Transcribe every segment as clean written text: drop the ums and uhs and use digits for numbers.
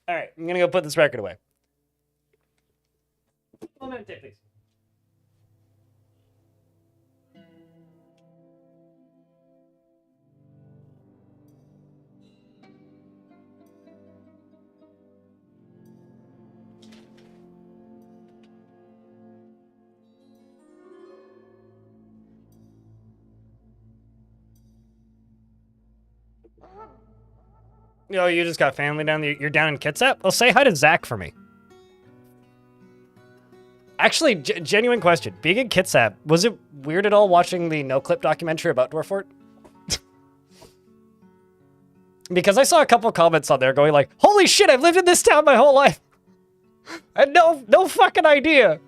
All right, I'm gonna go put this record away. 1 minute, please. Yo, you just got family down there. You're down in Kitsap? Well, say hi to Zach for me. Actually, genuine question. Being in Kitsap, was it weird at all watching the no-clip documentary about Dwarf Fort? Because I saw a couple comments on there going like, holy shit, I've lived in this town my whole life. I had no fucking idea.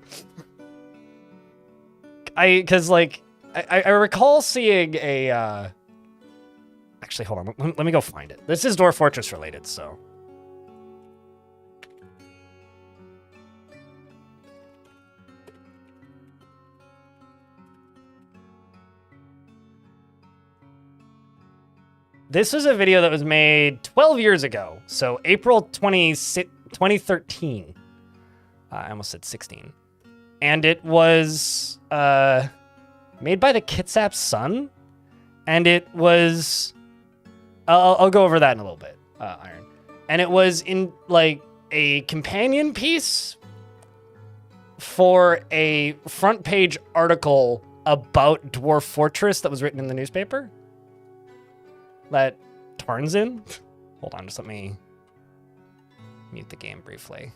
Because like, I recall seeing a, actually, hold on, let me go find it. This is Dwarf Fortress related, so. This is a video that was made 12 years ago. So April 2013. I almost said 16. And it was made by the Kitsap Sun. And it was... I'll go over that in a little bit, Iron. And it was in like a companion piece for a front page article about Dwarf Fortress that was written in the newspaper. That Tarn's in. Hold on, just let me mute the game briefly.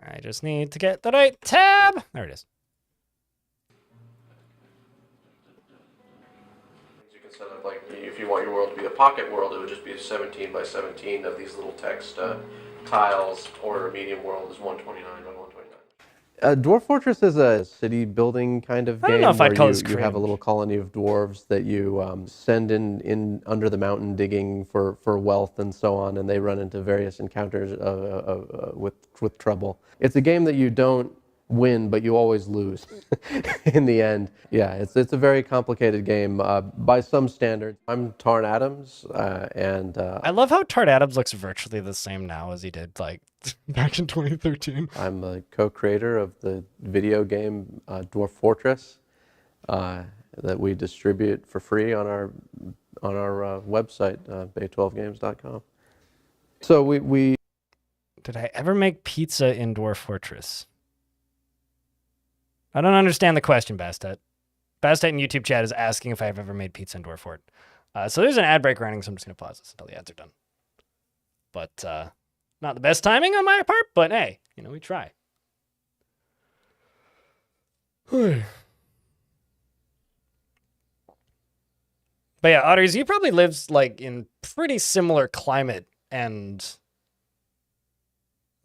I just need to get the right tab. There it is. You can set up, like, if you want your world to be a pocket world, it would just be a 17 by 17 of these little text tiles, or a medium world is 129 by 129. Dwarf Fortress is a city building kind of game where you have a little colony of dwarves that you send in under the mountain digging for wealth and so on, and they run into various encounters with trouble. It's a game that you don't win, but you always lose in the end. Yeah, it's a very complicated game by some standards. I'm Tarn Adams, and I love how Tarn Adams looks virtually the same now as he did like back in 2013. I'm a co-creator of the video game Dwarf Fortress that we distribute for free on our website, bay12games.com. So we Did I ever make pizza in Dwarf Fortress? I don't understand the question, Bastet. Bastet in YouTube chat is asking if I've ever made pizza in Dwarf Fort. So there's an ad break running, so I'm just going to pause this until the ads are done. But not the best timing on my part, but hey, you know, we try. But yeah, Otters, you probably lives like in pretty similar climate and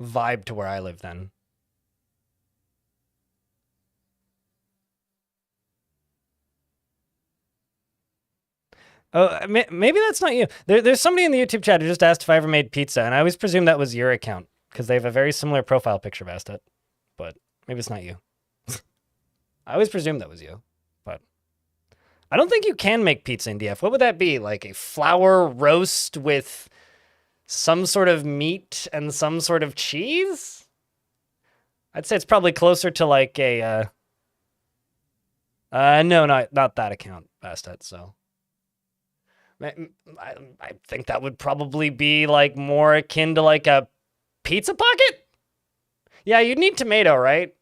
vibe to where I live then. Oh, maybe that's not you. There's somebody in the YouTube chat who just asked if I ever made pizza, and I always presumed that was your account, because they have a very similar profile picture, Bastet. But maybe it's not you. I always presumed that was you, but I don't think you can make pizza in DF. What would that be? Like a flour roast with some sort of meat and some sort of cheese? I'd say it's probably closer to like a... no, not that account, Bastet, so... I think that would probably be like more akin to like a pizza pocket. Yeah, you'd need tomato, right?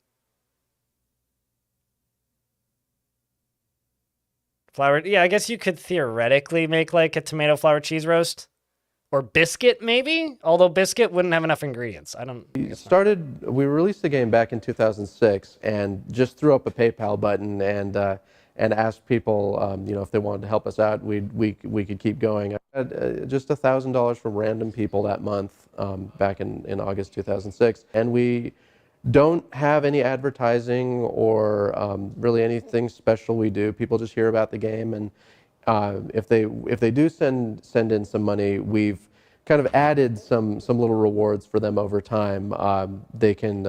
Flour. Yeah, I guess you could theoretically make like a tomato flour cheese roast or biscuit maybe. Although biscuit wouldn't have enough ingredients. We released the game back in 2006 and just threw up a PayPal button and asked people, you know, if they wanted to help us out, we could keep going. I had just $1,000 from random people that month back in August 2006, and we don't have any advertising or really anything special we do. People just hear about the game, and if they do send in some money, we've kind of added some little rewards for them over time. They can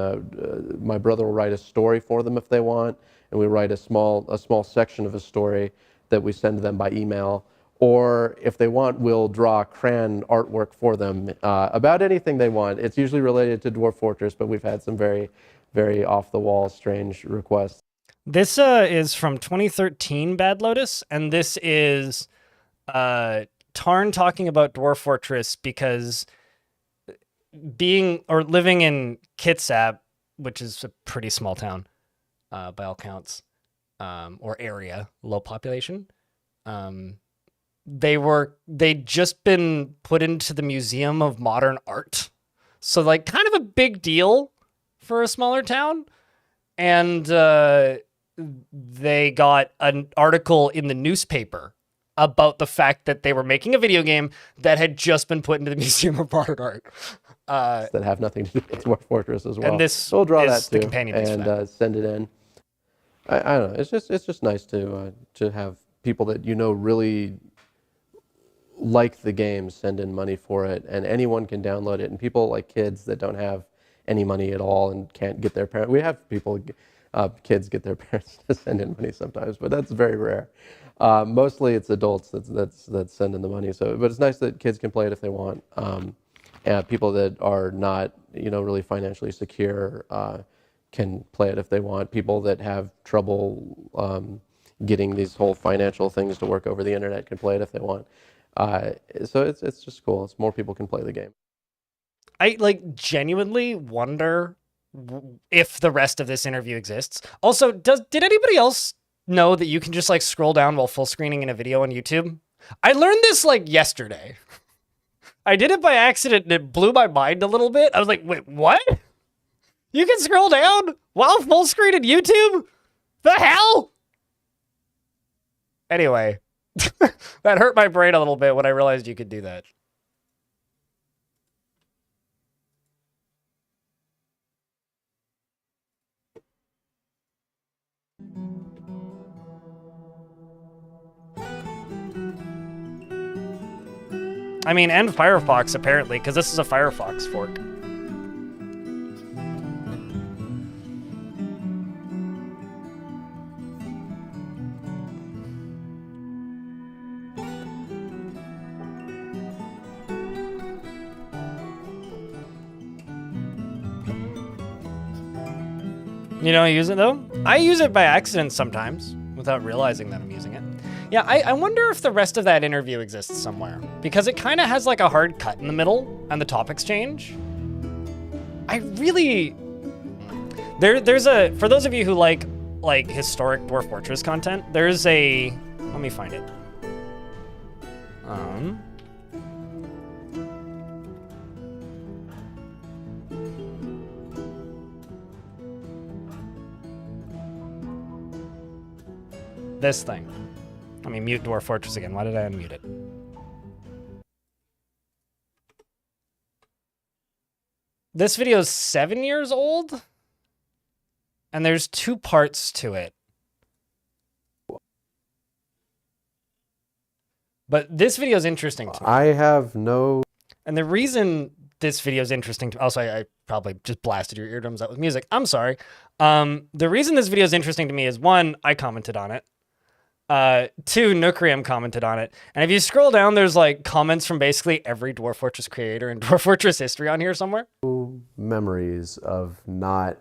my brother will write a story for them if they want, and we write a small section of a story that we send to them by email. or if they want, we'll draw crayon artwork for them about anything they want. It's usually related to Dwarf Fortress, but we've had some very, very off-the-wall, strange requests. This is from 2013, Bad Lotus, and this is Tarn talking about Dwarf Fortress because living in Kitsap, which is a pretty small town by all counts, or area, low population, they'd just been put into the Museum of Modern Art. So like kind of a big deal for a smaller town. And they got an article in the newspaper about the fact that they were making a video game that had just been put into the Museum of Modern Art. That have nothing to do with Dwarf Fortress as well. And this so we'll draw that the too companion piece for and that. send it in. I don't know. It's just nice to have people that really like the game send in money for it, and anyone can download it. And people like kids that don't have any money at all and can't get their parents. We have people, kids get their parents to send in money sometimes, but that's very rare. Mostly it's adults that send in the money. So, but it's nice that kids can play it if they want. And people that are not, really financially secure can play it if they want. People that have trouble getting these whole financial things to work over the internet can play it if they want. So it's just cool. It's more people can play the game. I genuinely wonder if the rest of this interview exists. Also, did anybody else know that you can just scroll down while full screening in a video on YouTube? I learned this yesterday. I did it by accident and it blew my mind a little bit. I was like, wait, what? You can scroll down while full screen in YouTube? The hell? Anyway, that hurt my brain a little bit when I realized you could do that. I mean, and Firefox, apparently, because this is a Firefox fork. You don't use it, though? I use it by accident sometimes, without realizing that I'm using it. Yeah, I wonder if the rest of that interview exists somewhere, because it kind of has a hard cut in the middle and the topics change. I really... There's a... For those of you who like historic Dwarf Fortress content, there's a... Let me find it. This thing. Let me mute Dwarf Fortress again. Why did I unmute it? This video is 7 years old, and there's 2 parts to it. But this video is interesting to me. I have no... And the reason this video is interesting to... Also, I probably just blasted your eardrums out with music. I'm sorry. The reason this video is interesting to me is, 1, I commented on it. 2, Nookrium commented on it. And if you scroll down, there's comments from basically every Dwarf Fortress creator and Dwarf Fortress history on here somewhere. Memories of not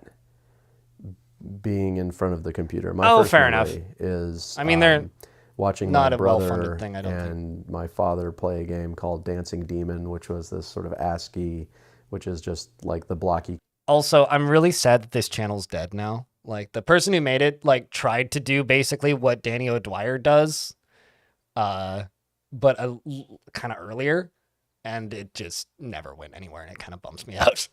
being in front of the computer. My first fair memory enough. is I mean, they're watching not my a brother well-funded thing, I don't and my father play a game called Dancing Demon, which was this sort of ASCII, which is just the blocky. Also, I'm really sad that this channel's dead now. The person who made it, tried to do basically what Danny O'Dwyer does, but kind of earlier, and it just never went anywhere, and it kind of bums me out.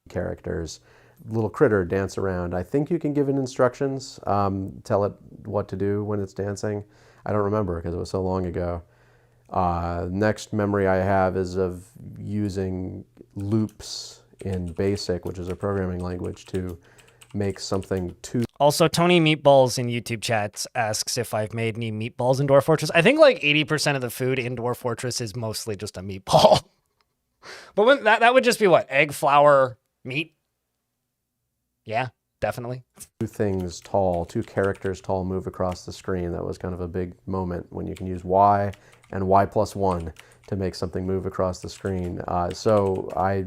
Characters, little critter dance around. I think you can give it instructions, tell it what to do when it's dancing. I don't remember because it was so long ago. Next memory I have is of using loops in BASIC, which is a programming language, to make something too... Also, Tony Meatballs in YouTube chats asks if I've made any meatballs in Dwarf Fortress. I think 80% of the food in Dwarf Fortress is mostly just a meatball. But that would just be what? Egg, flour, meat? Yeah. definitely. Two characters tall move across the screen. That was kind of a big moment when you can use Y and Y+1 to make something move across the screen. So I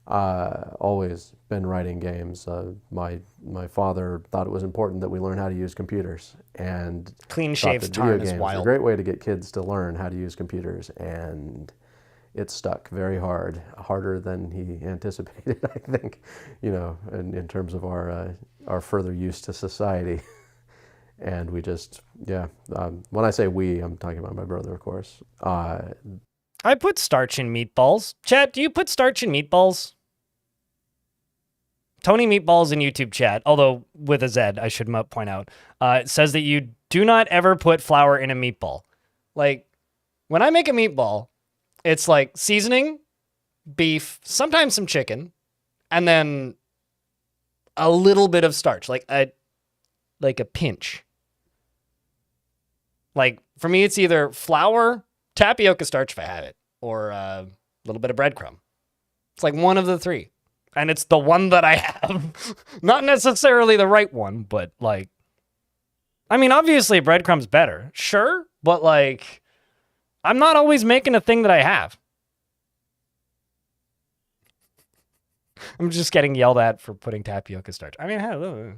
always been writing games. My father thought it was important that we learn how to use computers, and Clean thought shaves that tarn video is games are a wild. great way to get kids to learn how to use computers, and it stuck very hard, harder than he anticipated, I think, in terms of our further use to society. And we just, when I say we, I'm talking about my brother, of course. I put starch in meatballs. Chat, do you put starch in meatballs? Tony Meatballs in YouTube chat, although with a Z, I should point out, says that you do not ever put flour in a meatball. Like, when I make a meatball, it's like seasoning, beef, sometimes some chicken, and then a little bit of starch, like a pinch. Like, for me, it's either flour, tapioca starch if I have it, or a little bit of breadcrumb. It's like one of the three. And it's the one that I have. Not necessarily the right one, but like, I mean, obviously breadcrumb's better. Sure. But like, I'm not always making a thing that I have. I'm just getting yelled at for putting tapioca starch. I mean, hey,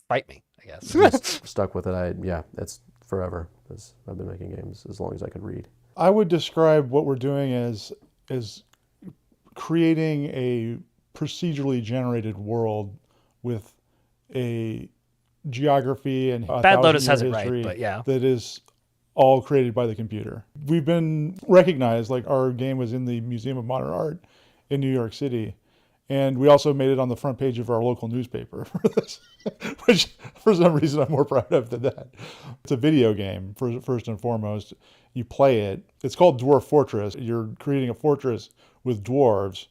fight me, I guess. Just stuck with it. It's forever. I've been making games as long as I could read. I would describe what we're doing as creating a procedurally generated world with a geography and Bad Lotus has it right, but yeah. That is all created by the computer. We've been recognized, like our game was in the Museum of Modern Art in New York City. And we also made it on the front page of our local newspaper for this, which for some reason I'm more proud of than that. It's a video game, first and foremost. You play it. It's called Dwarf Fortress. You're creating a fortress with dwarves.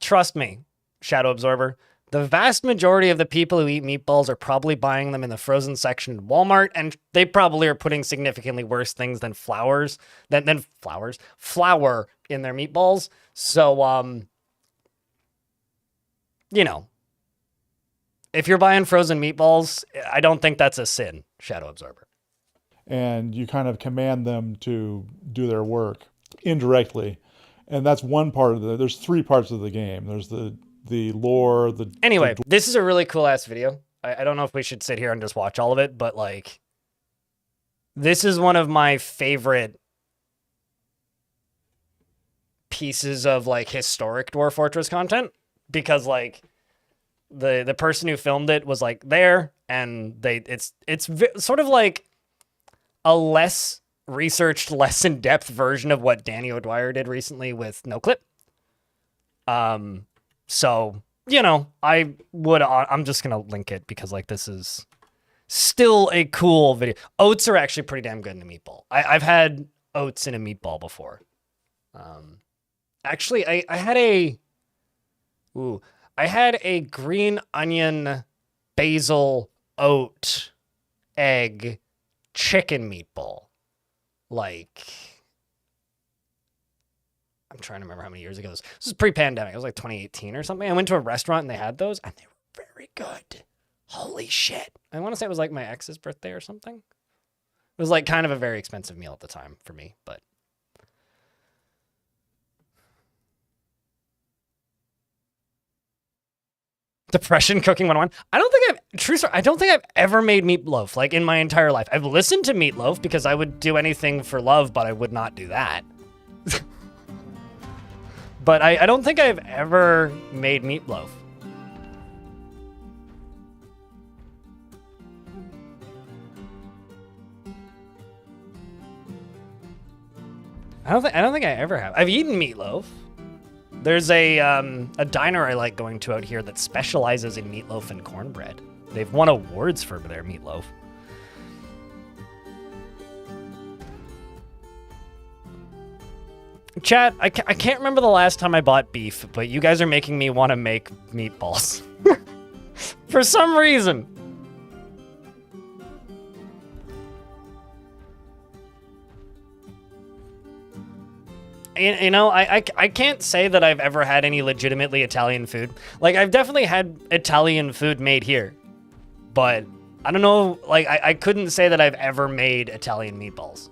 Trust me, Shadow Absorber. The vast majority of the people who eat meatballs are probably buying them in the frozen section at Walmart, and they probably are putting significantly worse things than flour in their meatballs. So, if you're buying frozen meatballs, I don't think that's a sin, Shadow Absorber. And you kind of command them to do their work indirectly. And that's one part of there's three parts of the game. There's the lore, Anyway, this is a really cool ass video. I don't know if we should sit here and just watch all of it, but like, this is one of my favorite pieces of like historic Dwarf Fortress content, because like the person who filmed it was like there, and it's sort of like a less researched, less in-depth version of what Danny O'Dwyer did recently with NoClip. So, I'm just going to link it because like this is still a cool video. Oats are actually pretty damn good in a meatball. I've had oats in a meatball before. Actually, I had a green onion, basil, oat, egg, chicken meatball. Like, I'm trying to remember how many years ago this was pre-pandemic. It was like 2018 or something. I went to a restaurant and they had those, and they were very good. Holy shit. I want to say it was like my ex's birthday or something. It was like kind of a very expensive meal at the time for me, but Depression Cooking 101. I don't think I've ever made meatloaf, like, in my entire life. I've listened to Meatloaf because I would do anything for love, but I would not do that. But I don't think I've ever made meatloaf. I don't think I ever have. I've eaten meatloaf. There's a diner I like going to out here that specializes in meatloaf and cornbread. They've won awards for their meatloaf. Chat, I can't remember the last time I bought beef, but you guys are making me want to make meatballs. For some reason. You know, I can't say that I've ever had any legitimately Italian food. Like, I've definitely had Italian food made here, but I don't know, like, I couldn't say that I've ever made Italian meatballs.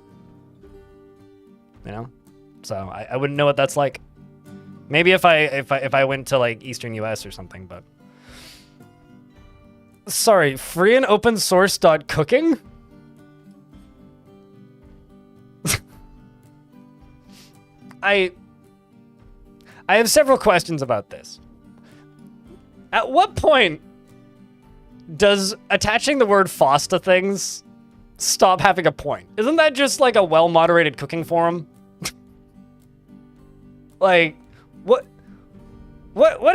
You know? So I wouldn't know what that's like. Maybe if I went to, like, Eastern US or something, but... Sorry, free and open source .cooking? I have several questions about this. At what point does attaching the word FOSS to things stop having a point? Isn't that just like a well-moderated cooking forum? Like, what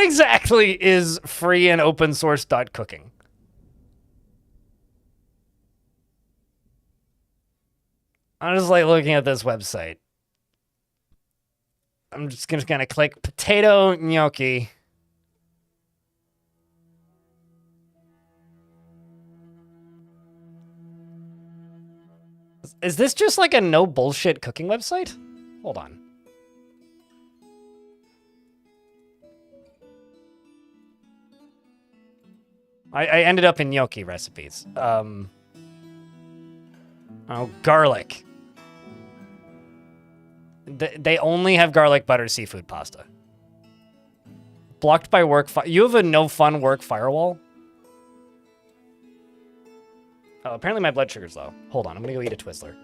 exactly is free and open source .cooking? I'm just like looking at this website. I'm just gonna click potato gnocchi. Is this just like a no bullshit cooking website? Hold on. I ended up in gnocchi recipes. Oh, garlic. They only have garlic butter seafood pasta. Blocked by work. You have a no fun work firewall? Oh, apparently my blood sugar's low. Hold on, I'm gonna go eat a Twizzler.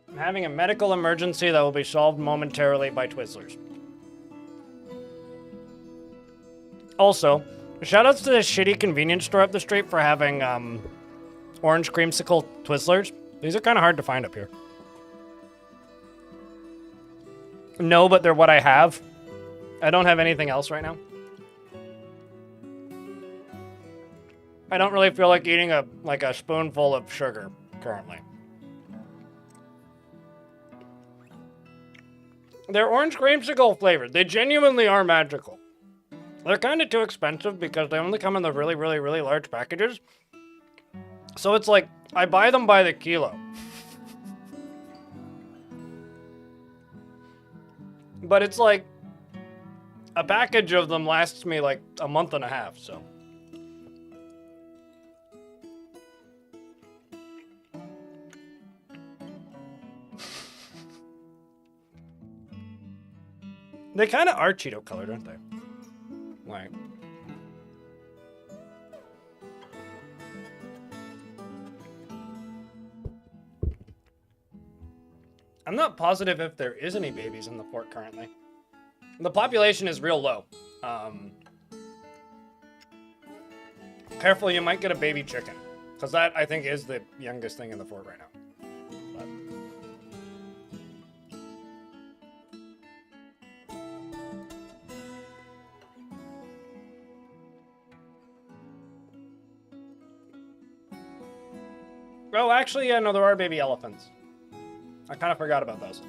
I'm having a medical emergency that will be solved momentarily by Twizzlers. Also, shoutouts to this shitty convenience store up the street for having orange creamsicle Twizzlers. These are kind of hard to find up here. No, but they're what I have. I don't have anything else right now. I don't really feel like eating a spoonful of sugar currently. They're orange creamsicle flavored. They genuinely are magical. They're kind of too expensive because they only come in the really, really, really large packages. So it's like, I buy them by the kilo. But it's like, a package of them lasts me like a month and a half, so. They kind of are Cheeto colored, aren't they? Like. I'm not positive if there is any babies in the fort currently. The population is real low. Careful, you might get a baby chicken. Because that, I think, is the youngest thing in the fort right now. But. Oh, actually, yeah, no, there are baby elephants. I kind of forgot about those.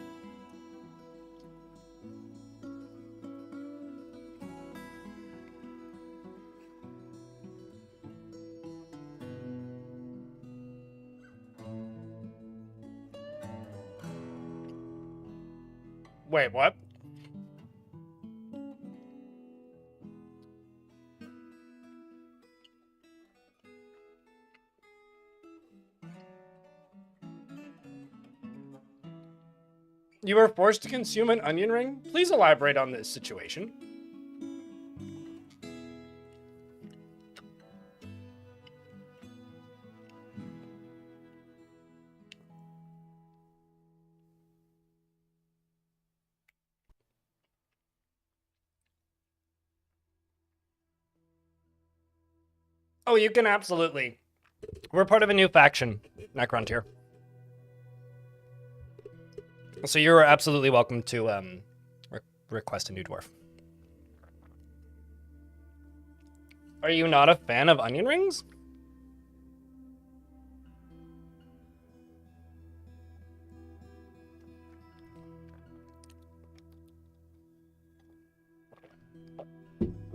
Wait, what? You were forced to consume an onion ring? Please elaborate on this situation. Oh, you can absolutely We're part of a new faction, Necrontyr. So you're absolutely welcome to request a new dwarf. Are you not a fan of onion rings?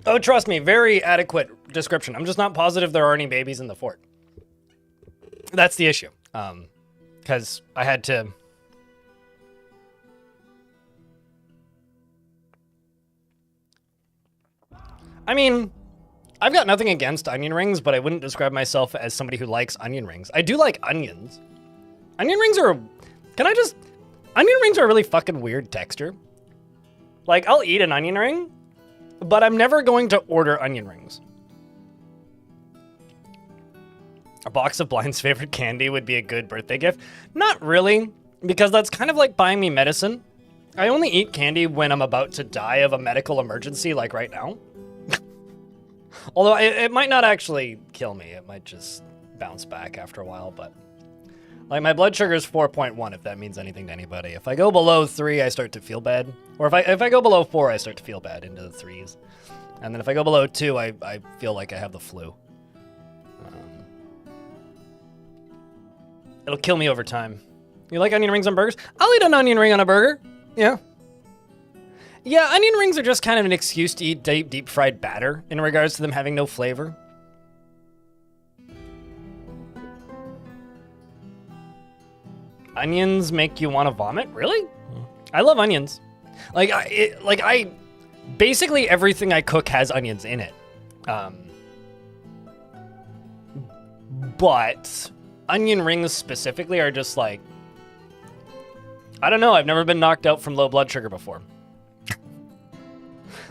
Oh, trust me, very adequate description. I'm just not positive there are any babies in the fort. That's the issue. Because I had to... I mean, I've got nothing against onion rings, but I wouldn't describe myself as somebody who likes onion rings. I do like onions. Onion rings are... Onion rings are a really fucking weird texture. Like, I'll eat an onion ring, but I'm never going to order onion rings. A box of Blind's favorite candy would be a good birthday gift. Not really, because that's kind of like buying me medicine. I only eat candy when I'm about to die of a medical emergency, like right now. Although it might not actually kill me. It might just bounce back after a while, but... Like, my blood sugar is 4.1, if that means anything to anybody. If I go below 3, I start to feel bad. Or if I go below 4, I start to feel bad into the 3s. And then if I go below 2, I feel like I have the flu. It'll kill me over time. You like onion rings on burgers? I'll eat an onion ring on a burger. Yeah. Yeah, onion rings are just kind of an excuse to eat deep fried batter in regards to them having no flavor. Onions make you want to vomit? Really? I love onions. I basically everything I cook has onions in it. But onion rings specifically are just like, I don't know. I've never been knocked out from low blood sugar before.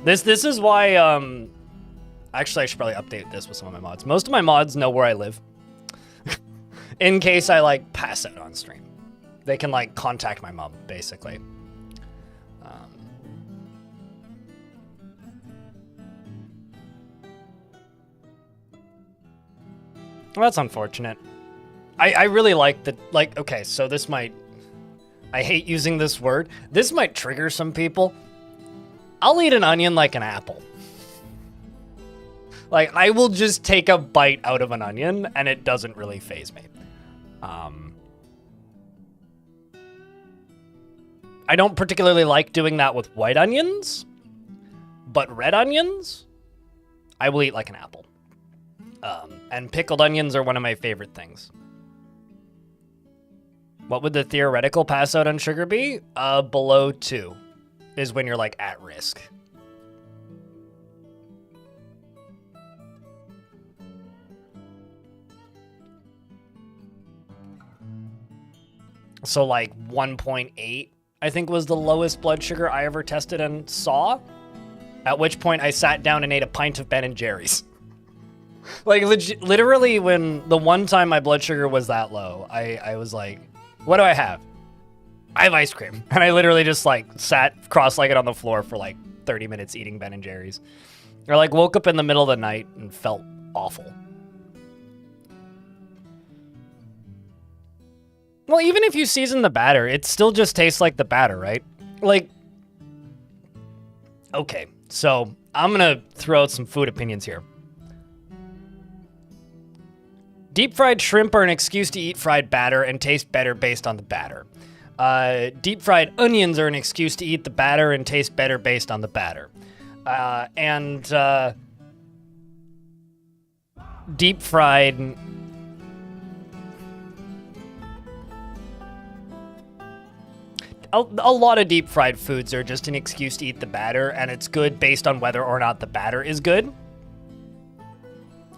This is why, actually I should probably update this with some of my mods. Most of my mods know where I live. In case I like pass out on stream. They can like contact my mom, basically. Well, that's unfortunate. I really like the, like, okay, so this might, I hate using this word. This might trigger some people. I'll eat an onion like an apple. Like, I will just take a bite out of an onion and it doesn't really faze me. I don't particularly like doing that with white onions, but red onions, I will eat like an apple. And pickled onions are one of my favorite things. What would the theoretical pass out on sugar be? Below 2 is when you're like at risk. So like 1.8, I think was the lowest blood sugar I ever tested and saw. At which point I sat down and ate a pint of Ben & Jerry's. Like literally when the one time my blood sugar was that low, I was like, what do I have? I have ice cream. And I literally just like sat cross-legged on the floor for like 30 minutes eating Ben & Jerry's. Or like woke up in the middle of the night and felt awful. Well, even if you season the batter, it still just tastes like the batter, right? Like, okay, so I'm gonna throw out some food opinions here. Deep fried shrimp are an excuse to eat fried batter and taste better based on the batter. Deep fried onions are an excuse to eat the batter and taste better based on the batter. Deep fried... A lot of deep fried foods are just an excuse to eat the batter, and it's good based on whether or not the batter is good.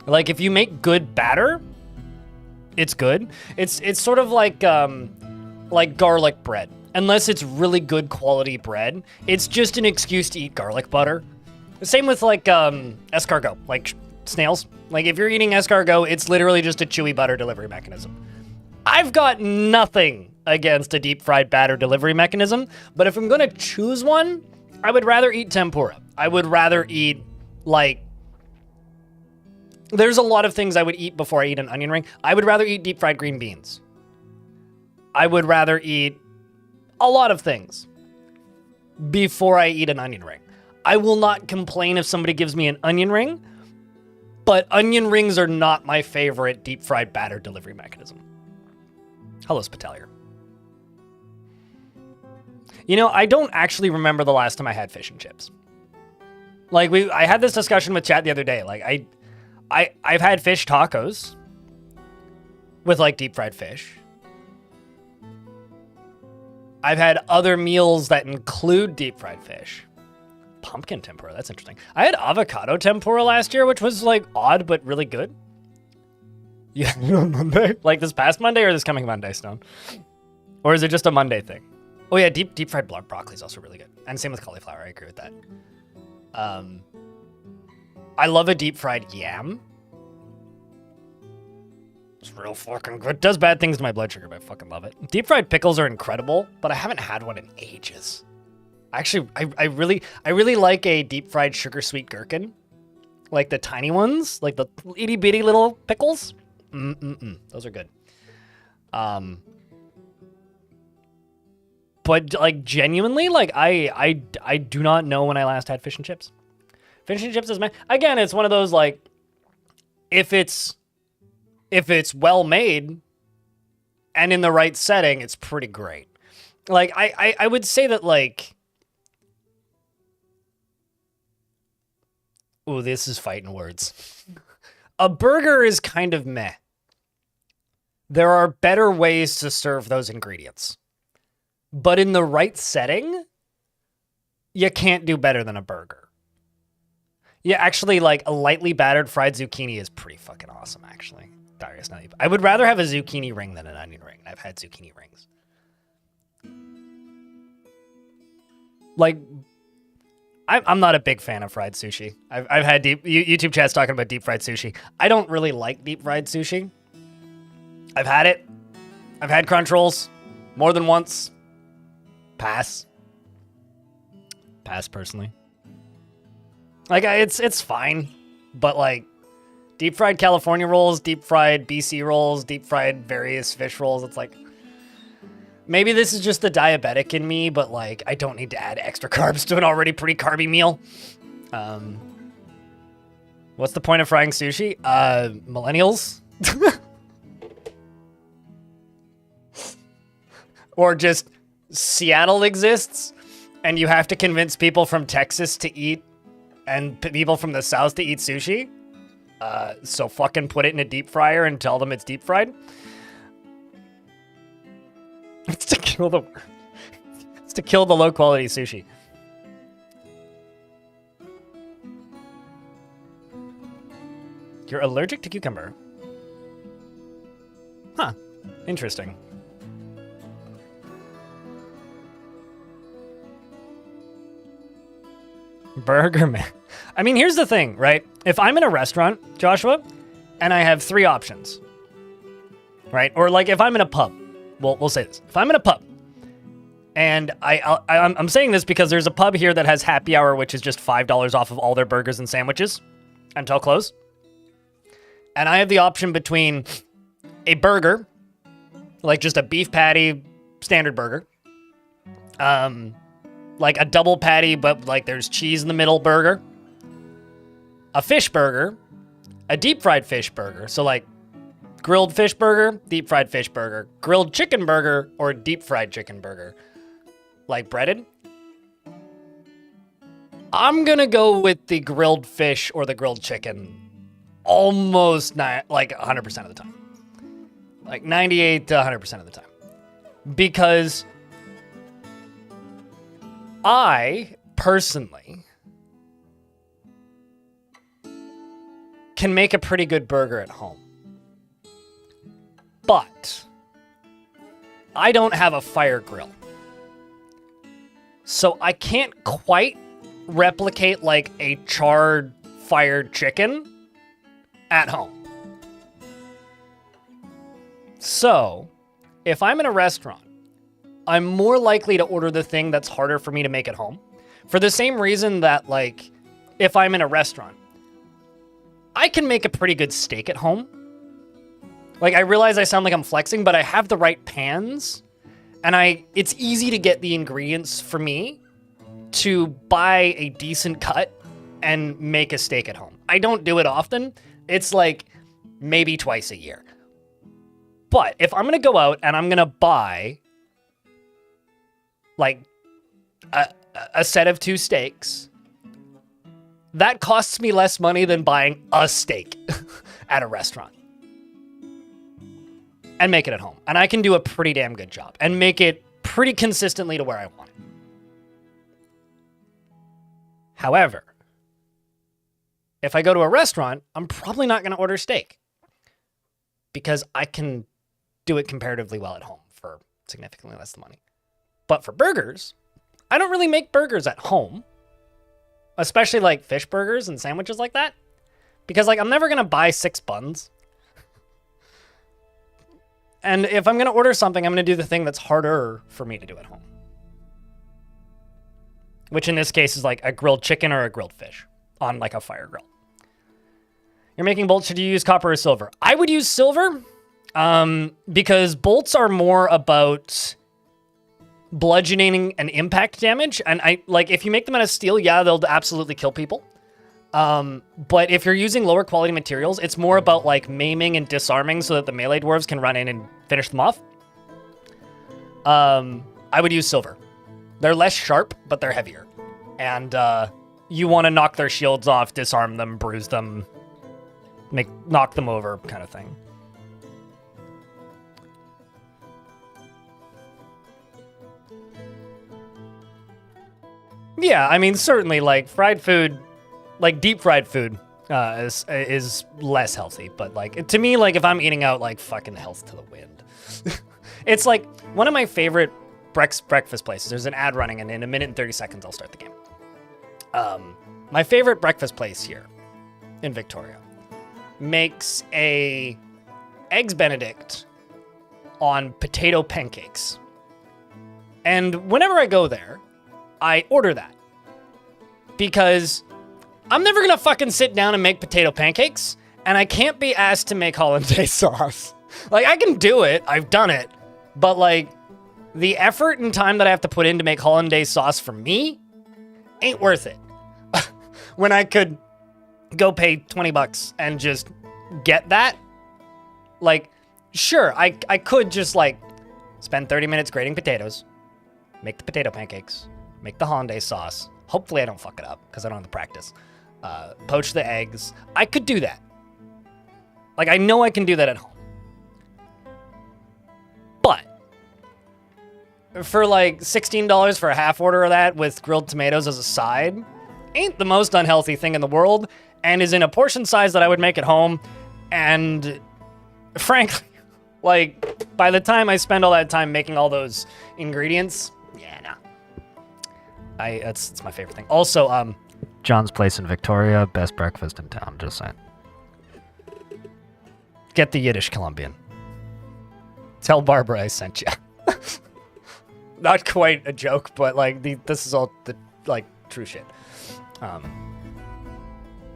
Like, if you make good batter, it's good. It's sort of like garlic bread. Unless it's really good quality bread, it's just an excuse to eat garlic butter. Same with like escargot, like snails. Like if you're eating escargot, it's literally just a chewy butter delivery mechanism. I've got nothing against a deep fried batter delivery mechanism, but if I'm gonna choose one, I would rather eat tempura. I would rather eat like there's a lot of things I would eat before I eat an onion ring. I would rather eat deep fried green beans. I would rather eat a lot of things before I eat an onion ring. I will not complain if somebody gives me an onion ring, but onion rings are not my favorite deep fried batter delivery mechanism. Hello, Spitalier. You know, I don't actually remember the last time I had fish and chips. Like, I had this discussion with chat the other day. Like, I've had fish tacos with, like, deep fried fish. I've had other meals that include deep fried fish. Pumpkin tempura, that's interesting. I had avocado tempura last year, which was, like, odd but really good. Yeah, on Monday? Like this past Monday or this coming Monday, Stone? Or is it just a Monday thing? Oh yeah, deep fried broccoli is also really good. And same with cauliflower, I agree with that. I love a deep fried yam. It's real fucking good. Does bad things to my blood sugar, but I fucking love it. Deep fried pickles are incredible, but I haven't had one in ages. Actually, I really like a deep fried sugar sweet gherkin. Like the tiny ones, like the itty bitty little pickles. Those are good. But like genuinely, like I do not know when I last had fish and chips. Fish and chips is again, it's one of those like if it's well made and in the right setting, it's pretty great. Like I would say that like ooh, this is fighting words. A burger is kind of meh. There are better ways to serve those ingredients. But in the right setting, you can't do better than a burger. Yeah, actually, like, a lightly battered fried zucchini is pretty fucking awesome, actually. Darius, I would rather have a zucchini ring than an onion ring. I've had zucchini rings. Like, I'm not a big fan of fried sushi. I've had YouTube chats talking about deep fried sushi. I don't really like deep fried sushi. I've had it. I've had crunch rolls more than once. Pass. Pass, personally. Like, it's fine. But, like, deep fried California rolls, deep fried BC rolls, deep fried various fish rolls, it's like, maybe this is just the diabetic in me, but, like, I don't need to add extra carbs to an already pretty carby meal. What's the point of frying sushi? Millennials? Or just Seattle exists, and you have to convince people from Texas to eat, and people from the South to eat sushi? So fucking put it in a deep fryer and tell them it's deep fried? It's to kill the low quality sushi. You're allergic to cucumber? Huh. Interesting. Burger Man. I mean, here's the thing, right? If I'm in a restaurant, Joshua, and I have three options, right? Or like if I'm in a pub, we'll say this. If I'm in a pub, and I'm saying this because there's a pub here that has happy hour, which is just $5 off of all their burgers and sandwiches until close. And I have the option between a burger, like just a beef patty, standard burger, like a double patty, but like there's cheese in the middle burger, a fish burger, a deep fried fish burger. So like grilled fish burger, deep fried fish burger, grilled chicken burger, or deep fried chicken burger. Like breaded. I'm gonna go with the grilled fish or the grilled chicken almost like 100% of the time. Like 98 to 100% of the time. Because I, personally, can make a pretty good burger at home. But I don't have a fire grill. So I can't quite replicate like a charred fired chicken at home. So if I'm in a restaurant, I'm more likely to order the thing that's harder for me to make at home. For the same reason that, like, if I'm in a restaurant, I can make a pretty good steak at home. Like, I realize I sound like I'm flexing, but I have the right pans, and it's easy to get the ingredients for me to buy a decent cut and make a steak at home. I don't do it often. It's like maybe twice a year. But if I'm going to go out and I'm going to buy like a set of 2 steaks, that costs me less money than buying a steak at a restaurant and make it at home. And I can do a pretty damn good job and make it pretty consistently to where I want it. However, if I go to a restaurant, I'm probably not going to order steak because I can do it comparatively well at home for significantly less money. But for burgers, I don't really make burgers at home, especially like fish burgers and sandwiches like that, because like I'm never going to buy 6 buns. And if I'm going to order something, I'm going to do the thing that's harder for me to do at home, which in this case is like a grilled chicken or a grilled fish on like a fire grill. You're making bolts. Should you use copper or silver? I would use silver because bolts are more about bludgeoning and impact damage. And I like if you make them out of steel, yeah, they'll absolutely kill people. But if you're using lower quality materials, it's more about like maiming and disarming so that the melee dwarves can run in and finish them off. I would use silver. They're less sharp, but they're heavier. And you want to knock their shields off, disarm them, bruise them, knock them over kind of thing. Yeah, I mean, certainly, like, fried food, like, deep fried food is less healthy. But, like, to me, like, if I'm eating out, like, fucking health to the wind. It's, like, one of my favorite breakfast places. There's an ad running, and in 1 minute and 30 seconds, I'll start the game. My favorite breakfast place here in Victoria makes a Eggs Benedict on potato pancakes. And whenever I go there, I order that because I'm never gonna fucking sit down and make potato pancakes, and I can't be asked to make hollandaise sauce. Like, I can do it, I've done it, but like the effort and time that I have to put in to make hollandaise sauce for me ain't worth it. When I could go pay $20 and just get that, like, sure, I could just like spend 30 minutes grating potatoes, make the potato pancakes, make the hollandaise sauce. Hopefully I don't fuck it up because I don't have to practice. Poach the eggs. I could do that. Like, I know I can do that at home. But for like $16 for a half order of that with grilled tomatoes as a side ain't the most unhealthy thing in the world, and is in a portion size that I would make at home. And frankly, like, by the time I spend all that time making all those ingredients, yeah, nah. It's my favorite thing. Also, John's Place in Victoria, best breakfast in town, just saying. Get the Yiddish Colombian. Tell Barbara I sent you. Not quite a joke, but like this is all the like true shit.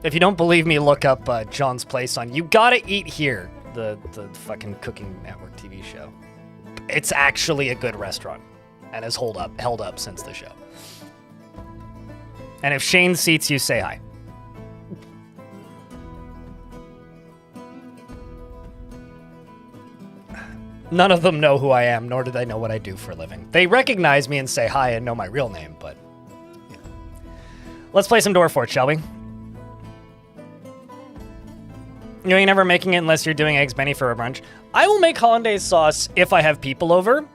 If you don't believe me, look up John's Place on You Gotta Eat Here, the fucking Cooking Network TV show. It's actually a good restaurant and has held up since the show. And if Shane seats you, say hi. None of them know who I am, nor do they know what I do for a living. They recognize me and say hi and know my real name, but yeah. Let's play some Dwarf Fort, shall we? You ain't never making it unless you're doing Eggs Benny for a brunch. I will make hollandaise sauce if I have people over,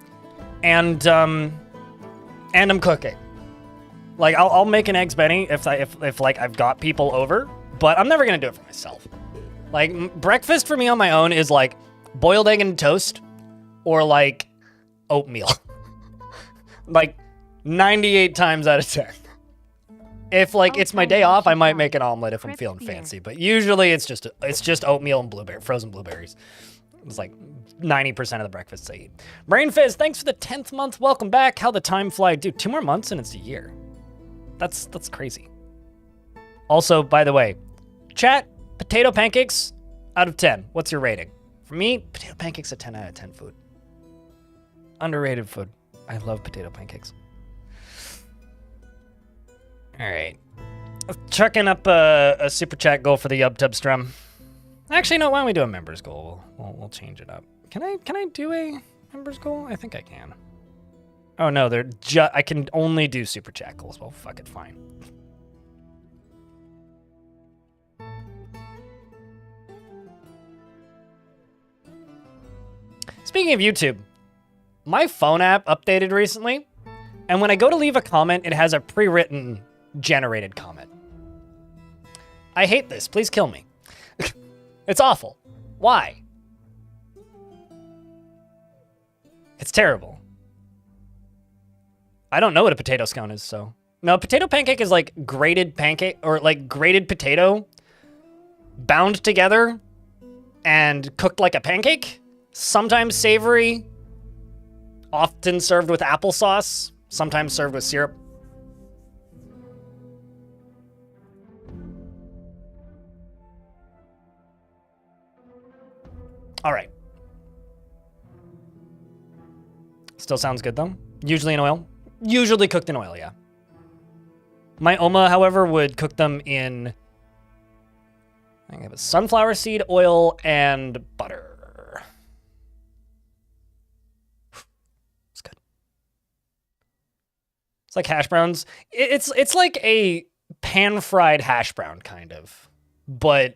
and I'm cooking. Like, I'll make an Eggs Benny if like I've got people over, but I'm never gonna do it for myself. Like, breakfast for me on my own is like boiled egg and toast, or like oatmeal. Like 98 times out of 10. If like it's my day off, I might make an omelet if I'm feeling fancy, but usually it's just oatmeal and frozen blueberries. It's like 90% of the breakfasts I eat. Brain Fizz, thanks for the 10th month. Welcome back. How the time fly. Dude, 2 more months and it's a year. That's crazy. Also, by the way, chat, Potato pancakes out of 10. What's your rating? For me, potato pancakes a 10 out of 10 food. Underrated food. I love potato pancakes. All right. Chucking up a super chat goal for the YubTub Strum. Actually, no, why don't we do a members goal? We'll change it up. Can I do a members goal? I think I can. Oh no, I can only do super chat goals. Well, fuck it, fine. Speaking of YouTube, my phone app updated recently, and when I go to leave a comment, it has a pre-written generated comment. I hate this. Please kill me. It's awful. Why? It's terrible. I don't know what a potato scone is, so. No, a potato pancake is like grated pancake, or like grated potato bound together and cooked like a pancake. Sometimes savory, often served with applesauce, sometimes served with syrup. All right. Still sounds good though. Usually in oil. Usually cooked in oil, yeah. My Oma, however, would cook them in, I think it was sunflower seed oil and butter. It's good. It's like hash browns. It's like a pan-fried hash brown, kind of. But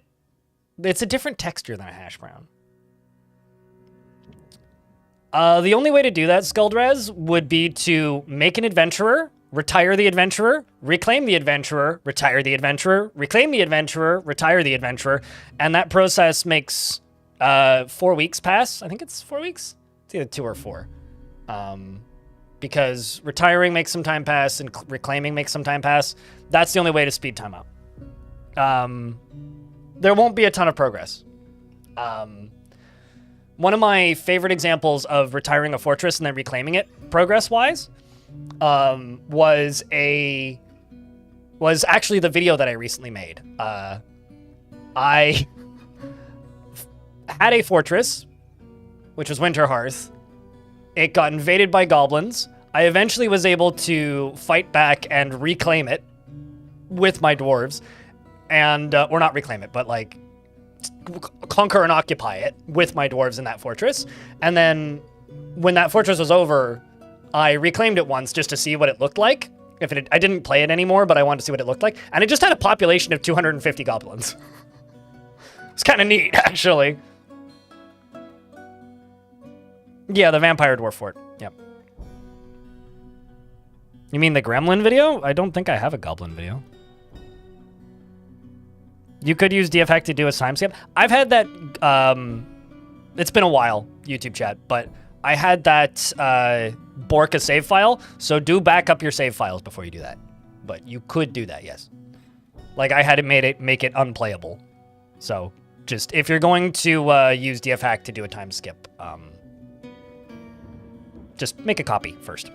it's a different texture than a hash brown. The only way to do that, Skuldrez, would be to make an adventurer, retire the adventurer, reclaim the adventurer, retire the adventurer, reclaim the adventurer, retire the adventurer, and that process makes 4 weeks pass. I think it's 4 weeks. It's either 2 or 4. Because retiring makes some time pass and reclaiming makes some time pass. That's the only way to speed time up. There won't be a ton of progress. One of my favorite examples of retiring a fortress and then reclaiming it, progress-wise, was actually the video that I recently made. I had a fortress, which was Winterhearth. It got invaded by goblins. I eventually was able to fight back and reclaim it with my dwarves, and or not reclaim it, but like conquer and occupy it with my dwarves in that fortress. And then when that fortress was over, I reclaimed it once just to see what it looked like. I didn't play it anymore, but I wanted to see what it looked like. And it just had a population of 250 goblins. It's kind of neat, actually. Yeah, the vampire dwarf fort. Yep. You mean the gremlin video? I don't think I have a goblin video. You could use DFHack to do a time skip. I've had that, it's been a while, YouTube chat, but I had that Borka save file, so do back up your save files before you do that. But you could do that, yes. Like, I had it make it unplayable. So, just, if you're going to use DFHack to do a time skip, just make a copy first.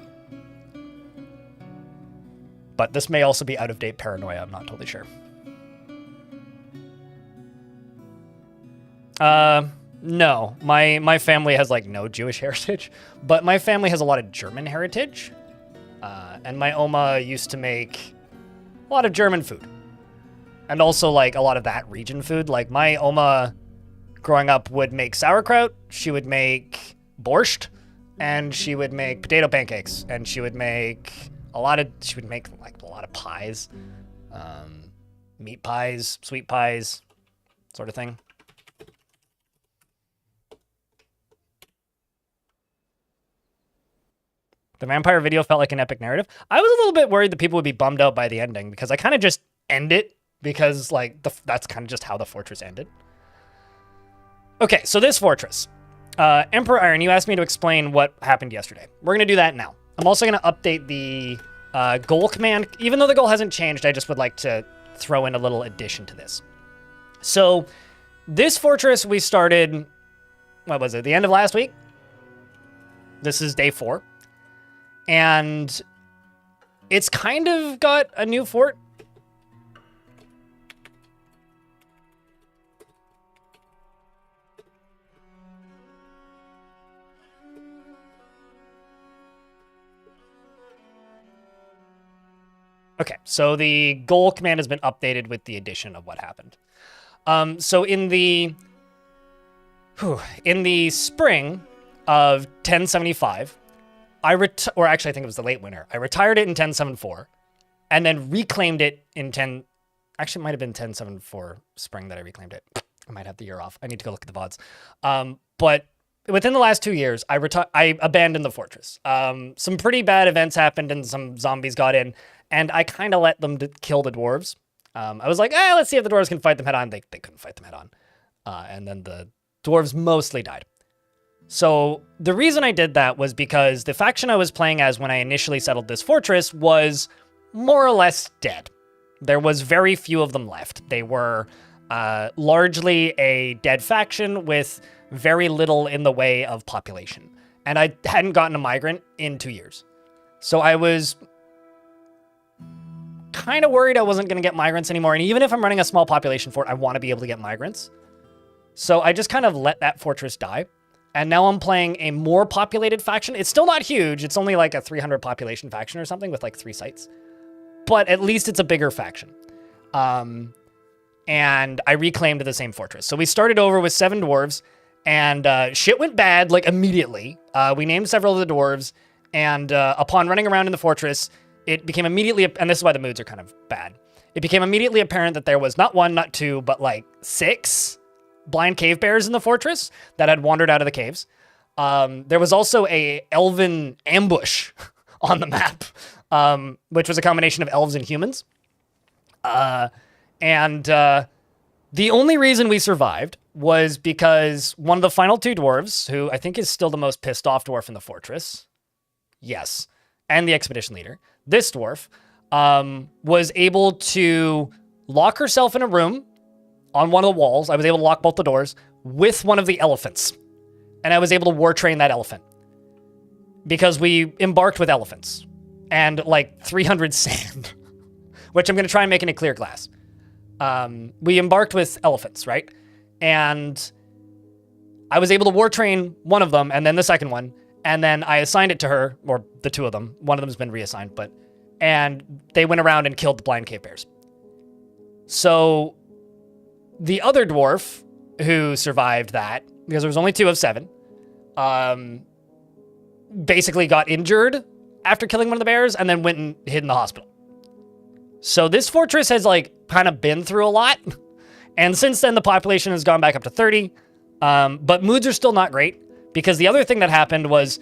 But this may also be out-of-date paranoia, I'm not totally sure. No, my family has like no Jewish heritage, but my family has a lot of German heritage. And my Oma used to make a lot of German food. And also like a lot of that region food. Like my Oma growing up would make sauerkraut, she would make borscht, and she would make potato pancakes, and she would make a lot of pies, meat pies, sweet pies, sort of thing. The vampire video felt like an epic narrative. I was a little bit worried that people would be bummed out by the ending because I kind of just end it because like that's kind of just how the fortress ended. Okay, so this fortress. Emperor Iron, you asked me to explain what happened yesterday. We're going to do that now. I'm also going to update the goal command. Even though the goal hasn't changed, I just would like to throw in a little addition to this. So this fortress we started, what was it, the end of last week? This is day 4. And it's kind of got a new fort. Okay, so the goal command has been updated with the addition of what happened. So in the spring of 1075, or actually I think it was the late winter, I retired it in 1074, and then reclaimed it in actually it might have been 1074 spring that I reclaimed it. I might have the year off. I need to go look at the VODs. But within the last 2 years, I abandoned the fortress. Some pretty bad events happened and some zombies got in, and I kind of let them kill the dwarves. I was like, let's see if the dwarves can fight them head on. They couldn't fight them head on. And then the dwarves mostly died. So the reason I did that was because the faction I was playing as when I initially settled this fortress was more or less dead. There was very few of them left. They were largely a dead faction with very little in the way of population. And I hadn't gotten a migrant in 2 years. So I was kind of worried I wasn't going to get migrants anymore. And even if I'm running a small population fort, I want to be able to get migrants. So I just kind of let that fortress die. And now I'm playing a more populated faction. It's still not huge. It's only like a 300 population faction or something with like 3 sites. But at least it's a bigger faction. And I reclaimed the same fortress. So we started over with 7 dwarves, and shit went bad like immediately. We named several of the dwarves, and upon running around in the fortress, it became immediately, and this is why the moods are kind of bad. It became immediately apparent that there was not 1, not 2, but like 6 blind cave bears in the fortress that had wandered out of the caves. There was also a elven ambush on the map, which was a combination of elves and humans. And the only reason we survived was because one of the final 2 dwarves, who I think is still the most pissed off dwarf in the fortress, yes, and the expedition leader, this dwarf, was able to lock herself in a room on one of the walls. I was able to lock both the doors with one of the elephants. And I was able to war train that elephant. Because we embarked with elephants. And like 300 sand. Which I'm going to try and make into clear glass. We embarked with elephants, right? And I was able to war train one of them and then the second one. And then I assigned it to her, or the 2 of them. One of them has been reassigned, and they went around and killed the blind cave bears. So the other dwarf who survived that, because there was only 2 of 7, basically got injured after killing one of the bears and then went and hid in the hospital. So this fortress has like kind of been through a lot. And since then, the population has gone back up to 30. But moods are still not great because the other thing that happened was,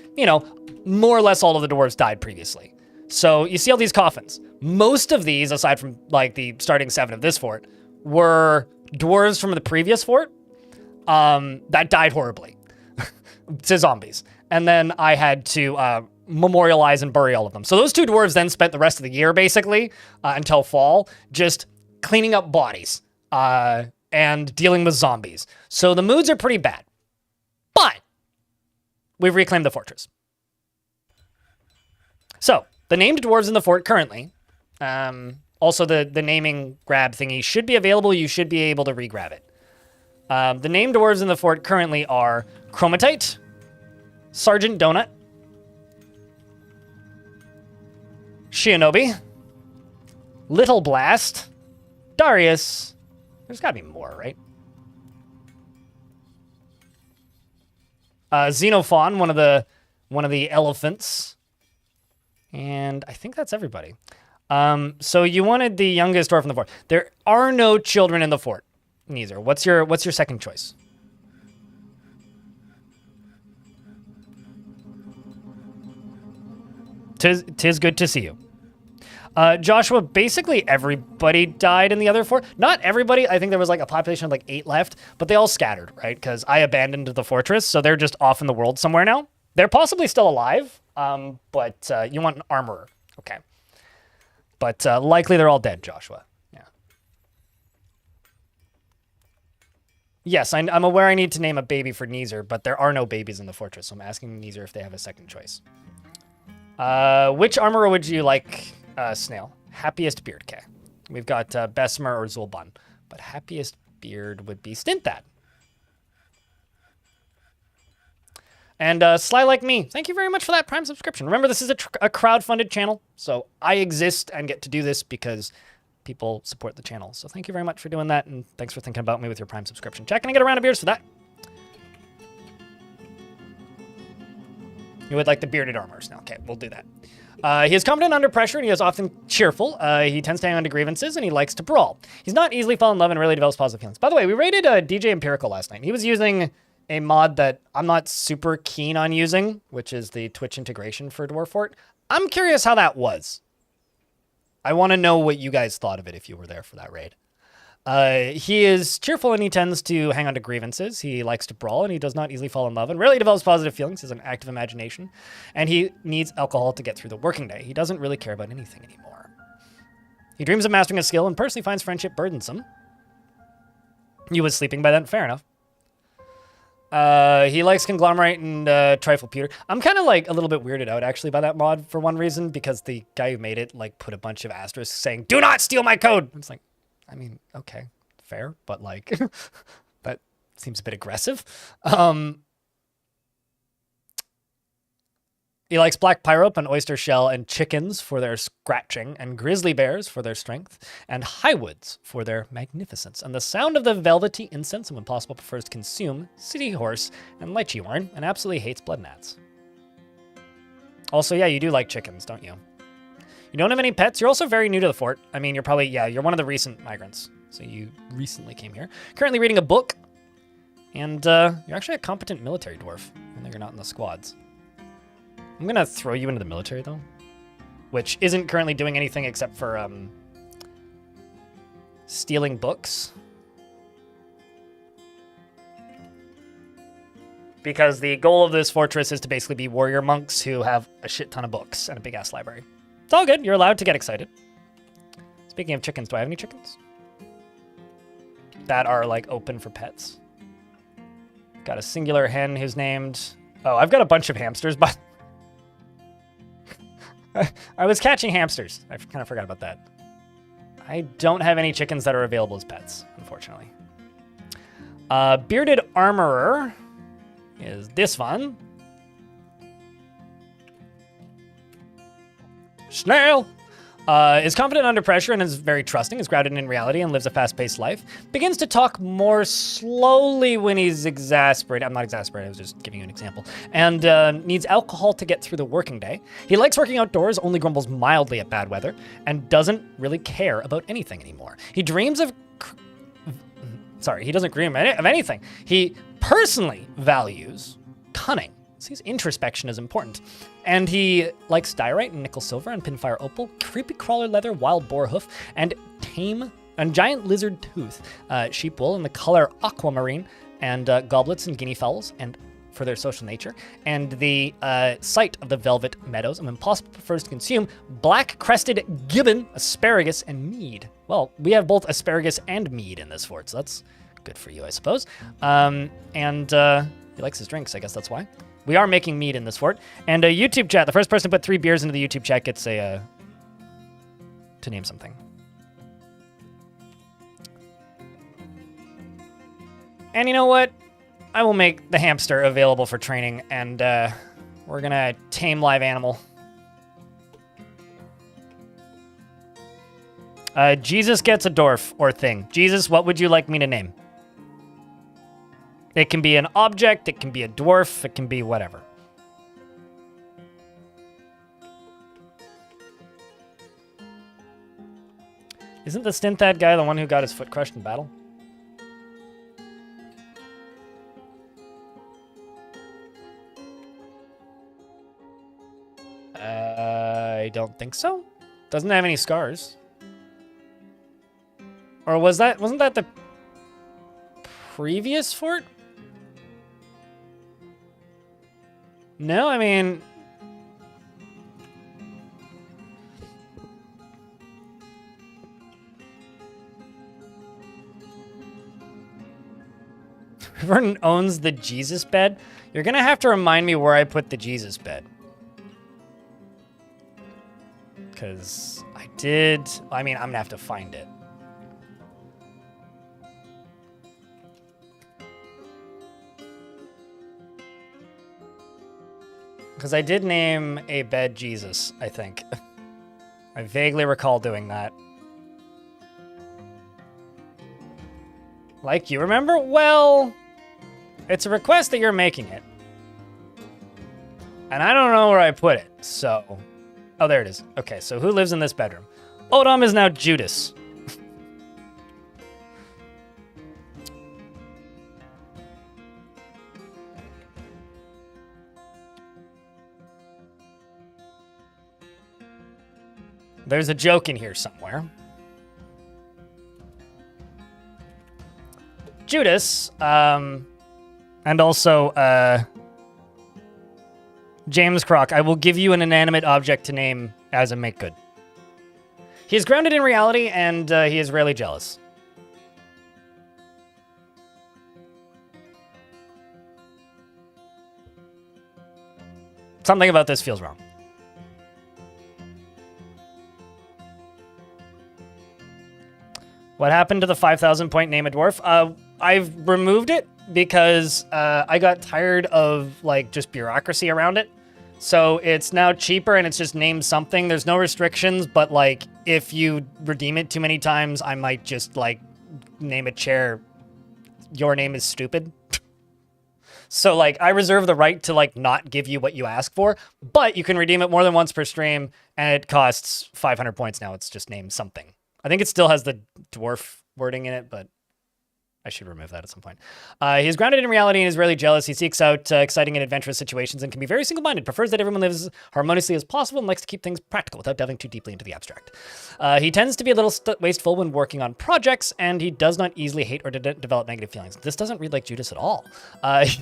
more or less all of the dwarves died previously. So you see all these coffins. Most of these, aside from like the starting 7 of this fort, were dwarves from the previous fort that died horribly to zombies. And then I had to memorialize and bury all of them. So those 2 dwarves then spent the rest of the year, basically, until fall, just cleaning up bodies and dealing with zombies. So the moods are pretty bad. But we've reclaimed the fortress. So the named dwarves in the fort currently, also the naming grab thingy should be available. You should be able to re-grab it. The named dwarves in the fort currently are Chromatite, Sergeant Donut, Shinobi, Little Blast, Darius. There's got to be more, right? Xenophon, one of the elephants, and I think that's everybody. So you wanted the youngest dwarf in the fort. There are no children in the fort. Neither. What's your second choice? Tis good to see you. Joshua, basically everybody died in the other fort. Not everybody. I think there was like a population of like 8 left, but they all scattered, right? Because I abandoned the fortress, so they're just off in the world somewhere now. They're possibly still alive, but you want an armorer. Okay. But likely they're all dead, Joshua. Yeah. Yes, I'm aware I need to name a baby for Neezer, but there are no babies in the fortress, so I'm asking Neezer if they have a second choice. Which armorer would you like, Snail? Happiest Beard. Okay. We've got Bessemer or Zulban, but Happiest Beard would be Stinthad. And Sly Like Me, thank you very much for that Prime subscription. Remember, this is a crowd-funded channel, so I exist and get to do this because people support the channel. So thank you very much for doing that, and thanks for thinking about me with your Prime subscription. Jack, can I get a round of beers for that? You would like the bearded armors now. Okay, we'll do that. He is confident under pressure, and he is often cheerful. He tends to hang on to grievances, and he likes to brawl. He's not easily fall in love and really develops positive feelings. By the way, we rated DJ Empirical last night. He was using a mod that I'm not super keen on using, which is the Twitch integration for Dwarf Fort. I'm curious how that was. I want to know what you guys thought of it if you were there for that raid. He is cheerful and he tends to hang on to grievances. He likes to brawl and he does not easily fall in love and rarely develops positive feelings. He has an active imagination. And he needs alcohol to get through the working day. He doesn't really care about anything anymore. He dreams of mastering a skill and personally finds friendship burdensome. You was sleeping by then? Fair enough. He likes conglomerate and trifle pewter. I'm kind of like a little bit weirded out actually by that mod for one reason, because the guy who made it like put a bunch of asterisks saying, "Do not steal my code." It's like, I mean, okay, fair, but like, that seems a bit aggressive. He likes black pyrope and oyster shell and chickens for their scratching and grizzly bears for their strength and highwoods for their magnificence and the sound of the velvety incense, and when possible prefers to consume city horse and lychee wine and absolutely hates blood gnats. Also, yeah, you do like chickens, don't you? You don't have any pets. You're also very new to the fort. I mean, you're probably, yeah, you're one of the recent migrants. So you recently came here. Currently reading a book. And you're actually a competent military dwarf, even though you're not in the squads. I'm going to throw you into the military, though. Which isn't currently doing anything except for stealing books. Because the goal of this fortress is to basically be warrior monks who have a shit ton of books and a big-ass library. It's all good. You're allowed to get excited. Speaking of chickens, do I have any chickens that are, like, open for pets? Got a singular hen who's named... Oh, I've got a bunch of hamsters, but... I was catching hamsters. I kind of forgot about that. I don't have any chickens that are available as pets, unfortunately. Bearded Armorer is this one. Snail is confident under pressure and is very trusting, is grounded in reality and lives a fast-paced life. Begins to talk more slowly when he's exasperated. I'm not exasperated, I was just giving you an example. And needs alcohol to get through the working day. He likes working outdoors, only grumbles mildly at bad weather, and doesn't really care about anything anymore. He dreams of... Sorry, he doesn't dream of anything. He personally values cunning. Sees introspection as important. And he likes diorite and nickel silver and pinfire opal, creepy crawler leather, wild boar hoof, and giant lizard tooth, sheep wool in the color aquamarine, and goblets and guinea fowls, and for their social nature, and the site of the velvet meadows, and when possible prefers to consume black-crested gibbon, asparagus, and mead. Well, we have both asparagus and mead in this fort, so that's good for you, I suppose. And he likes his drinks, I guess that's why. We are making mead in this fort. And a YouTube chat. The first person to put 3 beers into the YouTube chat gets a... to name something. And you know what? I will make the hamster available for training, and we're gonna tame live animal. Jesus gets a dwarf or thing. Jesus, what would you like me to name? It can be an object, it can be a dwarf, it can be whatever. Isn't the Stinthad guy the one who got his foot crushed in battle? I don't think so. Doesn't have any scars. Or wasn't that the previous fort? No, I mean... Everyone owns the Jesus bed. You're gonna have to remind me where I put the Jesus bed. Because I did... I mean, I'm gonna have to find it. Because I did name a bed Jesus, I think. I vaguely recall doing that. Like, you remember? Well, it's a request that you're making it. And I don't know where I put it, so... Oh, there it is. Okay, so who lives in this bedroom? Odom is now Judas. There's a joke in here somewhere. Judas, and also, James Croc, I will give you an inanimate object to name as a make good. He is grounded in reality, and he is rarely jealous. Something about this feels wrong. What happened to the 5,000 point name a dwarf? I've removed it because I got tired of like just bureaucracy around it. So it's now cheaper and it's just named something. There's no restrictions, but like if you redeem it too many times, I might just like name a chair, your name is stupid. So like I reserve the right to like not give you what you ask for, but you can redeem it more than once per stream and it costs 500 points now. It's just named something. I think it still has the dwarf wording in it, but I should remove that at some point. He is grounded in reality and is rarely jealous. He seeks out exciting and adventurous situations and can be very single-minded, prefers that everyone lives harmoniously as possible, and likes to keep things practical without delving too deeply into the abstract. He tends to be a little wasteful when working on projects, and he does not easily hate or develop negative feelings. This doesn't read like Judas at all. He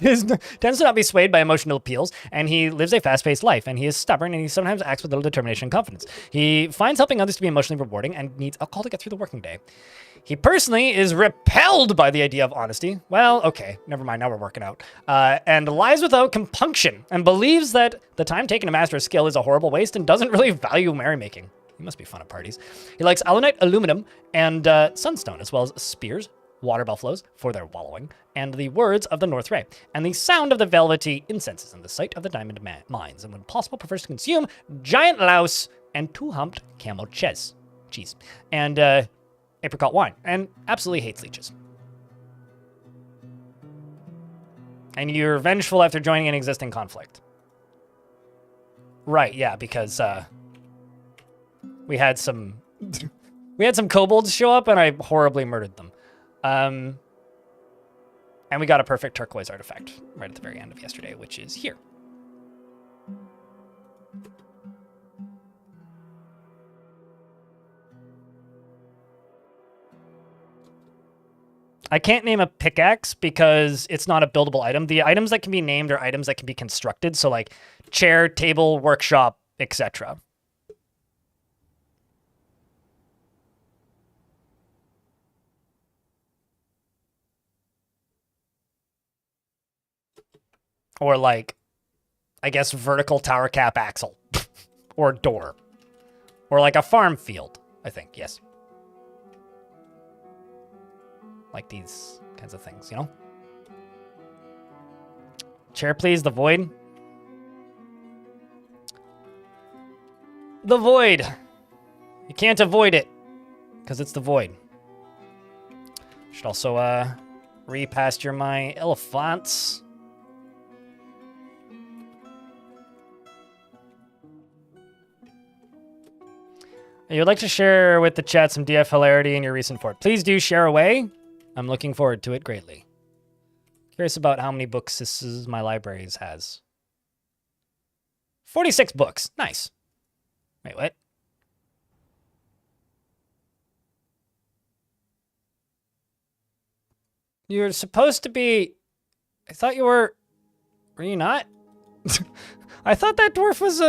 tends to not be swayed by emotional appeals, and he lives a fast-paced life, and he is stubborn, and he sometimes acts with little determination and confidence. He finds helping others to be emotionally rewarding and needs alcohol to get through the working day. He personally is repelled by the idea of honesty. Well, okay, never mind, now we're working out. And lies without compunction and believes that the time taken to master a skill is a horrible waste and doesn't really value merrymaking. He must be fun at parties. He likes alunite, aluminum, and sunstone, as well as spears, water buffaloes for their wallowing, and the words of the North Ray, and the sound of the velvety incenses in the sight of the diamond mines, and when possible prefers to consume giant louse and two-humped camel cheese, and apricot wine, and absolutely hates leeches. And you're vengeful after joining an existing conflict. Right, yeah, because we had some kobolds show up and I horribly murdered them. And we got a perfect turquoise artifact right at the very end of yesterday, which is here. I can't name a pickaxe because it's not a buildable item. The items that can be named are items that can be constructed. So like chair, table, workshop, etc. Or like, I guess, vertical tower cap axle or door or like a farm field, I think. Yes. Like these kinds of things, you know? Chair, please. The void. The void. You can't avoid it because it's the void. Should also repasture my elephants. You'd like to share with the chat some DF hilarity in your recent fort. Please do share away. I'm looking forward to it greatly. Curious about how many books this is my libraries has. 46 books. Nice. Wait, what? You're supposed to be... I thought you were... Were you not? I thought that dwarf was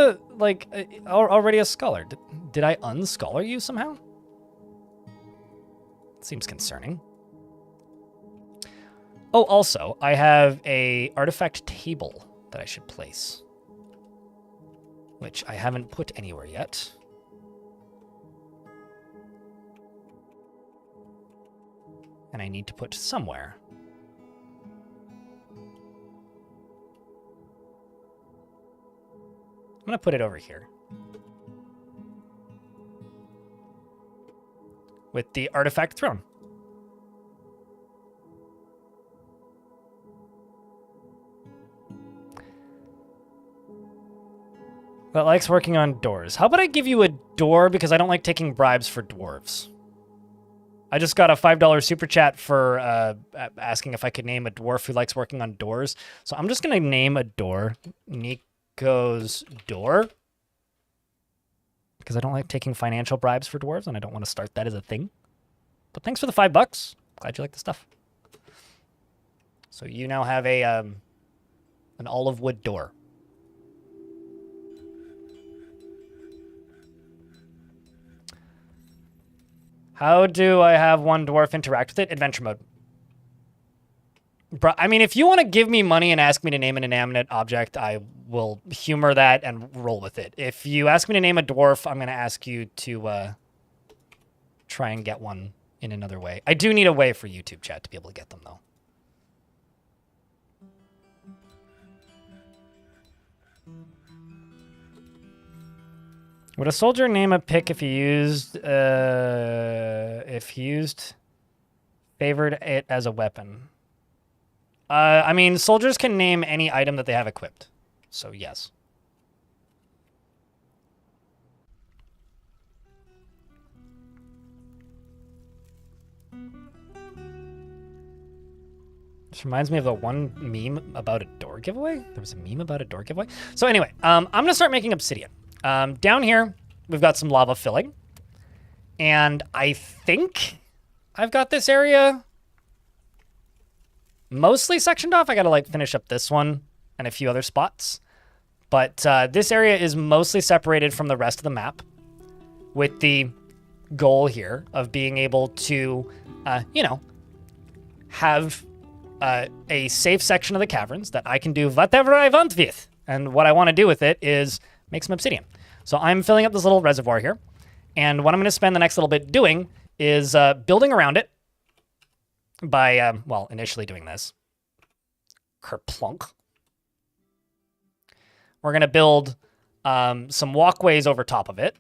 already a scholar. Did I unscholar you somehow? Seems concerning. Oh, also, I have a artifact table that I should place, which I haven't put anywhere yet. And I need to put somewhere. I'm going to put it over here. With the artifact throne. That likes working on doors. How about I give you a door because I don't like taking bribes for dwarves? I just got a $5 super chat for asking if I could name a dwarf who likes working on doors. So I'm just going to name a door Nico's door. Because I don't like taking financial bribes for dwarves and I don't want to start that as a thing. But thanks for the $5. Glad you like the stuff. So you now have a an olive wood door. How do I have one dwarf interact with it? Adventure mode. I mean, if you want to give me money and ask me to name an inanimate object, I will humor that and roll with it. If you ask me to name a dwarf, I'm going to ask you to try and get one in another way. I do need a way for YouTube chat to be able to get them, though. Would a soldier name a pick if he used favored it as a weapon? I mean, soldiers can name any item that they have equipped. So, yes. This reminds me of the one meme about a door giveaway. There was a meme about a door giveaway. So anyway, I'm going to start making obsidian. Down here, we've got some lava filling. And I think I've got this area mostly sectioned off. I got to like finish up this one and a few other spots. But this area is mostly separated from the rest of the map with the goal here of being able to, you know, have a safe section of the caverns that I can do whatever I want with. And what I want to do with it is make some obsidian. So I'm filling up this little reservoir here. And what I'm going to spend the next little bit doing is building around it by, well, initially doing this. Kerplunk. We're going to build some walkways over top of it.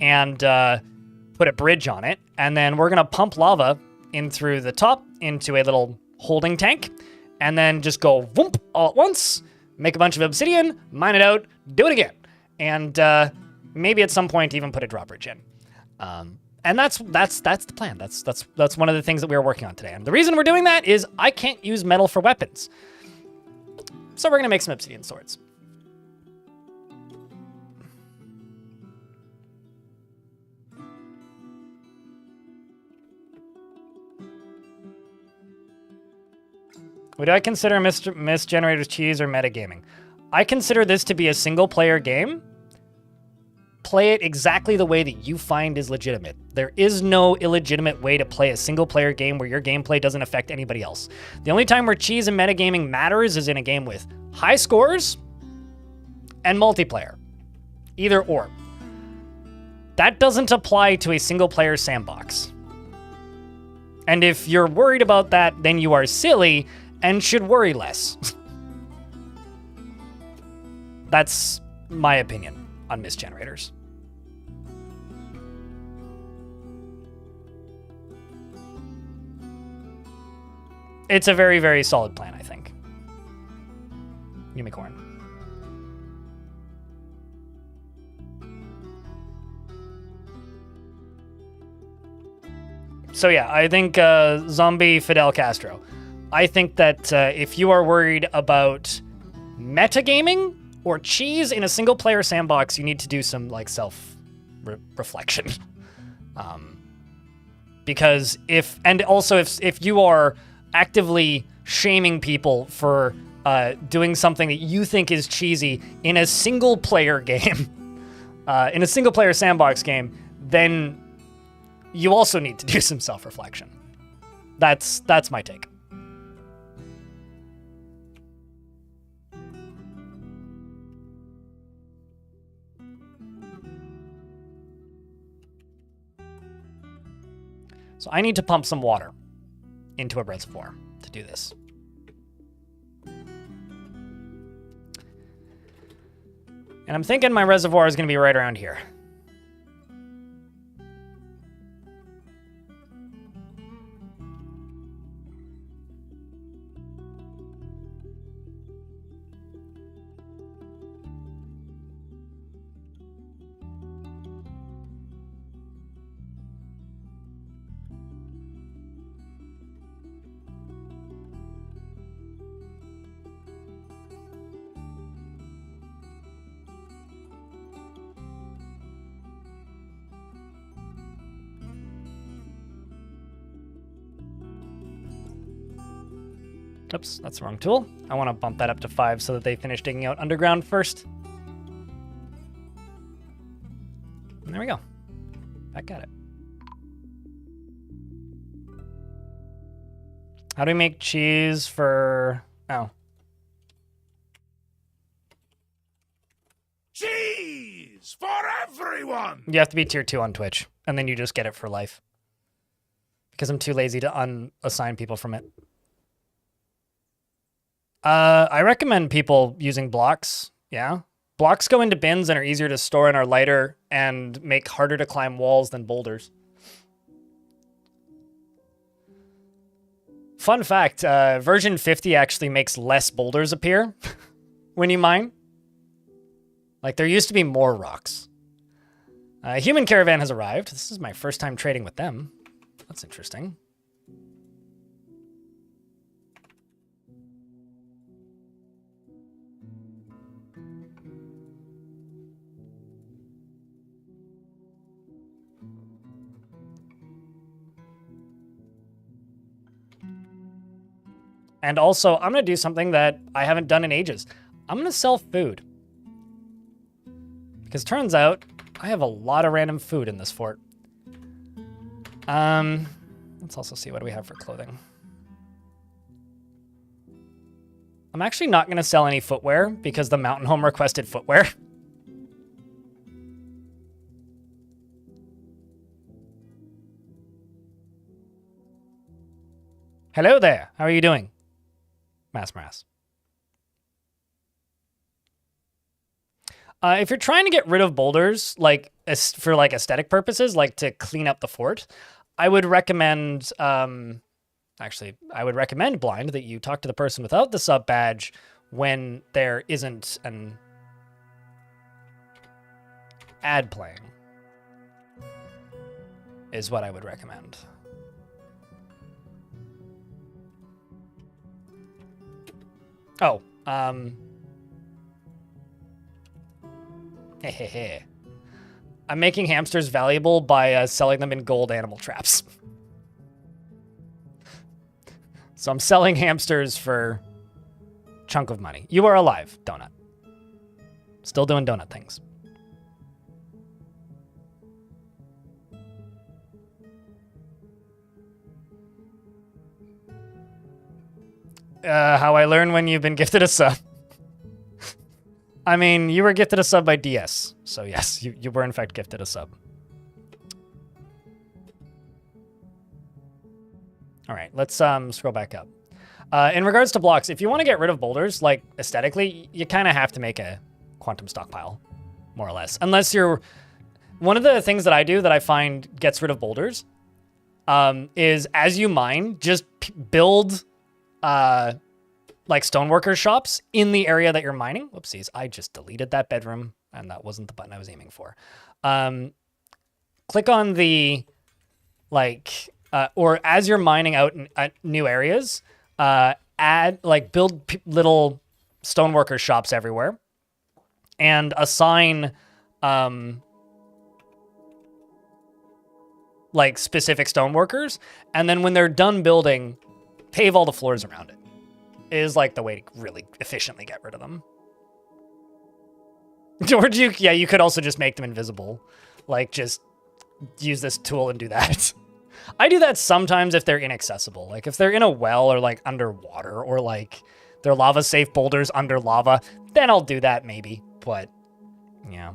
And put a bridge on it. And then we're going to pump lava in through the top into a little holding tank. And then just go whoomp all at once. Make a bunch of obsidian, mine it out, do it again. And maybe at some point even put a drawbridge in. And that's the plan. That's one of the things that we were working on today. And the reason we're doing that is I can't use metal for weapons. So we're going to make some obsidian swords. Would I consider Mist Generator's cheese or metagaming? I consider this to be a single-player game. Play it exactly the way that you find is legitimate. There is no illegitimate way to play a single-player game where your gameplay doesn't affect anybody else. The only time where cheese and metagaming matters is in a game with high scores and multiplayer. Either or. That doesn't apply to a single-player sandbox. And if you're worried about that, then you are silly and should worry less. That's my opinion on Mist Generators. It's a very, very solid plan, I think. Unicorn. So yeah, I think zombie Fidel Castro. I think that if you are worried about metagaming or cheese in a single-player sandbox, you need to do some like self-reflection. Because if you are actively shaming people for doing something that you think is cheesy in a single-player game, in a single-player sandbox game, then you also need to do some self-reflection. That's my take. So I need to pump some water into a reservoir to do this. And I'm thinking my reservoir is going to be right around here. Oops, that's the wrong tool. I want to bump that up to 5 so that they finish digging out underground first. And there we go. Back at it. How do we make cheese for... Oh. Cheese for everyone! You have to be tier 2 on Twitch, and then you just get it for life. Because I'm too lazy to unassign people from it. I recommend people using blocks. Yeah. Blocks go into bins and are easier to store and are lighter and make harder to climb walls than boulders. Fun fact, version 50 actually makes less boulders appear when you mine. Like, there used to be more rocks. Human Caravan has arrived. This is my first time trading with them. That's interesting. And also, I'm going to do something that I haven't done in ages. I'm going to sell food. Because turns out, I have a lot of random food in this fort. Let's also see what do we have for clothing. I'm actually not going to sell any footwear because the Mountain Home requested footwear. Hello there. How are you doing? Mass. If you're trying to get rid of boulders, like for like aesthetic purposes, like to clean up the fort, I would recommend, actually, I would recommend Blind that you talk to the person without the sub badge when there isn't an ad playing, is what I would recommend. Oh, hehehe. I'm making hamsters valuable by selling them in gold animal traps. So I'm selling hamsters for a chunk of money. You are alive, Donut. Still doing donut things. How I learn when you've been gifted a sub. I mean, you were gifted a sub by DS. So yes, you were in fact gifted a sub. All right, let's scroll back up. In regards to blocks, if you want to get rid of boulders, like aesthetically, you kind of have to make a quantum stockpile, more or less. Unless you're... One of the things that I do that I find gets rid of boulders is as you mine, just build... like stoneworker shops in the area that you're mining. Whoopsies, I just deleted that bedroom and that wasn't the button I was aiming for. Click on the, like, or as you're mining out in, new areas, build little stoneworker shops everywhere and assign, like specific stoneworkers. And then when they're done building, pave all the floors around it. Is like the way to really efficiently get rid of them. Or you could also just make them invisible. Like just use this tool and do that. I do that sometimes if they're inaccessible. Like if they're in a well or like underwater or like they're lava safe boulders under lava, then I'll do that maybe. But yeah.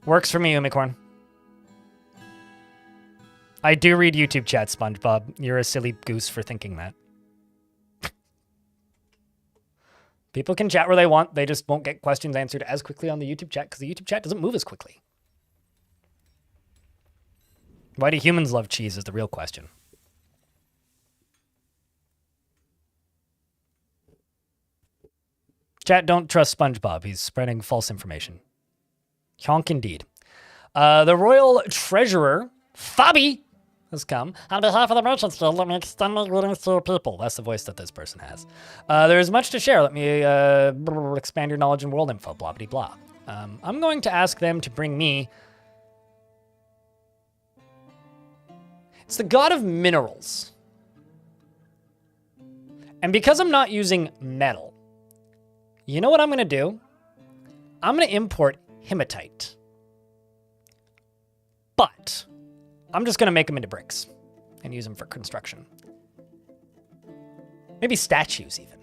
Works for me, Umicorn. I do read YouTube chat, SpongeBob. You're a silly goose for thinking that. People can chat where they want. They just won't get questions answered as quickly on the YouTube chat because the YouTube chat doesn't move as quickly. Why do humans love cheese is the real question. Chat, don't trust SpongeBob. He's spreading false information. Honk indeed. The Royal Treasurer, Fabi, has come. On behalf of the Merchants Guild, let me extend my greetings to your people. That's the voice that this person has. There is much to share. Let me expand your knowledge in world info, blah, blah, blah. I'm going to ask them to bring me... It's the god of minerals. And because I'm not using metal, you know what I'm going to do? I'm going to import hematite. But I'm just going to make them into bricks and use them for construction. Maybe statues even.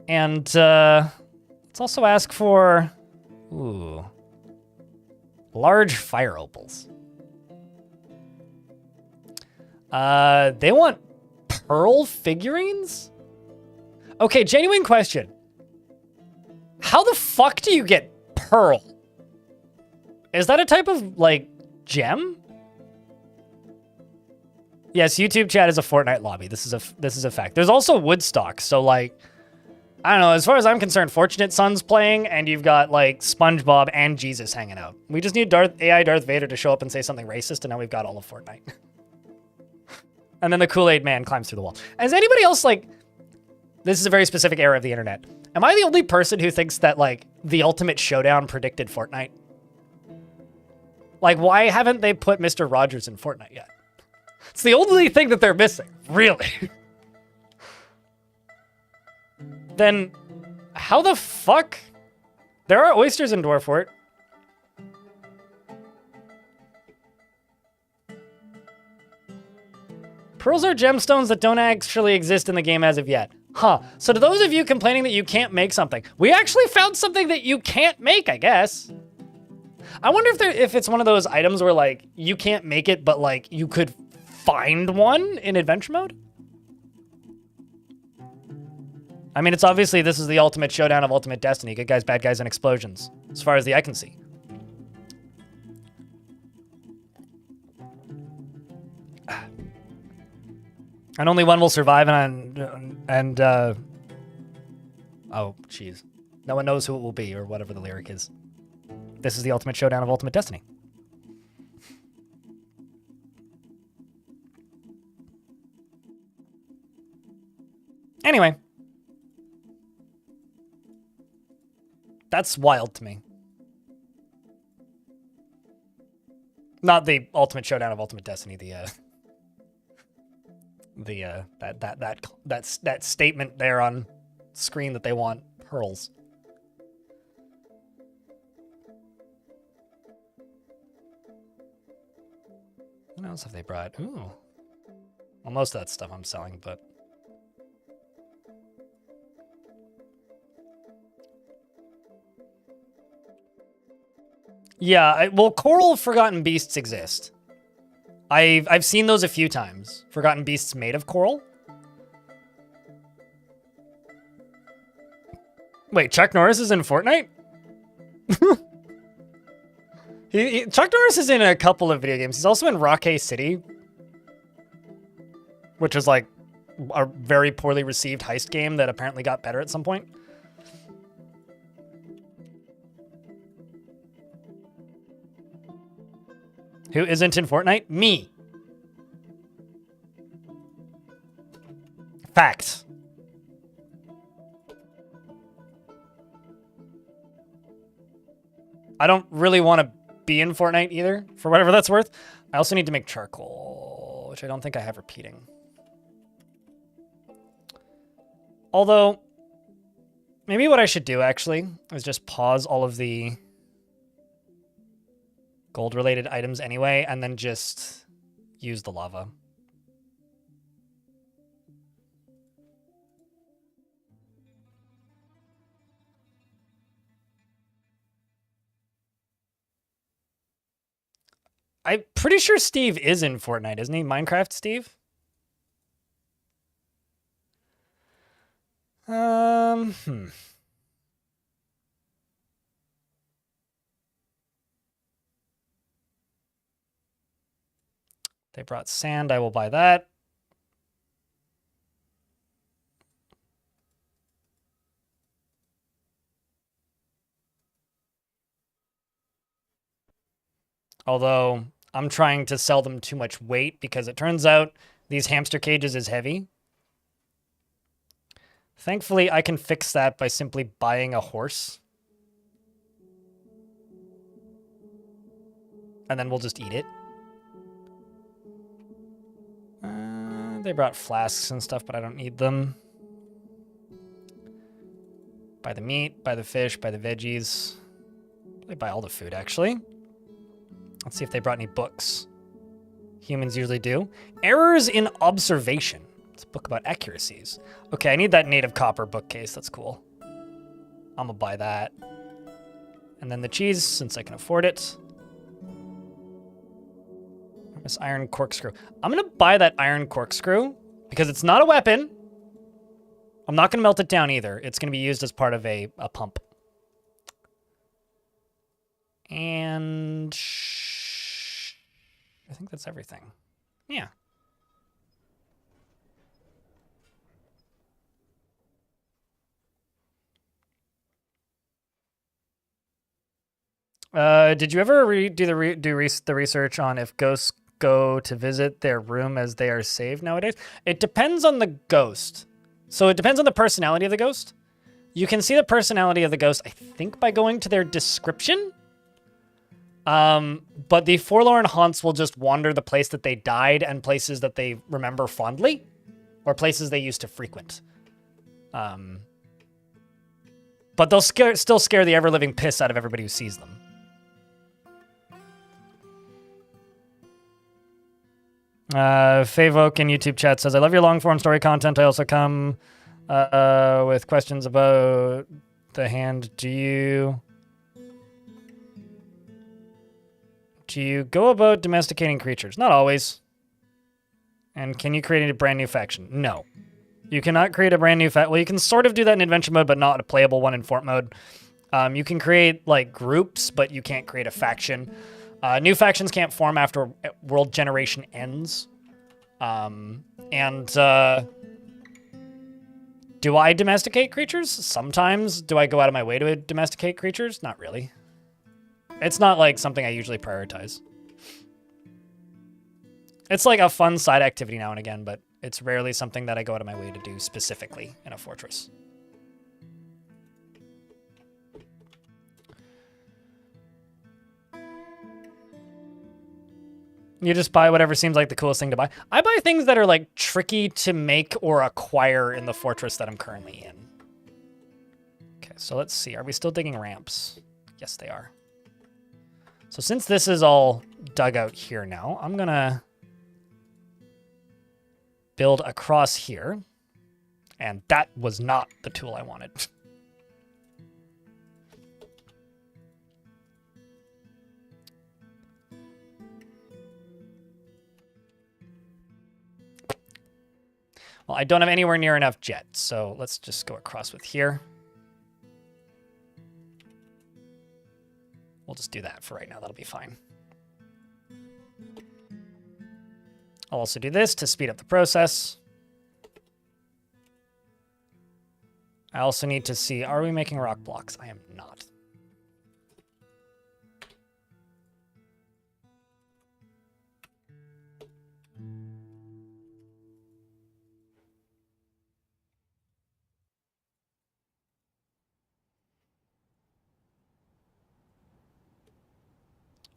And let's also ask for, large fire opals. They want pearl figurines? Okay, genuine question. How the fuck do you get pearl? Is that a type of, like, gem? Yes, YouTube chat is a Fortnite lobby. This is a fact. There's also Woodstock, so, like, I don't know, as far as I'm concerned, Fortunate Son's playing, and you've got, like, SpongeBob and Jesus hanging out. We just need AI Darth Vader to show up and say something racist, and now we've got all of Fortnite. And then the Kool-Aid Man climbs through the wall. Is anybody else, like... This is a very specific era of the internet. Am I the only person who thinks that, like, the Ultimate Showdown predicted Fortnite? Like, why haven't they put Mr. Rogers in Fortnite yet? It's the only thing that they're missing, really. Then, how the fuck? There are oysters in Dwarfort. Pearls are gemstones that don't actually exist in the game as of yet. Huh. So to those of you complaining that you can't make something, we actually found something that you can't make, I guess. I wonder if it's one of those items where, like, you can't make it, but, like, you could find one in adventure mode? I mean, it's obviously, this is the ultimate showdown of Ultimate Destiny. Good guys, bad guys, and explosions. As far as the eye can see. And only one will survive, and oh, jeez. No one knows who it will be, or whatever the lyric is. This is the ultimate showdown of Ultimate Destiny. Anyway. That's wild to me. Not the ultimate showdown of Ultimate Destiny, that statement there on screen that they want pearls. What else have they brought? Ooh. Well, most of that stuff I'm selling, but... Yeah, well, Coral Forgotten Beasts exist. I've seen those a few times. Forgotten Beasts made of coral. Wait, Chuck Norris is in Fortnite? Chuck Norris is in a couple of video games. He's also in Rockay City, which is like a very poorly received heist game that apparently got better at some point. Who isn't in Fortnite? Me. Fact. I don't really want to be in Fortnite either, for whatever that's worth. I also need to make charcoal, which I don't think I have repeating. Although, maybe what I should do, actually, is just pause all of the gold-related items anyway, and then just use the lava. I'm pretty sure Steve is in Fortnite, isn't he? Minecraft Steve? Hmm. They brought sand. I will buy that. Although I'm trying to sell them too much weight because it turns out these hamster cages is heavy. Thankfully, I can fix that by simply buying a horse. And then we'll just eat it. They brought flasks and stuff, but I don't need them. Buy the meat, buy the fish, buy the veggies. They buy all the food, actually. Let's see if they brought any books. Humans usually do. Errors in observation. It's a book about accuracies. Okay, I need that native copper bookcase. That's cool. I'm gonna buy that. And then the cheese, since I can afford it. This iron corkscrew. I'm gonna buy that iron corkscrew because it's not a weapon. I'm not gonna melt it down either. It's gonna be used as part of a pump. And I think that's everything. Yeah. Did you ever do the research on if ghosts go to visit their room as they are saved nowadays? It depends on the ghost. So it depends on the personality of the ghost. You can see the personality of the ghost, I think, by going to their description. But the forlorn haunts will just wander the place that they died and places that they remember fondly, or places they used to frequent. But they'll still scare the ever-living piss out of everybody who sees them. Favoke in YouTube chat says, I love your long-form story content. I also come with questions about the hand. Do you go about domesticating creatures? Not always. And can you create a brand new faction? No. You cannot create a brand new faction. Well, you can sort of do that in adventure mode, but not a playable one in fort mode. You can create like groups, but you can't create a faction. New factions can't form after world generation ends. Do I domesticate creatures? Sometimes. Do I go out of my way to domesticate creatures? Not really. It's not like something I usually prioritize. It's like a fun side activity now and again, but it's rarely something that I go out of my way to do specifically in a fortress. You just buy whatever seems like the coolest thing to buy. I buy things that are like tricky to make or acquire in the fortress that I'm currently in. Okay, so let's see. Are we still digging ramps? Yes, they are. So since this is all dug out here now, I'm gonna build across here. And that was not the tool I wanted. Well, I don't have anywhere near enough jet, so let's just go across with here. We'll just do that for right now. That'll be fine. I'll also do this to speed up the process. I also need to see, are we making rock blocks? I am not.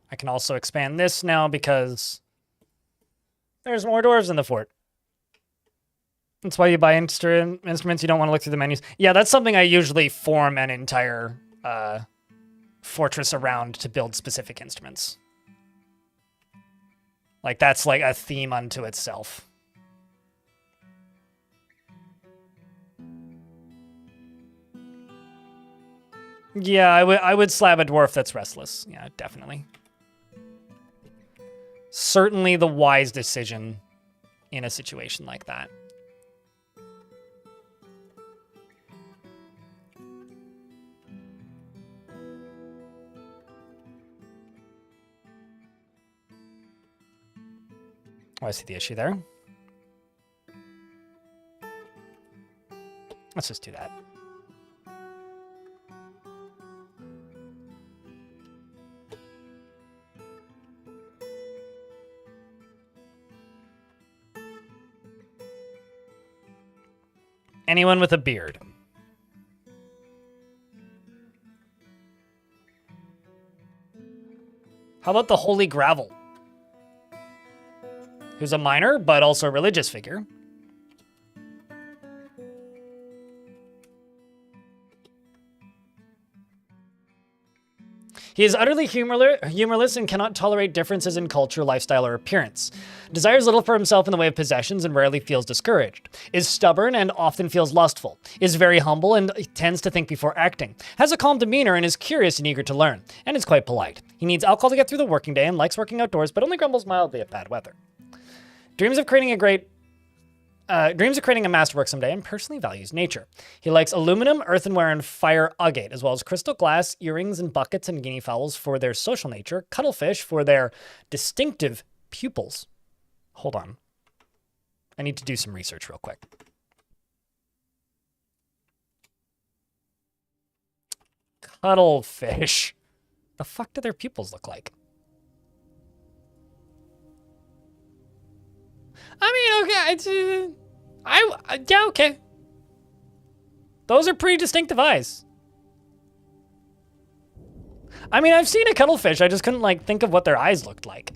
I can also expand this now because there's more dwarves in the fort. That's why you buy instruments. You don't want to look through the menus. Yeah, that's something I usually form an entire fortress around to build specific instruments. Like, that's like a theme unto itself. Yeah, I would slab a dwarf that's restless. Yeah, definitely. certainly the wise decision in a situation like that. Oh, I see the issue there. Let's just do that. Anyone with a beard. How about the Holy Gravel? Who's a minor, but also a religious figure. He is utterly humorless and cannot tolerate differences in culture, lifestyle, or appearance. Desires little for himself in the way of possessions and rarely feels discouraged. Is stubborn and often feels lustful. Is very humble and tends to think before acting. Has a calm demeanor and is curious and eager to learn. And is quite polite. He needs alcohol to get through the working day and likes working outdoors, but only grumbles mildly at bad weather. Dreams of creating a masterwork someday and personally values nature. He likes aluminum, earthenware, and fire agate, as well as crystal glass, earrings, and buckets, and guinea fowls for their social nature, cuttlefish for their distinctive pupils. Hold on. I need to do some research real quick. Cuttlefish. The fuck do their pupils look like? I mean, okay, yeah, okay. Those are pretty distinctive eyes. I mean, I've seen a cuttlefish. I just couldn't, like, think of what their eyes looked like.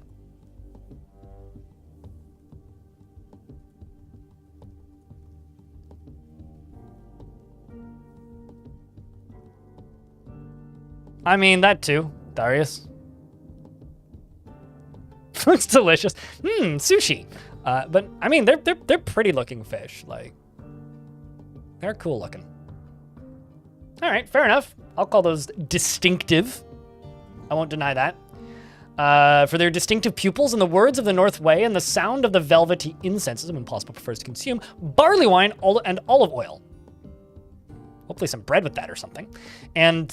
I mean, that too, Darius. Looks delicious. Sushi. But I mean, they're pretty looking fish. Like, they're cool looking. All right, fair enough. I'll call those distinctive. I won't deny that. For their distinctive pupils, in the words of the North Way, and the sound of the velvety incenses of Impossible prefers to consume, barley wine and olive oil. Hopefully some bread with that or something. And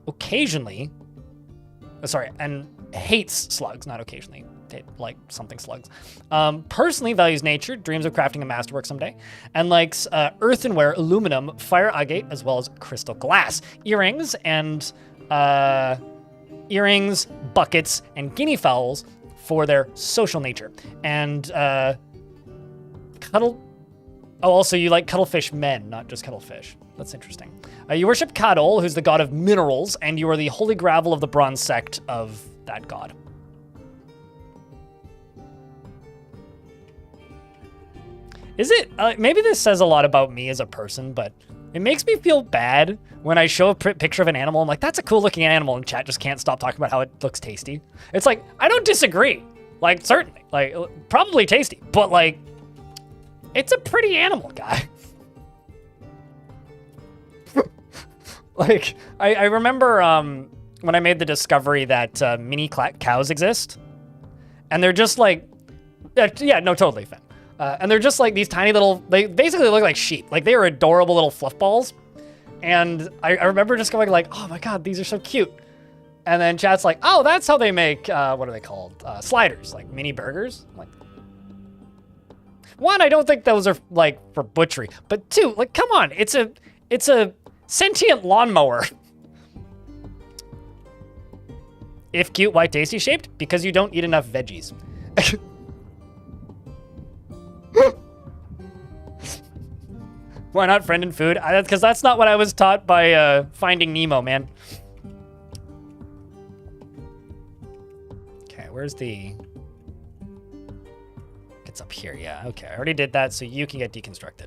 occasionally, and hates slugs, not occasionally. Like something slugs. Personally values nature, dreams of crafting a masterwork someday, and likes earthenware, aluminum, fire agate, as well as crystal glass. Earrings, buckets, and guinea fowls for their social nature. And also you like cuttlefish men, not just cuttlefish. That's interesting. You worship Kadol, who's the god of minerals, and you are the holy gravel of the bronze sect of that god. Is it? Maybe this says a lot about me as a person, but it makes me feel bad when I show a picture of an animal. I'm like, that's a cool looking animal, and chat just can't stop talking about how it looks tasty. It's like, I don't disagree. Like, certainly. Like, probably tasty. But, like, it's a pretty animal, guy. Like, I remember when I made the discovery that mini cows exist. And they're just like, yeah, no, totally, Finn. And they're just like these tiny little, they basically look like sheep. Like, they are adorable little fluff balls. And I remember just going like, oh my God, these are so cute. And then chat's like, oh, that's how they make, what are they called? Sliders, like mini burgers. I'm like, one, I don't think those are like for butchery. But two, like, come on, it's a sentient lawnmower. If cute, why tasty shaped? Because you don't eat enough veggies. Why not friend and food? Because that's not what I was taught by Finding Nemo, man. Okay, where's the... It's up here, yeah. Okay, I already did that, so you can get deconstructed.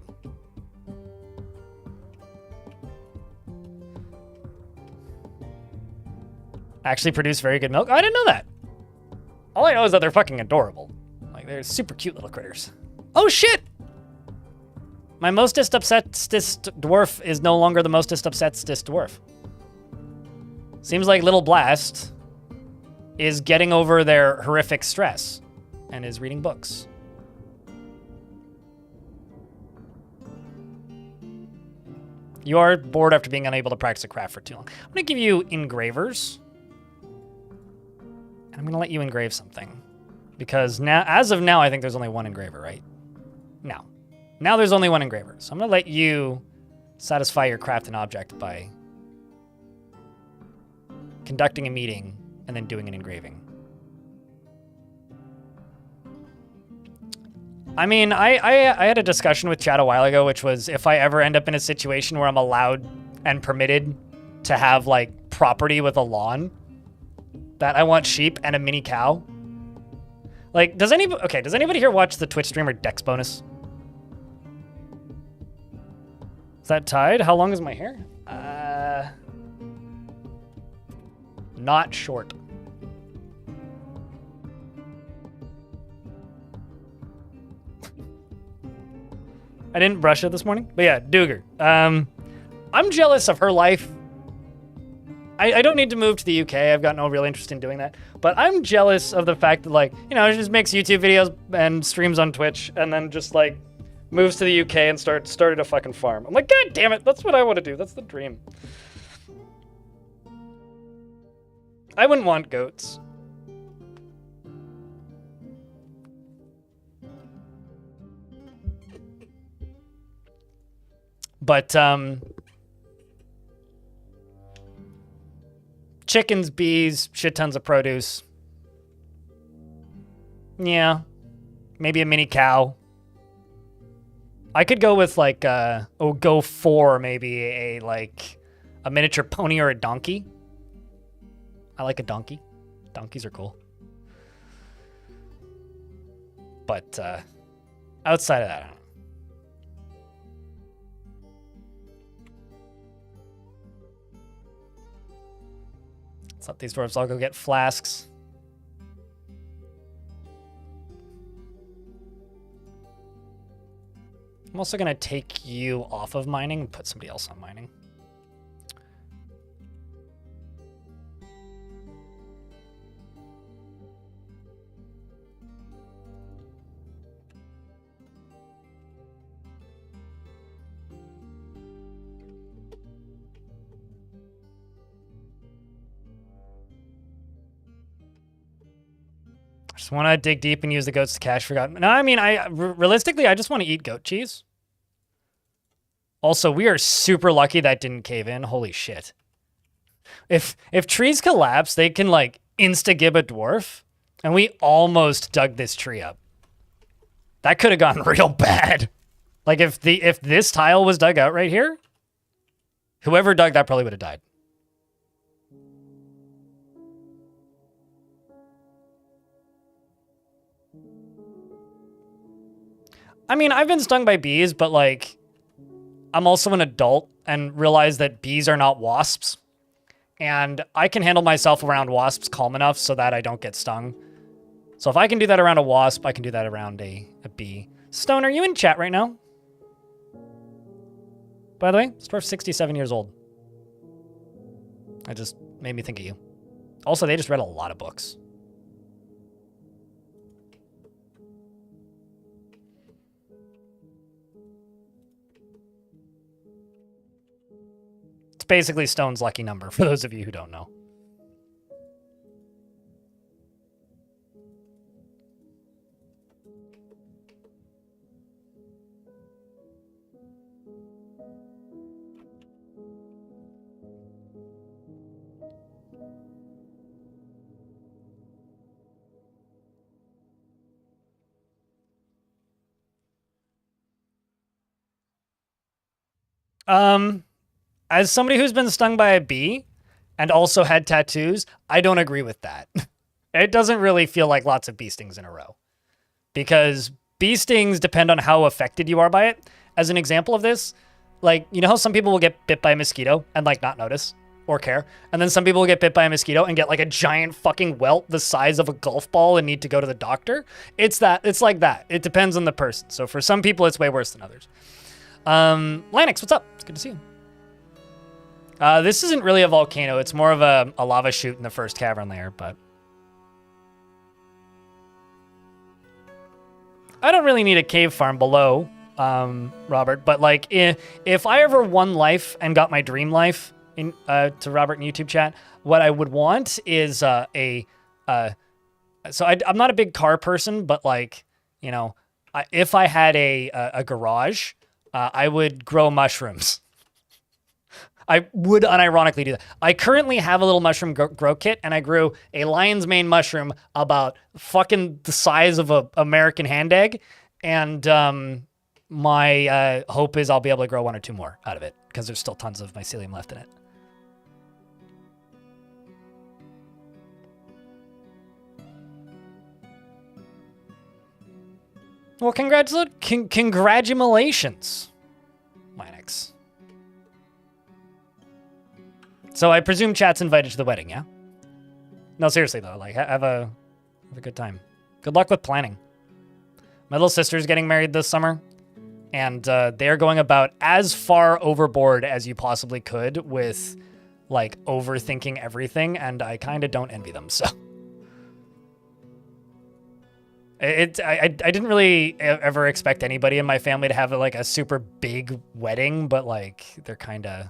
Actually produce very good milk? I didn't know that. All I know is that they're fucking adorable. Like, they're super cute little critters. Oh, shit! My mostest upsetest dwarf is no longer the mostest upsetest dwarf. Seems like Little Blast is getting over their horrific stress and is reading books. You are bored after being unable to practice a craft for too long. I'm going to give you engravers. And I'm going to let you engrave something. Because now, as of now, I think there's only one engraver, right? Now there's only one engraver. So I'm going to let you satisfy your craft and object by conducting a meeting and then doing an engraving. I mean, I had a discussion with Chad a while ago, which was if I ever end up in a situation where I'm allowed and permitted to have, like, property with a lawn, that I want sheep and a mini cow. Like, does anybody here watch the Twitch streamer Dex Bonus? Is that tied? How long is my hair? Not short. I didn't brush it this morning, but yeah, Duger. I'm jealous of her life. I don't need to move to the UK. I've got no real interest in doing that. But I'm jealous of the fact that, like, you know, she just makes YouTube videos and streams on Twitch and then just, like, moves to the UK and started a fucking farm. I'm like, God damn it, that's what I want to do. That's the dream. I wouldn't want goats. But, chickens, bees, shit tons of produce. Yeah. Maybe a mini cow. I could go with, like, go for maybe a miniature pony or a donkey. I like a donkey. Donkeys are cool. But, outside of that, I don't know. Let's let these dwarves all go get flasks. I'm also going to take you off of mining and put somebody else on mining. I just want to dig deep and use the goats to cash for God. No, I mean, realistically, I just want to eat goat cheese. Also, we are super lucky that didn't cave in. Holy shit. If trees collapse, they can, like, insta-gib a dwarf. And we almost dug this tree up. That could have gone real bad. Like, if this tile was dug out right here, whoever dug that probably would have died. I mean, I've been stung by bees, but, like, I'm also an adult and realize that bees are not wasps. And I can handle myself around wasps calm enough so that I don't get stung. So if I can do that around a wasp, I can do that around a bee. Stone, are you in chat right now? By the way, this dwarf's 67 years old. It just made me think of you. Also, they just read a lot of books. Basically Stone's lucky number, for those of you who don't know. As somebody who's been stung by a bee and also had tattoos, I don't agree with that. It doesn't really feel like lots of bee stings in a row. Because bee stings depend on how affected you are by it. As an example of this, like, you know how some people will get bit by a mosquito and, like, not notice or care? And then some people will get bit by a mosquito and get, like, a giant fucking welt the size of a golf ball and need to go to the doctor? It's like that. It depends on the person. So for some people, it's way worse than others. Lanix, what's up? It's good to see you. This isn't really a volcano. It's more of a lava chute in the first cavern layer, but I don't really need a cave farm below, Robert, but like if I ever won life and got my dream life in to Robert in YouTube chat, what I would want is so I'm not a big car person, but like, you know, if I had a garage, I would grow mushrooms. I would unironically do that. I currently have a little mushroom grow kit, and I grew a lion's mane mushroom about fucking the size of a American hand egg, and my hope is I'll be able to grow 1 or 2 more out of it, because there's still tons of mycelium left in it. Well, congratulations, Linux. So I presume chat's invited to the wedding, yeah? No, seriously though, like have a good time. Good luck with planning. My little sister's getting married this summer, and they're going about as far overboard as you possibly could with like overthinking everything, and I kind of don't envy them. So I didn't really ever expect anybody in my family to have like a super big wedding, but like they're kind of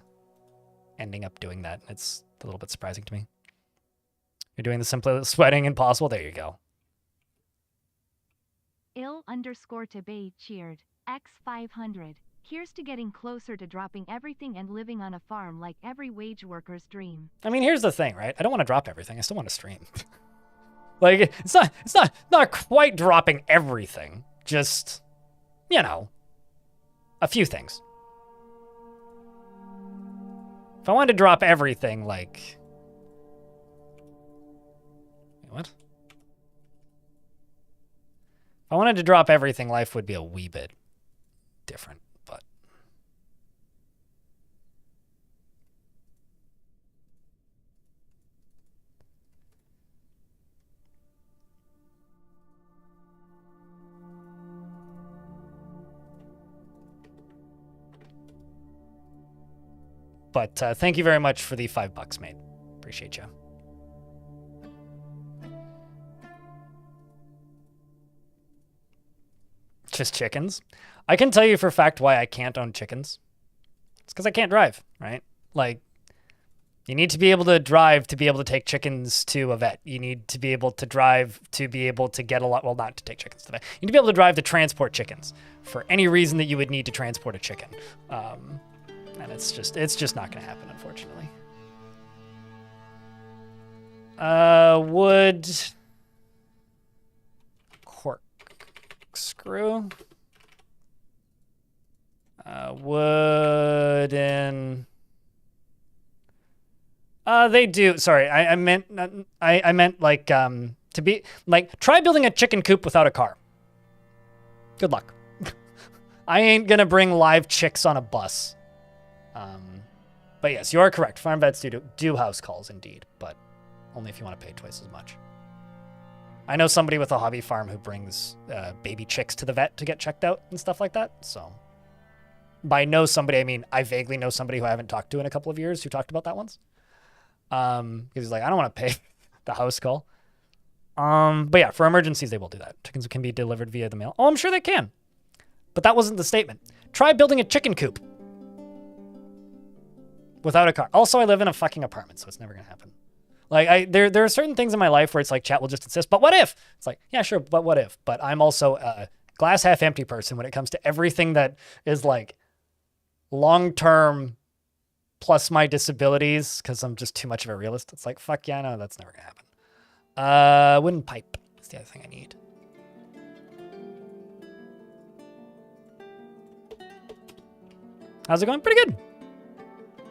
ending up doing that. It's a little bit surprising to me. You're doing the simplest wedding impossible. There you go. _Tebay cheered. X500. Here's to getting closer to dropping everything and living on a farm like every wage worker's dream. I mean, here's the thing, right? I don't want to drop everything. I still want to stream. Like, it's not quite dropping everything. Just, you know, a few things. If I wanted to drop everything, like... What? If I wanted to drop everything, life would be a wee bit different, but... But thank you very much for the $5, mate. Appreciate you. Just chickens. I can tell you for a fact why I can't own chickens. It's because I can't drive, right? Like, you need to be able to drive to be able to take chickens to a vet. You need to be able to drive to be able to get a lot, well, not to take chickens to the vet. You need to be able to drive to transport chickens for any reason that you would need to transport a chicken. And it's just not going to happen, unfortunately. Wood corkscrew. Wooden. They do. Sorry, I meant like to be like try building a chicken coop without a car. Good luck. I ain't gonna bring live chicks on a bus. But yes, you are correct. Farm vets do house calls indeed, but only if you want to pay twice as much. I know somebody with a hobby farm who brings baby chicks to the vet to get checked out and stuff like that. So by know somebody, I mean I vaguely know somebody who I haven't talked to in a couple of years who talked about that once. Because he's like, I don't want to pay the house call. But yeah, for emergencies, they will do that. Chickens can be delivered via the mail. Oh, I'm sure they can. But that wasn't the statement. Try building a chicken coop without a car. Also, I live in a fucking apartment, so it's never going to happen. Like, there are certain things in my life where it's like, chat will just insist, but what if? It's like, yeah, sure, but what if? But I'm also a glass half empty person when it comes to everything that is like long-term plus my disabilities, because I'm just too much of a realist. It's like, fuck yeah, no, that's never going to happen. Wooden pipe is the other thing I need. How's it going? Pretty good.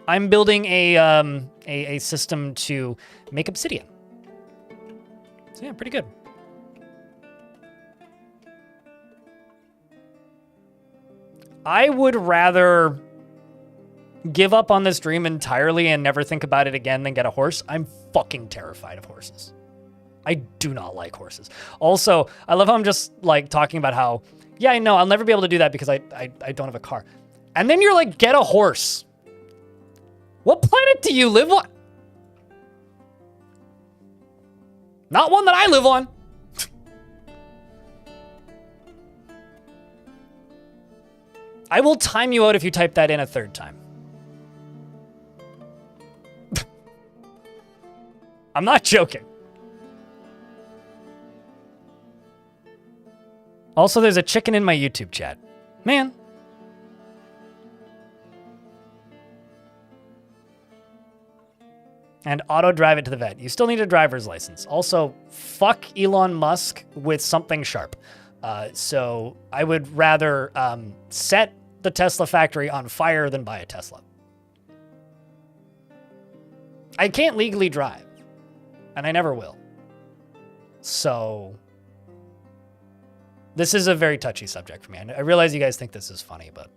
I'm building a system to make obsidian. So yeah, pretty good. I would rather give up on this dream entirely and never think about it again than get a horse. I'm fucking terrified of horses. I do not like horses. Also, I love how I'm just like talking about how, yeah, I know I'll never be able to do that because I don't have a car. And then you're like, get a horse. What planet do you live on? Not one that I live on. I will time you out if you type that in a third time. I'm not joking. Also, there's a chicken in my YouTube chat. Man. And auto drive it to the vet. You still need a driver's license. Also, fuck Elon Musk with something sharp. So I would rather set the Tesla factory on fire than buy a Tesla. I can't legally drive, and I never will. So this is a very touchy subject for me. I realize you guys think this is funny, but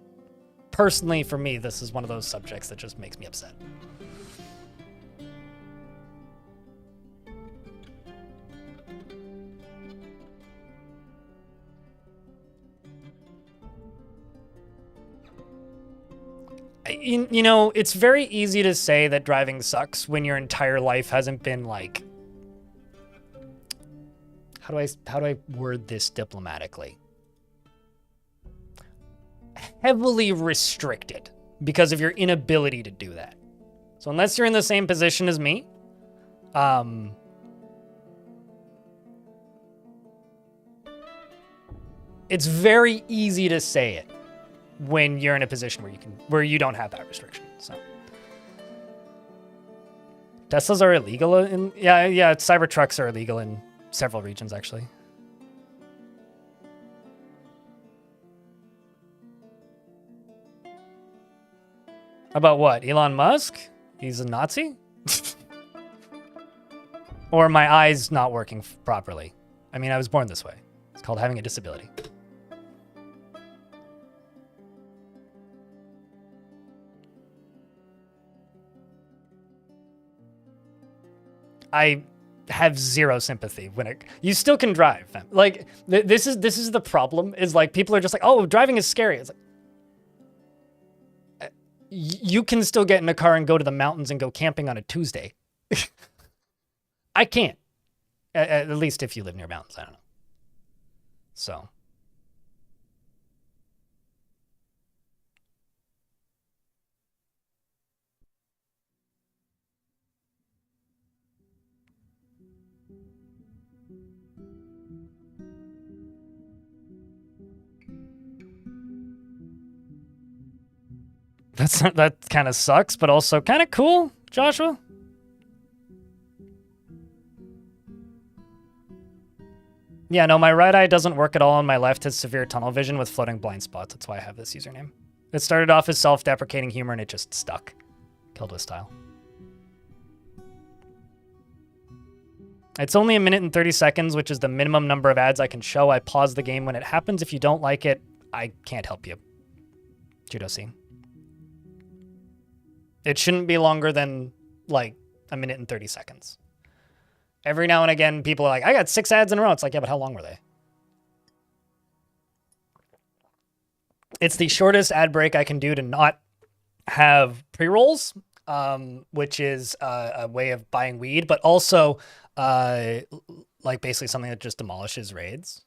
personally for me, this is one of those subjects that just makes me upset. You know, it's very easy to say that driving sucks when your entire life hasn't been like, how do I word this diplomatically? Heavily restricted because of your inability to do that. So unless you're in the same position as me, it's very easy to say it when you're in a position where you don't have that restriction. So Teslas are illegal in Cybertrucks are illegal in several regions actually. About what? Elon Musk? He's a Nazi? Or my eyes not working properly? I mean, I was born this way. It's called having a disability. I have zero sympathy when you still can drive. Like this is the problem is like people are just like, oh, driving is scary. It's like you can still get in a car and go to the mountains and go camping on a Tuesday. I can't. At least if you live near mountains, I don't know. So. That kind of sucks, but also kind of cool, Joshua. Yeah, no, my right eye doesn't work at all, and my left has severe tunnel vision with floating blind spots. That's why I have this username. It started off as self-deprecating humor, and it just stuck. Killed with style. It's only 1 minute and 30 seconds, which is the minimum number of ads I can show. I pause the game when it happens. If you don't like it, I can't help you. Judo scene. It shouldn't be longer than, like, 1 minute and 30 seconds. Every now and again, people are like, I got 6 ads in a row. It's like, yeah, but how long were they? It's the shortest ad break I can do to not have pre-rolls, which is a way of buying weed, but also, like, basically something that just demolishes raids.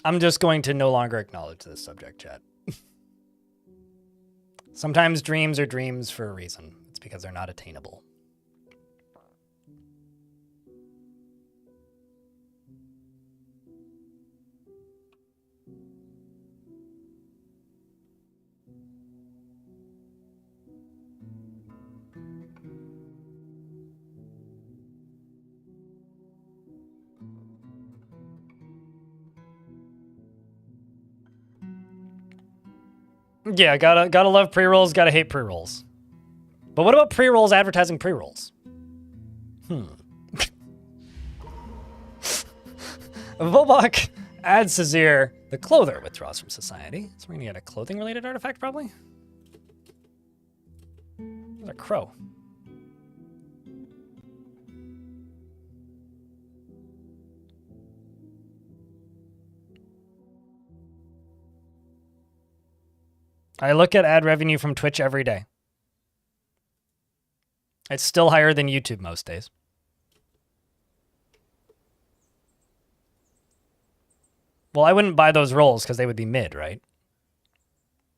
I'm just going to no longer acknowledge this subject, chat. Sometimes dreams are dreams for a reason. It's because they're not attainable. Yeah, gotta love pre-rolls, gotta hate pre-rolls. But what about pre-rolls advertising pre-rolls? Vobok adds Sazir, the clother withdraws from society. So we're gonna get a clothing-related artifact, probably? There's a crow. I look at ad revenue from Twitch every day. It's still higher than YouTube most days. Well, I wouldn't buy those rolls because they would be mid, right?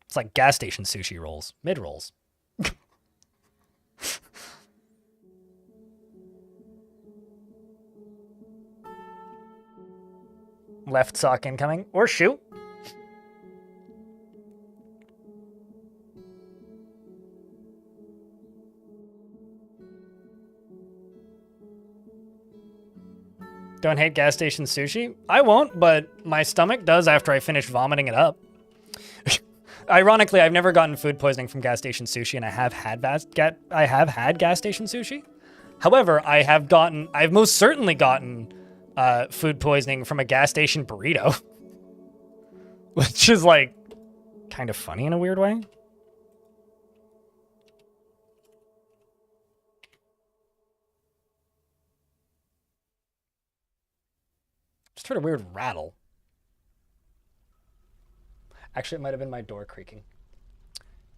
It's like gas station sushi rolls. Mid rolls. Left sock incoming. Or shoot. Don't hate gas station sushi? I won't, but my stomach does after I finish vomiting it up. Ironically, I've never gotten food poisoning from gas station sushi, and I have had gas station sushi. However, I've most certainly gotten food poisoning from a gas station burrito, which is like kind of funny in a weird way. Just heard a weird rattle. Actually, it might have been my door creaking.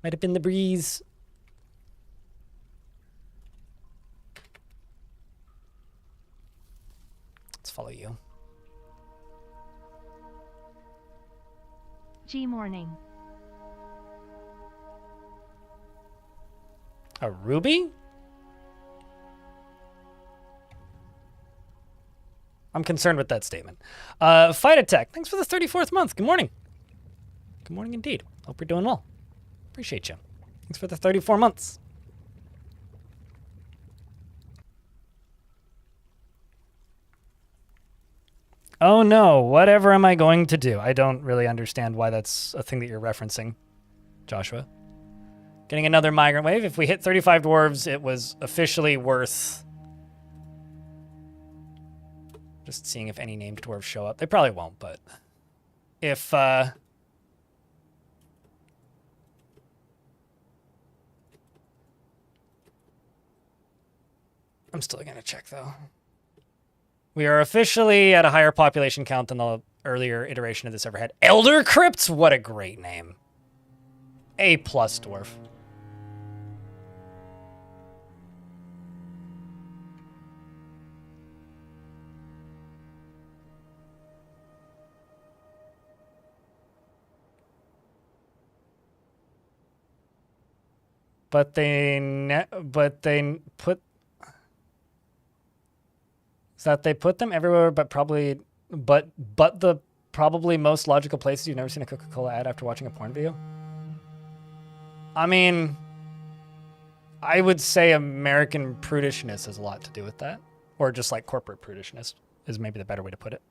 Might have been the breeze. Let's follow you. G morning. A ruby? I'm concerned with that statement. Fight Attack, thanks for the 34th month. Good morning. Good morning indeed. Hope you're doing well. Appreciate you. Thanks for the 34 months. Oh no, whatever am I going to do? I don't really understand why that's a thing that you're referencing, Joshua. Getting another migrant wave. If we hit 35 dwarves, it was officially worth... Just seeing if any named dwarves show up. They probably won't, but... If, I'm still gonna check, though. We are officially at a higher population count than the earlier iteration of this ever had. Elder Crypts? What a great name. A+ dwarf. But they put... Is that they put them everywhere, but the probably most logical places you've never seen a Coca-Cola ad after watching a porn video? I mean, I would say American prudishness has a lot to do with that. Or just like corporate prudishness is maybe the better way to put it.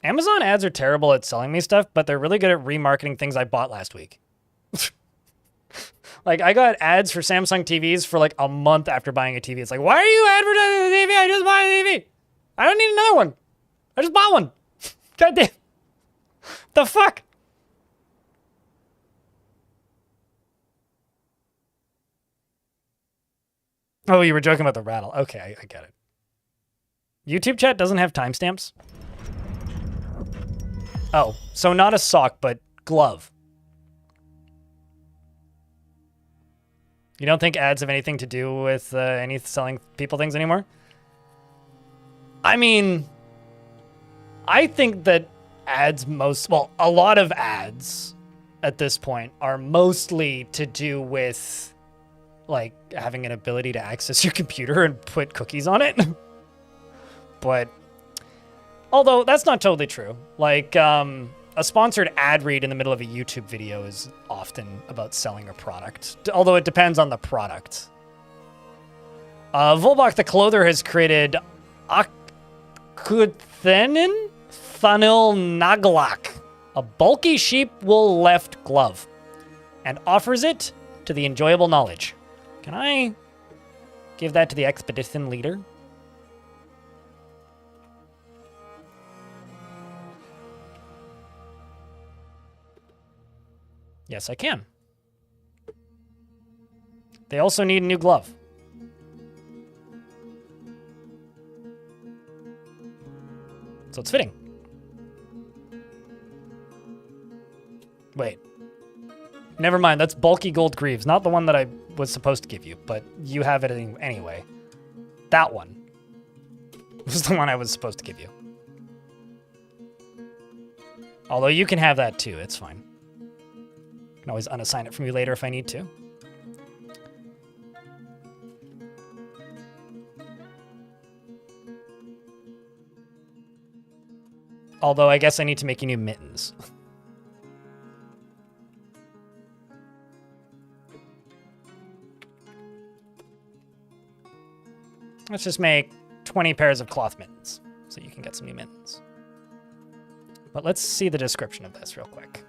Amazon ads are terrible at selling me stuff, but they're really good at remarketing things I bought last week. Like, I got ads for Samsung TVs for like a month after buying a TV. It's like, why are you advertising the TV? I just bought a TV. I don't need another one. I just bought one. God damn. The fuck? Oh, you were joking about the rattle. Okay, I get it. YouTube chat doesn't have timestamps? Oh, so not a sock, but glove. You don't think ads have anything to do with any selling people things anymore? I mean, I think that ads a lot of ads at this point are mostly to do with like having an ability to access your computer and put cookies on it. But although that's not totally true. Like a sponsored ad read in the middle of a YouTube video is often about selling a product, although it depends on the product. Volbach the Clother has created Akkuthenin Thanil Naglak, a bulky sheep wool left glove, and offers it to the enjoyable knowledge. Can I give that to the expedition leader? Yes, I can. They also need a new glove. So it's fitting. Wait. Never mind, that's bulky gold greaves, not the one that I was supposed to give you, but you have it anyway. That one. was the one I was supposed to give you. Although you can have that too, it's fine. I can always unassign it from you later if I need to. Although I guess I need to make you new mittens. Let's just make 20 pairs of cloth mittens so you can get some new mittens. But let's see the description of this real quick.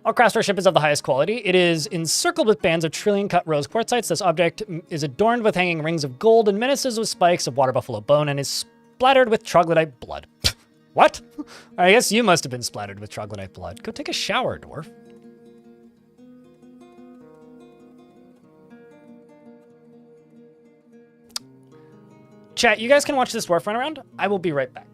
All Craftsware ship is of the highest quality. It is encircled with bands of trillion-cut rose quartzites. This object is adorned with hanging rings of gold and menaces with spikes of water buffalo bone and is splattered with troglodyte blood. What? I guess you must have been splattered with troglodyte blood. Go take a shower, dwarf. Chat, you guys can watch this dwarf run around. I will be right back.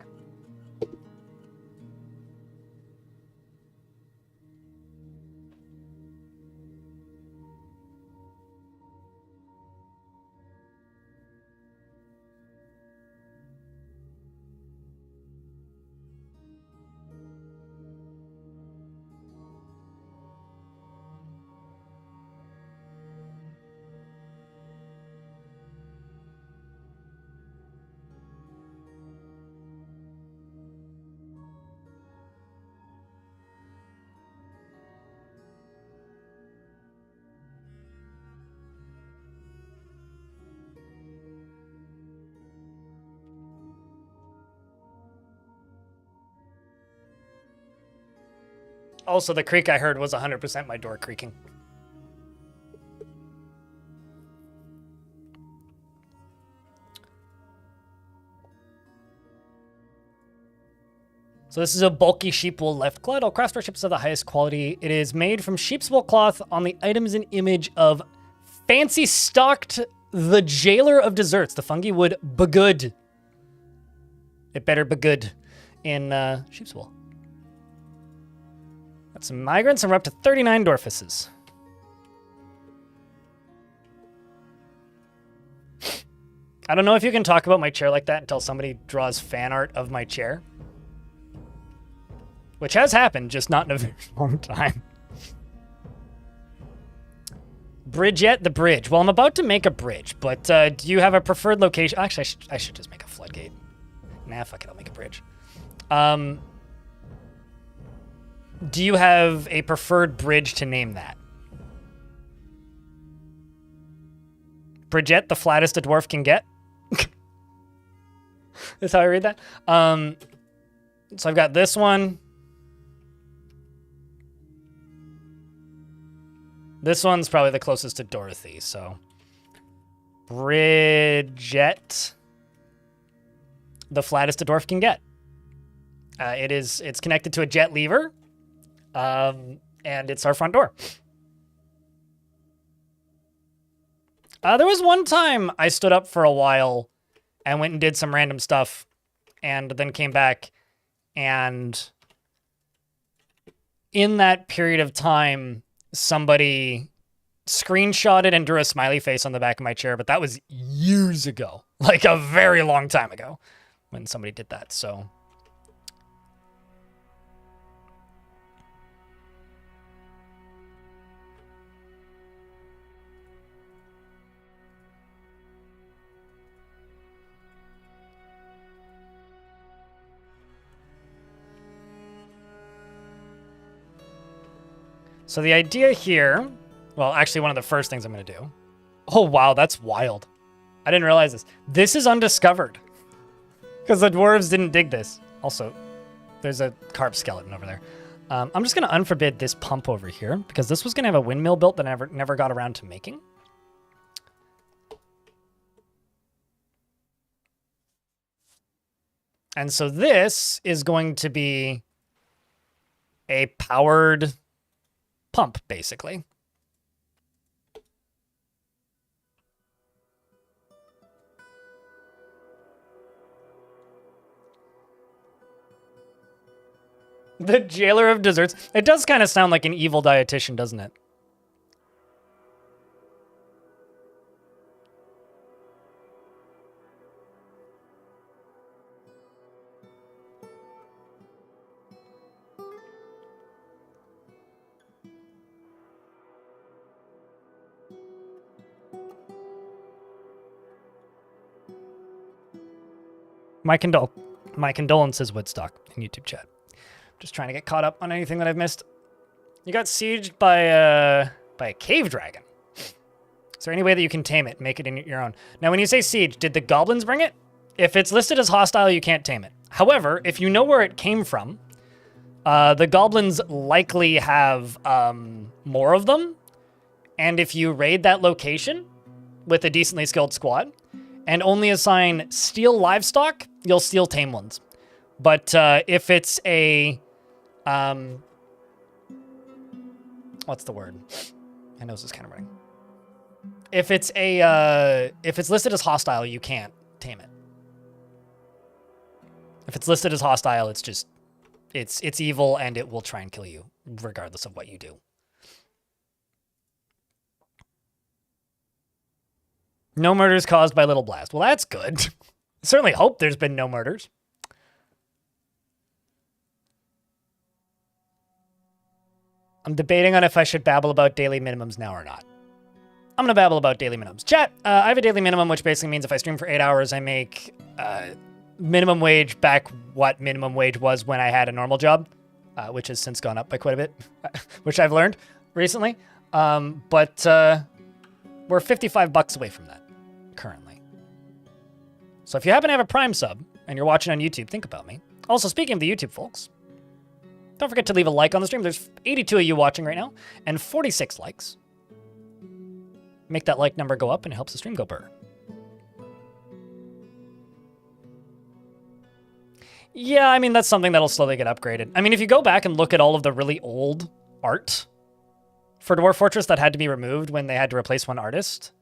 Also, the creak I heard was 100% my door creaking. So this is a bulky sheep wool left glut. All Craftsware ships of the highest quality. It is made from sheep's wool cloth. On the item is an image of fancy stocked the jailer of desserts. The fungi would be good. It better be good in sheep's wool. Got some migrants, and we're up to 39 dwarfuses. I don't know if you can talk about my chair like that until somebody draws fan art of my chair. Which has happened, just not in a very long time. Bridgette the bridge. Well, I'm about to make a bridge, but do you have a preferred location? Actually, I should just make a floodgate. Nah, fuck it, I'll make a bridge. Do you have a preferred bridge to name that? Bridgette, the flattest a dwarf can get? That's how I read that. So I've got this one. This one's probably the closest to Dorothy, so. Bridgette, the flattest a dwarf can get. It's connected to a jet lever. And it's our front door. There was one time I stood up for a while and went and did some random stuff and then came back, and in that period of time, somebody screenshotted and drew a smiley face on the back of my chair, but that was years ago, like a very long time ago when somebody did that, so... So the idea here, well, actually one of the first things I'm going to do. Oh, wow, that's wild. I didn't realize this. This is undiscovered because the dwarves didn't dig this. Also, there's a carp skeleton over there. I'm just going to unforbid this pump over here because this was going to have a windmill built that I never got around to making. And so this is going to be a powered pump, basically. The jailer of desserts. It does kind of sound like an evil dietitian, doesn't it? My condolences, Woodstock, in YouTube chat. Just trying to get caught up on anything that I've missed. You got sieged by a cave dragon. Is there any way that you can tame it, make it in your own? Now, when you say siege, did the goblins bring it? If it's listed as hostile, you can't tame it. However, if you know where it came from, the goblins likely have more of them. And if you raid that location with a decently skilled squad and only assign steal livestock, you'll steal tame ones. But if it's a... what's the word? My nose is kind of running. If it's listed as hostile, you can't tame it. If it's listed as hostile, it's just, it's evil and it will try and kill you, regardless of what you do. No murders caused by Little Blast. Well, that's good. Certainly hope there's been no murders. I'm debating on if I should babble about daily minimums now or not. I'm going to babble about daily minimums. Chat, I have a daily minimum, which basically means if I stream for 8 hours, I make minimum wage back what minimum wage was when I had a normal job, which has since gone up by quite a bit, which I've learned recently. But we're $55 away from that currently. So if you happen to have a Prime sub and you're watching on YouTube, think about me. Also, speaking of the YouTube folks, don't forget to leave a like on the stream. There's 82 of you watching right now and 46 likes. Make that like number go up and it helps the stream go burr. Yeah, I mean, that's something that'll slowly get upgraded. I mean, if you go back and look at all of the really old art for Dwarf Fortress that had to be removed when they had to replace one artist,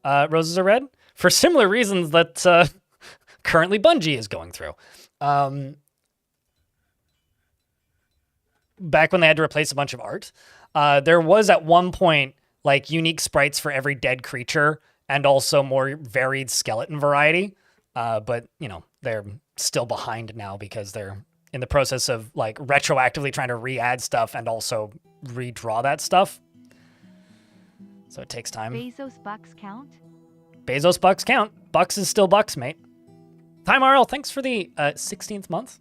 Roses Are Red, for similar reasons that currently Bungie is going through. Back when they had to replace a bunch of art, there was at one point like unique sprites for every dead creature and also more varied skeleton variety. But, you know, they're still behind now because they're in the process of like retroactively trying to re-add stuff and also redraw that stuff. So it takes time. Bezos bucks count? Bezos bucks count. Bucks is still bucks, mate. Time RL, thanks for the 16th month.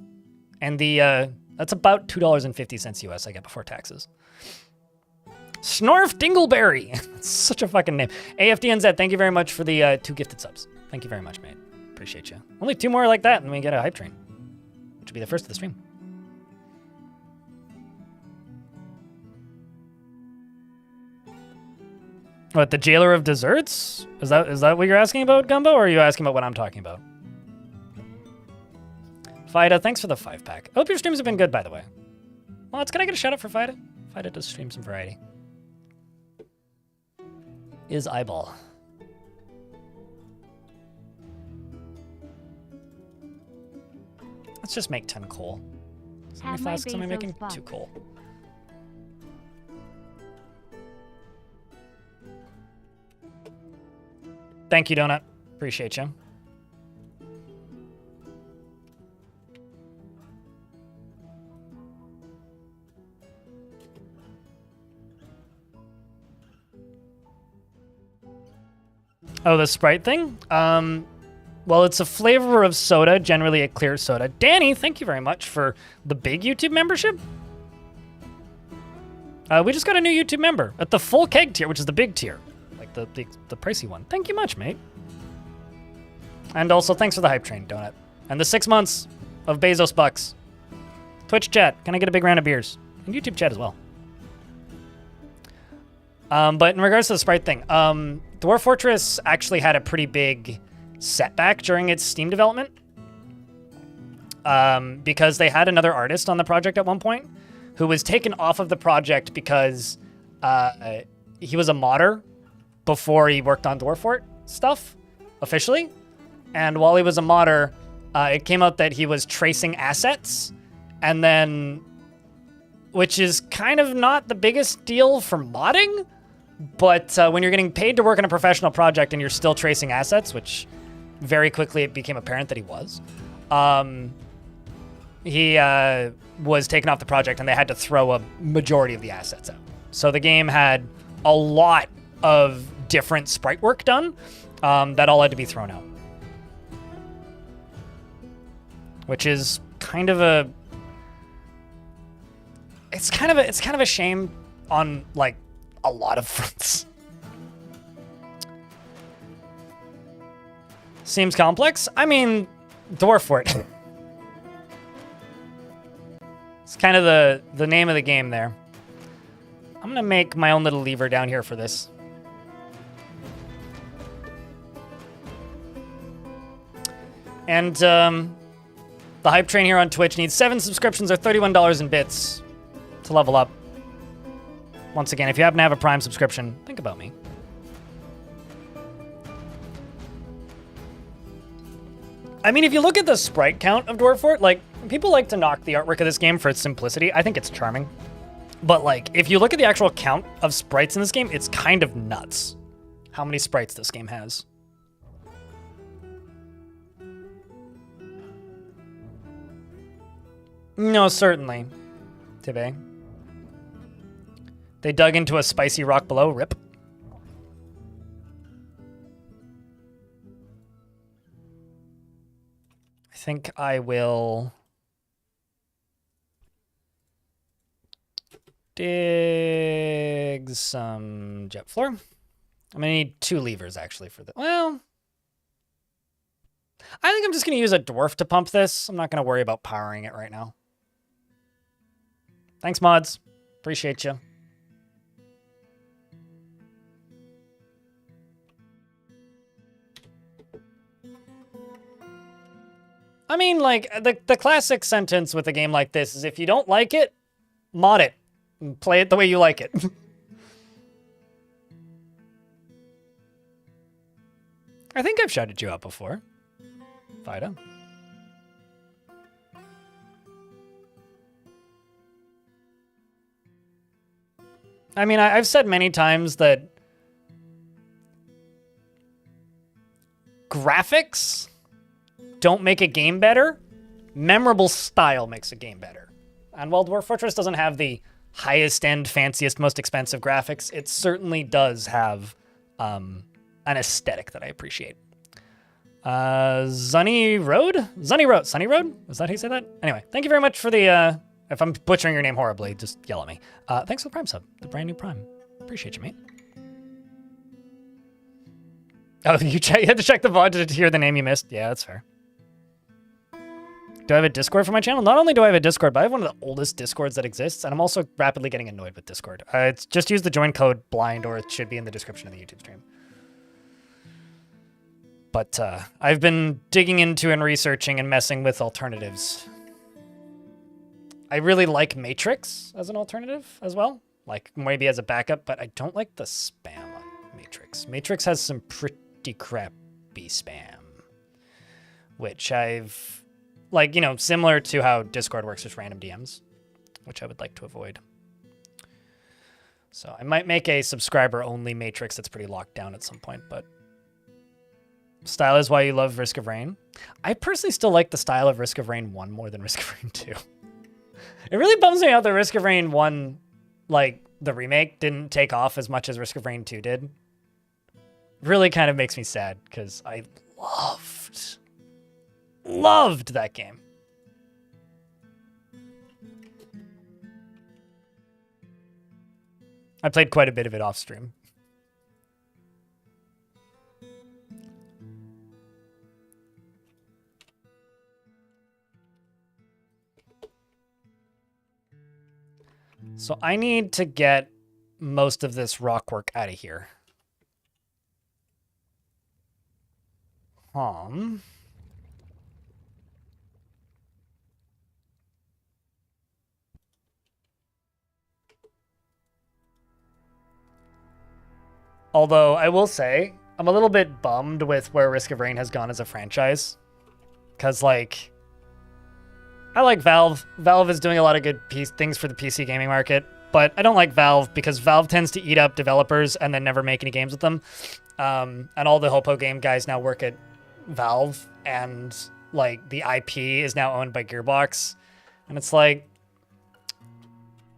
And the that's about $2.50 US I get before taxes. Snorf Dingleberry. That's such a fucking name. AFDNZ, thank you very much for the 2 gifted subs. Thank you very much, mate. Appreciate you. Only 2 more like that and we get a hype train, which will be the first of the stream. What, the Jailer of Desserts? Is that what you're asking about, Gumbo, or are you asking about what I'm talking about? Fida, thanks for the 5-pack. I hope your streams have been good, by the way. Well, can I get a shout out for Fida? Fida does stream some variety. Is eyeball. Let's just make 10 coal. How many flasks am I making? 2 coal. Thank you, Donut. Appreciate you. Oh, the Sprite thing? Well, it's a flavor of soda, generally a clear soda. Danny, thank you very much for the big YouTube membership. We just got a new YouTube member at the full keg tier, which is the big tier. Like the pricey one. Thank you much, mate. And also, thanks for the hype train, Donut. And the 6 months of Bezos bucks. Twitch chat, can I get a big round of beers? And YouTube chat as well. But in regards to the Sprite thing, Dwarf Fortress actually had a pretty big setback during its Steam development. Because they had another artist on the project at one point who was taken off of the project because he was a modder before he worked on Dwarf Fort stuff officially. And while he was a modder, it came out that he was tracing assets, and then, which is kind of not the biggest deal for modding, but when you're getting paid to work on a professional project and you're still tracing assets, which very quickly it became apparent that he was, he was taken off the project and they had to throw a majority of the assets out. So the game had a lot of different sprite work done that all had to be thrown out. which is kind of a it's kind of a shame on like a lot of fronts. Seems complex. I mean, Dwarf Fort. It's kind of the name of the game there. I'm gonna make my own little lever down here for this. And the hype train here on Twitch needs 7 subscriptions or $31 in bits to level up. Once again, if you happen to have a Prime subscription, think about me. I mean, if you look at the sprite count of Dwarf Fort, like, people like to knock the artwork of this game for its simplicity. I think it's charming. But, like, if you look at the actual count of sprites in this game, it's kind of nuts how many sprites this game has. No, certainly. Tibe. They dug into a spicy rock below. Rip. I think I will dig some jet floor. I'm gonna need 2 levers actually for the. Well, I think I'm just gonna use a dwarf to pump this. I'm not gonna worry about powering it right now. Thanks, mods. Appreciate you. I mean, like, the classic sentence with a game like this is if you don't like it, mod it. And play it the way you like it. I think I've shouted you out before. Vida. I mean, I've said many times that graphics don't make a game better. Memorable style makes a game better. And while Dwarf Fortress doesn't have the highest end, fanciest, most expensive graphics, it certainly does have an aesthetic that I appreciate. Sunny Road? Sunny Road? Sunny Road? Is that how you say that? Anyway, thank you very much for the, if I'm butchering your name horribly, just yell at me. Thanks for the Prime sub, the brand new Prime. Appreciate you, mate. Oh, you had to check the VOD to hear the name you missed? Yeah, that's fair. Do I have a Discord for my channel? Not only do I have a Discord, but I have one of the oldest Discords that exists, and I'm also rapidly getting annoyed with Discord. It's just use the join code BLIND, or it should be in the description of the YouTube stream. But I've been digging into and researching and messing with alternatives. I really like Matrix as an alternative as well, like maybe as a backup, but I don't like the spam on Matrix. Matrix has some pretty crappy spam, which I've... Like, you know, similar to how Discord works with random DMs, which I would like to avoid. So I might make a subscriber-only Matrix that's pretty locked down at some point, but... Style is why you love Risk of Rain. I personally still like the style of Risk of Rain 1 more than Risk of Rain 2. It really bums me out that Risk of Rain 1, like, the remake, didn't take off as much as Risk of Rain 2 did. Really kind of makes me sad, because I loved that game. I played quite a bit of it off stream. So I need to get most of this rock work out of here. Although, I will say, I'm a little bit bummed with where Risk of Rain has gone as a franchise. Because, like, I like Valve. Valve is doing a lot of good things for the PC gaming market. But I don't like Valve because Valve tends to eat up developers and then never make any games with them. And all the Hopo game guys now work at Valve. And, like, the IP is now owned by Gearbox. And it's like,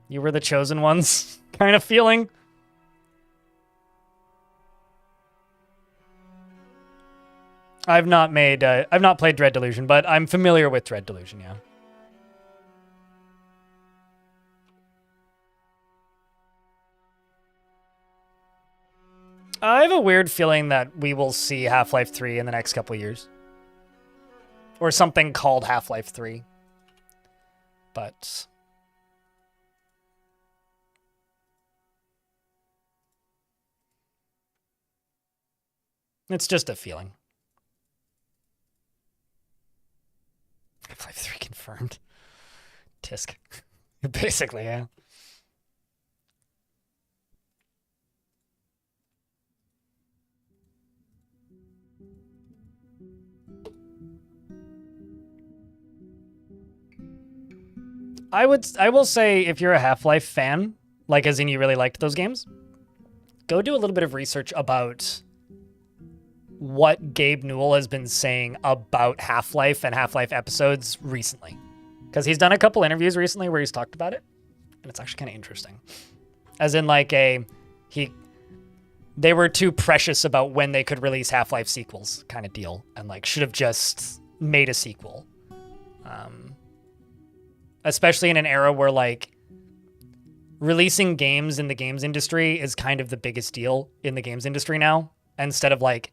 you were the chosen ones kind of feeling. I've not played Dread Delusion, but I'm familiar with Dread Delusion, yeah. I have a weird feeling that we will see Half-Life 3 in the next couple of years. Or something called Half-Life 3. But it's just a feeling. Half-Life 3 confirmed. Tisk. Basically, yeah. I will say if you're a Half-Life fan, like as in you really liked those games, go do a little bit of research about what Gabe Newell has been saying about Half-Life and Half-Life episodes recently. Because he's done a couple interviews recently where he's talked about it, and it's actually kind of interesting. As in like they were too precious about when they could release Half-Life sequels kind of deal, and like should have just made a sequel. Especially in an era where like releasing games in the games industry is kind of the biggest deal in the games industry now, instead of like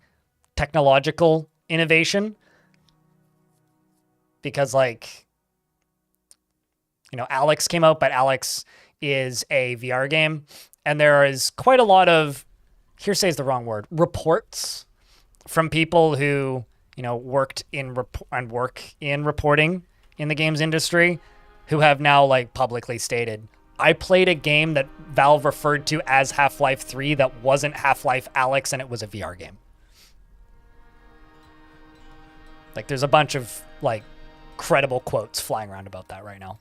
technological innovation. Because like, you know, Alex came out, but Alex is a VR game, and there is quite a lot of, hearsay is the wrong word, reports from people who, you know, work in reporting in the games industry, who have now like publicly stated, I played a game that Valve referred to as Half-Life 3 that wasn't Half-Life Alex, and it was a VR game. Like there's a bunch of like credible quotes flying around about that right now.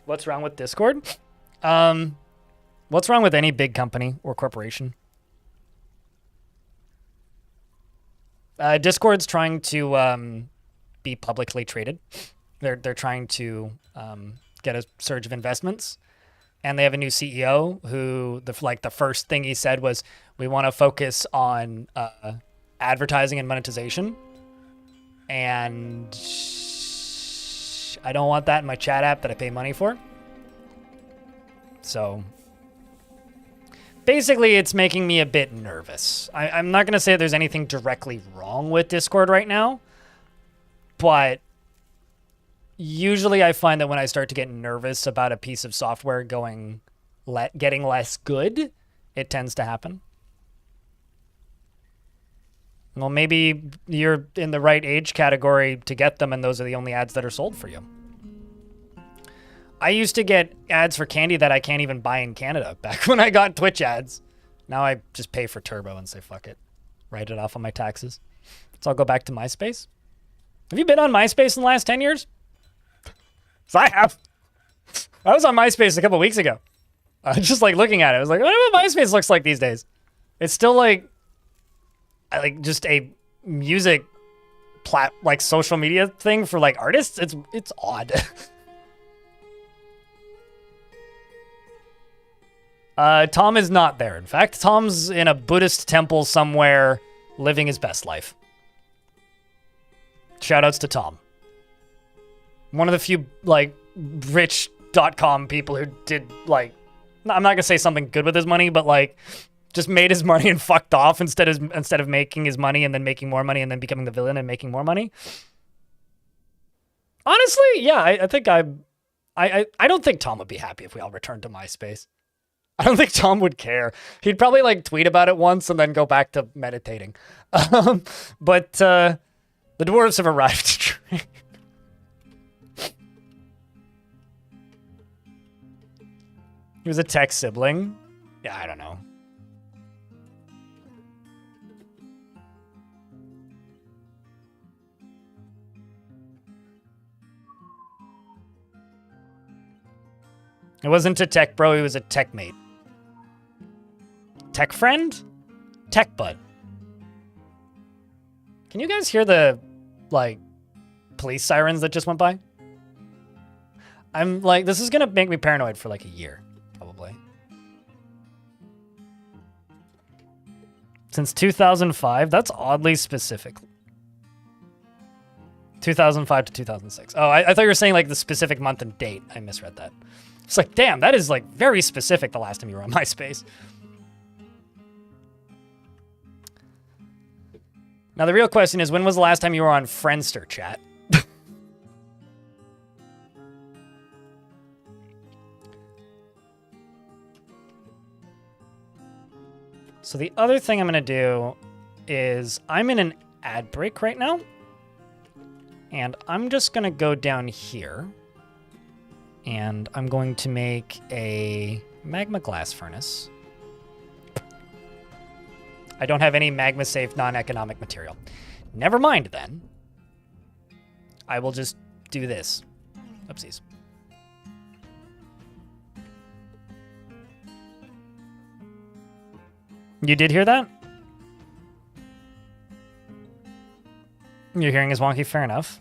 What's wrong with Discord? What's wrong with any big company or corporation? Discord's trying to be publicly traded. They're trying to get a surge of investments, and they have a new CEO who the first thing he said was, "We want to focus on advertising and monetization, and I don't want that in my chat app that I pay money for." So basically, it's making me a bit nervous. I'm not going to say there's anything directly wrong with Discord right now, but usually I find that when I start to get nervous about a piece of software getting less good, it tends to happen. Well, maybe you're in the right age category to get them, and those are the only ads that are sold for you. I used to get ads for candy that I can't even buy in Canada back when I got Twitch ads. Now I just pay for Turbo and say, fuck it. Write it off on my taxes. So I'll go back to MySpace. Have you been on MySpace in the last 10 years? So I have. I was on MySpace a couple weeks ago. I was just like looking at it. I was like, I wonder what MySpace looks like these days. It's still like just a music social media thing for like artists. It's odd. Tom is not there. In fact, Tom's in a Buddhist temple somewhere living his best life. Shoutouts to Tom. One of the few like rich.com people who did like, I'm not gonna say something good with his money, but like just made his money and fucked off instead of making his money and then making more money and then becoming the villain and making more money. Honestly, yeah, I think I don't think Tom would be happy if we all returned to MySpace. I don't think Tom would care. He'd probably like tweet about it once and then go back to meditating. But the dwarves have arrived. He was a tech sibling. Yeah, I don't know. It wasn't a tech bro, he was a tech mate. Tech friend? Tech bud. Can you guys hear the, like, police sirens that just went by? I'm like, this is gonna make me paranoid for like a year, probably. Since 2005? That's oddly specific. 2005 to 2006. Oh, I thought you were saying like the specific month and date. I misread that. It's like, damn, that is like very specific the last time you were on MySpace. Now the real question is, when was the last time you were on Friendster, chat? So the other thing I'm going to do is I'm in an ad break right now. And I'm just going to go down here. And I'm going to make a magma glass furnace. I don't have any magma safe non-economic material. Never mind then. I will just do this. Oopsies. You did hear that? Your hearing is wonky, fair enough.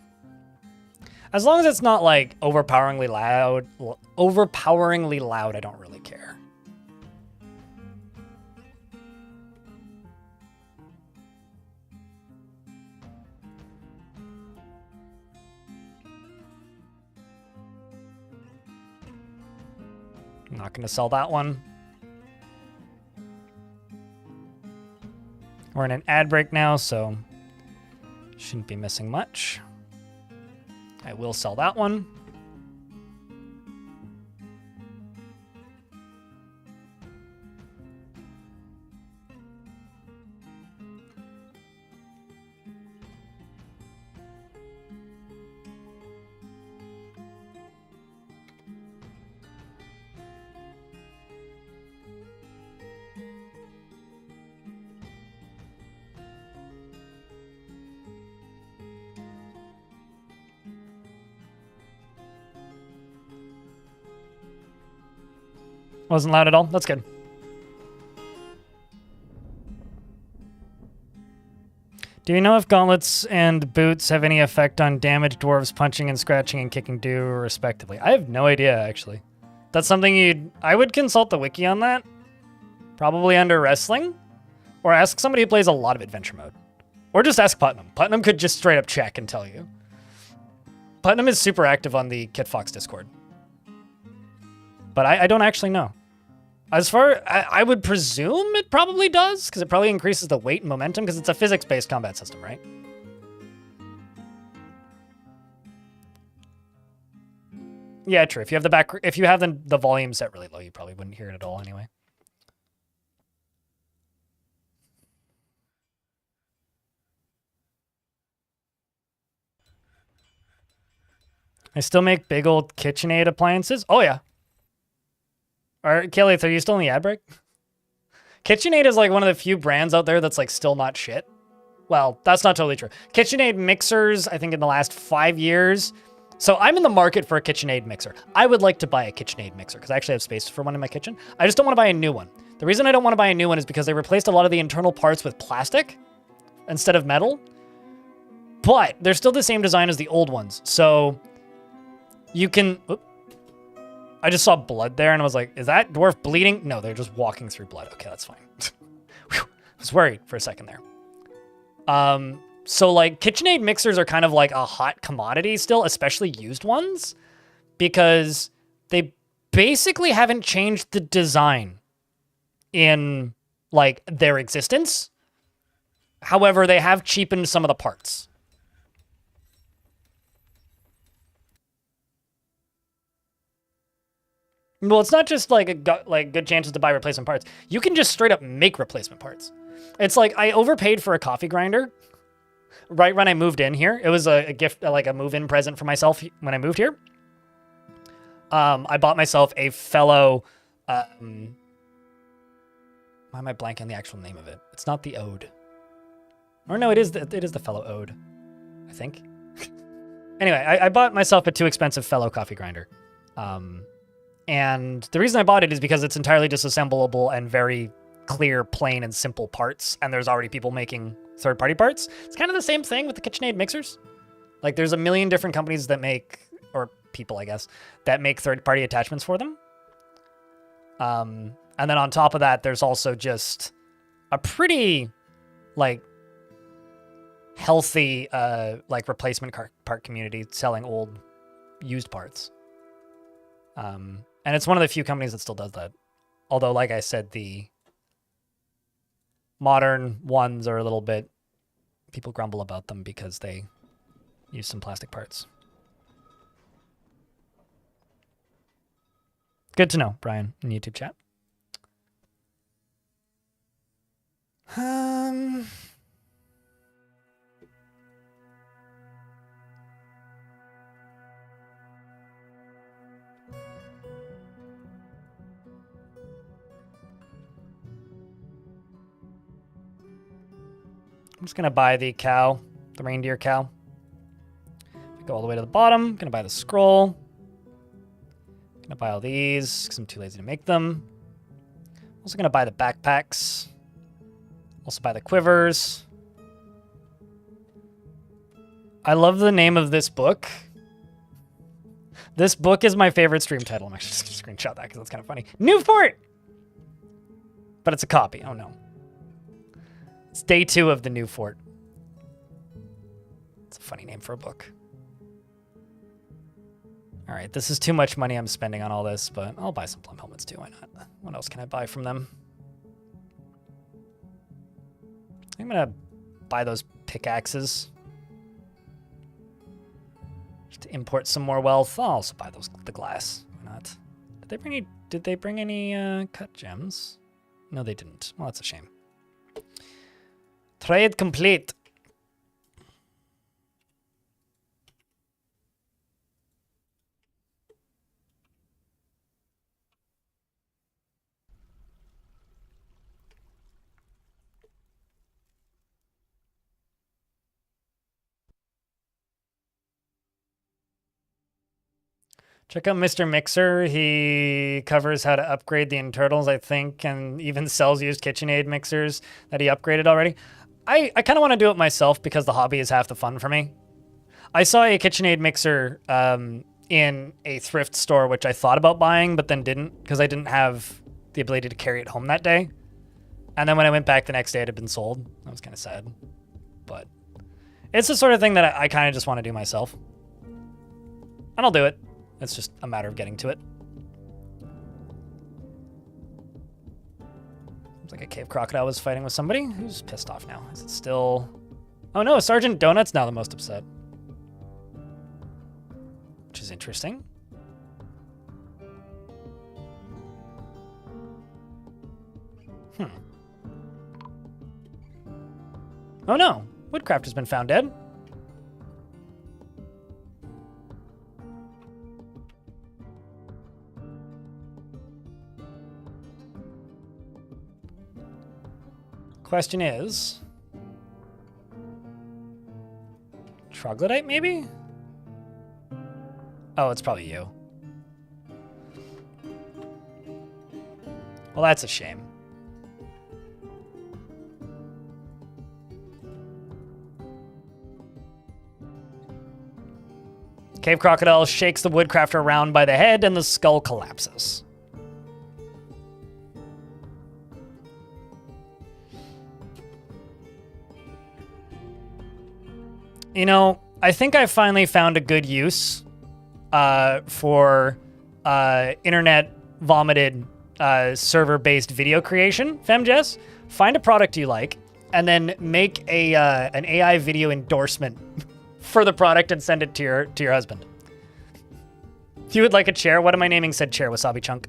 As long as it's not like overpoweringly loud, I don't really care. I'm not going to sell that one. We're in an ad break now, so shouldn't be missing much. I will sell that one. Wasn't loud at all. That's good. Do you know if gauntlets and boots have any effect on damage dwarves punching and scratching and kicking do respectively? I have no idea, actually. That's something I would consult the wiki on that. Probably under wrestling. Or ask somebody who plays a lot of adventure mode. Or just ask Putnam. Putnam could just straight up check and tell you. Putnam is super active on the KitFox Discord. But I don't actually know. As far, I would presume it probably does, because it probably increases the weight and momentum, because it's a physics-based combat system, right? Yeah, true. If you have if you have the volume set really low, you probably wouldn't hear it at all anyway. I still make big old KitchenAid appliances. Oh yeah. Kelly, are you still in the ad break? KitchenAid is like one of the few brands out there that's like still not shit. Well, that's not totally true. KitchenAid mixers, I think in the last 5 years. So I'm in the market for a KitchenAid mixer. I would like to buy a KitchenAid mixer because I actually have space for one in my kitchen. I just don't want to buy a new one. The reason I don't want to buy a new one is because they replaced a lot of the internal parts with plastic instead of metal. But they're still the same design as the old ones. So you can... I just saw blood there and I was like, is that dwarf bleeding? No, they're just walking through blood. Okay, that's fine. I was worried for a second there. So like KitchenAid mixers are kind of like a hot commodity still, especially used ones, because they basically haven't changed the design in like their existence. However, they have cheapened some of the parts. Well, it's not just like good chances to buy replacement parts. You can just straight up make replacement parts. It's like I overpaid for a coffee grinder right when I moved in here. It was a gift, like a move-in present for myself when I moved here. I bought myself a fellow... why am I blanking on the actual name of it? It's not the Ode. Or no, it is the fellow Ode, I think. Anyway, I bought myself a too expensive fellow coffee grinder. And the reason I bought it is because it's entirely disassemblable and very clear, plain, and simple parts. And there's already people making third-party parts. It's kind of the same thing with the KitchenAid mixers. Like, there's a million different companies that make, or people, I guess, that make third-party attachments for them. And then on top of that, there's also just a pretty like healthy like replacement part community selling old used parts. And it's one of the few companies that still does that. Although, like I said, the modern ones are a little bit, people grumble about them because they use some plastic parts. Good to know, Brian, in YouTube chat. I'm just going to buy the cow, the reindeer cow. Go all the way to the bottom. I'm going to buy the scroll. Going to buy all these because I'm too lazy to make them. Also going to buy the backpacks. Also buy the quivers. I love the name of this book. This book is my favorite stream title. I'm actually just going to screenshot that because that's kind of funny. Newport! But it's a copy. Oh, no. It's day 2 of the New Fort. It's a funny name for a book. All right, this is too much money I'm spending on all this, but I'll buy some plum helmets too. Why not? What else can I buy from them? I'm going to buy those pickaxes. Just to import some more wealth. I'll also buy the glass. Why not? Did they bring any cut gems? No, they didn't. Well, that's a shame. Trade complete. Check out Mr. Mixer. He covers how to upgrade the Internals, I think, and even sells used KitchenAid mixers that he upgraded already. I kind of want to do it myself because the hobby is half the fun for me. I saw a KitchenAid mixer in a thrift store, which I thought about buying, but then didn't because I didn't have the ability to carry it home that day. And then when I went back the next day, it had been sold. That was kind of sad. But it's the sort of thing that I kind of just want to do myself. And I'll do it. It's just a matter of getting to it. Seems like a cave crocodile was fighting with somebody. Who's pissed off now? Is it still... Oh no, Sergeant Donut's now the most upset. Which is interesting. Oh no, Woodcraft has been found dead. Question is... Troglodyte, maybe? Oh, it's probably you. Well, that's a shame. Cave Crocodile shakes the Woodcrafter around by the head and the skull collapses. You know, I think I finally found a good use for internet vomited server-based video creation, FemJess. Find a product you like, and then make an AI video endorsement for the product and send it to your husband. If you would like a chair, what am I naming said chair? Wasabi Chunk.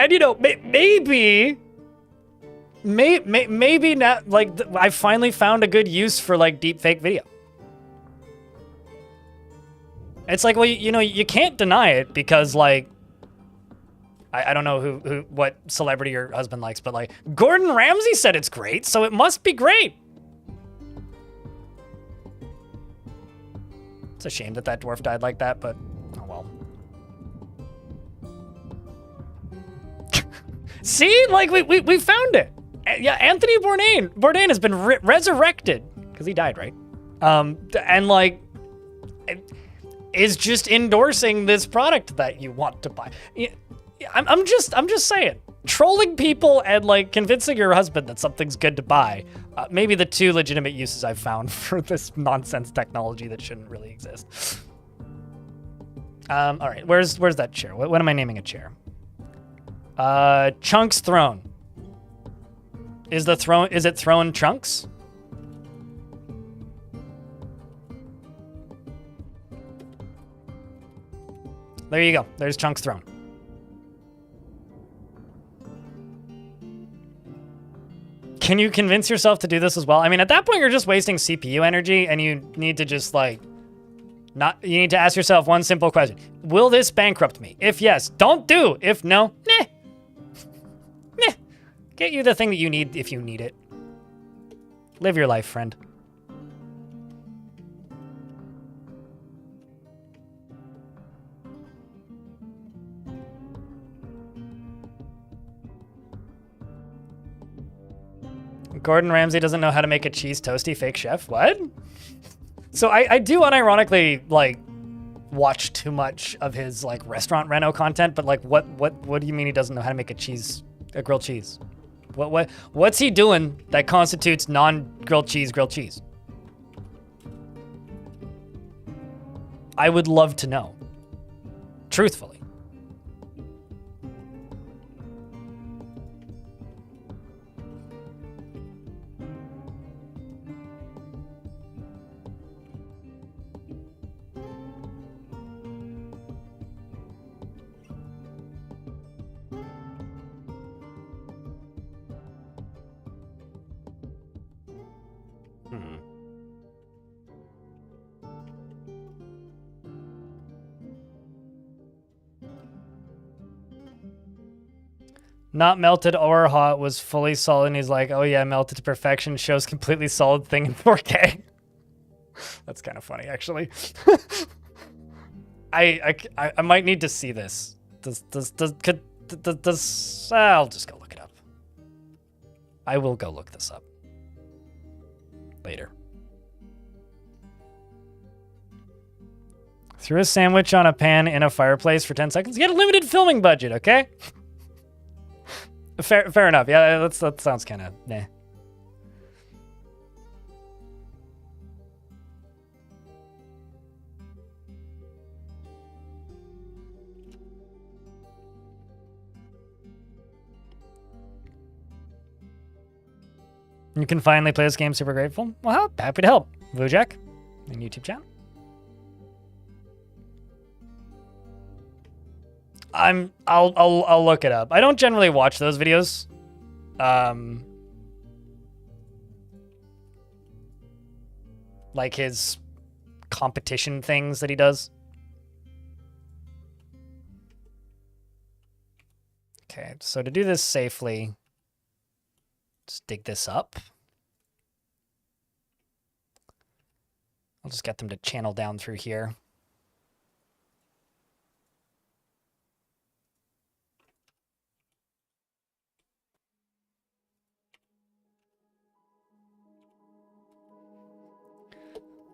And you know, maybe not. Like, I finally found a good use for like deep fake video. It's like, well, you know, you can't deny it because like, I don't know what celebrity your husband likes, but like Gordon Ramsay said it's great, so it must be great. It's a shame that dwarf died like that, but oh well. See, like we found it. Yeah, Anthony Bourdain has been resurrected because he died, right? And like, is just endorsing this product that you want to buy. I'm just saying, trolling people and like convincing your husband that something's good to buy, maybe the two legitimate uses I've found for this nonsense technology that shouldn't really exist. All right, where's that chair? What am I naming a chair? Chunks Throne. Is it Throne Chunks? There you go. There's Chunks Throne. Can you convince yourself to do this as well? I mean, at that point, you're just wasting CPU energy, and you need to just like, you need to ask yourself one simple question. Will this bankrupt me? If yes, don't do. If no, nah. Nah. Get you the thing that you need if you need it. Live your life, friend. Gordon Ramsay doesn't know how to make a cheese toasty, fake chef. What? So I do unironically like watch too much of his like restaurant reno content, but like what do you mean he doesn't know how to make a grilled cheese? What's he doing that constitutes non-grilled cheese grilled cheese? I would love to know. Truthfully. Not melted or hot, was fully solid, and he's like, oh yeah, melted to perfection, shows completely solid thing in 4K. That's kind of funny, actually. I might need to see this. I'll just go look it up. I will go look this up. Later. Threw a sandwich on a pan in a fireplace for 10 seconds. You get a limited filming budget, okay? Fair enough. Yeah, that sounds kind of nah. You can finally play this game. Super grateful. Well, happy to help. Vujack, in YouTube chat. I'll look it up. I don't generally watch those videos. Like his competition things that he does. Okay, so to do this safely, let's dig this up. I'll just get them to channel down through here.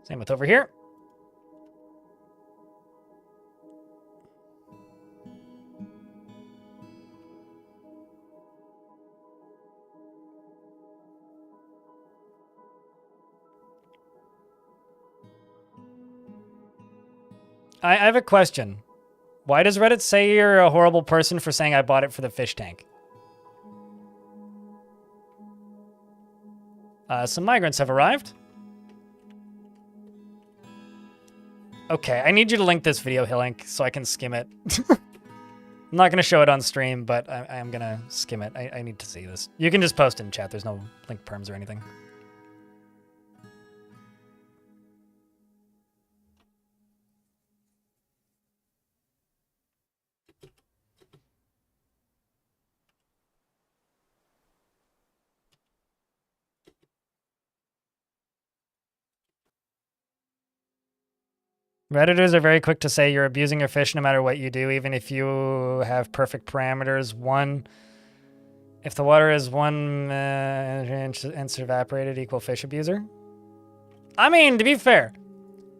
Same with over here. I have a question. Why does Reddit say you're a horrible person for saying I bought it for the fish tank? Some migrants have arrived. Okay, I need you to link this video, Hillink, so I can skim it. I'm not going to show it on stream, but I am going to skim it. I need to see this. You can just post in chat. There's no link perms or anything. Redditors are very quick to say you're abusing your fish no matter what you do, even if you have perfect parameters. One, if the water is 1 inch and evaporated, equal fish abuser. I mean, to be fair,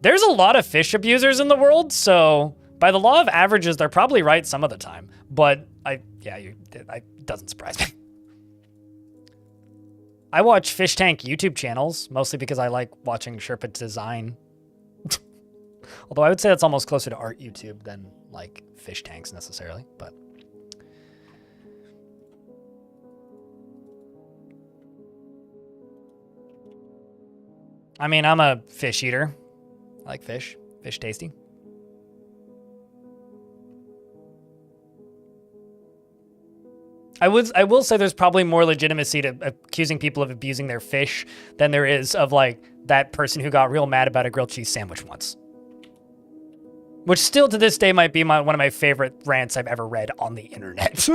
There's a lot of fish abusers in the world, so by the law of averages, they're probably right some of the time. But it doesn't surprise me. I watch fish tank YouTube channels, mostly because I like watching Sherpa design. Although I would say that's almost closer to art YouTube than like fish tanks necessarily, but. I mean, I'm a fish eater. I like fish. Fish tasty. I will say there's probably more legitimacy to accusing people of abusing their fish than there is of like that person who got real mad about a grilled cheese sandwich once. Which still to this day might be one of my favorite rants I've ever read on the internet.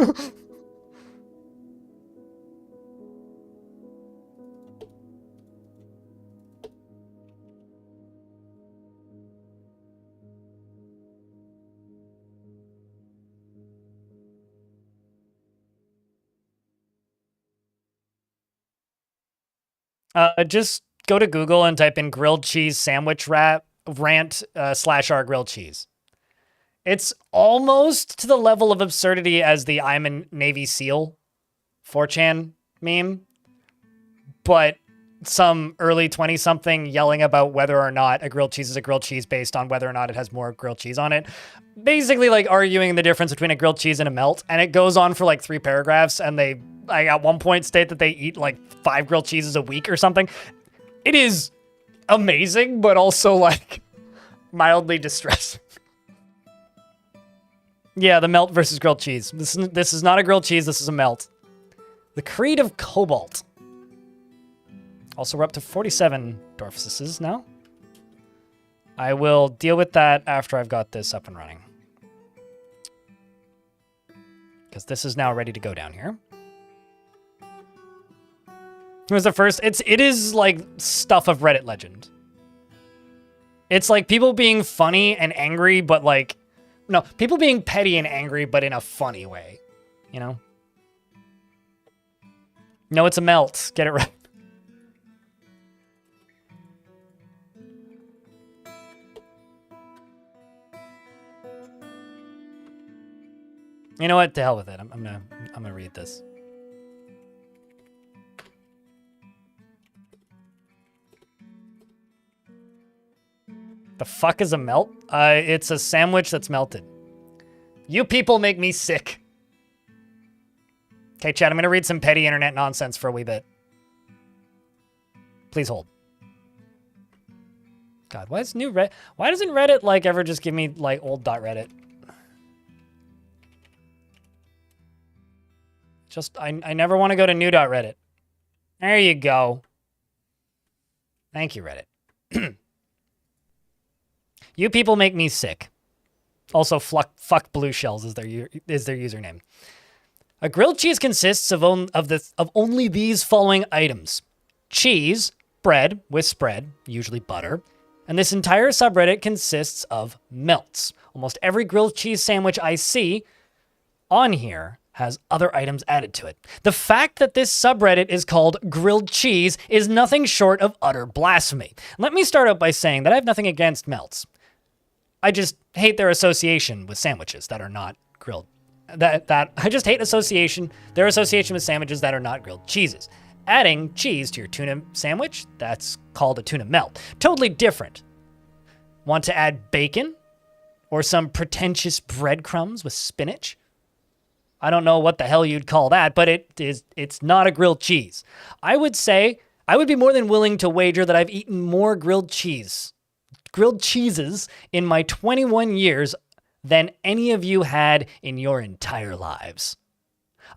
Just go to Google and type in grilled cheese sandwich rant /r grilled cheese. It's almost to the level of absurdity as the I'm a Navy SEAL 4chan meme, but some early 20-something yelling about whether or not a grilled cheese is a grilled cheese based on whether or not it has more grilled cheese on it. Basically like arguing the difference between a grilled cheese and a melt, and it goes on for like 3 paragraphs, and they at one point state that they eat like 5 grilled cheeses a week or something. It is amazing, but also like mildly distressing. Yeah, the melt versus grilled cheese. This is not a grilled cheese, this is a melt. The Creed of Cobalt. Also, we're up to 47 Dorfises now. I will deal with that after I've got this up and running. Because this is now ready to go down here. It was the first, it is like stuff of Reddit legend. It's like people being funny and angry, but like, no, people being petty and angry, but in a funny way, you know? No, it's a melt. Get it right. You know what? To hell with it. I'm gonna read this. The fuck is a melt? It's a sandwich that's melted. You people make me sick. Okay, chat, I'm gonna read some petty internet nonsense for a wee bit. Please hold. God, why doesn't Reddit like ever just give me like old.reddit? I never want to go to new.reddit. There you go. Thank you, Reddit. You people make me sick. Also, fuck blue shells is their username. A grilled cheese consists of only these following items: cheese, bread with spread, usually butter, and this entire subreddit consists of melts. Almost every grilled cheese sandwich I see on here has other items added to it. The fact that this subreddit is called grilled cheese is nothing short of utter blasphemy. Let me start out by saying that I have nothing against melts. I just hate their association with sandwiches that are not grilled. I just hate their association with sandwiches that are not grilled cheeses. Adding cheese to your tuna sandwich, that's called a tuna melt. Totally different. Want to add bacon? Or some pretentious breadcrumbs with spinach? I don't know what the hell you'd call that, but it's not a grilled cheese. I would say, I would be more than willing to wager that I've eaten more grilled cheeses in my 21 years than any of you had in your entire lives.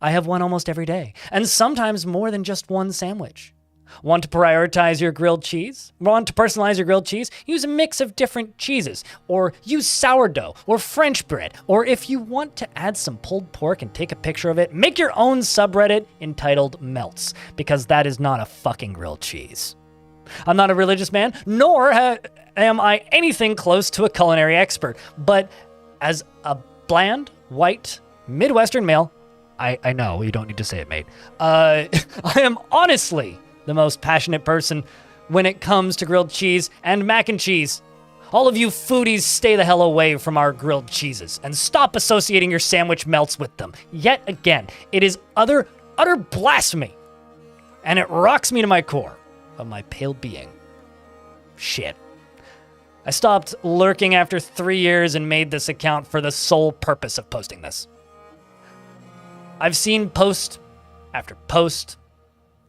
I have one almost every day, and sometimes more than just one sandwich. Want to prioritize your grilled cheese? Want to personalize your grilled cheese? Use a mix of different cheeses, or use sourdough, or French bread, or if you want to add some pulled pork and take a picture of it, make your own subreddit entitled Melts, because that is not a fucking grilled cheese. I'm not a religious man, nor am I anything close to a culinary expert, but as a bland, white, Midwestern male, I know, you don't need to say it, mate. I am honestly the most passionate person when it comes to grilled cheese and mac and cheese. All of you foodies, stay the hell away from our grilled cheeses and stop associating your sandwich melts with them. Yet again, it is utter blasphemy. And it rocks me to my core of my pale being. Shit. I stopped lurking after 3 years and made this account for the sole purpose of posting this. I've seen post after post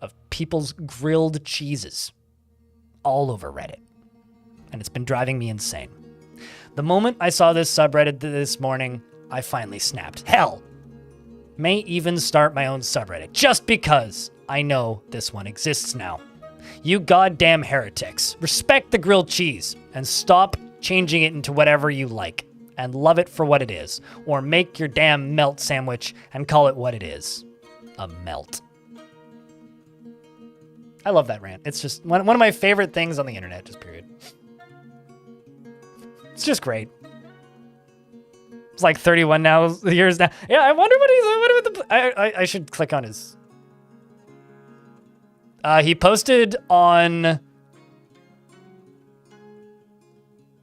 of people's grilled cheeses all over Reddit, and it's been driving me insane. The moment I saw this subreddit this morning, I finally snapped. Hell, may even start my own subreddit, just because I know this one exists now. You goddamn heretics, respect the grilled cheese and stop changing it into whatever you like and love it for what it is, or make your damn melt sandwich and call it what it is, a melt. I love that rant. It's just one of my favorite things on the internet, just period. It's just great. It's like 31 years now. Yeah, I wonder I should click on his. He posted on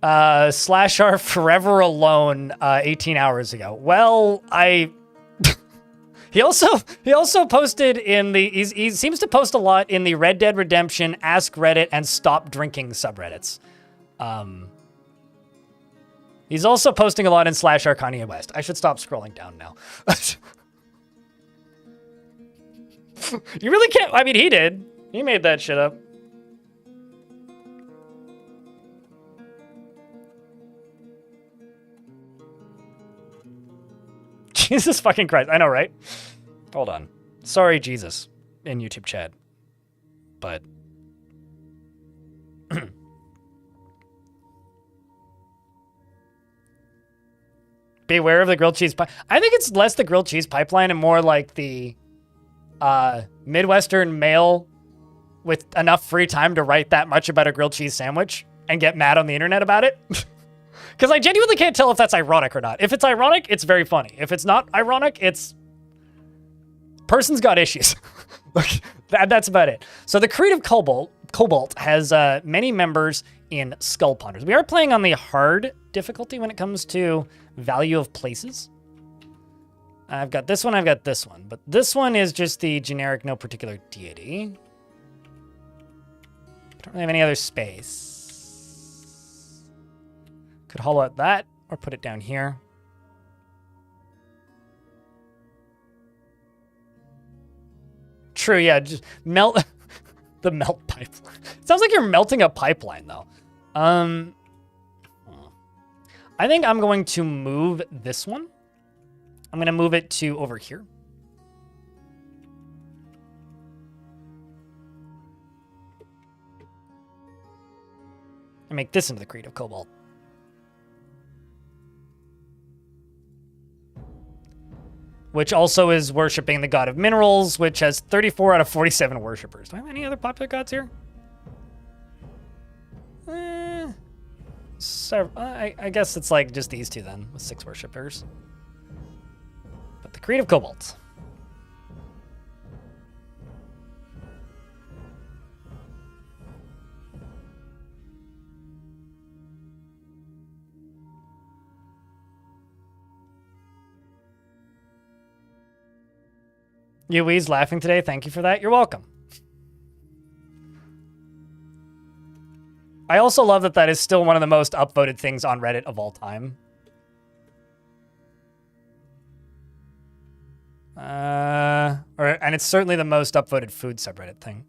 /r forever alone 18 hours ago. Well, he also posted in the he seems to post a lot in the Red Dead Redemption, Ask Reddit, and Stop Drinking subreddits. He's also posting a lot in /r Kanye West. I should stop scrolling down now. You really can't. I mean, he did. He made that shit up. Jesus fucking Christ. I know, right? Hold on. Sorry, Jesus, in YouTube chat. But beware of the grilled cheese I think it's less the grilled cheese pipeline and more like the Midwestern male with enough free time to write that much about a grilled cheese sandwich and get mad on the internet about it. Because I genuinely can't tell if that's ironic or not. If it's ironic, it's very funny. If it's not ironic, it's... person's got issues. That's about it. So the Creative Cobalt has many members in Skull Ponders. We are playing on the hard difficulty when it comes to value of places. I've got this one, I've got this one. But this one is just the generic no particular deity. Don't really have any other space. Could hollow out that or put it down here. True, yeah, just melt the melt pipeline. Sounds like you're melting a pipeline though. I think I'm going to move this one. I'm going to move it to over here. And make this into the Creative Cobalt. Which also is worshipping the god of minerals, which has 34 out of 47 worshippers. Do I have any other popular gods here? I guess it's like just these two then, with 6 worshippers. But the Creative Cobalt. Yui's laughing today. Thank you for that. You're welcome. I also love that that is still one of the most upvoted things on Reddit of all time. And it's certainly the most upvoted food subreddit thing.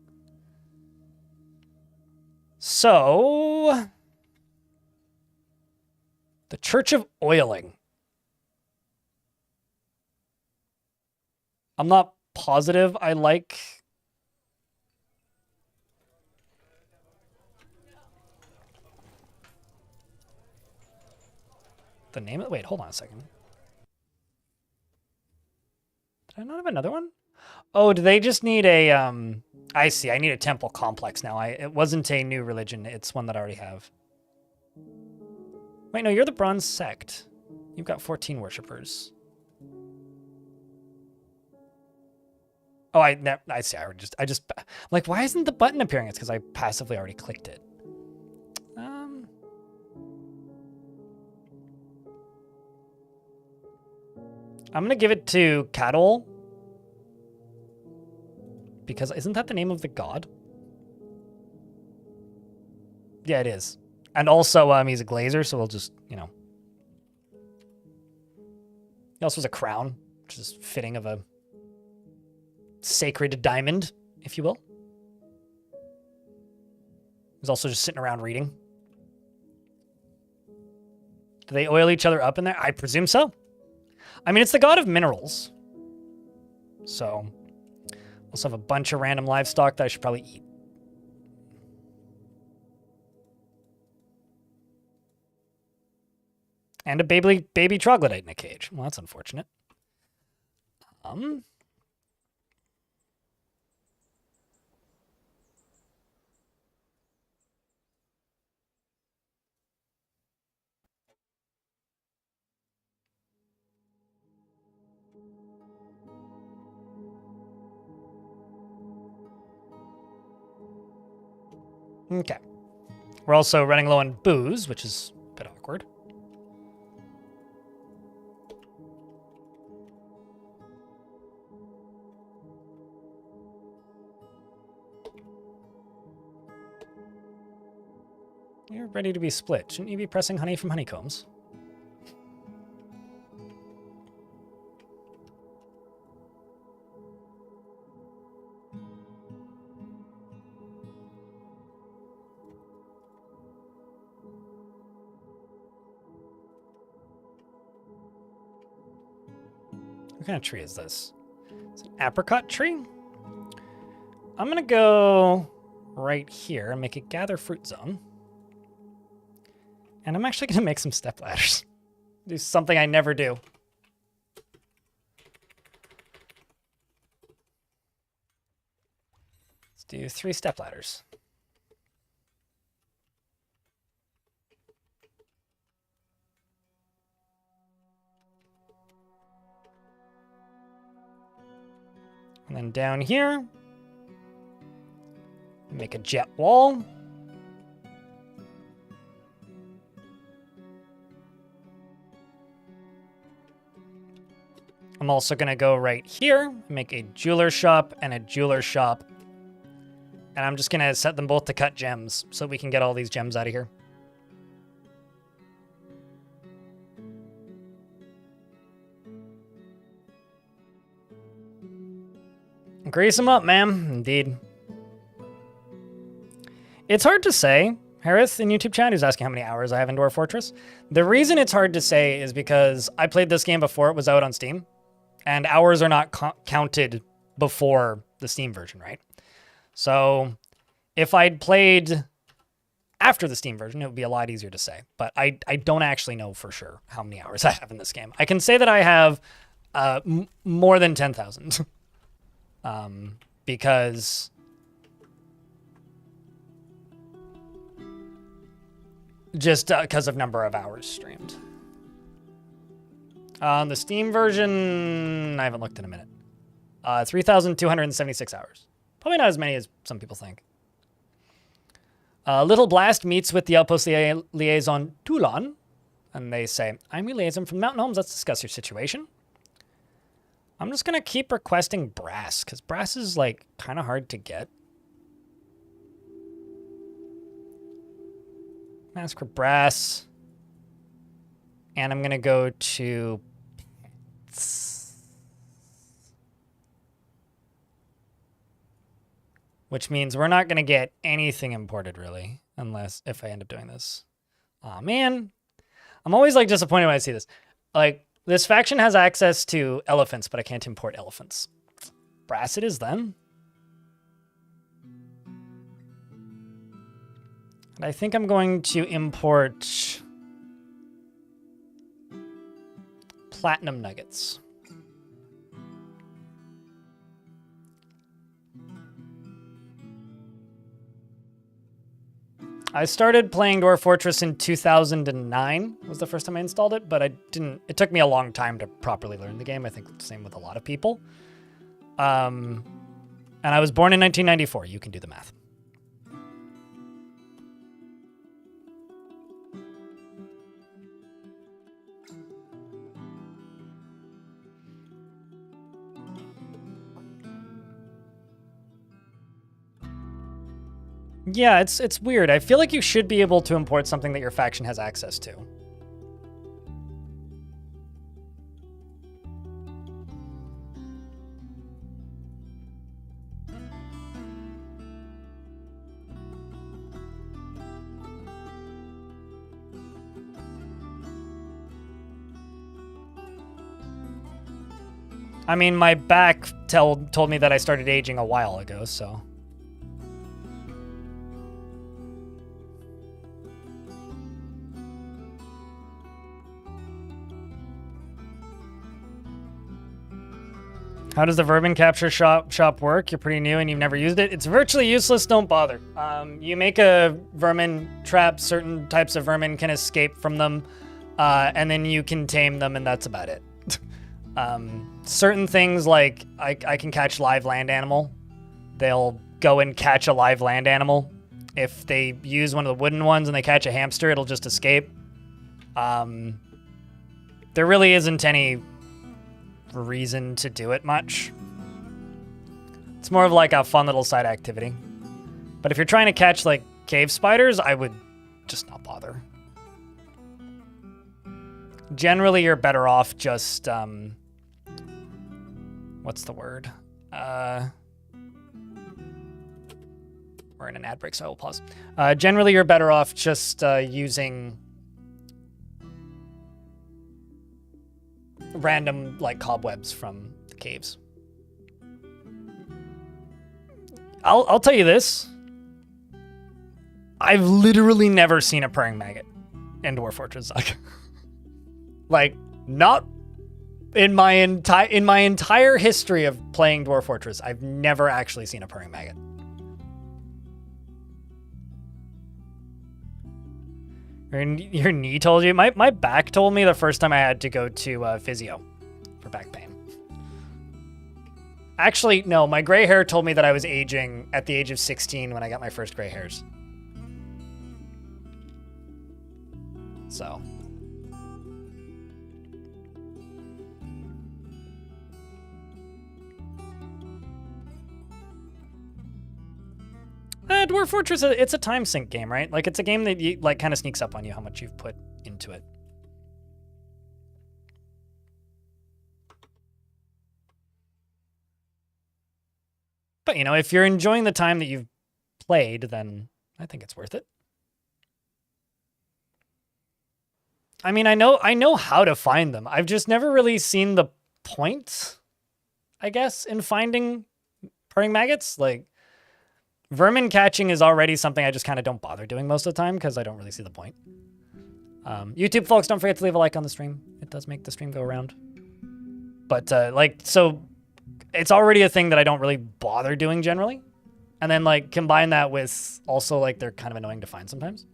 So, the Church of Oiling. I'm not positive I like... the name of it? Wait, hold on a second. Did I not have another one? Oh, do they just need a, I see, I need a temple complex now. It wasn't a new religion, it's one that I already have. Wait, no, you're the Bronze Sect. You've got 14 worshippers. Oh, I see, I just, like, why isn't the button appearing? It's because I passively already clicked it. I'm gonna give it to Cadol. Because isn't that the name of the god? Yeah, it is. And also, he's a glazer, so we'll just, you know. He also has a crown, which is fitting of a sacred diamond, if you will. He's also just sitting around reading. Do they oil each other up in there? I presume so. I mean, it's the god of minerals. So, also have a bunch of random livestock that I should probably eat. And a baby troglodyte in a cage. Well, that's unfortunate. Okay. We're also running low on booze, which is a bit awkward. You're ready to be split. Shouldn't you be pressing honey from honeycombs? What kind of tree is this? It's an apricot tree? I'm gonna go right here and make a gather fruit zone. And I'm actually gonna make some step ladders. Do something I never do. Let's do 3 step ladders. And then down here, make a jet wall. I'm also going to go right here, make a jeweler shop and a jeweler shop. And I'm just going to set them both to cut gems so we can get all these gems out of here. Grease them up, ma'am. Indeed. It's hard to say. Harith in YouTube chat is asking how many hours I have in Dwarf Fortress. The reason it's hard to say is because I played this game before it was out on Steam. And hours are not counted before the Steam version, right? So if I'd played after the Steam version, it would be a lot easier to say. But I don't actually know for sure how many hours I have in this game. I can say that I have more than 10,000. Because just because of number of hours streamed. On the Steam version, I haven't looked in a minute. 3,276 hours. Probably not as many as some people think. Little Blast meets with the Outpost liaison Toulon, and they say, I'm your liaison from Mountain Homes. Let's discuss your situation. I'm just going to keep requesting brass, because brass is, like, kind of hard to get. Ask for brass. And I'm going to go to... which means we're not going to get anything imported, really, unless if I end up doing this. Aw, man. I'm always, like, disappointed when I see this. Like... This faction has access to elephants, but I can't import elephants. Brass it is then. And I think I'm going to import platinum nuggets. I started playing Dwarf Fortress in 2009 was the first time I installed it, but it took me a long time to properly learn the game. I think the same with a lot of people. And I was born in 1994. You can do the math. Yeah, it's weird. I feel like you should be able to import something that your faction has access to. I mean, my back told me that I started aging a while ago, so. How does the vermin capture shop work? You're pretty new and you've never used it. It's virtually useless. Don't bother. You make a vermin trap. Certain types of vermin can escape from them, and then you can tame them, and that's about it. Certain things like I can catch live land animal. They'll go and catch a live land animal. If they use one of the wooden ones and they catch a hamster, it'll just escape. There really isn't any reason to do it much. It's more of like a fun little side activity. But if you're trying to catch like cave spiders, I would just not bother. Generally, you're better off just what's the word? We're in an ad break, so I will pause. Generally, you're better off just using random like cobwebs from the caves. I'll tell you this. I've literally never seen a praying maggot in Dwarf Fortress Saga. Like, not in my entire history of playing Dwarf Fortress, I've never actually seen a praying maggot. Your knee told you? My back told me the first time I had to go to physio for back pain. Actually, no, my gray hair told me that I was aging at the age of 16 when I got my first gray hairs. So. Dwarf Fortress, it's a time sink game, right? Like, it's a game that you, like, kind of sneaks up on you how much you've put into it. But, you know, if you're enjoying the time that you've played, then I think it's worth it. I mean, I know how to find them. I've just never really seen the point, I guess, in finding praying maggots. Like, vermin catching is already something I just kind of don't bother doing most of the time because I don't really see the point. YouTube folks, don't forget to leave a like on the stream. It does make the stream go around. But, so it's already a thing that I don't really bother doing generally. And then, like, combine that with also, like, they're kind of annoying to find sometimes.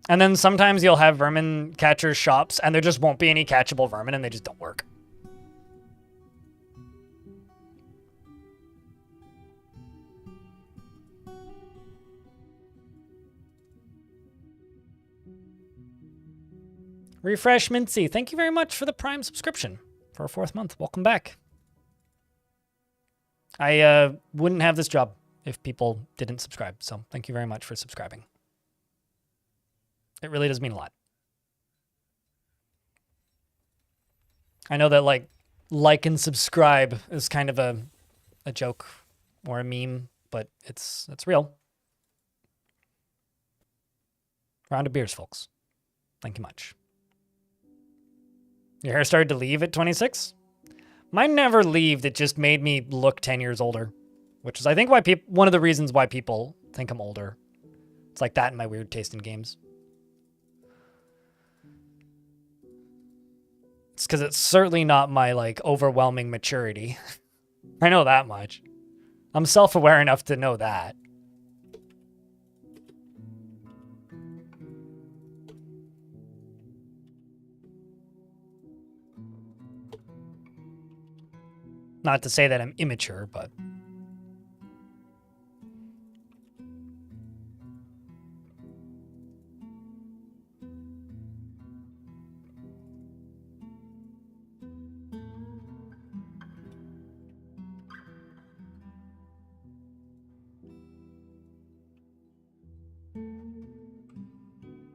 And then sometimes you'll have vermin catcher shops and there just won't be any catchable vermin and they just don't work. Refresh Mincy, thank you very much for the Prime subscription for a 4th month. Welcome back. I wouldn't have this job if people didn't subscribe, so thank you very much for subscribing. It really does mean a lot. I know that like and subscribe is kind of a joke or a meme, but it's real. Round of beers, folks. Thank you much. Your hair started to leave at 26? Mine never leaved. It just made me look 10 years older, which is, I think, why one of the reasons why people think I'm older. It's like that in my weird taste in games. It's because it's certainly not my, like, overwhelming maturity. I know that much. I'm self-aware enough to know that. Not to say that I'm immature, but...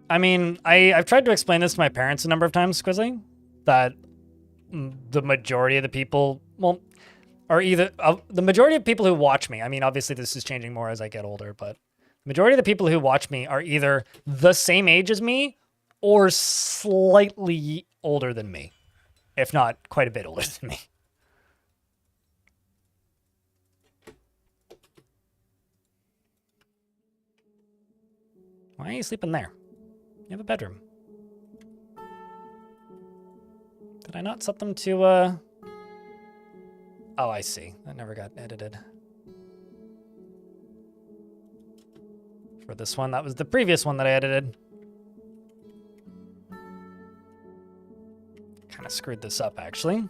I mean, I've tried to explain this to my parents a number of times, Squizzly, that the majority of the people, well, are either the majority of people who watch me. I mean, obviously this is changing more as I get older, but the majority of the people who watch me are either the same age as me or slightly older than me, if not quite a bit older than me. Why are you sleeping there? You have a bedroom. Did I not set them to, Oh, I see. That never got edited. For this one, that was the previous one that I edited. Kind of screwed this up, actually.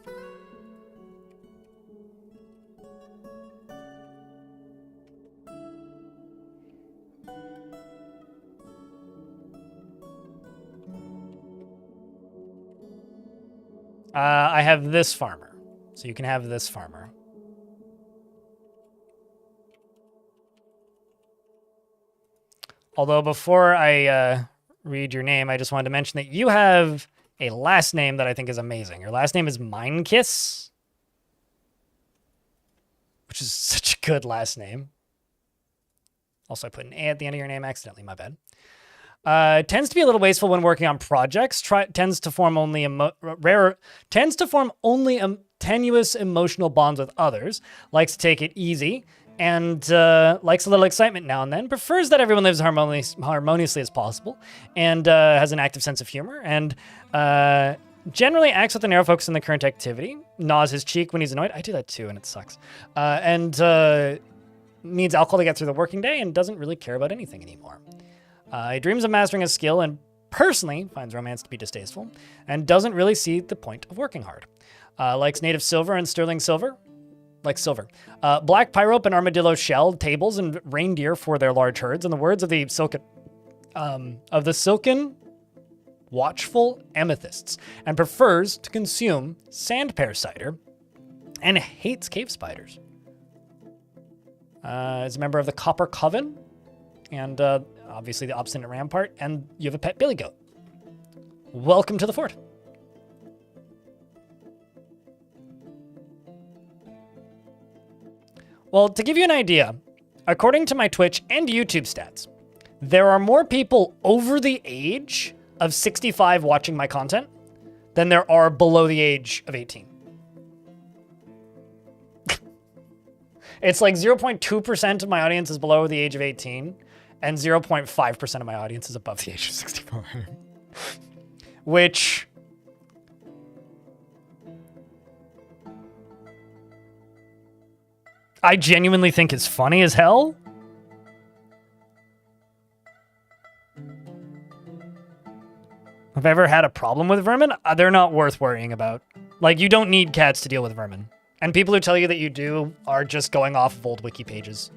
I have this farmer, so you can have this farmer. Although before I read your name, I just wanted to mention that you have a last name that I think is amazing. Your last name is Minekiss, which is such a good last name. Also, I put an A at the end of your name accidentally, my bad. Tends to be a little wasteful when working on projects. Tends to form only tenuous emotional bonds with others. Likes to take it easy, and likes a little excitement now and then. Prefers that everyone lives harmoniously as possible, and has an active sense of humor. And generally acts with a narrow focus on the current activity. Gnaws his cheek when he's annoyed. I do that too, and it sucks. And needs alcohol to get through the working day, and doesn't really care about anything anymore. He dreams of mastering a skill and personally finds romance to be distasteful and doesn't really see the point of working hard. Likes native silver and sterling silver. Like silver. Black pyrope and armadillo shell tables and reindeer for their large herds. In the words of the silken watchful amethysts, and prefers to consume sand pear cider and hates cave spiders. Is a member of the Copper Coven and obviously the Obstinate Rampart, and you have a pet billy goat. Welcome to the fort. Well, to give you an idea, according to my Twitch and YouTube stats, there are more people over the age of 65 watching my content than there are below the age of 18. It's like 0.2% of my audience is below the age of 18, and 0.5% of my audience is above the age of 65. Which... I genuinely think is funny as hell. Have I ever had a problem with vermin? They're not worth worrying about. Like, you don't need cats to deal with vermin. And people who tell you that you do are just going off of old wiki pages.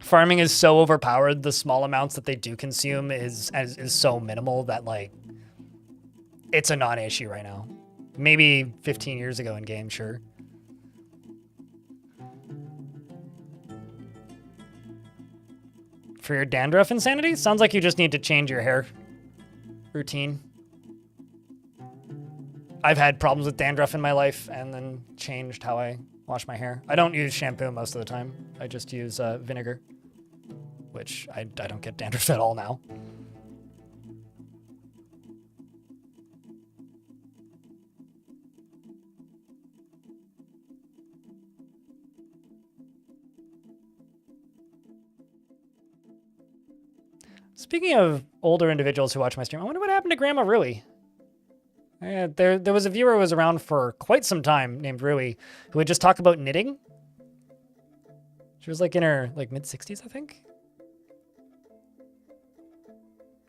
Farming is so overpowered, the small amounts that they do consume is so minimal that, like, it's a non-issue right now. Maybe 15 years ago in game, sure. For your dandruff insanity? Sounds like you just need to change your hair routine. I've had problems with dandruff in my life and then changed how I wash my hair. I don't use shampoo most of the time. I just use vinegar, which I don't get dandruff at all now. Speaking of older individuals who watch my stream, I wonder what happened to Grandma Rui. There was a viewer who was around for quite some time named Rui who would just talk about knitting. She was like in her mid-60s, I think.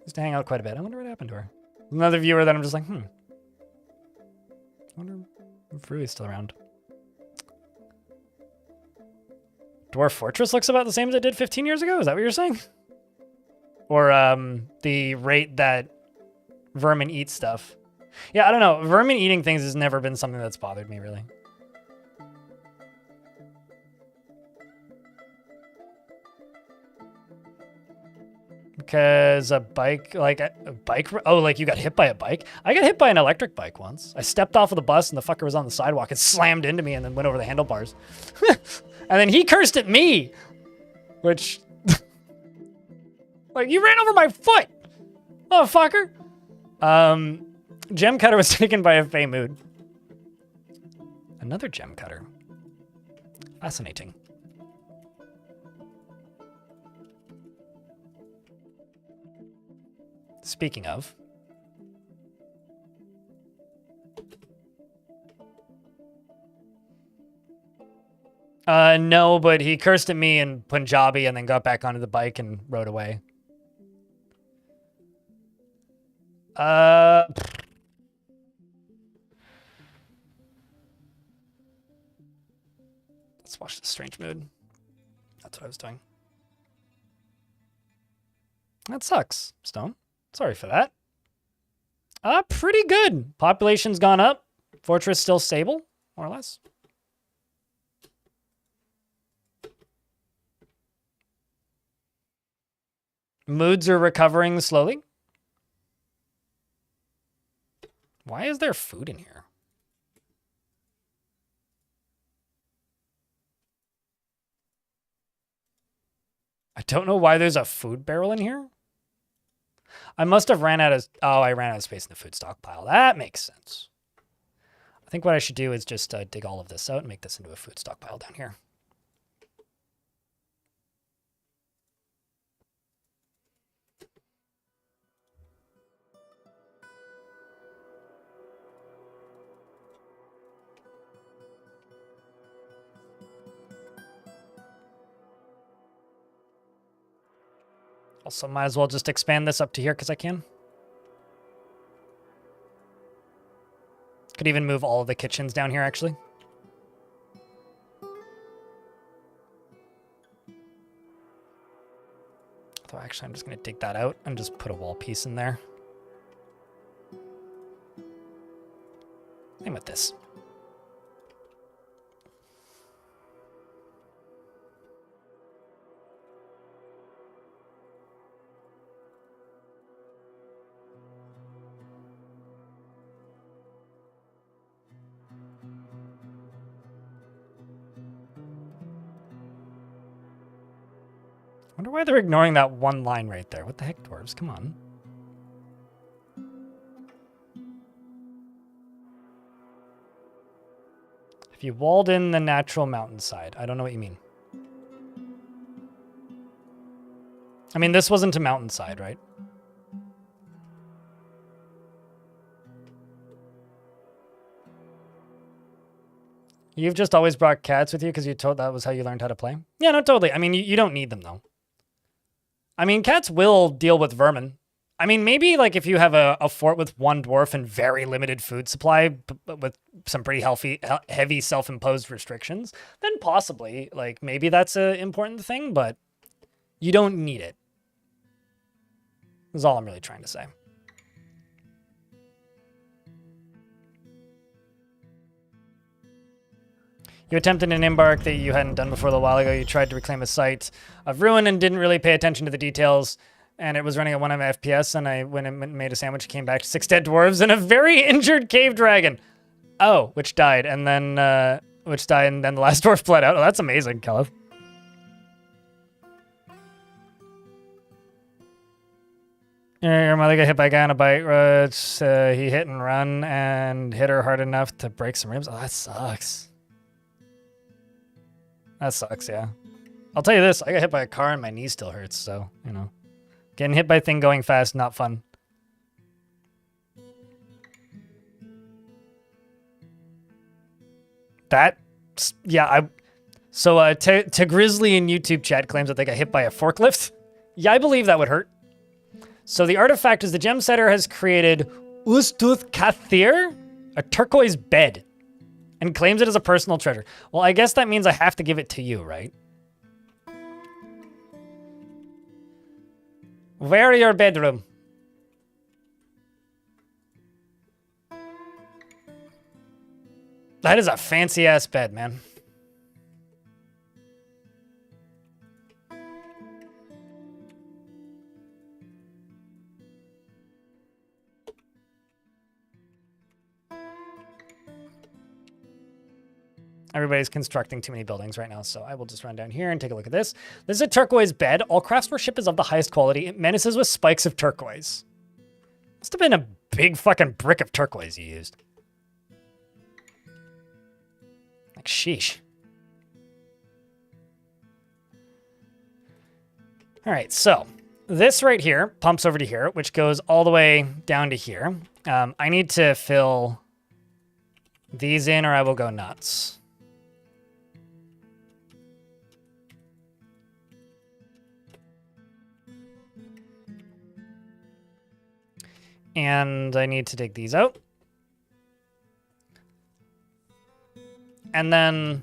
Used to hang out quite a bit. I wonder what happened to her. Another viewer that I'm just like, I wonder if Rui's still around. Dwarf Fortress looks about the same as it did 15 years ago? Is that what you're saying? Or the rate that vermin eat stuff. Yeah, I don't know. Vermin eating things has never been something that's bothered me, really. Because a bike, oh, like you got hit by a bike? I got hit by an electric bike once. I stepped off of the bus and the fucker was on the sidewalk and slammed into me and then went over the handlebars. And then he cursed at me, which, like, you ran over my foot, motherfucker. Gem cutter was taken by a Fey Mood. Another gem cutter. Fascinating. Speaking of, no, but he cursed at me in Punjabi and then got back onto the bike and rode away. Let's watch the strange mood. That's what I was doing. That sucks, Stone. Sorry for that. Pretty good. Population's gone up. Fortress still stable, more or less. Moods are recovering slowly. Why is there food in here? I don't know why there's a food barrel in here. I must have ran out of... Oh, I ran out of space in the food stockpile. That makes sense. I think what I should do is just dig all of this out and make this into a food stockpile down here. Also, might as well just expand this up to here because I can. Could even move all of the kitchens down here, actually. Although, actually, I'm just going to dig that out and just put a wall piece in there. Same with this. Wonder why they're ignoring that one line right there. What the heck, dwarves? Come on. If you walled in the natural mountainside, I don't know what you mean. I mean, this wasn't a mountainside, right? You've just always brought cats with you because you told that was how you learned how to play? Yeah, no, totally. I mean, you don't need them, though. I mean, cats will deal with vermin. I mean, maybe like if you have a fort with one dwarf and very limited food supply, but with some pretty heavy self-imposed restrictions, then possibly, like, maybe that's an important thing, but you don't need it. That's all I'm really trying to say. You attempted an embark that you hadn't done before a little while ago. You tried to reclaim a site of ruin and didn't really pay attention to the details. And it was running at 1 FPS, and I went and made a sandwich, came back to 6 dead dwarves and a very injured cave dragon. Oh, which died, and then the last dwarf bled out. Oh, that's amazing, Kellev. Your mother got hit by a guy on a bike road. He hit and run and hit her hard enough to break some ribs. Oh, that sucks. That sucks, yeah. I'll tell you this, I got hit by a car and my knee still hurts, so, you know. Getting hit by a thing going fast, not fun. So to Grizzly in YouTube chat claims that they got hit by a forklift. Yeah, I believe that would hurt. So the artifact is the gem setter has created Ustuth Kathir, a turquoise bed, and claims it as a personal treasure. Well, I guess that means I have to give it to you, right? Where your bedroom? That is a fancy ass bed, man. Everybody's constructing too many buildings right now, so I will just run down here and take a look at this. This is a turquoise bed. All craftsmanship is of the highest quality. It menaces with spikes of turquoise. Must have been a big fucking brick of turquoise you used. Like, sheesh. All right, so this right here pumps over to here, which goes all the way down to here. I need to fill these in or I will go nuts. And I need to dig these out. And then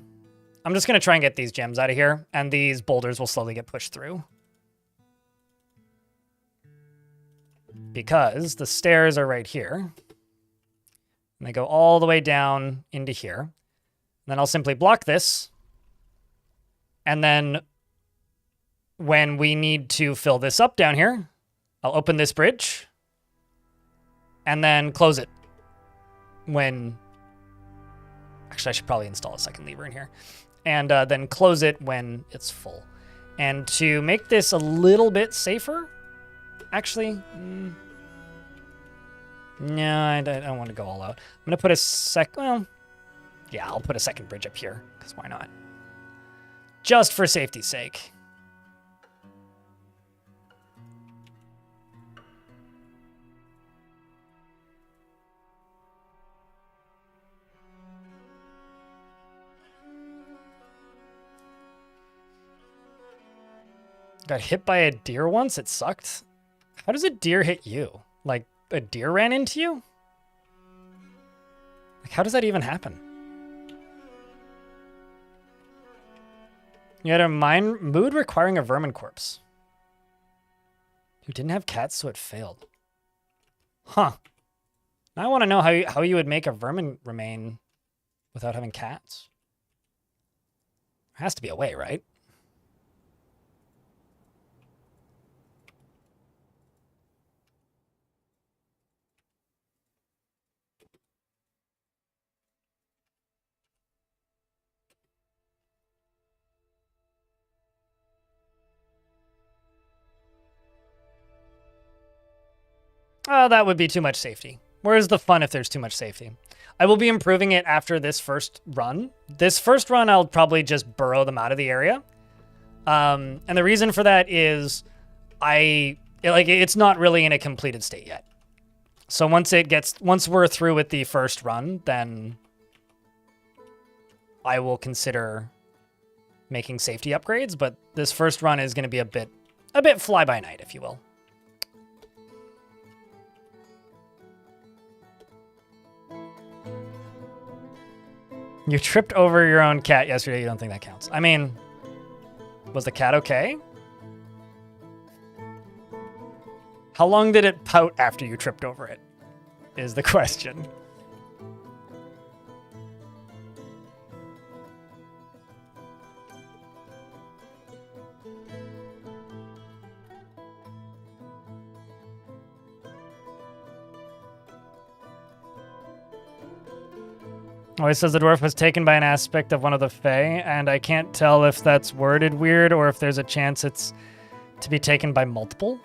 I'm just going to try and get these gems out of here, and these boulders will slowly get pushed through. Because the stairs are right here. And they go all the way down into here. And then I'll simply block this. And then when we need to fill this up down here, I'll open this bridge. And then close it when... Actually, I should probably install a second lever in here. And then close it when it's full. And to make this a little bit safer... Actually... No, I don't want to go all out. I'm going to put a Well, yeah, I'll put a second bridge up here, because why not? Just for safety's sake. Got hit by a deer once? It sucked? How does a deer hit you? Like, a deer ran into you? Like, how does that even happen? You had a mood requiring a vermin corpse. You didn't have cats, so it failed. Huh. Now I want to know how you would make a vermin remain without having cats. There has to be a way, right? Oh, that would be too much safety. Where's the fun if there's too much safety? I will be improving it after this first run. This first run, I'll probably just burrow them out of the area. And the reason for that is it's not really in a completed state yet. So once we're through with the first run, then I will consider making safety upgrades, but this first run is going to be a bit fly by night, if you will. You tripped over your own cat yesterday. You don't think that counts. I mean, was the cat okay? How long did it pout after you tripped over it? Is the question. Oh, it says the dwarf was taken by an aspect of one of the Fae, and I can't tell if that's worded weird or if there's a chance it's to be taken by multiple.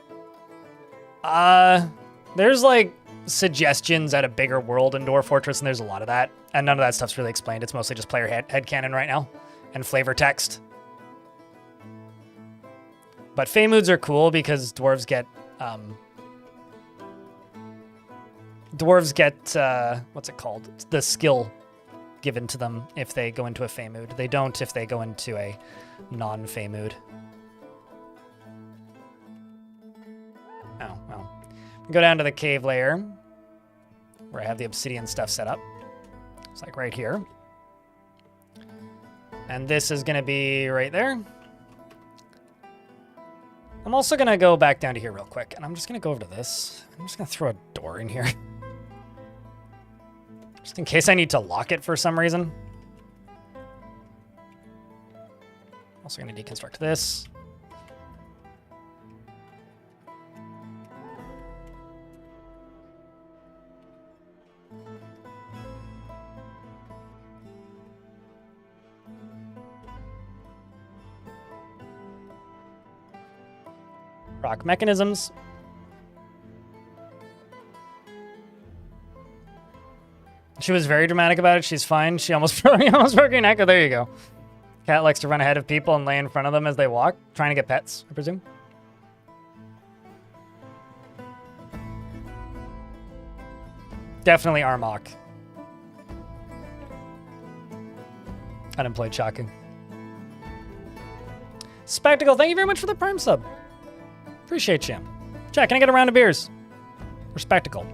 There's like suggestions at a bigger world in Dwarf Fortress, and there's a lot of that, and none of that stuff's really explained. It's mostly just player headcanon right now and flavor text. But Fae moods are cool because dwarves get what's it called? The skill given to them if they go into a Fae mood. They don't if they go into a non-Fae mood. Oh, well. Go down to the cave layer where I have the obsidian stuff set up. It's like right here. And this is going to be right there. I'm also going to go back down to here real quick, and I'm just going to go over to this. I'm just going to throw a door in here. Just in case I need to lock it for some reason. Also going to deconstruct this. Rock mechanisms. She was very dramatic about it. She's fine. She almost broke her neck. Oh, there you go. Cat likes to run ahead of people and lay in front of them as they walk, trying to get pets, I presume. Definitely Armok. Unemployed, shocking. Spectacle, thank you very much for the Prime sub. Appreciate you. Chat, can I get a round of beers? For Spectacle.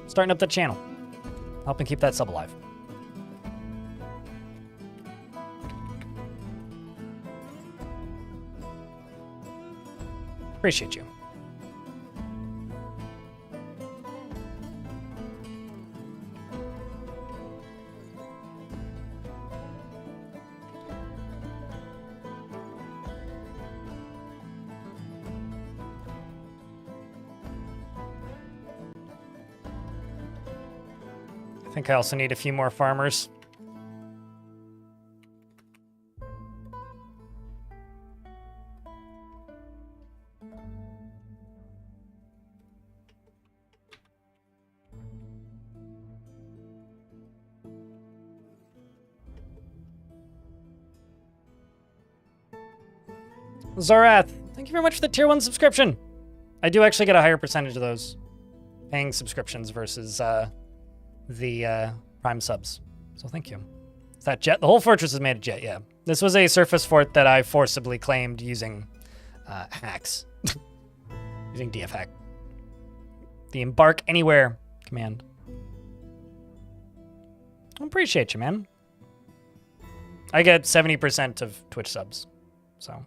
Starting up the channel. Helping keep that sub alive. Appreciate you. I think I also need a few more farmers. Zarath, thank you very much for the tier 1 subscription. I do actually get a higher percentage of those paying subscriptions versus the Prime subs. So thank you. Is that jet? The whole fortress is made of jet, yeah. This was a surface fort that I forcibly claimed using hacks. Using DF hack. The embark anywhere command. I appreciate you, man. I get 70% of Twitch subs, so.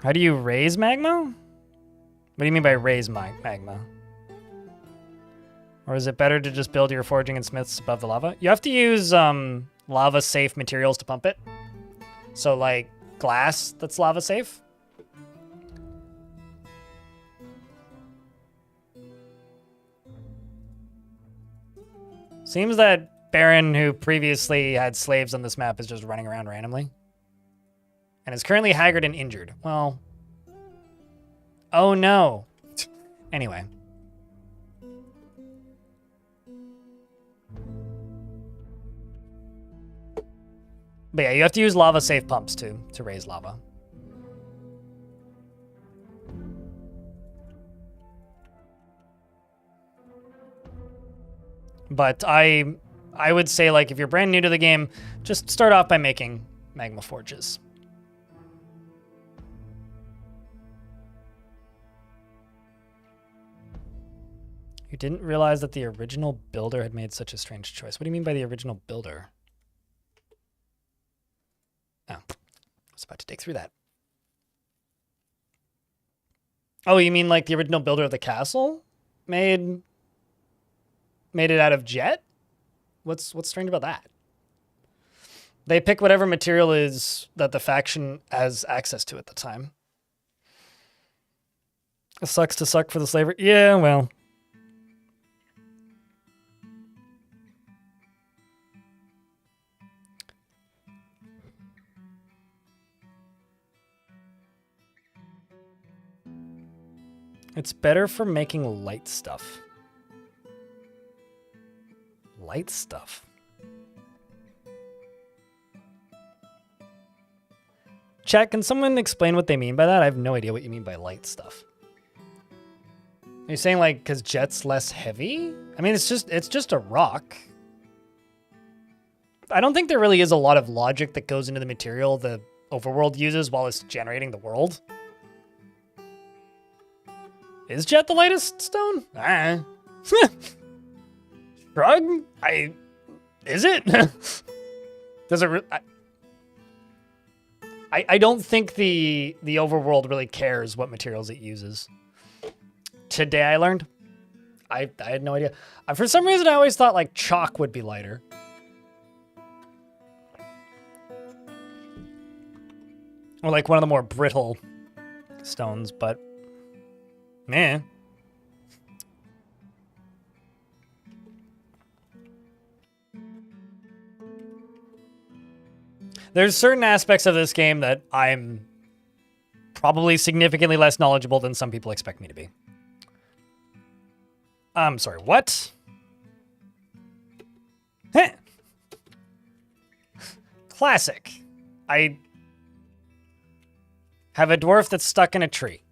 How do you raise magma? What do you mean by raise magma? Or is it better to just build your forging and smiths above the lava? You have to use lava-safe materials to pump it. So, like, glass that's lava-safe. Seems that Baron, who previously had slaves on this map, is just running around randomly. And is currently haggard and injured. Well. Oh no. Anyway. But yeah, you have to use lava-safe pumps to raise lava. But I would say, like, if you're brand new to the game, just start off by making magma forges. You didn't realize that the original builder had made such a strange choice. What do you mean by the original builder? Oh, I was about to dig through that. Oh, you mean like the original builder of the castle made it out of jet? What's strange about that? They pick whatever material is that the faction has access to at the time. It sucks to suck for the slaver. Yeah, well. It's better for making light stuff. Light stuff. Chat, can someone explain what they mean by that? I have no idea what you mean by light stuff. Are you saying, like, because jet's less heavy? I mean, it's just a rock. I don't think there really is a lot of logic that goes into the material the overworld uses while it's generating the world. Is jet the lightest stone? Shrug? Is it? Does it? I don't think the overworld really cares what materials it uses. Today I learned. I had no idea. For some reason, I always thought like chalk would be lighter. Or like one of the more brittle stones, but man. there's certain aspects of this game that I'm probably significantly less knowledgeable than some people expect me to be. I'm sorry, what? Heh. Classic. I have a dwarf that's stuck in a tree.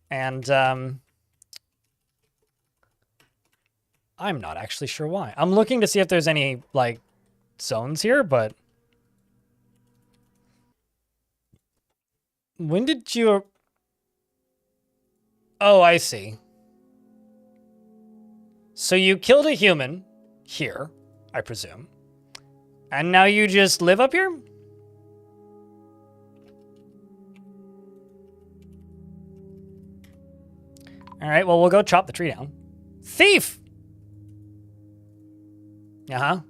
And, I'm not actually sure why. I'm looking to see if there's any, like, zones here, but... When did you... Oh, I see. So you killed a human here, I presume. And now you just live up here? All right, well, we'll go chop the tree down. Thief! Uh-huh.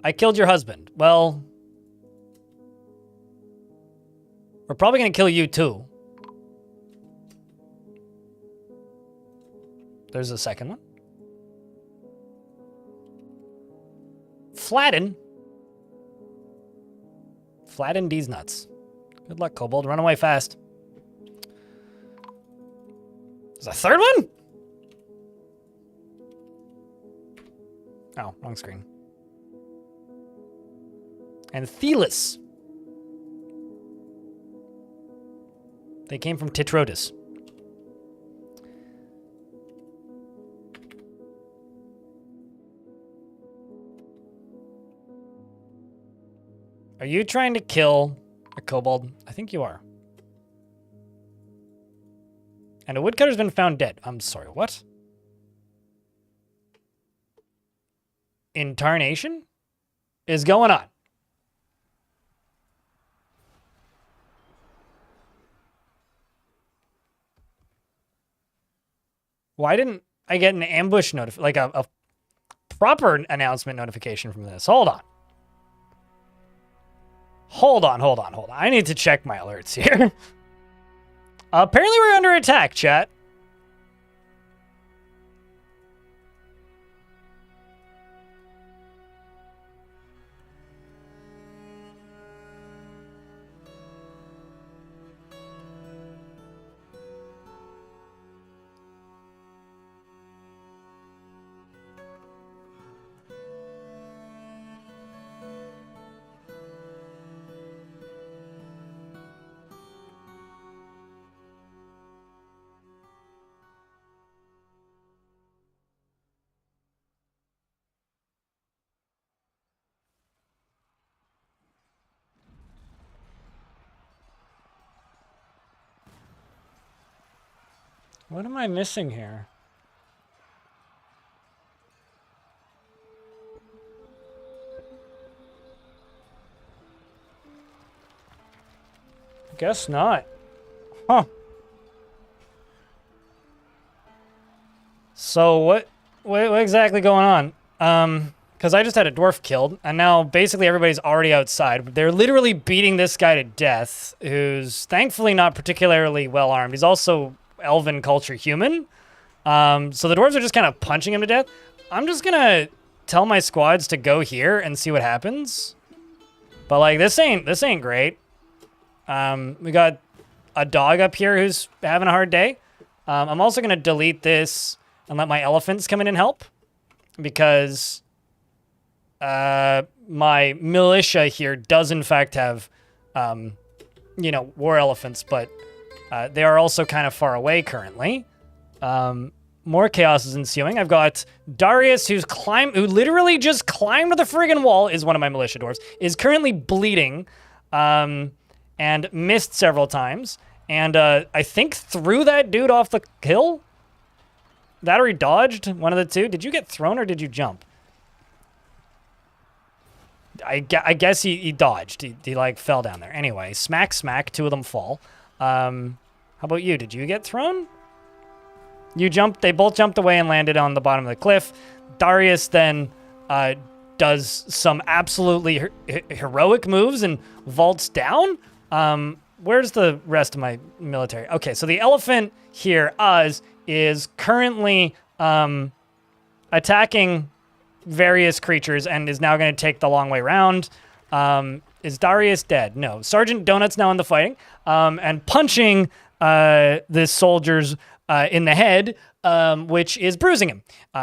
I killed your husband. Well... We're probably gonna kill you too. There's a second one. Flatten. Flatten these nuts. Good luck, Kobold. Run away fast. There's a third one? Oh, wrong screen. And Thelis. They came from Titrodus. Are you trying to kill a kobold? I think you are. And a woodcutter's been found dead. I'm sorry, what? Intarnation is going on. Why didn't I get an ambush like a proper announcement notification from this? Hold on. Hold on. I need to check my alerts here. Apparently we're under attack, chat. What am I missing here? Guess not. Huh. So what exactly going on? Because I just had a dwarf killed, and now basically everybody's already outside. They're literally beating this guy to death, who's thankfully not particularly well armed. He's also elven culture human. So the dwarves are just kind of punching him to death. I'm just gonna tell my squads to go here and see what happens. But like this ain't great. We got a dog up here who's having a hard day. I'm also gonna delete this and let my elephants come in and help, because my militia here does in fact have war elephants, but they are also kind of far away currently. More chaos is ensuing. I've got Darius, who literally just climbed the friggin' wall, is one of my militia dwarves, is currently bleeding, and missed several times. And I think threw that dude off the hill? That or he dodged, one of the two. Did you get thrown or did you jump? I guess he dodged. He like fell down there. Anyway, smack, two of them fall. How about you? Did you get thrown? You jumped. They both jumped away and landed on the bottom of the cliff. Darius then does some absolutely heroic moves and vaults down. Where's the rest of my military? Okay, so the elephant here, Uz, is currently attacking various creatures and is now going to take the long way round. Is Darius dead? No. Sergeant Donut's now in the fighting and punching the soldiers in the head, which is bruising him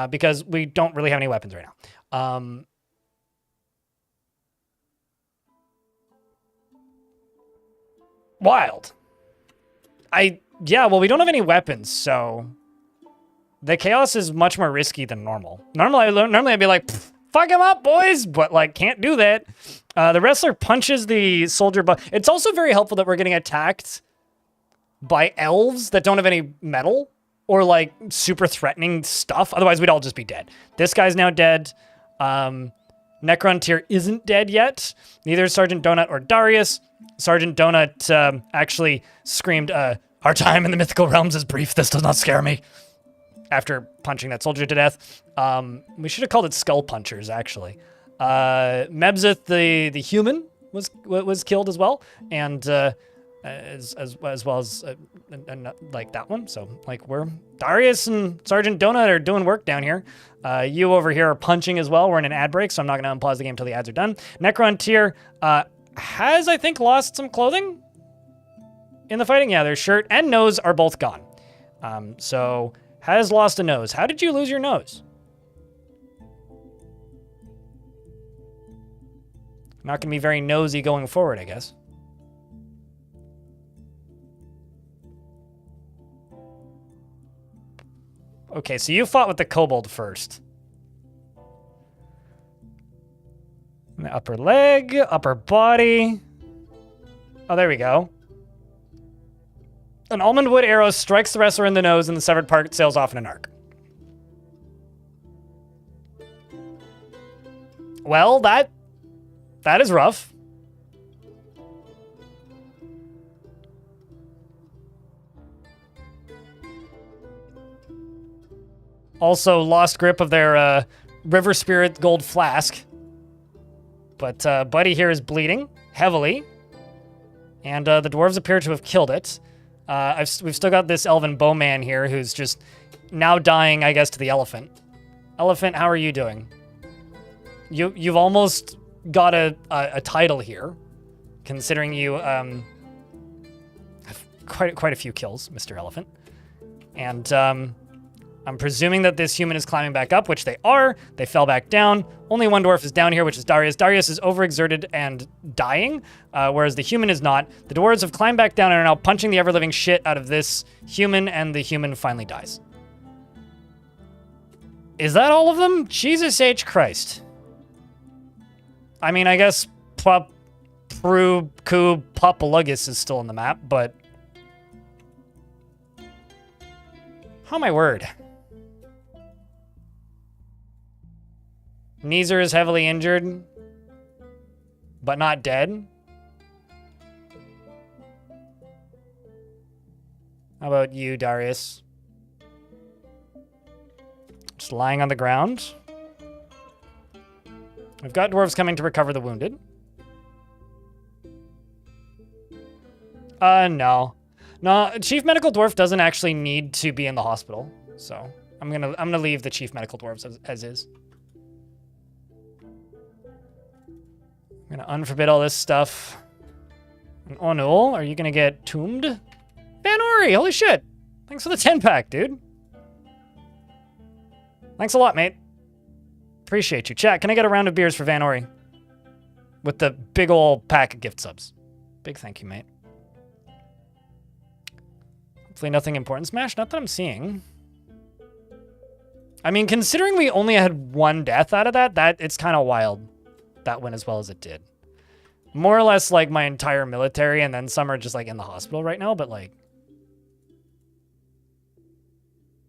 because we don't really have any weapons right now. Wild. Yeah, well, we don't have any weapons, so the chaos is much more risky than normal. Normally I'd be like, fuck him up, boys, but like can't do that. The wrestler punches the soldier, but it's also very helpful that we're getting attacked by elves that don't have any metal or like super threatening stuff. Otherwise, we'd all just be dead. This guy's now dead. Necrontyr isn't dead yet. Neither is Sergeant Donut or Darius. Sergeant Donut actually screamed, our time in the mythical realms is brief. This does not scare me. After punching that soldier to death. We should have called it Skull Punchers, actually. Mebzith, the human, was killed as well. And as well as like that one. So like Darius and Sergeant Donut are doing work down here. You over here are punching as well. We're in an ad break, so I'm not going to unpause the game until the ads are done. Necrontyr has, I think, lost some clothing in the fighting. Yeah, their shirt and nose are both gone. So has lost a nose. How did you lose your nose? Not going to be very nosy going forward, I guess. Okay, so you fought with the kobold first. And the upper leg, upper body. Oh, there we go. An almond wood arrow strikes the wrestler in the nose and the severed part sails off in an arc. Well, that is rough. Also lost grip of their River Spirit gold flask. But Buddy here is bleeding heavily. And the dwarves appear to have killed it. We've still got this elven bowman here who's just now dying, I guess, to the elephant. Elephant, how are you doing? You've almost got a title here, considering you have quite a few kills, Mr. Elephant. And I'm presuming that this human is climbing back up, which they are. They fell back down. Only one dwarf is down here, which is Darius. Darius is overexerted and dying, whereas the human is not. The dwarves have climbed back down and are now punching the ever-living shit out of this human, and the human finally dies. Is that all of them? Jesus H. Christ. I mean, I guess Papalugis is still on the map, but... Oh my word. Neezer is heavily injured, but not dead. How about you, Darius? Just lying on the ground. We've got dwarves coming to recover the wounded. No. No, Chief Medical Dwarf doesn't actually need to be in the hospital, so I'm gonna leave the Chief Medical Dwarves as is. I'm gonna unforbid all this stuff. And Onul, are you gonna get tombed? Van Ori, holy shit! Thanks for the 10-pack, dude. Thanks a lot, mate. Appreciate you. Chat, can I get a round of beers for Van Ori? With the big ol' pack of gift subs. Big thank you, mate. Hopefully nothing important. Smash, not that I'm seeing. I mean, considering we only had one death out of that it's kind of wild. That went as well as it did. More or less like my entire military, and then some are just like in the hospital right now, but like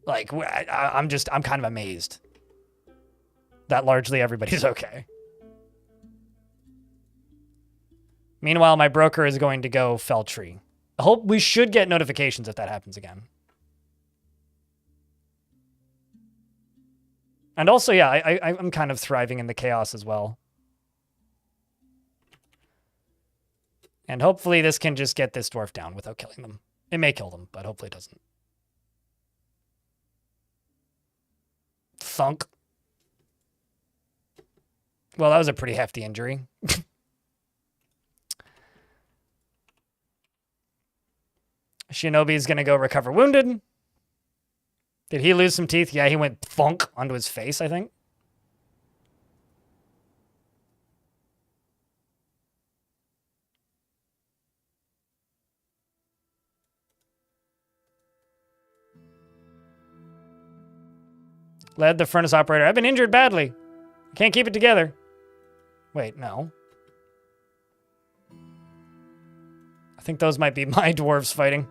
I'm kind of amazed that largely everybody's okay. Meanwhile, my broker is going to go fell tree. I hope we should get notifications if that happens again. And also, yeah, I'm kind of thriving in the chaos as well. And hopefully this can just get this dwarf down without killing them. It may kill them, but hopefully it doesn't. Thunk. Well, that was a pretty hefty injury. Shinobi's gonna go recover wounded. Did he lose some teeth? Yeah, he went thunk onto his face, I think. Led the furnace operator. I've been injured badly. I can't keep it together. Wait, no. I think those might be my dwarves fighting.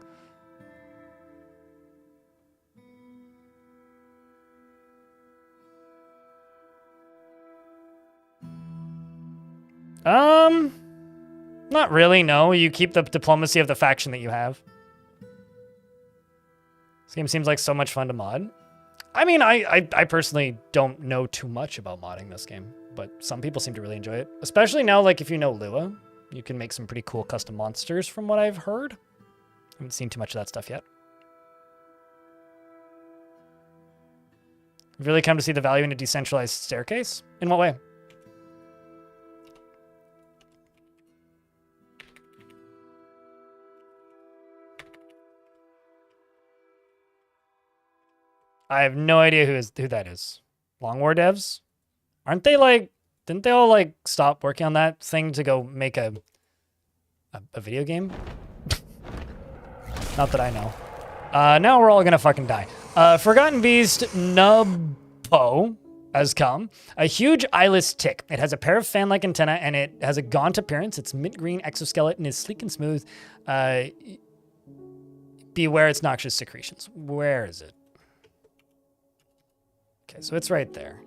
Not really, no. You keep the diplomacy of the faction that you have. This game seems like so much fun to mod. I mean, I personally don't know too much about modding this game, but some people seem to really enjoy it. Especially now, like, if you know Lua, you can make some pretty cool custom monsters from what I've heard. I haven't seen too much of that stuff yet. You've really come to see the value in a decentralized staircase? In what way? I have no idea who that is. Long War devs? Aren't they like... Didn't they all like stop working on that thing to go make a video game? Not that I know. Now we're all gonna fucking die. Forgotten Beast Nubpo has come. A huge eyeless tick. It has a pair of fan-like antennae and it has a gaunt appearance. Its mint green exoskeleton is sleek and smooth. Beware its noxious secretions. Where is it? Okay, so it's right there.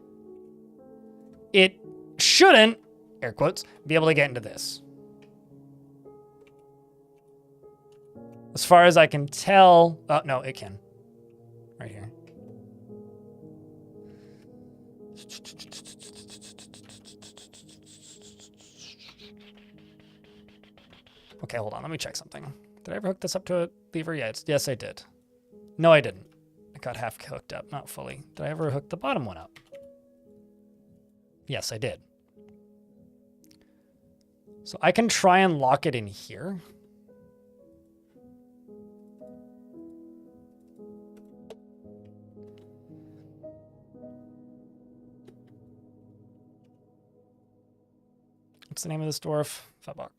It shouldn't, air quotes, be able to get into this. As far as I can tell, oh, no, it can. Right here. Okay, hold on, let me check something. Did I ever hook this up to a lever? Yeah, yes, I did. No, I didn't. It got half hooked up, not fully. Did I ever hook the bottom one up? Yes, I did. So I can try and lock it in here. What's the name of this dwarf? Fabok.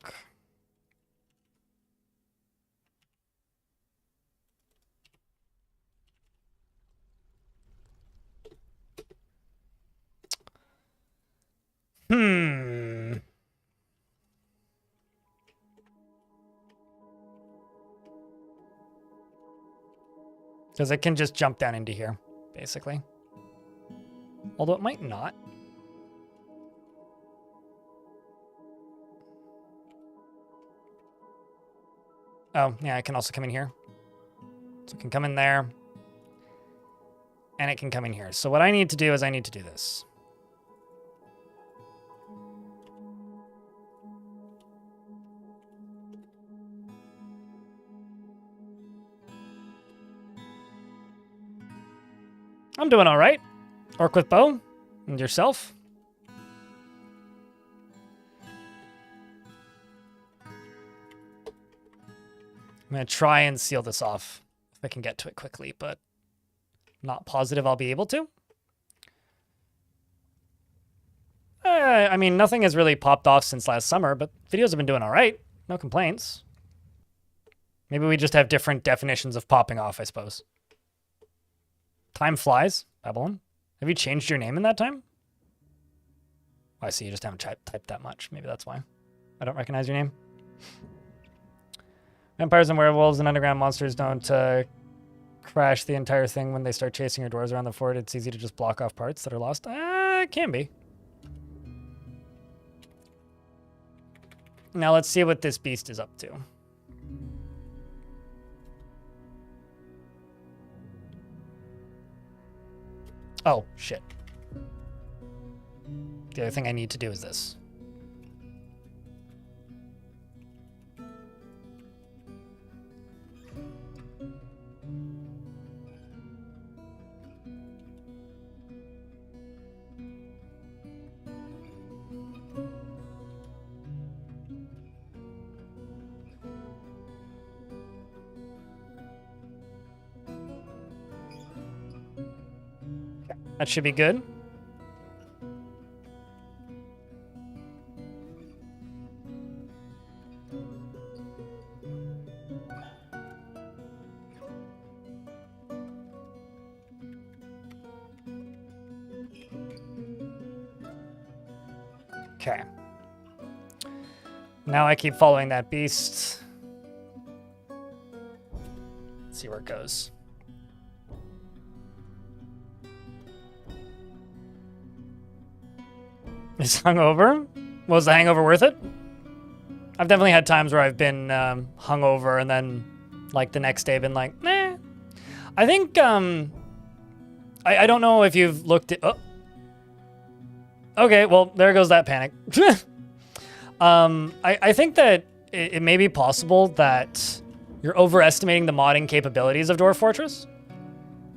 Because it can just jump down into here, basically. Although it might not. Oh, yeah, it can also come in here. So it can come in there. And it can come in here. So what I need to do is I need to do this. I'm doing all right. Orc with bow. And yourself. I'm going to try and seal this off if I can get to it quickly, but not positive I'll be able to. I mean, nothing has really popped off since last summer, but videos have been doing all right. No complaints. Maybe we just have different definitions of popping off, I suppose. Time flies, Babylon. Have you changed your name in that time? Oh, I see you just haven't typed that much. Maybe that's why. I don't recognize your name. Vampires and werewolves and underground monsters don't crash the entire thing when they start chasing your dwarves around the fort. It's easy to just block off parts that are lost. It can be. Now let's see what this beast is up to. Oh, shit. The other thing I need to do is this. That should be good. Okay. Now I keep following that beast. Let's see where it goes. Is hungover? Was the hangover worth it? I've definitely had times where I've been hungover and then, like, the next day been like, nah. I think, I don't know if you've looked at... Oh. Okay, well, there goes that panic. I think that it may be possible that you're overestimating the modding capabilities of Dwarf Fortress.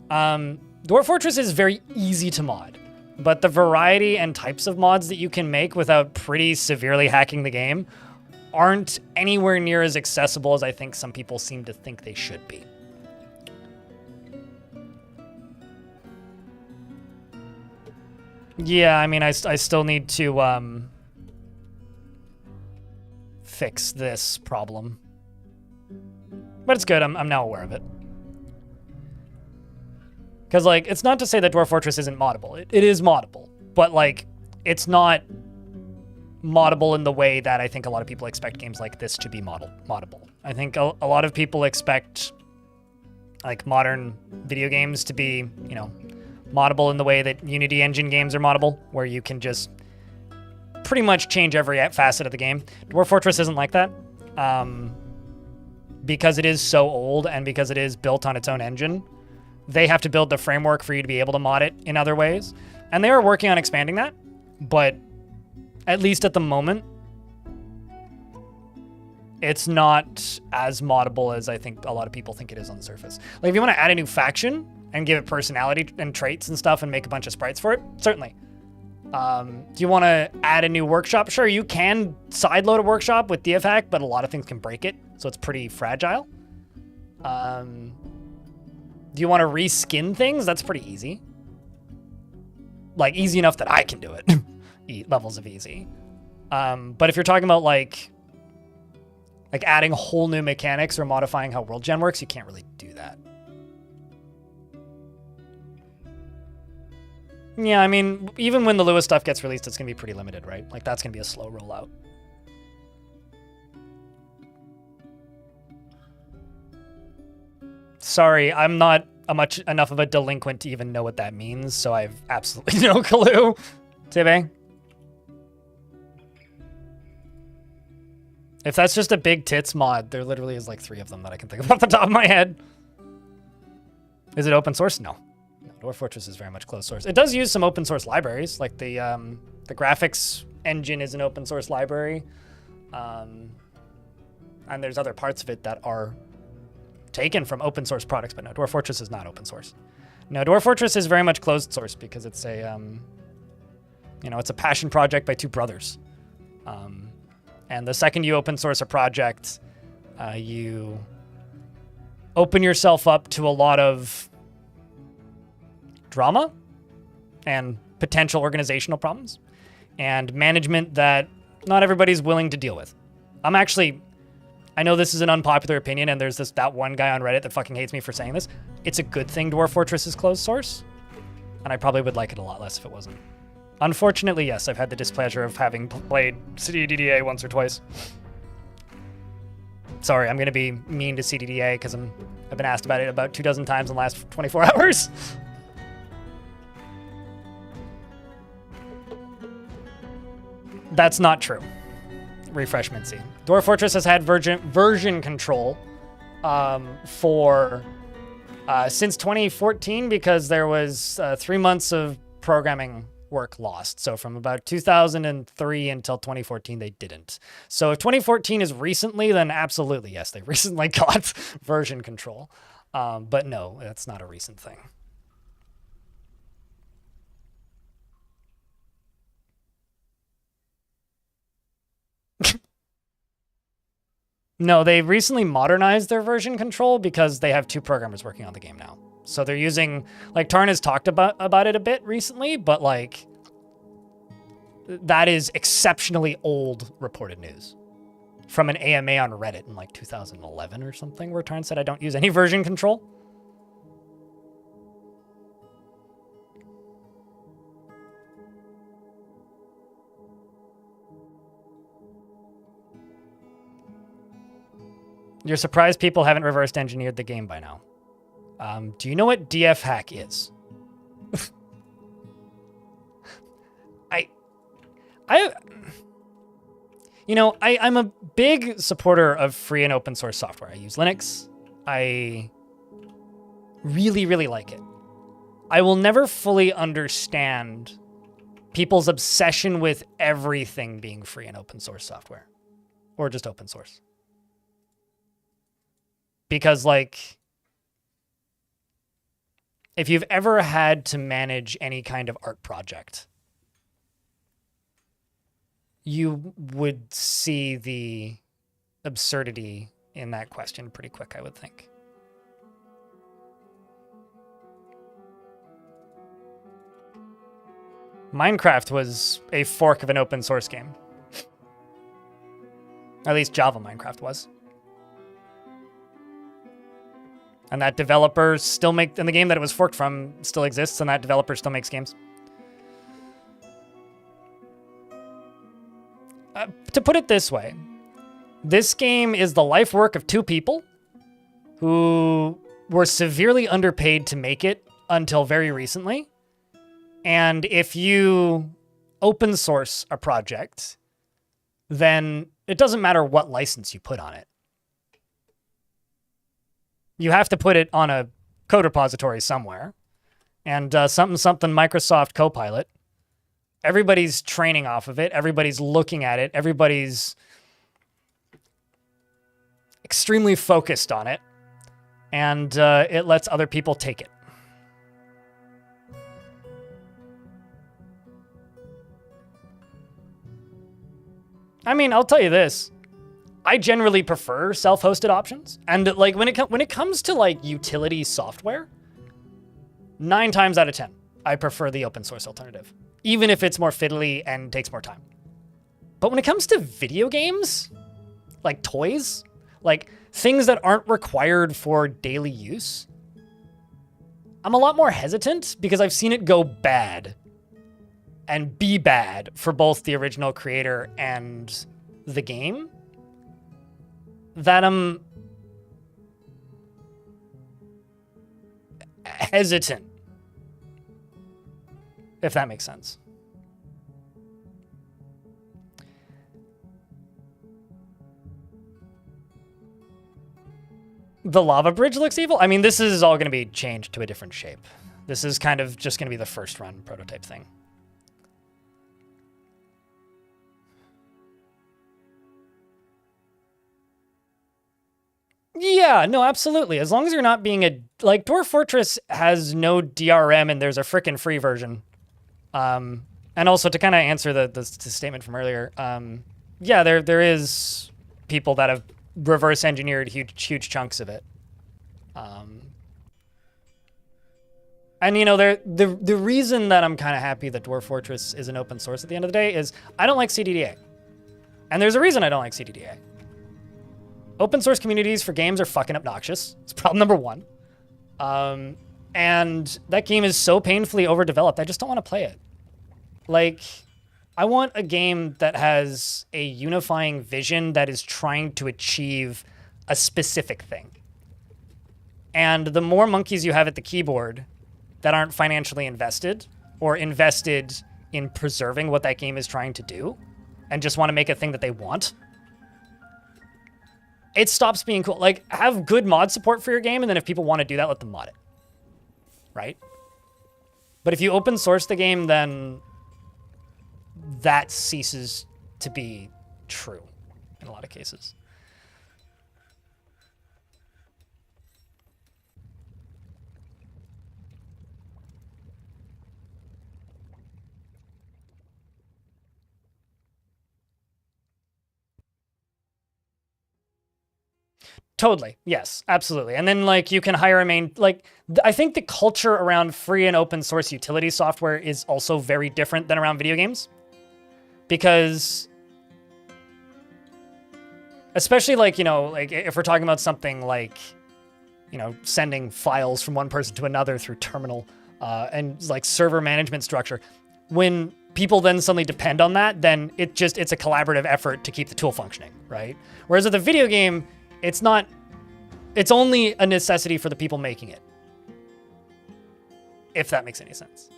Dwarf Fortress is very easy to mod, but the variety and types of mods that you can make without pretty severely hacking the game aren't anywhere near as accessible as I think some people seem to think they should be. Yeah, I mean, I still need to fix this problem. But it's good, I'm now aware of it. Because, like, it's not to say that Dwarf Fortress isn't moddable. It is moddable, but, like, it's not moddable in the way that I think a lot of people expect games like this to be moddable. I think a lot of people expect, like, modern video games to be, you know, moddable in the way that Unity engine games are moddable, where you can just pretty much change every facet of the game. Dwarf Fortress isn't like that. Because it is so old and because it is built on its own engine, they have to build the framework for you to be able to mod it in other ways. And they are working on expanding that, but at least at the moment, it's not as moddable as I think a lot of people think it is on the surface. Like, if you want to add a new faction and give it personality and traits and stuff and make a bunch of sprites for it, certainly. Do you want to add a new workshop? Sure, you can sideload a workshop with DFHack, but a lot of things can break it, so it's pretty fragile. Do you want to reskin things? That's pretty easy. Like, easy enough that I can do it. Levels of easy. But if you're talking about, like adding whole new mechanics or modifying how World Gen works, you can't really do that. Yeah, I mean, even when the Lewis stuff gets released, it's going to be pretty limited, right? Like, that's going to be a slow rollout. Sorry, I'm not enough of a delinquent to even know what that means, so I've absolutely no clue. Tibbe? If that's just a big tits mod, there literally is like 3 of them that I can think of off the top of my head. Is it open source? No. Dwarf Fortress is very much closed source. It does use some open source libraries, like the graphics engine is an open source library. And there's other parts of it that are taken from open source products, but no, Dwarf Fortress is not open source. No, Dwarf Fortress is very much closed source because it's a, it's a passion project by 2 brothers. And the second you open source a project, you open yourself up to a lot of drama and potential organizational problems and management that not everybody's willing to deal with. I know this is an unpopular opinion, and there's that one guy on Reddit that fucking hates me for saying this. It's a good thing Dwarf Fortress is closed source, and I probably would like it a lot less if it wasn't. Unfortunately, yes, I've had the displeasure of having played CDDA once or twice. Sorry, I'm gonna be mean to CDDA because I've been asked about it about 24 times in the last 24 hours. That's not true. Refresh Mincy. Dwarf Fortress has had version control since 2014 because there was 3 months of programming work lost. So from about 2003 until 2014, they didn't. So if 2014 is recently, then absolutely, yes, they recently got version control. But no, that's not a recent thing. No, they recently modernized their version control because they have 2 programmers working on the game now. So they're using, like, Tarn has talked about it a bit recently, but like that is exceptionally old reported news from an AMA on Reddit in like 2011 or something, where Tarn said, I don't use any version control. You're surprised people haven't reversed engineered the game by now. Do you know what DF hack is? I'm a big supporter of free and open source software. I use Linux. I really, really like it. I will never fully understand people's obsession with everything being free and open source software, or just open source. Because, like, if you've ever had to manage any kind of art project, you would see the absurdity in that question pretty quick, I would think. Minecraft was a fork of an open source game. At least Java Minecraft was. And that developer still and the game that it was forked from still exists, and that developer still makes games. To put it this way, this game is the life work of two people who were severely underpaid to make it until very recently. And if you open source a project, then it doesn't matter what license you put on it. You have to put it on a code repository somewhere. And something Microsoft Copilot. Everybody's training off of it. Everybody's looking at it. Everybody's extremely focused on it. And it lets other people take it. I mean, I'll tell you this. I generally prefer self-hosted options. And like when it comes to like utility software, 9 times out of 10, I prefer the open source alternative, even if it's more fiddly and takes more time. But when it comes to video games, like toys, like things that aren't required for daily use, I'm a lot more hesitant because I've seen it go bad and be bad for both the original creator and the game, that I'm hesitant, if that makes sense. The lava bridge looks evil. I mean, this is all going to be changed to a different shape. This is kind of just going to be the first run prototype thing. Yeah, no, absolutely. As long as you're not being like, Dwarf Fortress has no DRM and there's a frickin' free version. And also to kind of answer the statement from earlier, yeah, there is people that have reverse engineered huge chunks of it. And you know, the reason that I'm kind of happy that Dwarf Fortress is an open source at the end of the day is I don't like CDDA. And there's a reason I don't like CDDA. Open source communities for games are fucking obnoxious. It's problem number 1. And that game is so painfully overdeveloped, I just don't want to play it. Like, I want a game that has a unifying vision that is trying to achieve a specific thing. And the more monkeys you have at the keyboard that aren't financially invested or invested in preserving what that game is trying to do and just want to make a thing that they want, it stops being cool. Like, have good mod support for your game, and then if people want to do that, let them mod it. Right? But if you open source the game, then that ceases to be true in a lot of cases. Totally. Yes, absolutely. And then like you can hire a main, like I think the culture around free and open source utility software is also very different than around video games. Because especially like, you know, like if we're talking about something like, you know, sending files from one person to another through terminal and like server management structure, when people then suddenly depend on that, then it's a collaborative effort to keep the tool functioning, right? Whereas with a video game, it's only a necessity for the people making it. If that makes any sense.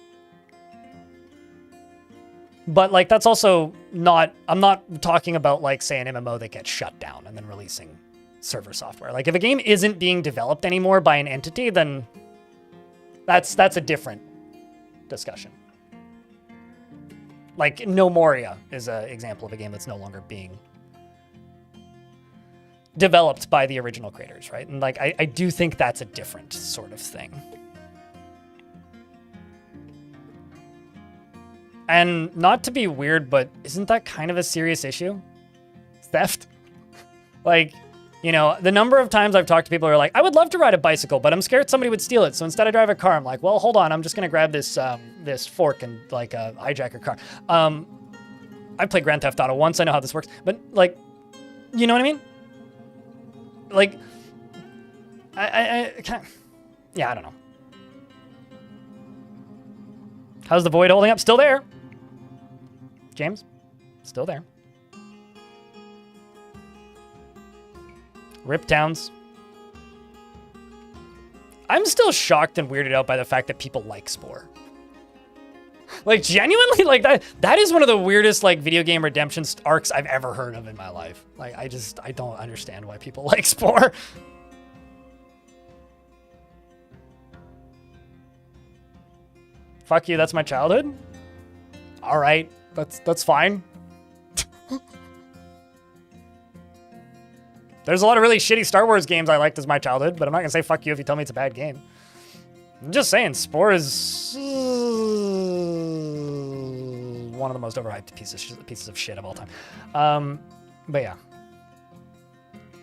But like, that's also not, I'm not talking about like, say, an MMO that gets shut down and then releasing server software. Like if a game isn't being developed anymore by an entity, then that's a different discussion. Like No Moria is an example of a game that's no longer being developed by the original creators, right? And like, I do think that's a different sort of thing. And not to be weird, but isn't that kind of a serious issue? Theft? Like, you know, the number of times I've talked to people who are like, I would love to ride a bicycle, but I'm scared somebody would steal it. So instead I drive a car. I'm like, well, hold on. I'm just going to grab this this fork and like hijack your car. I played Grand Theft Auto once. I know how this works. But like, you know what I mean? Like, I can't, yeah, I don't know. How's the Void holding up? Still there. James? Still there. Rip Towns. I'm still shocked and weirded out by the fact that people like Spore. Like, genuinely, like, that is one of the weirdest, like, video game redemption arcs I've ever heard of in my life. Like, I don't understand why people like Spore. Fuck you, that's my childhood? All right, that's fine. There's a lot of really shitty Star Wars games I liked as my childhood, but I'm not gonna say fuck you if you tell me it's a bad game. I'm just saying, Spore is one of the most overhyped pieces of shit of all time. But yeah.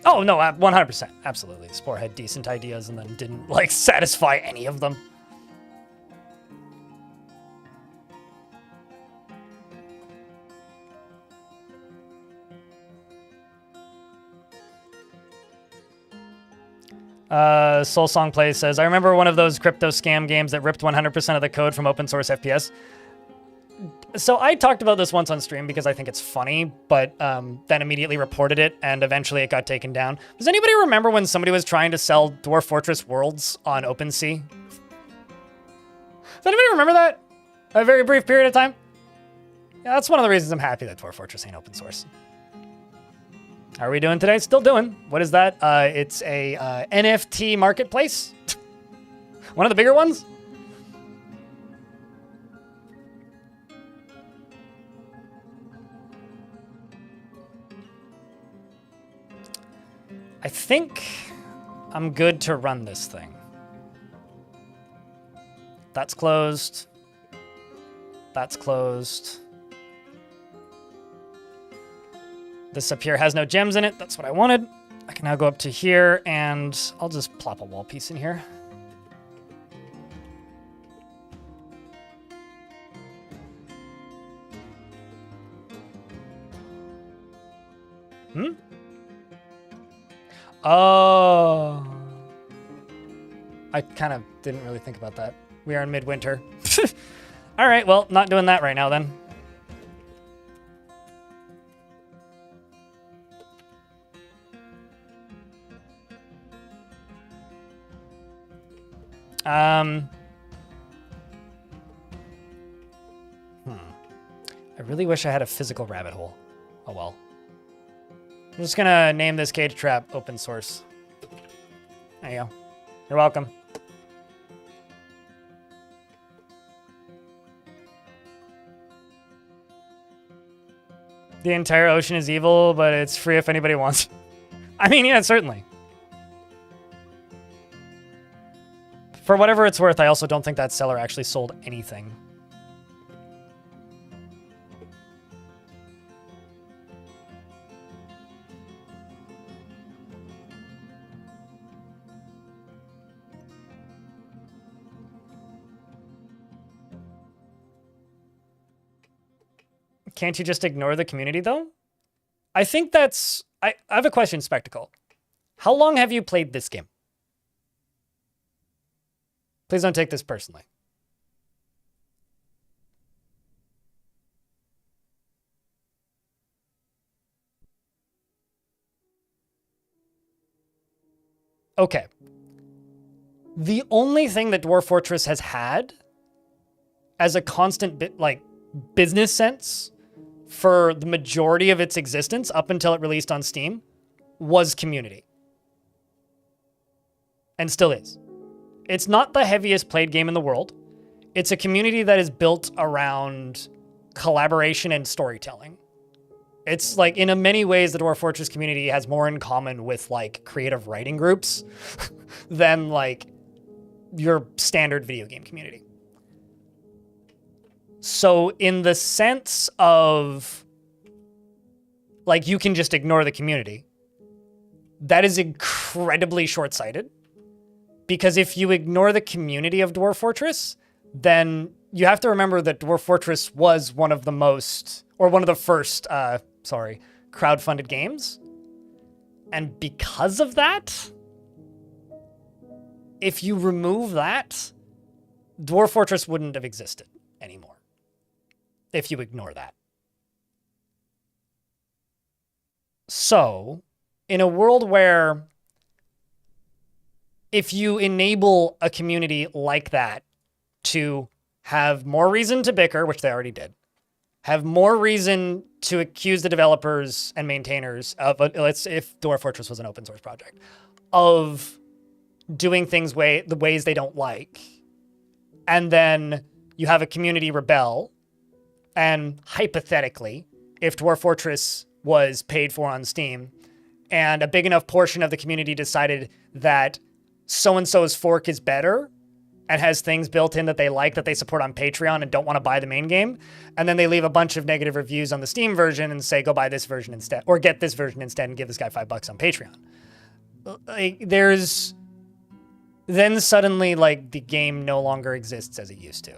Oh no, 100%, absolutely. Spore had decent ideas and then didn't like satisfy any of them. Soul Song Plays says, I remember one of those crypto scam games that ripped 100% of the code from open source FPS. So I talked about this once on stream because I think it's funny, but then immediately reported it and eventually it got taken down. Does anybody remember when somebody was trying to sell Dwarf Fortress Worlds on OpenSea? Does anybody remember that? A very brief period of time? Yeah, that's one of the reasons I'm happy that Dwarf Fortress ain't open source. How are we doing today? Still doing. What is that? It's a NFT marketplace. One of the bigger ones. I think I'm good to run this thing. That's closed. That's closed. This up here has no gems in it. That's what I wanted. I can now go up to here and I'll just plop a wall piece in here. Oh. I kind of didn't really think about that. We are in midwinter. All right, well, not doing that right now then. I really wish I had a physical rabbit hole. Oh well. I'm just gonna name this cage trap open source. There you go. You're welcome. The entire ocean is evil, but it's free if anybody wants. I mean, yeah, certainly. For whatever it's worth, I also don't think that seller actually sold anything. Can't you just ignore the community though? I think that's... I have a question, Spectacle. How long have you played this game? Please don't take this personally. Okay. The only thing that Dwarf Fortress has had as a constant business sense for the majority of its existence up until it released on Steam was community. And still is. It's not the heaviest played game in the world. It's a community that is built around collaboration and storytelling. It's like, in many ways, the Dwarf Fortress community has more in common with like creative writing groups than like your standard video game community. So in the sense of like, you can just ignore the community, that is incredibly short-sighted. Because if you ignore the community of Dwarf Fortress, then you have to remember that Dwarf Fortress was one of the first, crowdfunded games. And because of that, if you remove that, Dwarf Fortress wouldn't have existed anymore. If you ignore that. So, in a world where if you enable a community like that to have more reason to bicker, which they already did, have more reason to accuse the developers and maintainers of, if Dwarf Fortress was an open source project, of doing things the ways they don't like, and then you have a community rebel, and hypothetically, if Dwarf Fortress was paid for on Steam, and a big enough portion of the community decided that so-and-so's fork is better and has things built in that they like that they support on Patreon and don't want to buy the main game, and then they leave a bunch of negative reviews on the Steam version and say, go buy this version instead, or get this version instead and give this guy $5 on Patreon. Like, then suddenly, like, the game no longer exists as it used to.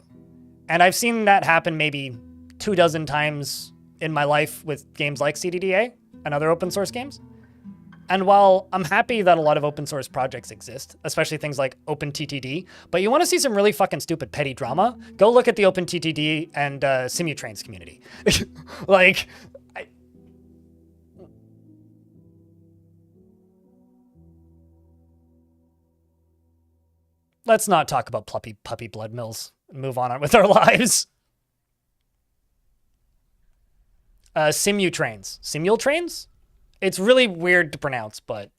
And I've seen that happen maybe 24 times in my life with games like CDDA and other open source games. And while I'm happy that a lot of open source projects exist, especially things like OpenTTD, but you want to see some really fucking stupid petty drama, go look at the OpenTTD and Simutrains community. Like, let's not talk about puppy blood mills and move on with our lives. Simutrains. Simultrains? It's really weird to pronounce, but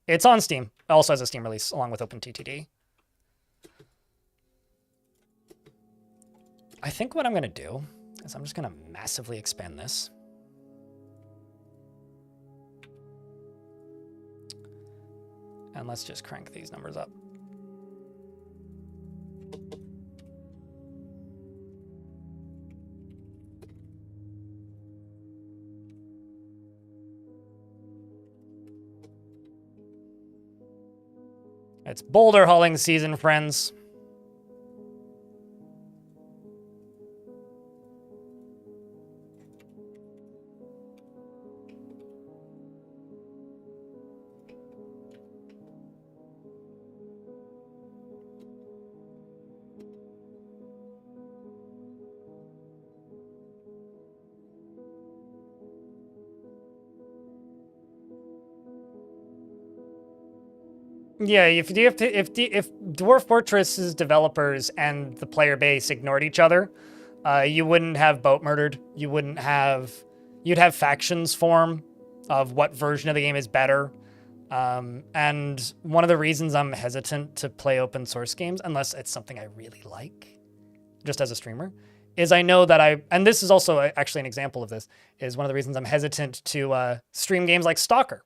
it's on Steam. It also has a Steam release along with OpenTTD. I think what I'm going to do is I'm just going to massively expand this. And let's just crank these numbers up. It's boulder hauling season, friends. Yeah, if Dwarf Fortress's developers and the player base ignored each other, you wouldn't have Boat Murdered. You'd have factions form of what version of the game is better. And one of the reasons I'm hesitant to play open source games, unless it's something I really like, just as a streamer, is I know that and this is also actually an example of this, is one of the reasons I'm hesitant to stream games like Stalker.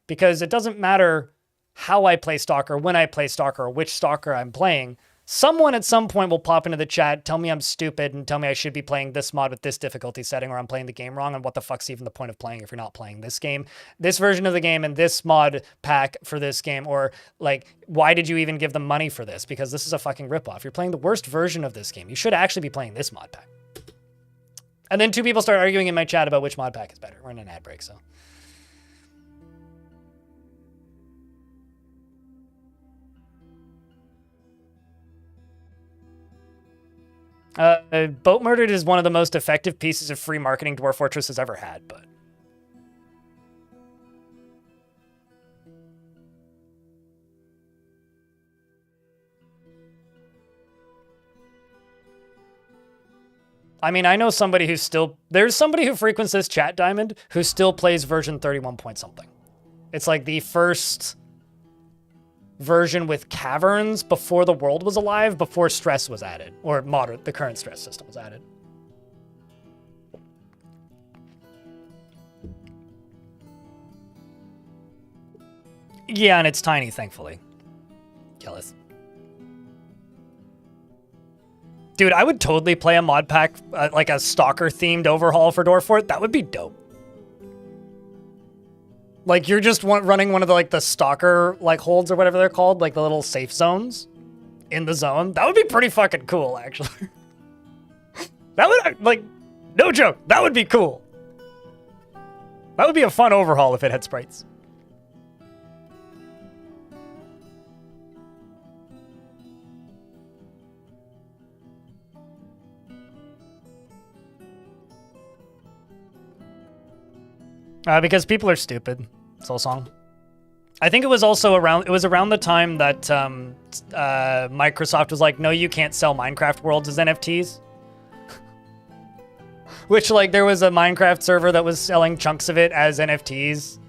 Because it doesn't matter how I play Stalker, when I play Stalker, or which Stalker I'm playing, someone at some point will pop into the chat, tell me I'm stupid, and tell me I should be playing this mod with this difficulty setting, or I'm playing the game wrong, and what the fuck's even the point of playing if you're not playing this game, this version of the game, and this mod pack for this game, or like, why did you even give them money for this? Because this is a fucking ripoff. You're playing the worst version of this game. You should actually be playing this mod pack. And then 2 people start arguing in my chat about which mod pack is better. We're in an ad break, so. Boat Murdered is one of the most effective pieces of free marketing Dwarf Fortress has ever had, but. I mean, I know somebody who's still... There's somebody who frequents this chat, Diamond, who still plays version 31 point something. It's like the first version with caverns before the world was alive, before stress was added. Or the current stress system was added. Yeah, and it's tiny, thankfully. Jealous. Dude, I would totally play a mod pack, like a stalker-themed overhaul for Dwarf Fort. That would be dope. Like, you're just running one of the, like, the stalker, like, holds or whatever they're called, like the little safe zones in the zone. That would be pretty fucking cool, actually. That would, like, no joke, that would be cool. That would be a fun overhaul if it had sprites. Because people are stupid. Soul Song. I think it was also around the time that Microsoft was like, no, you can't sell Minecraft worlds as NFTs. Which, like, there was a Minecraft server that was selling chunks of it as NFTs.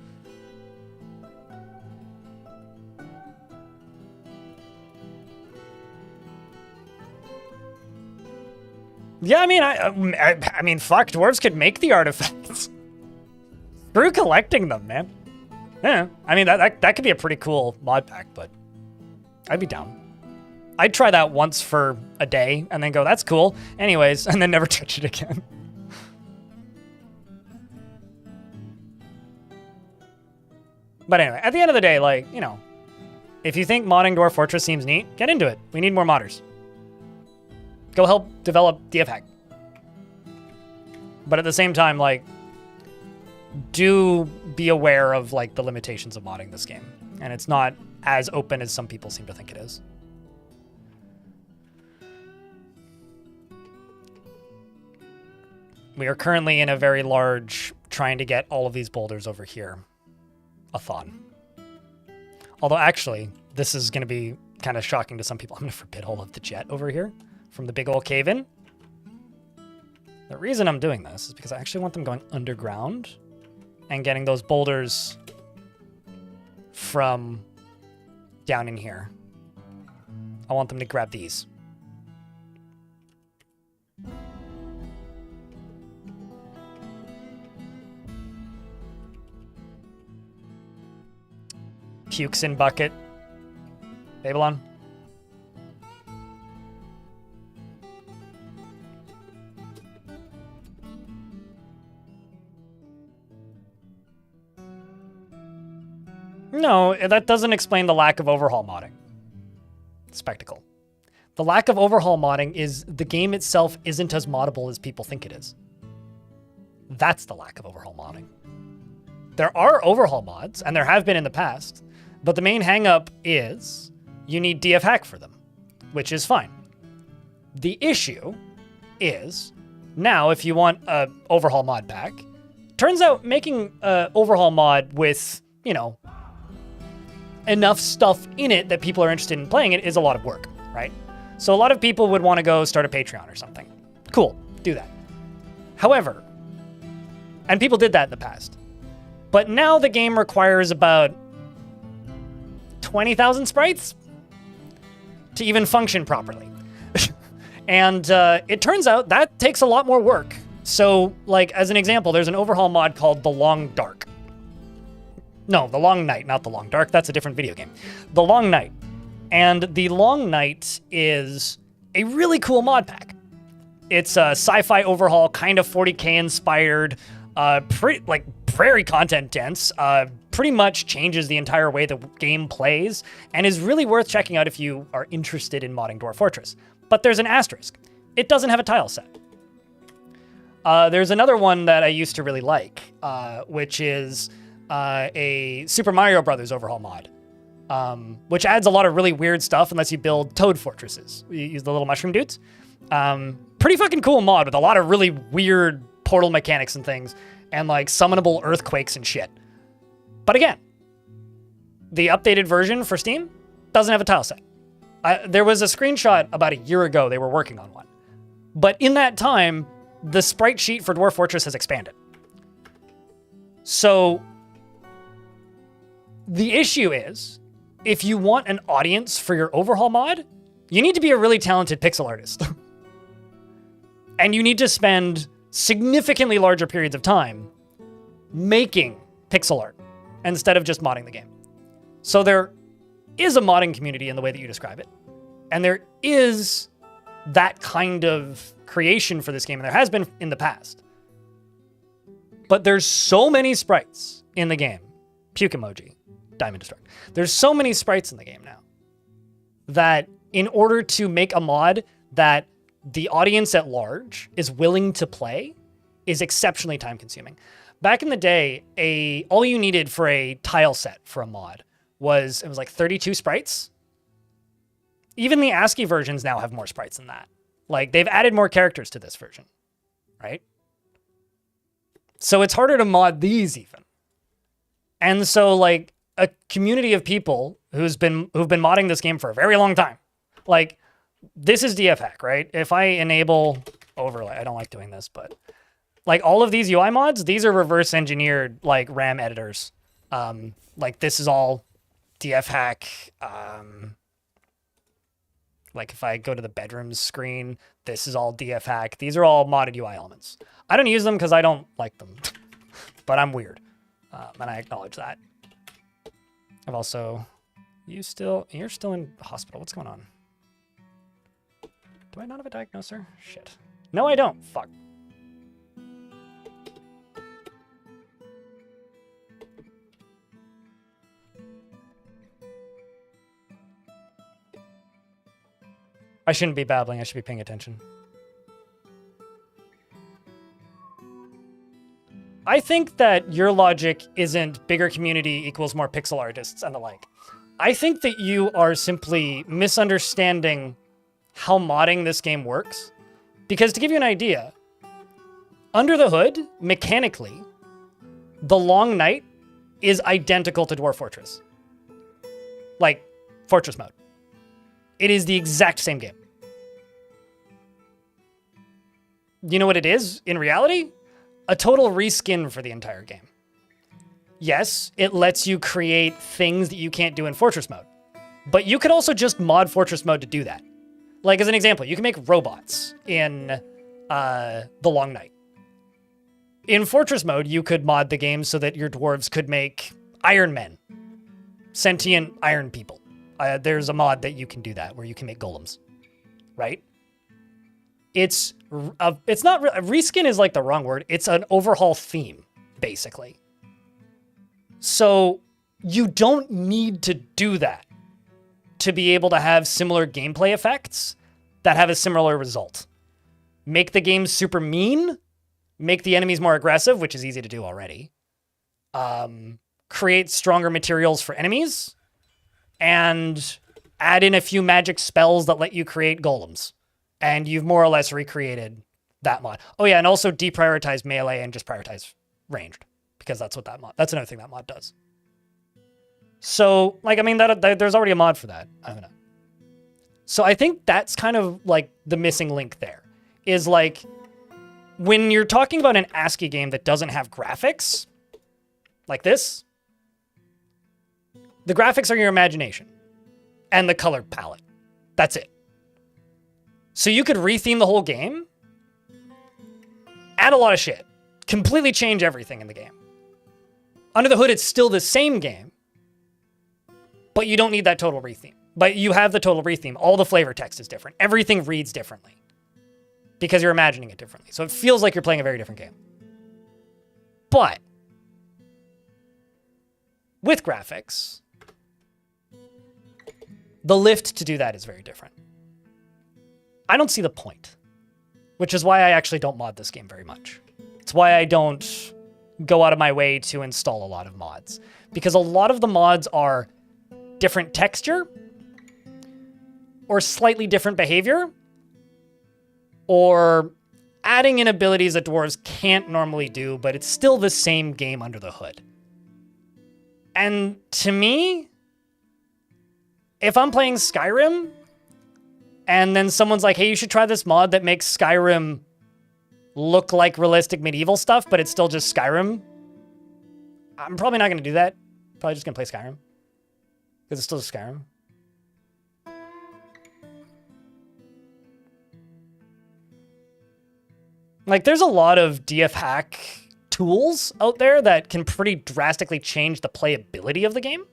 Yeah, I mean, I mean, fuck, dwarves could make the artifacts. Screw collecting them, man. Yeah, I mean, that could be a pretty cool mod pack, but I'd be down. I'd try that once for a day and then go, that's cool. Anyways, and then never touch it again. But anyway, at the end of the day, like, you know, if you think modding Dwarf Fortress seems neat, get into it. We need more modders. Go help develop DFHack. But at the same time, like, do be aware of, like, the limitations of modding this game. And it's not as open as some people seem to think it is. We are currently in a very large, trying to get all of these boulders over here, a-thon. Although, actually, this is going to be kind of shocking to some people. I'm going to forbid all of the jet over here from the big old cave-in. The reason I'm doing this is because I actually want them going underground and getting those boulders from down in here. I want them to grab these. Pukes in bucket. Babylon. No, that doesn't explain the lack of overhaul modding. Spectacle. The lack of overhaul modding is the game itself isn't as moddable as people think it is. That's the lack of overhaul modding. There are overhaul mods, and there have been in the past, but the main hang-up is you need DFHack for them, which is fine. The issue is, now if you want an overhaul mod pack, turns out making an overhaul mod with, you know, enough stuff in it that people are interested in playing it is a lot of work, right? So a lot of people would want to go start a Patreon or something. Cool, do that. However, and people did that in the past, but now the game requires about 20,000 sprites to even function properly. And it turns out that takes a lot more work. So, like, as an example, there's an overhaul mod called The Long Dark. No, The Long Night, not The Long Dark. That's a different video game. The Long Night. And The Long Night is a really cool mod pack. It's a sci-fi overhaul, kind of 40K inspired, very content dense, pretty much changes the entire way the game plays, and is really worth checking out if you are interested in modding Dwarf Fortress. But there's an asterisk. It doesn't have a tile set. There's another one that I used to really like, which is a Super Mario Brothers overhaul mod, which adds a lot of really weird stuff and lets you build toad fortresses. You use the little mushroom dudes. Pretty fucking cool mod with a lot of really weird portal mechanics and things, and like summonable earthquakes and shit. But again, the updated version for Steam doesn't have a tile set. There was a screenshot about a year ago they were working on one. But in that time, the sprite sheet for Dwarf Fortress has expanded. So the issue is, if you want an audience for your overhaul mod, you need to be a really talented pixel artist. And you need to spend significantly larger periods of time making pixel art instead of just modding the game. So there is a modding community in the way that you describe it. And there is that kind of creation for this game, and there has been in the past. But there's so many sprites in the game. Puke emoji, Diamond Destruct. There's so many sprites in the game now that in order to make a mod that the audience at large is willing to play is exceptionally time consuming. Back in the day, all you needed for a tile set for a mod was like 32 sprites. Even the ASCII versions now have more sprites than that. Like, they've added more characters to this version, right? So it's harder to mod these even. And so like a community of people who've been modding this game for a very long time, like, this is DF hack, right? If I enable overlay, I don't like doing this, but like all of these UI mods, these are reverse engineered like RAM editors. Like this is all DF hack. Like if I go to the bedrooms screen, this is all DF hack. These are all modded UI elements. I don't use them because I don't like them, but I'm weird. And I acknowledge that. I've also, you're still in hospital. What's going on? Do I not have a diagnoser? Shit. No, I don't. Fuck. I shouldn't be babbling. I should be paying attention. I think that your logic isn't bigger community equals more pixel artists and the like. I think that you are simply misunderstanding how modding this game works. Because to give you an idea, under the hood, mechanically, the Long Night is identical to Dwarf Fortress. Like, Fortress mode. It is the exact same game. You know what it is in reality? A total reskin for the entire game. Yes, it lets you create things that you can't do in Fortress mode. But you could also just mod Fortress mode to do that. Like, as an example, you can make robots in the Long Night. In Fortress mode, you could mod the game so that your dwarves could make Iron Men. Sentient iron people. There's a mod that you can do that, where you can make golems. Right? It's not... Reskin is like the wrong word. It's an overhaul theme, basically. So, you don't need to do that to be able to have similar gameplay effects that have a similar result. Make the game super mean, make the enemies more aggressive, which is easy to do already. Create stronger materials for enemies, and add in a few magic spells that let you create golems. And you've more or less recreated that mod. Oh yeah, and also deprioritize melee and just prioritize ranged, because that's another thing that mod does. So, like, I mean, there's already a mod for that. I don't know. So I think that's kind of like the missing link there. Is like, when you're talking about an ASCII game that doesn't have graphics, like this, the graphics are your imagination and the color palette. That's it. So you could retheme the whole game, add a lot of shit, completely change everything in the game. Under the hood, it's still the same game, but you don't need that total retheme. But you have the total retheme. All the flavor text is different. Everything reads differently because you're imagining it differently. So it feels like you're playing a very different game. But with graphics, the lift to do that is very different. I don't see the point. which is why I actually don't mod this game very much. It's why I don't go out of my way to install a lot of mods, because a lot of the mods are different texture or slightly different behavior or adding in abilities that dwarves can't normally do, but it's still the same game under the hood. And to me, if I'm playing Skyrim and then someone's like, hey, you should try this mod that makes Skyrim look like realistic medieval stuff, but it's still just Skyrim, I'm probably not going to do that. Probably just going to play Skyrim because it's still just Skyrim. Like, there's a lot of DF hack tools out there that can pretty drastically change the playability of the game.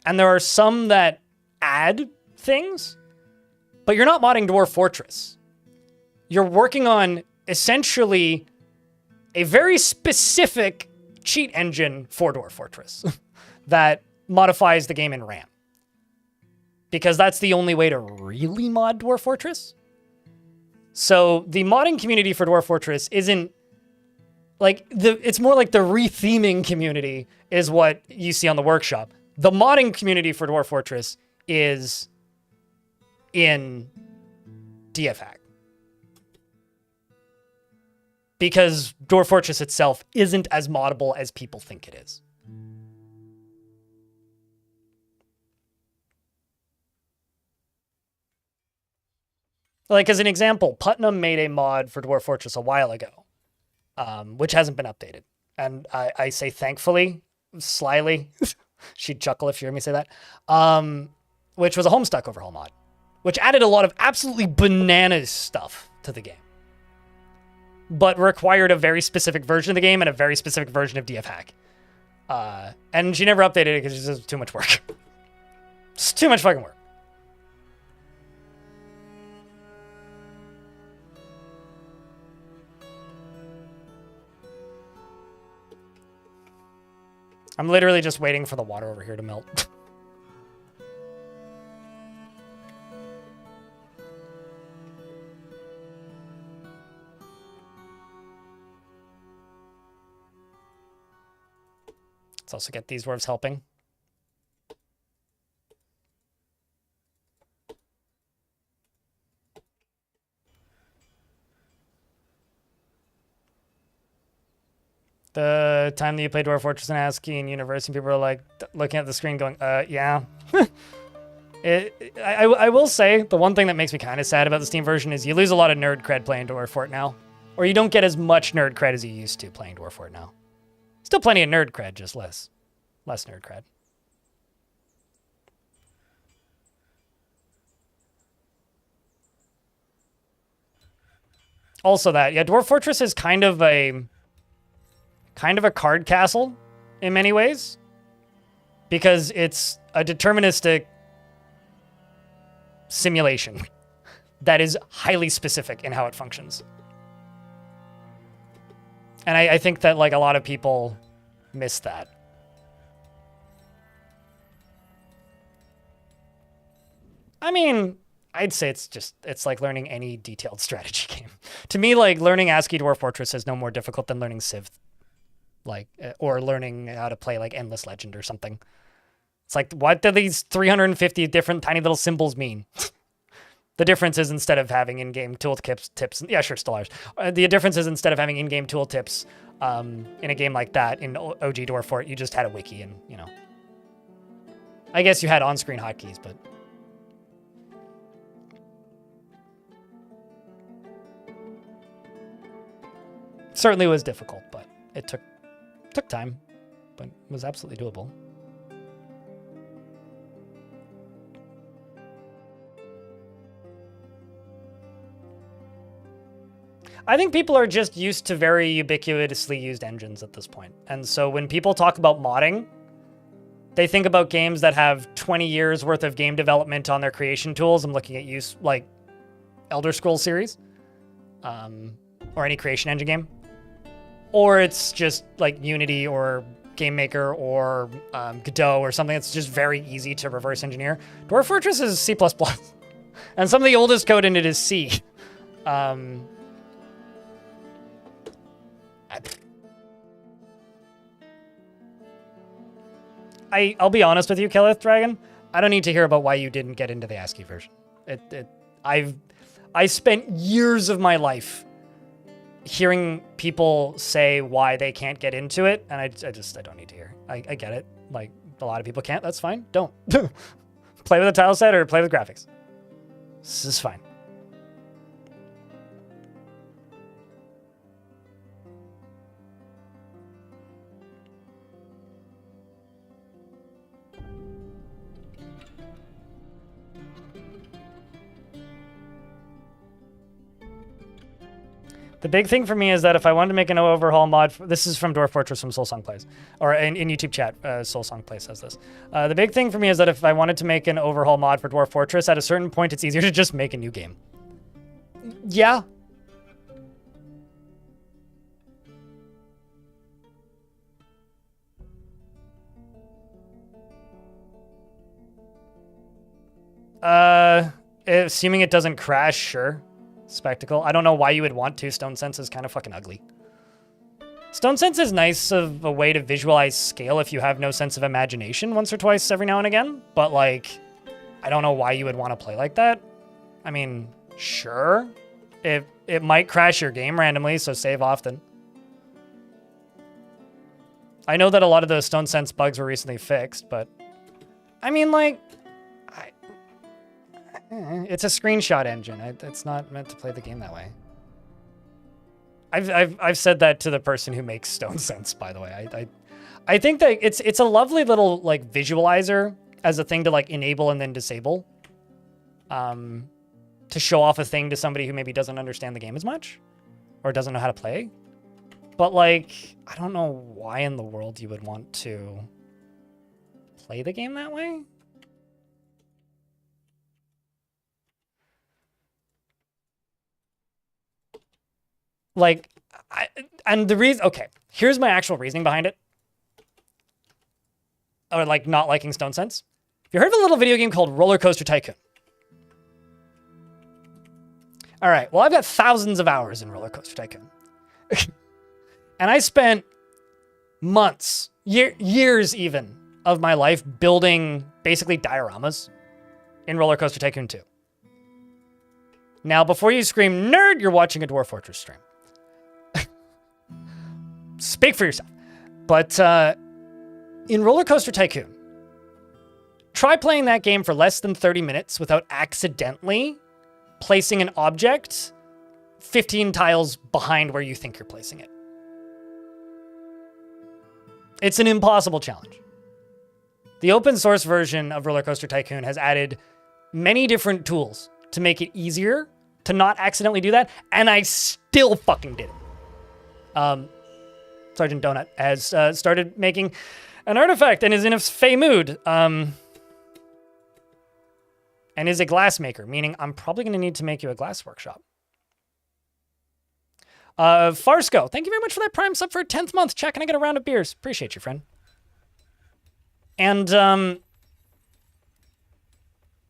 And there are some that add things, but you're not modding Dwarf Fortress. You're working on essentially a very specific cheat engine for Dwarf Fortress that modifies the game in RAM. Because that's the only way to really mod Dwarf Fortress. So the modding community for Dwarf Fortress isn't like it's more like the retheming community is what you see on the workshop. The modding community for Dwarf Fortress is in DFHack. Because Dwarf Fortress itself isn't as moddable as people think it is. Like, as an example, Putnam made a mod for Dwarf Fortress a while ago, which hasn't been updated. And I say thankfully, slyly, she'd chuckle if you heard me say that, which was a Homestuck overhaul mod, which added a lot of absolutely bananas stuff to the game, but required a very specific version of the game and a very specific version of DFHack. And she never updated it because it was too much work. It's too much fucking work. I'm literally just waiting for the water over here to melt. Let's also get these dwarves helping. The time that you play Dwarf Fortress and ASCII in university, people are like looking at the screen going, yeah. I will say the one thing that makes me kind of sad about the Steam version is you lose a lot of nerd cred playing Dwarf Fort now. Or you don't get as much nerd cred as you used to playing Dwarf Fort now. Still plenty of nerd cred, just less nerd cred. Also that, yeah, Dwarf Fortress is kind of a card castle in many ways, because it's a deterministic simulation that is highly specific in how it functions. And I think that like a lot of people miss that. I mean, I'd say it's like learning any detailed strategy game. To me, like learning ASCII Dwarf Fortress is no more difficult than learning Civ. Like, or learning how to play like Endless Legend or something. It's like, what do these 350 different tiny little symbols mean? The difference is instead of having in-game tips, yeah, sure, still ours. The difference is instead of having in-game tooltips in a game like that, in OG Dwarf Fort, you just had a wiki and, you know. I guess you had on-screen hotkeys, but... Certainly was difficult, but it took time, but was absolutely doable. I think people are just used to very ubiquitously used engines at this point. And so when people talk about modding, they think about games that have 20 years worth of game development on their creation tools. I'm looking at use like Elder Scrolls series, or any creation engine game. Or it's just like Unity or GameMaker or Godot or something that's just very easy to reverse engineer. Dwarf Fortress is C++. And some of the oldest code in it is C. Um, I'll be honest with you, Keleth Dragon. I don't need to hear about why you didn't get into the ASCII version. I spent years of my life hearing people say why they can't get into it, and I don't need to hear. I get it. Like, a lot of people can't. That's fine. Don't. Play with a tile set or play with graphics. This is fine. The big thing for me is that if I wanted to make an overhaul mod, this is from Dwarf Fortress from Soulsong Plays, or in YouTube chat, Soulsong Plays says this. The big thing for me is that if I wanted to make an overhaul mod for Dwarf Fortress, at a certain point, it's easier to just make a new game. Yeah. Assuming it doesn't crash, sure. Spectacle. I don't know why you would want to. Stone Sense is kind of fucking ugly. Stone Sense is nice of a way to visualize scale if you have no sense of imagination once or twice every now and again, but like, I don't know why you would want to play like that. I mean, sure. It might crash your game randomly, so save often. I know that a lot of the Stone Sense bugs were recently fixed, but I mean, like, it's a screenshot engine. It's not meant to play the game that way. I've said that to the person who makes Stone Sense, by the way. I think that it's a lovely little like visualizer as a thing to like enable and then disable. To show off a thing to somebody who maybe doesn't understand the game as much or doesn't know how to play. But like, I don't know why in the world you would want to play the game that way. Like, and the reason, okay, here's my actual reasoning behind it. Or like not liking Stone Sense. Have you heard of a little video game called Roller Coaster Tycoon? All right, well, I've got thousands of hours in Roller Coaster Tycoon. And I spent months, years even, of my life building basically dioramas in Roller Coaster Tycoon 2. Now, before you scream, nerd, you're watching a Dwarf Fortress stream. Speak for yourself. But in Roller Coaster Tycoon, try playing that game for less than 30 minutes without accidentally placing an object 15 tiles behind where you think you're placing it. It's an impossible challenge. The open source version of Roller Coaster Tycoon has added many different tools to make it easier to not accidentally do that, and I still fucking did it. Sergeant Donut has started making an artifact and is in a fey mood. And is a glass maker, meaning I'm probably going to need to make you a glass workshop. Farsco, thank you very much for that Prime sub for a 10th month. Check, and I get a round of beers. Appreciate you, friend. And,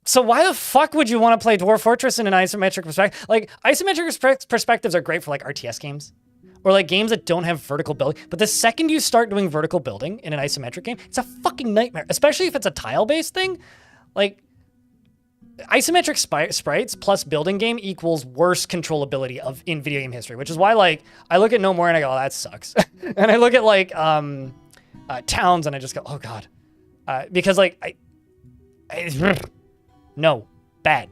so why the fuck would you want to play Dwarf Fortress in an isometric perspective? Like, isometric perspectives are great for, like, RTS games. Or, like, games that don't have vertical building. But the second you start doing vertical building in an isometric game, it's a fucking nightmare. Especially if it's a tile-based thing. Like, isometric sprites plus building game equals worst controllability in video game history. Which is why, like, I look at No More and I go, oh, that sucks. And I look at, like, Towns and I just go, oh, God. Because, like, no, bad.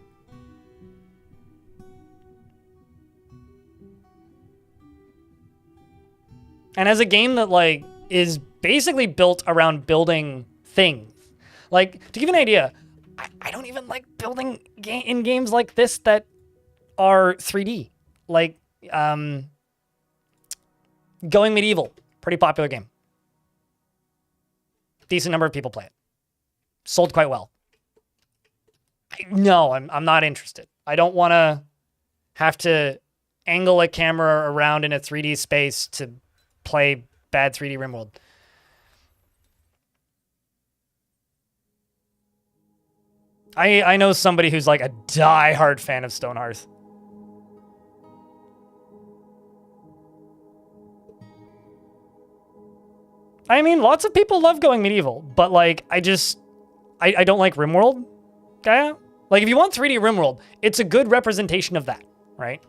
And as a game that, like, is basically built around building things. Like, to give you an idea, I don't even like building in games like this that are 3D. Like, Going Medieval, pretty popular game. Decent number of people play it. Sold quite well. No, I'm not interested. I don't want to have to angle a camera around in a 3D space to play bad 3D RimWorld. I know somebody who's like a die-hard fan of Stonehearth. I mean, lots of people love going medieval, but like, I don't like RimWorld, Gaia. Like, if you want 3D RimWorld, it's a good representation of that, right?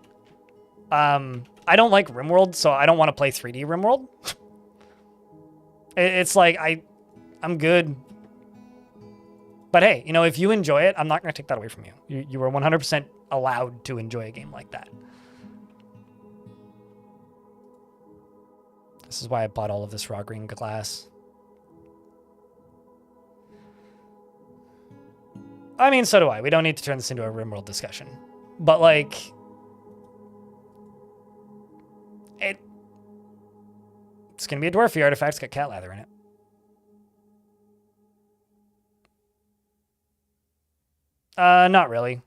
I don't like RimWorld, so I don't want to play 3D RimWorld. It's like, I'm good. But hey, you know, if you enjoy it, I'm not going to take that away from you. You are 100% allowed to enjoy a game like that. This is why I bought all of this raw green glass. I mean, so do I. We don't need to turn this into a RimWorld discussion. But like, it's going to be a dwarfy artifact. It's got cat lather in it. Not really.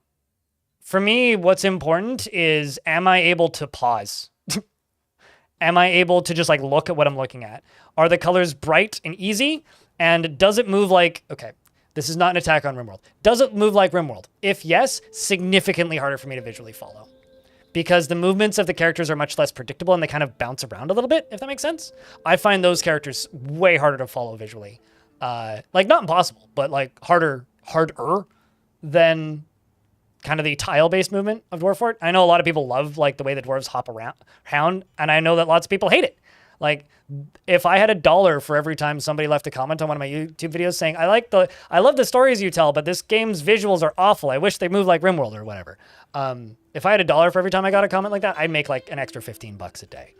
For me, what's important is, am I able to pause? Am I able to just like look at what I'm looking at? Are the colors bright and easy? And does it move like, okay, this is not an attack on RimWorld. Does it move like RimWorld? If yes, significantly harder for me to visually follow. Because the movements of the characters are much less predictable and they kind of bounce around a little bit, if that makes sense. I find those characters way harder to follow visually. Like, not impossible, but like harder than kind of the tile-based movement of Dwarfort. I know a lot of people love like the way the dwarves hop around, and I know that lots of people hate it. Like, if I had $1 for every time somebody left a comment on one of my YouTube videos saying, I love the stories you tell, but this game's visuals are awful. I wish they moved like RimWorld or whatever. If I had $1 for every time I got a comment like that, I'd make like an extra $15 a day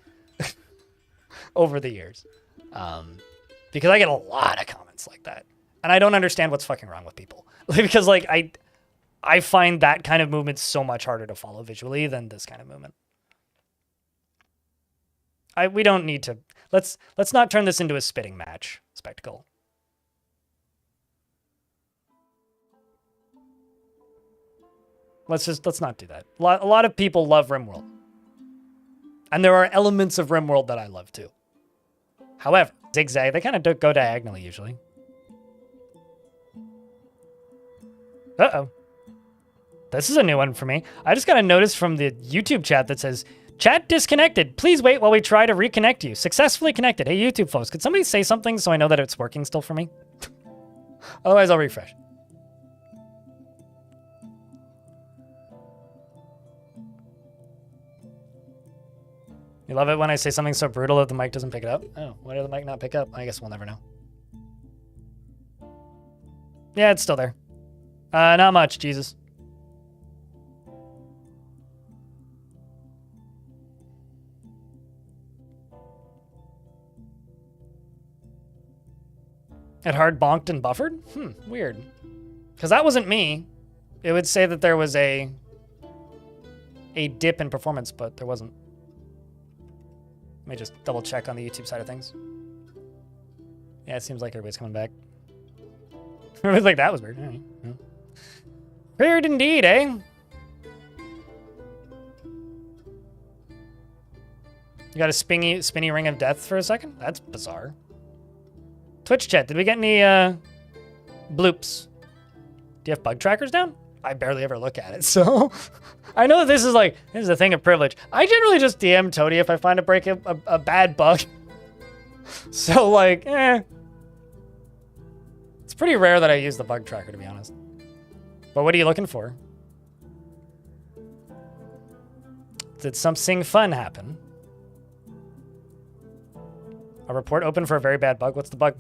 over the years. Because I get a lot of comments like that. And I don't understand what's fucking wrong with people. Because like, I find that kind of movement so much harder to follow visually than this kind of movement. We don't need to. Let's not turn this into a spitting match spectacle. Let's not do that. A lot of people love RimWorld. And there are elements of RimWorld that I love too. However, zigzag, they kind of go diagonally usually. Uh-oh. This is a new one for me. I just got a notice from the YouTube chat that says, chat disconnected. Please wait while we try to reconnect you. Successfully connected. Hey, YouTube folks, could somebody say something so I know that it's working still for me? Otherwise, I'll refresh. You love it when I say something so brutal that the mic doesn't pick it up? Oh, why did the mic not pick up? I guess we'll never know. Yeah, it's still there. Not much, Jesus. It hard bonked and buffered? Weird. Because that wasn't me. It would say that there was a dip in performance, but there wasn't. Let me just double check on the YouTube side of things. Yeah, it seems like everybody's coming back. Everybody's like, that was weird. All right. Yeah. Weird indeed, eh? You got a spinny ring of death for a second? That's bizarre. Twitch chat, did we get any bloops? Do you have bug trackers down? I barely ever look at it, so I know this is a thing of privilege. I generally just DM Toady if I find a bad bug. So like, it's pretty rare that I use the bug tracker, to be honest. But what are you looking for? Did something fun happen? A report open for a very bad bug? What's the bug?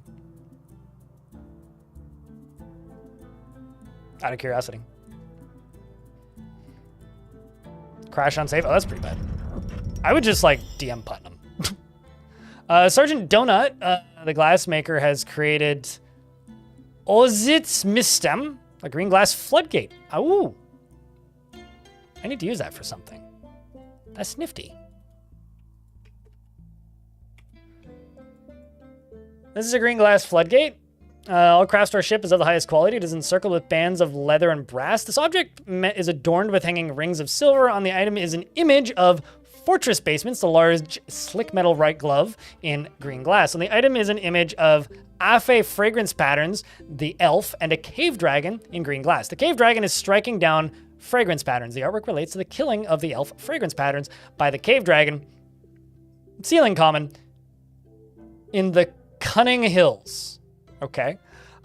Out of curiosity. Crash on save? Oh, that's pretty bad. I would just like DM Putnam. Sergeant Donut, the glassmaker, has created Ozitz Mistem, a green glass floodgate. Ooh. I need to use that for something. That's nifty. This is a green glass floodgate. All craft store ship is of the highest quality. It is encircled with bands of leather and brass. This object is adorned with hanging rings of silver. On the item is an image of Fortress Basements, the large slick metal right glove in green glass. On the item is an image of Afe fragrance patterns, the elf, and a cave dragon in green glass. The cave dragon is striking down fragrance patterns. The artwork relates to the killing of the elf fragrance patterns by the cave dragon. Ceiling common. In the Cunning Hills. Okay.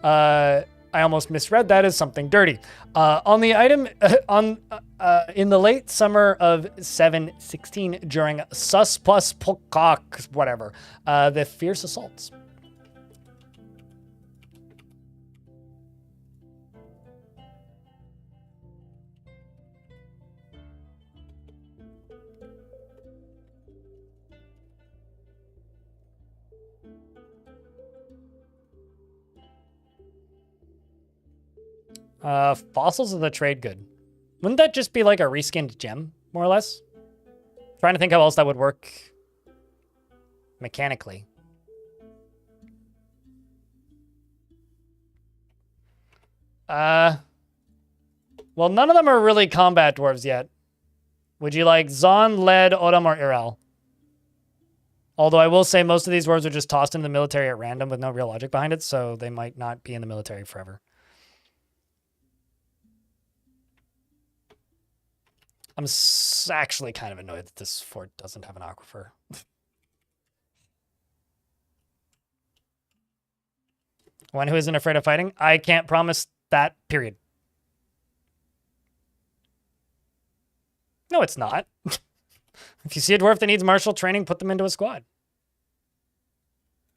I almost misread that as something dirty. On the item in the late summer of 716 during Sus plus Pokak, whatever, the fierce assaults. Fossils of the trade good. Wouldn't that just be like a reskinned gem, more or less? Trying to think how else that would work mechanically. Well, none of them are really combat dwarves yet. Would you like Zon, Led, Odom, or Iral? Although I will say most of these dwarves are just tossed into the military at random with no real logic behind it, so they might not be in the military forever. I'm actually kind of annoyed that this fort doesn't have an aquifer. One who isn't afraid of fighting? I can't promise that, period. No, it's not. If you see a dwarf that needs martial training, put them into a squad.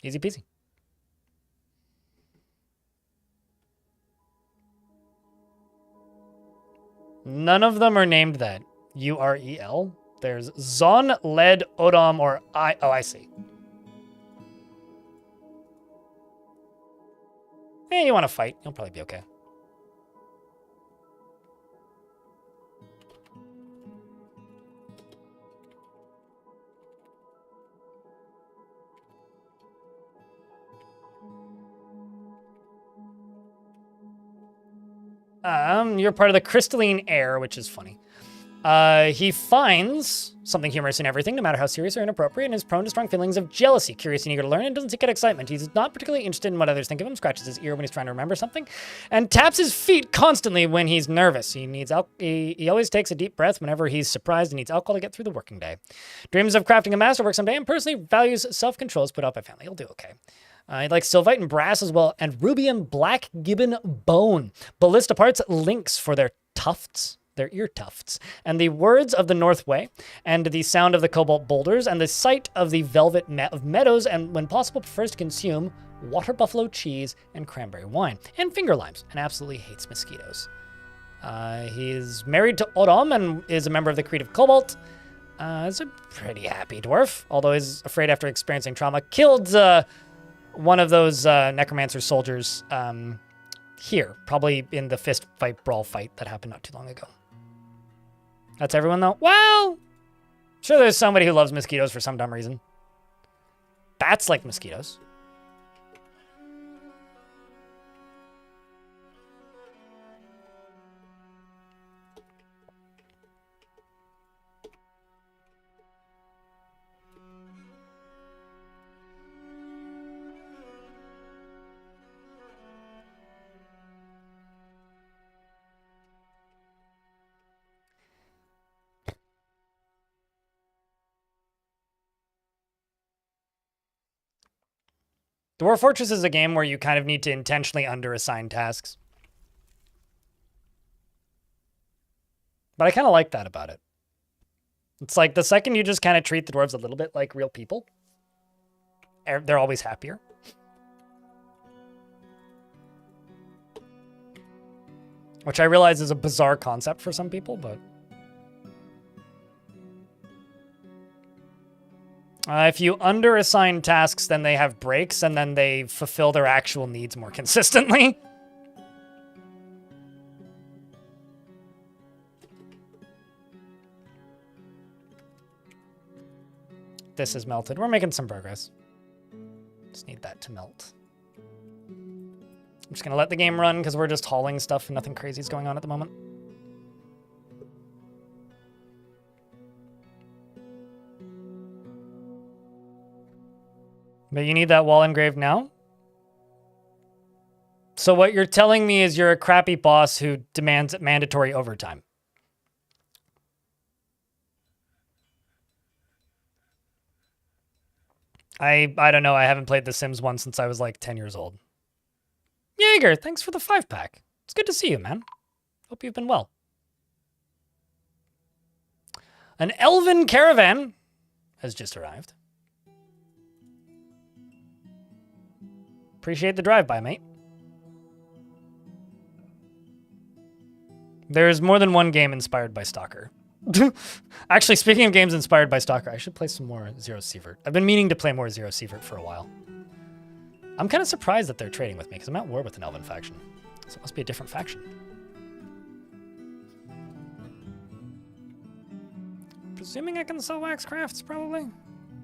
Easy peasy. None of them are named that. Urel. There's Zon, Led, Odom, or I. Oh, I see. You want to fight? You'll probably be okay. You're part of the crystalline air, which is funny. He finds something humorous in everything, no matter how serious or inappropriate, and is prone to strong feelings of jealousy, curious and eager to learn, and doesn't seek out excitement. He's not particularly interested in what others think of him, scratches his ear when he's trying to remember something, and taps his feet constantly when he's nervous. He needs he always takes a deep breath whenever he's surprised and needs alcohol to get through the working day. Dreams of crafting a masterwork someday, and personally values self-control as put up by family. He'll do okay. He likes Sylvite and Brass as well, and Rubium Black Gibbon Bone. Ballista parts, links for their tufts, their ear tufts, and the words of the North Way, and the sound of the cobalt boulders, and the sight of the velvet of meadows, and when possible prefers to consume water buffalo cheese and cranberry wine, and finger limes, and absolutely hates mosquitoes. He is married to Odom and is a member of the Creed of Cobalt. He's a pretty happy dwarf, although he's afraid after experiencing trauma. Killed one of those necromancer soldiers here, probably in the fist fight brawl fight that happened not too long ago. That's everyone though? Well, sure there's somebody who loves mosquitoes for some dumb reason. Bats like mosquitoes. Dwarf Fortress is a game where you kind of need to intentionally under-assign tasks. But I kind of like that about it. It's like the second you just kind of treat the dwarves a little bit like real people, they're always happier. Which I realize is a bizarre concept for some people, but... if you under-assign tasks, then they have breaks, and then they fulfill their actual needs more consistently. This is melted. We're making some progress. Just need that to melt. I'm just going to let the game run, because we're just hauling stuff and nothing crazy is going on at the moment. But you need that wall engraved now? So what you're telling me is you're a crappy boss who demands mandatory overtime. I don't know. I haven't played The Sims 1 since I was like 10 years old. Jaeger, thanks for the 5-pack. It's good to see you, man. Hope you've been well. An elven caravan has just arrived. Appreciate the drive-by, mate. There's more than one game inspired by Stalker. Actually, speaking of games inspired by Stalker, I should play some more Zero Sievert. I've been meaning to play more Zero Sievert for a while. I'm kind of surprised that they're trading with me, because I'm at war with an elven faction. So it must be a different faction. Presuming I can sell wax crafts, probably.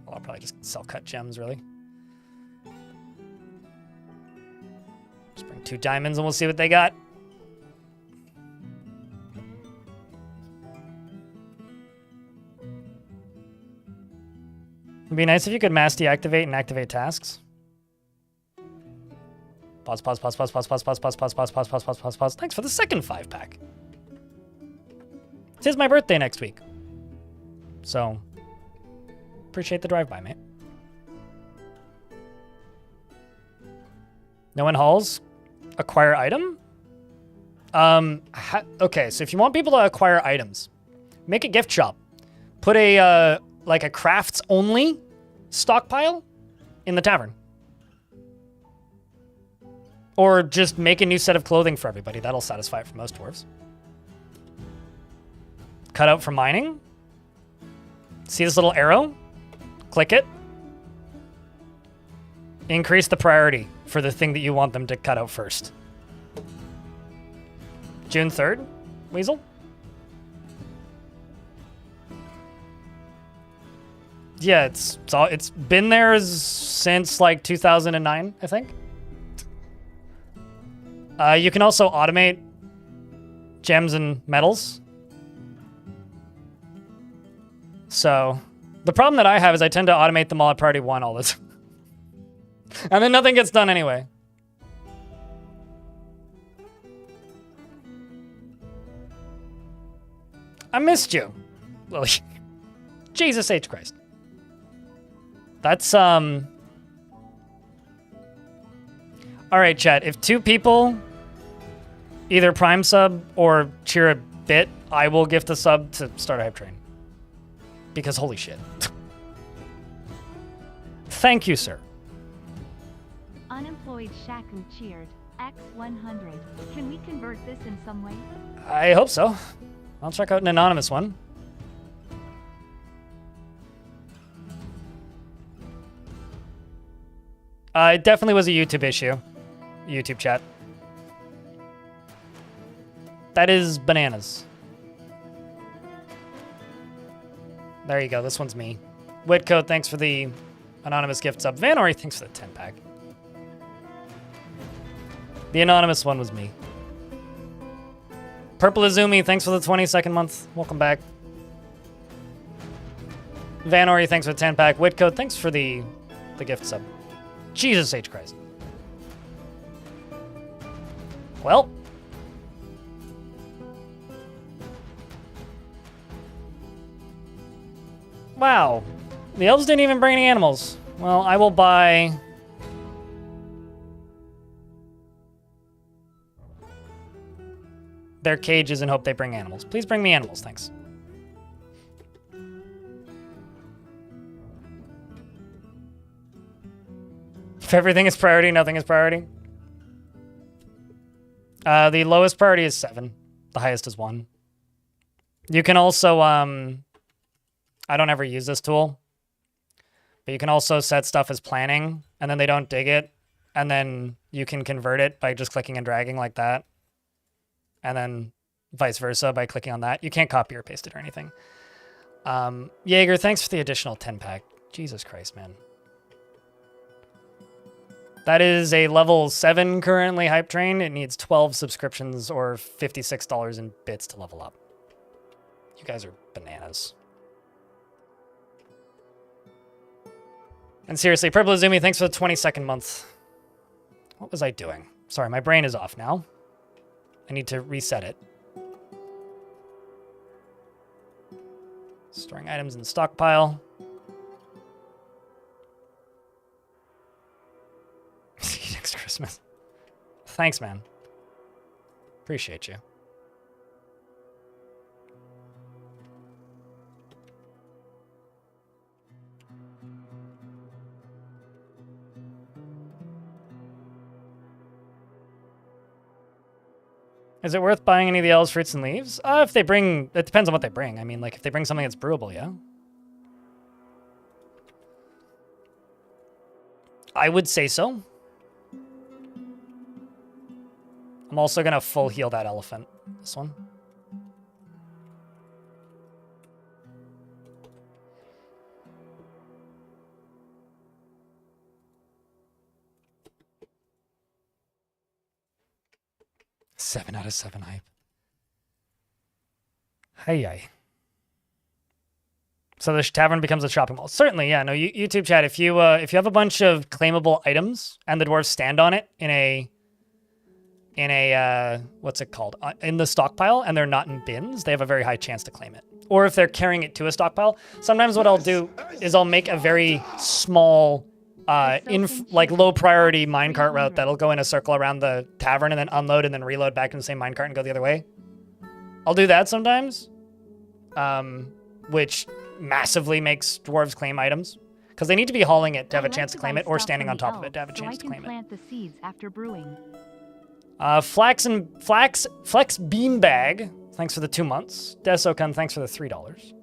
Well, I'll probably just sell cut gems, really. Just bring 2 diamonds and we'll see what they got. It'd be nice if you could mass deactivate and activate tasks. Pause, pause, pause, pause, pause, pause, pause, pause, pause, pause, pause, pause, pause, pause, pause. Thanks for the second 5-pack. It is my birthday next week. So, appreciate the drive-by, mate. No one hauls? Acquire item? Okay, so if you want people to acquire items, make a gift shop. Put a, like a crafts only stockpile in the tavern. Or just make a new set of clothing for everybody. That'll satisfy it for most dwarves. Cut out for mining. See this little arrow? Click it. Increase the priority for the thing that you want them to cut out first. June 3rd, Weasel? Yeah, it's been there since like 2009, I think. You can also automate gems and metals. So, the problem that I have is I tend to automate them all at priority 1 all the time. And then nothing gets done anyway. I missed you, Lily. Jesus H. Christ. That's, Alright, chat. If 2 people either prime sub or cheer a bit, I will gift a sub to start a hype train. Because holy shit. Thank you, sir. Unemployed Shaku cheered. X100. Can we convert this in some way? I hope so. I'll check out an anonymous one. It definitely was a YouTube issue. YouTube chat. That is bananas. There you go. This one's me. Whitcoat, thanks for the anonymous gift sub. Vanori, thanks for the 10-pack. The anonymous one was me. Purple Izumi, thanks for the 22nd month. Welcome back. Vanori, thanks for the 10-pack. Whitcoat, thanks for the gift sub. Jesus H. Christ. Well. Wow. The elves didn't even bring any animals. Well, I will buy... their cages and hope they bring animals. Please bring me animals, thanks. If everything is priority, nothing is priority. The lowest priority is 7. The highest is 1. You can also, I don't ever use this tool, but you can also set stuff as planning, and then they don't dig it, and then you can convert it by just clicking and dragging like that, and then vice versa by clicking on that. You can't copy or paste it or anything. Jaeger, thanks for the additional 10-pack. Jesus Christ, man. That is a level 7 currently hype train. It needs 12 subscriptions or $56 in bits to level up. You guys are bananas. And seriously, Purple Izumi, thanks for the 22nd month. What was I doing? Sorry, my brain is off now. I need to reset it. Storing items in the stockpile. Christmas. Thanks, man. Appreciate you. Is it worth buying any of the elves, fruits, and leaves? If they bring... It depends on what they bring. I mean, like, if they bring something that's brewable, yeah. I would say so. I'm also going to full heal that elephant. This one. Seven out of 7 hype. Hey. So the tavern becomes a shopping mall. Certainly, yeah. No, YouTube chat. If you have a bunch of claimable items and the dwarves stand on it in a what's it called, in the stockpile, and they're not in bins, they have a very high chance to claim it. Or if they're carrying it to a stockpile, sometimes what I'll do is I'll make a very small like low priority minecart route that'll go in a circle around the tavern and then unload and then reload back in the same minecart and go the other way. I'll do that sometimes, which massively makes dwarves claim items because they need to be hauling it to have a chance to claim it, or standing on top of it to have a chance to claim it. Plant the seeds after brewing. Flex Beanbag, thanks for the 2 months. Desokan, thanks for the $3.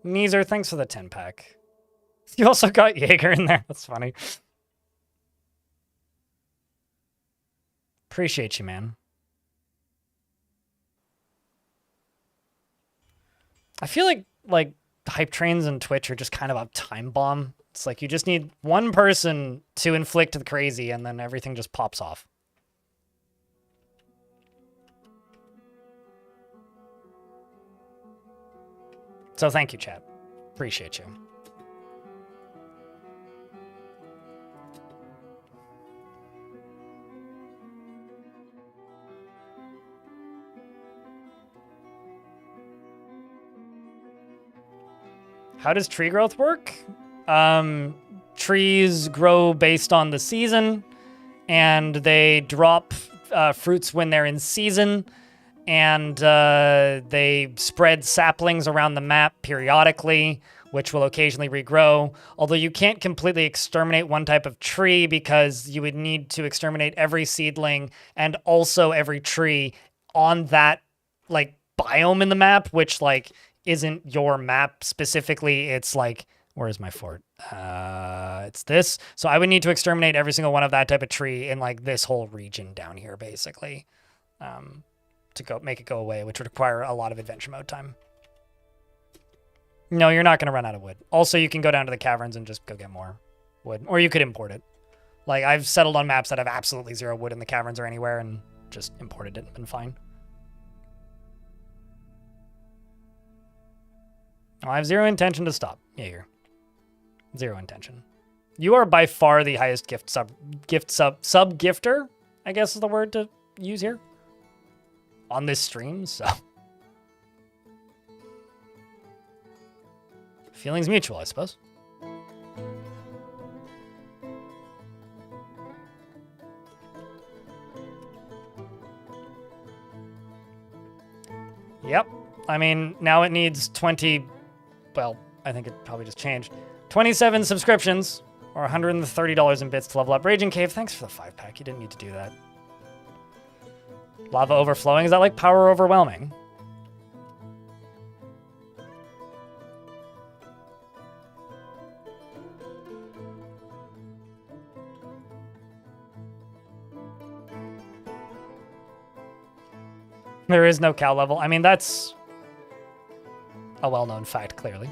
Neezer, thanks for the 10-pack. You also got Jaeger in there. That's funny. Appreciate you, man. I feel like hype trains and Twitch are just kind of a time bomb. It's like you just need one person to inflict the crazy and then everything just pops off. So thank you, chat. Appreciate you. How does tree growth work? Trees grow based on the season, and they drop fruits when they're in season, and they spread saplings around the map periodically, which will occasionally regrow. Although you can't completely exterminate one type of tree because you would need to exterminate every seedling and also every tree on that like biome in the map, which like isn't your map specifically. It's like, where is my fort? It's this. So I would need to exterminate every single one of that type of tree in like this whole region down here, basically, to go make it go away, which would require a lot of adventure mode time. No, you're not going to run out of wood. Also, you can go down to the caverns and just go get more wood, or you could import it. Like I've settled on maps that have absolutely 0 wood in the caverns or anywhere and just imported it and been fine. I have 0 intention to stop. Yeah, you're 0 intention. You are by far the highest sub gifter, I guess is the word to use here on this stream, so feelings mutual, I suppose. Yep. I mean, now it needs 20... Well, I think it probably just changed. 27 subscriptions, or $130 in bits to level up. Raging Cave, thanks for the 5-pack. You didn't need to do that. Lava overflowing, is that like power overwhelming? There is no cow level. I mean, that's a well-known fact, clearly.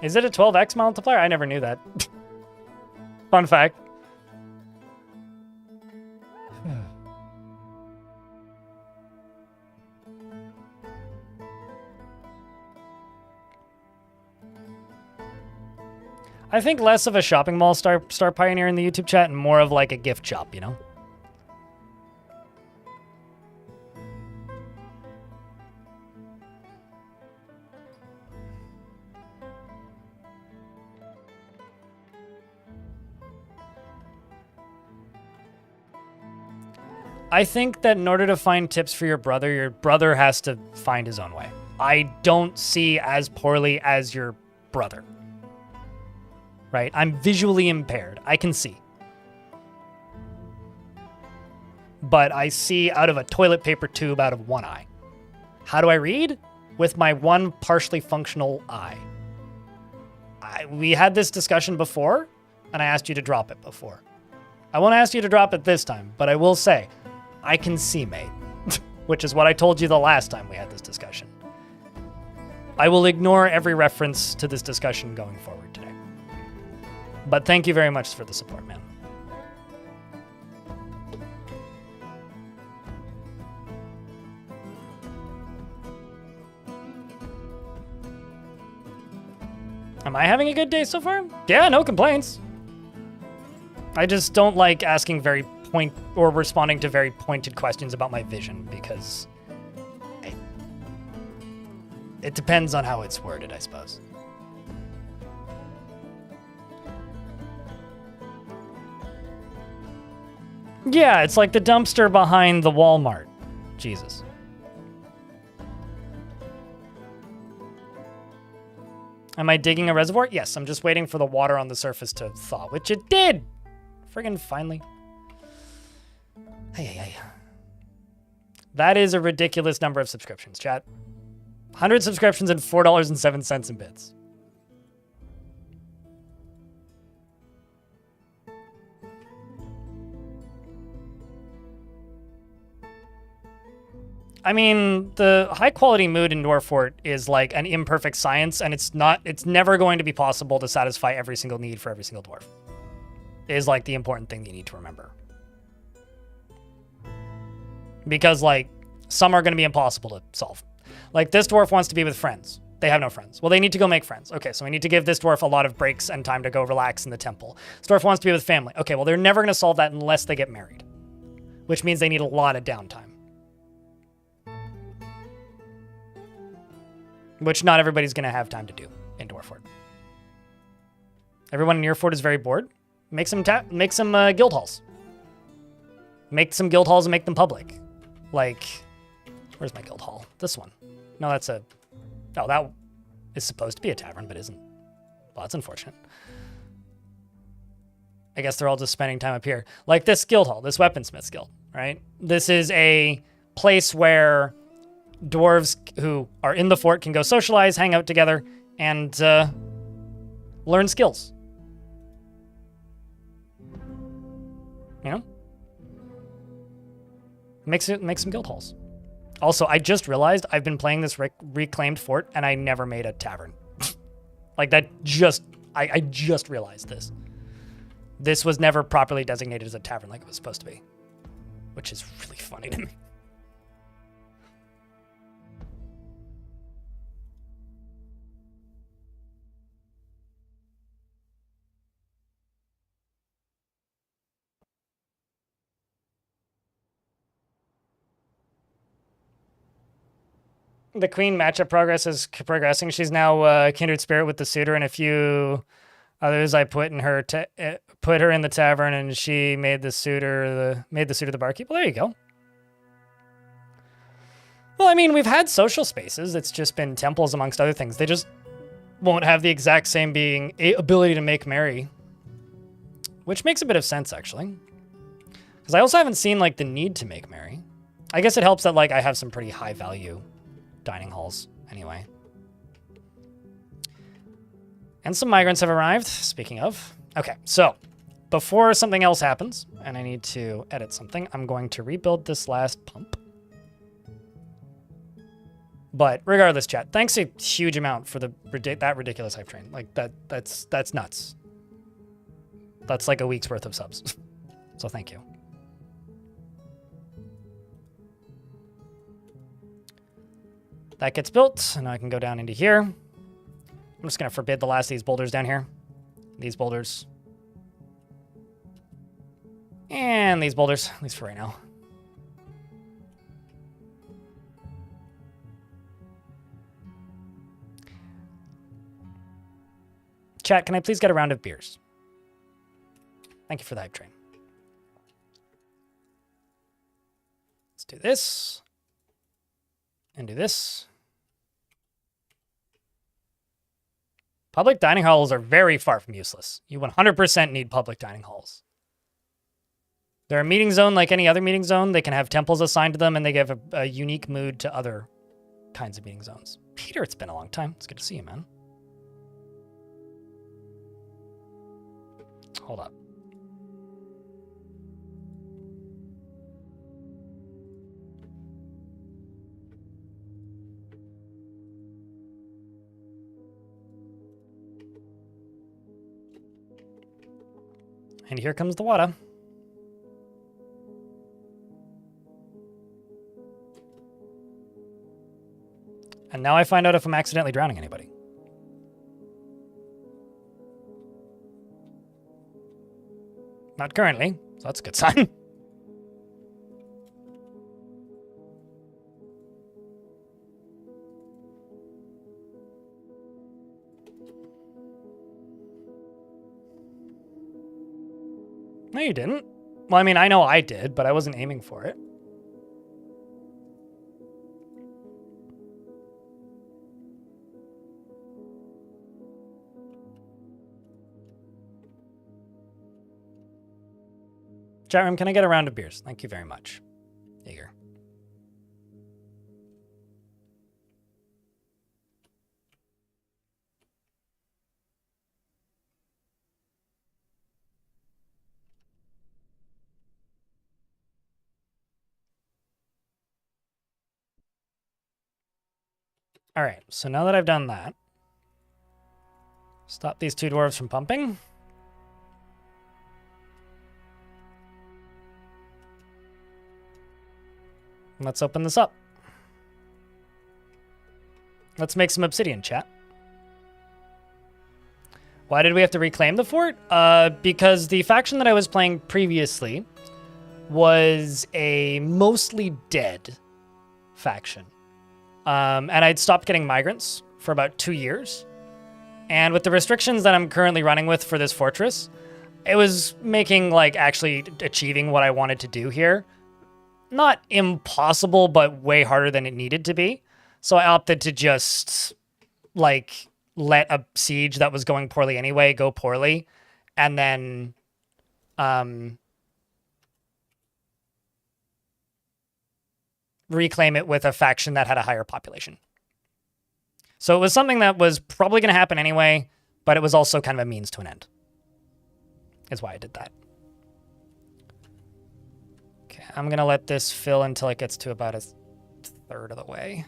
Is it a 12x multiplier? I never knew that. Fun fact. I think less of a shopping mall star pioneer in the YouTube chat and more of like a gift shop, you know? I think that in order to find tips for your brother has to find his own way. I don't see as poorly as your brother. Right? I'm visually impaired. I can see. But I see out of a toilet paper tube out of one eye. How do I read? With my one partially functional eye. We had this discussion before, and I asked you to drop it before. I won't ask you to drop it this time, but I will say, I can see, mate. Which is what I told you the last time we had this discussion. I will ignore every reference to this discussion going forward today. But thank you very much for the support, man. Am I having a good day so far? Yeah, no complaints. I just don't like asking or responding to very pointed questions about my vision because it depends on how it's worded, I suppose. Yeah, it's like the dumpster behind the Walmart. Jesus. Am I digging a reservoir? Yes, I'm just waiting for the water on the surface to thaw, which it did! Friggin' finally. Hey. That is a ridiculous number of subscriptions, chat. 100 subscriptions and $4.07 in bits. I mean, the high quality mood in Dwarf Fort is like an imperfect science, and it's never going to be possible to satisfy every single need for every single dwarf. It is like the important thing you need to remember. Because like some are going to be impossible to solve. Like this dwarf wants to be with friends. They have no friends. Well, they need to go make friends. Okay, so we need to give this dwarf a lot of breaks and time to go relax in the temple. This dwarf wants to be with family. Okay, well, they're never going to solve that unless they get married, which means they need a lot of downtime. Which not everybody's going to have time to do in Dwarf Fort. Everyone in your fort is very bored. Make some guild halls. Make some guild halls and make them public. Like, where's my guild hall? This one. No, that's a... Oh, that is supposed to be a tavern, but isn't. Well, that's unfortunate. I guess they're all just spending time up here. Like this guild hall, this weaponsmith's guild, right? This is a place where dwarves who are in the fort can go socialize, hang out together, and learn skills. You know? Make some guild halls. Also, I just realized I've been playing this reclaimed fort, and I never made a tavern. Like that just... I just realized this. This was never properly designated as a tavern like it was supposed to be. Which is really funny to me. The queen matchup progress is progressing. She's now kindred spirit with the suitor, and a few others I put in her put her in the tavern, and she made the suitor the barkeep. Well, there you go. Well, I mean, we've had social spaces. It's just been temples amongst other things. They just won't have the exact same ability to make merry, which makes a bit of sense actually, because I also haven't seen like the need to make merry. I guess it helps that like I have some pretty high value dining halls anyway. And some migrants have arrived, speaking of. Okay, so before something else happens, and I need to edit something, I'm going to rebuild this last pump. But regardless, chat, thanks a huge amount for that ridiculous hype train. Like that's nuts. That's like a week's worth of subs. So thank you. That gets built, and now I can go down into here. I'm just going to forbid the last of these boulders down here. these boulders. And these boulders, at least for right now. Chat, can I please get a round of beers? Thank you for the hype train. Let's do this. And do this. Public dining halls are very far from useless. You 100% need public dining halls. They're a meeting zone like any other meeting zone. They can have temples assigned to them, and they give a unique mood to other kinds of meeting zones. Peter, it's been a long time. It's good to see you, man. Hold up. And here comes the water. And now I find out if I'm accidentally drowning anybody. Not currently, so that's a good sign. No, you didn't. Well, I mean, I know I did, but I wasn't aiming for it. Chat room, can I get a round of beers? Thank you very much. Eager. All right, so now that I've done that, stop these two dwarves from pumping. Let's open this up. Let's make some obsidian, chat. Why did we have to reclaim the fort? Because the faction that I was playing previously was a mostly dead faction. And I'd stopped getting migrants for about 2 years. And with the restrictions that I'm currently running with for this fortress, it was making, like, actually achieving what I wanted to do here not impossible, but way harder than it needed to be. So I opted to just, like, let a siege that was going poorly anyway go poorly, and then reclaim it with a faction that had a higher population. So it was something that was probably going to happen anyway, but it was also kind of a means to an end, is why I did that. Okay, I'm going to let this fill until it gets to about a third of the way.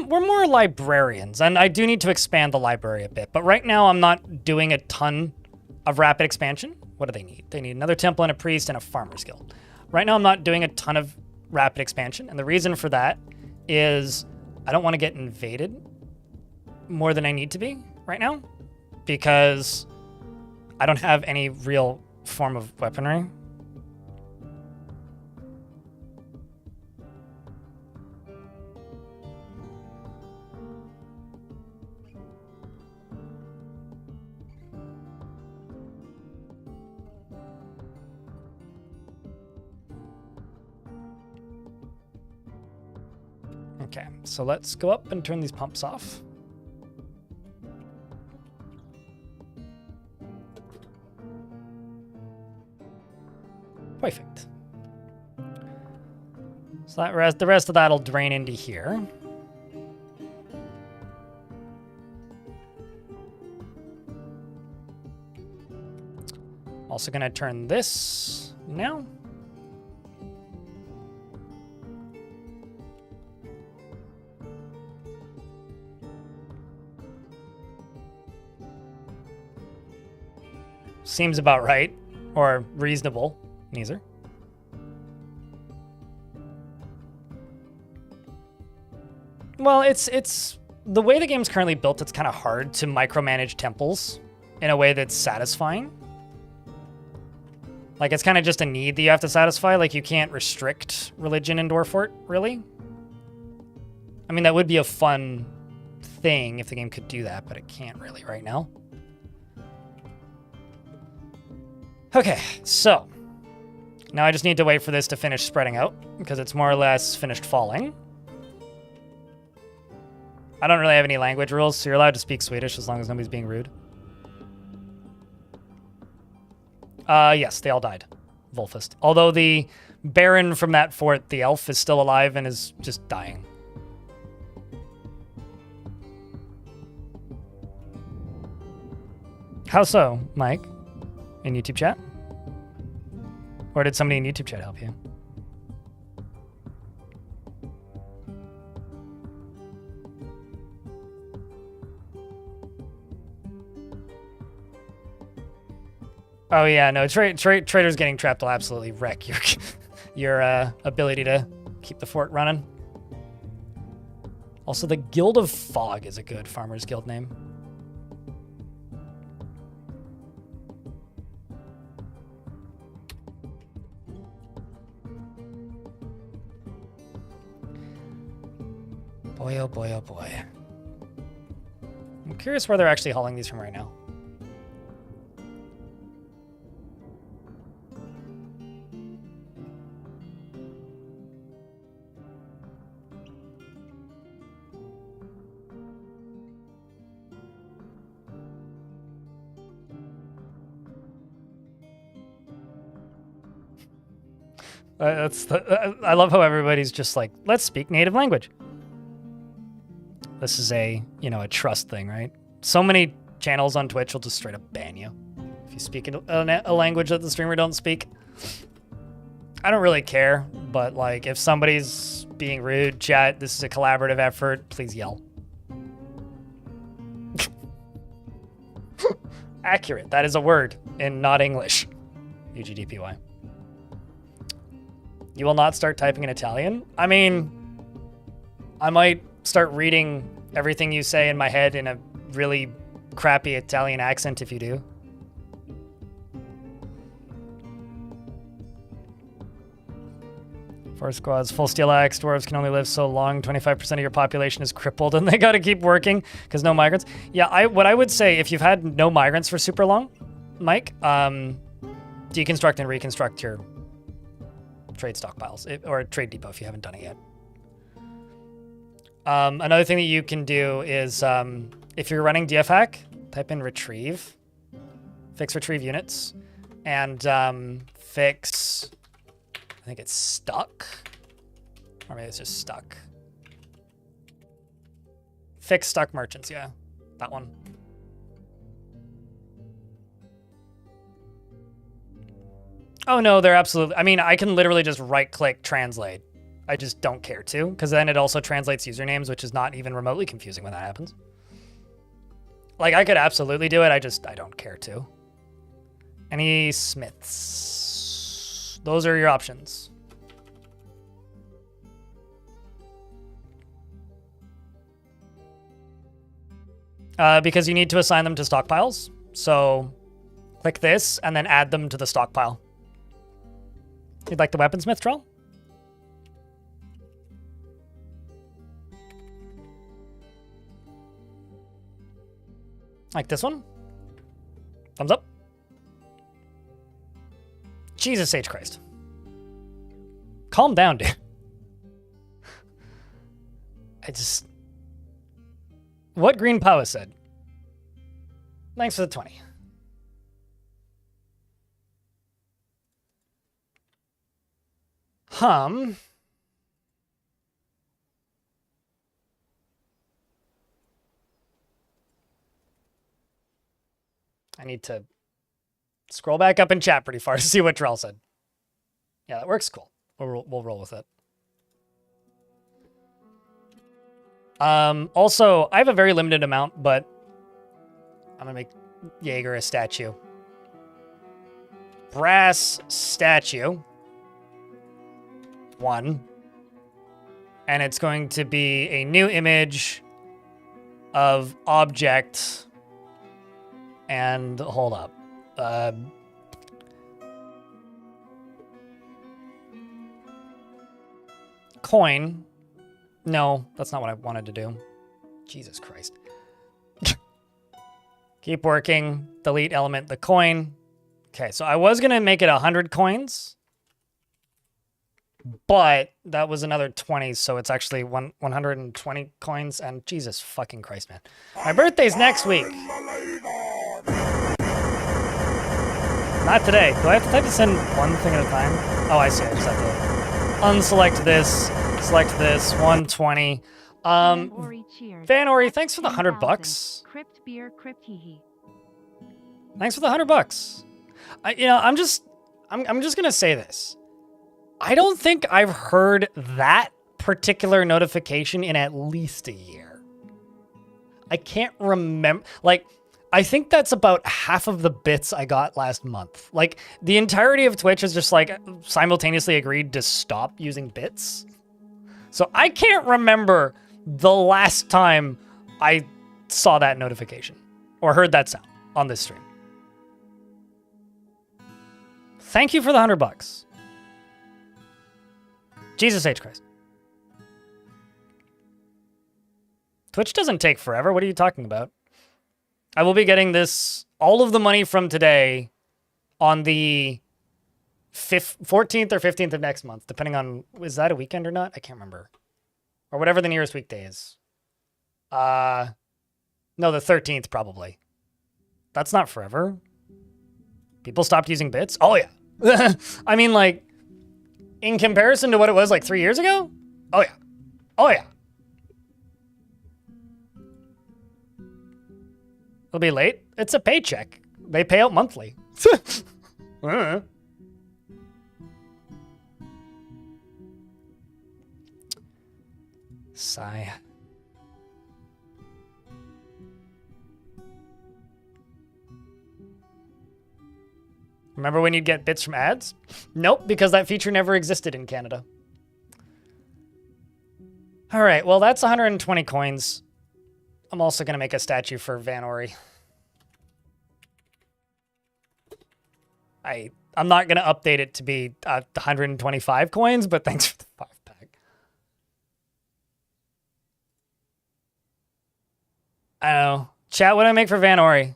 We're more librarians, and I do need to expand the library a bit, but right now I'm not doing a ton of rapid expansion. What do they need? They need another temple and a priest and a farmer's guild. Right now I'm not doing a ton of rapid expansion, and the reason for that is I don't want to get invaded more than I need to be right now, because I don't have any real form of weaponry. Okay, so let's go up and turn these pumps off. Perfect. So that the rest of that'll drain into here. Also gonna turn this now. Seems about right, or reasonable, neither. Well, it's the way the game's currently built, it's kind of hard to micromanage temples in a way that's satisfying. Like, it's kind of just a need that you have to satisfy. Like, you can't restrict religion in Dwarfort, really. I mean, that would be a fun thing if the game could do that, but it can't really right now. Okay, so now I just need to wait for this to finish spreading out because it's more or less finished falling. I don't really have any language rules, so you're allowed to speak Swedish as long as nobody's being rude. Yes, they all died. Volfist. Although the Baron from that fort, the elf, is still alive and is just dying. How so, Mike? In YouTube chat? Or did somebody in YouTube chat help you? Oh yeah, no, Trader's getting trapped will absolutely wreck your ability to keep the fort running. Also, the Guild of Fog is a good Farmers Guild name. Boy, oh boy, oh boy. I'm curious where they're actually hauling these from right now. I love how everybody's just like, let's speak native language. This is a trust thing, right? So many channels on Twitch will just straight up ban you if you speak a language that the streamer don't speak. I don't really care, but like if somebody's being rude, chat, this is a collaborative effort, please yell. Accurate. That is a word in not English. UGDPY. You will not start typing in Italian? I mean, I might start reading everything you say in my head in a really crappy Italian accent if you do. Four squads, full steel axe, dwarves can only live so long, 25% of your population is crippled and they gotta keep working because no migrants. Yeah, what I would say, if you've had no migrants for super long, Mike, deconstruct and reconstruct your trade stockpiles, or trade depot if you haven't done it yet. Another thing that you can do is, if you're running DF hack, type in retrieve, fix retrieve units, and fix, I think it's stuck, or maybe it's just stuck. Fix stuck merchants, yeah, that one. Oh no, they're absolutely, I mean, I can literally just right click translate. I just don't care to, because then it also translates usernames, which is not even remotely confusing when that happens. Like, I could absolutely do it, I don't care to. Any smiths? Those are your options. Because you need to assign them to stockpiles. So, click this, and then add them to the stockpile. You'd like the weaponsmith, Troll? Like this one? Thumbs up. Jesus H. Christ. Calm down, dude. What Green Power said. Thanks for the 20. I need to scroll back up in chat pretty far to see what Drell said. Yeah, that works. Cool. We'll roll with it. Also, I have a very limited amount, but I'm gonna make Jaeger a statue. Brass statue. 1. And it's going to be a new image of object and hold up. Coin. No, that's not what I wanted to do. Jesus Christ. Keep working. Delete element, the coin. Okay, so I was going to make it 100 coins, but that was another 20, so it's actually 120 coins, and Jesus fucking Christ, man. My birthday's next week. Not today. Do I have to send one thing at a time? Oh, I see. I just have to unselect this, select this, 120. Van Ori, thanks for the 100 bucks. Crypt beer, crypt hee hee. Thanks for the 100 bucks. I'm just gonna say this. I don't think I've heard that particular notification in at least a year. I can't remember. Like, I think that's about half of the bits I got last month. Like, the entirety of Twitch has just like simultaneously agreed to stop using bits. So I can't remember the last time I saw that notification or heard that sound on this stream. Thank you for the 100 bucks. Jesus H. Christ. Twitch doesn't take forever. What are you talking about? I will be getting all of the money from today on the 14th or 15th of next month, depending on, is that a weekend or not? I can't remember. Or whatever the nearest weekday is. No, the 13th probably. That's not forever. People stopped using bits? Oh, yeah. I mean, like, in comparison to what it was like 3 years ago? Oh, yeah. Oh, yeah. It'll be late. It's a paycheck. They pay out monthly. Sigh. Remember when you'd get bits from ads? Nope, because that feature never existed in Canada. All right, well, that's 120 coins. I'm also going to make a statue for Van Ori. I'm not going to update it to be 125 coins, but thanks for the 5-pack. I don't know. Chat, what do I make for Van Ori?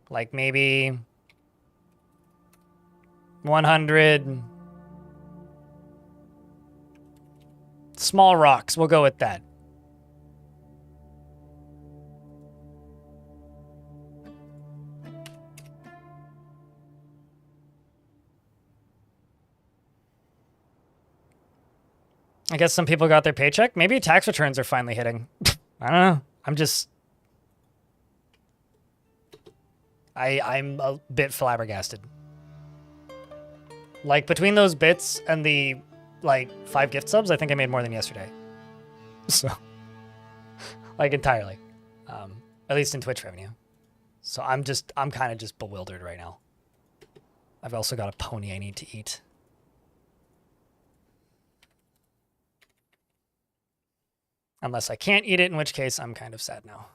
Like maybe 100 small rocks. We'll go with that. I guess some people got their paycheck. Maybe tax returns are finally hitting. I don't know. I'm a bit flabbergasted. Like, between those bits and the, 5 gift subs, I think I made more than yesterday. So, entirely. At least in Twitch revenue. So I'm kind of just bewildered right now. I've also got a pony I need to eat. Unless I can't eat it, in which case I'm kind of sad now.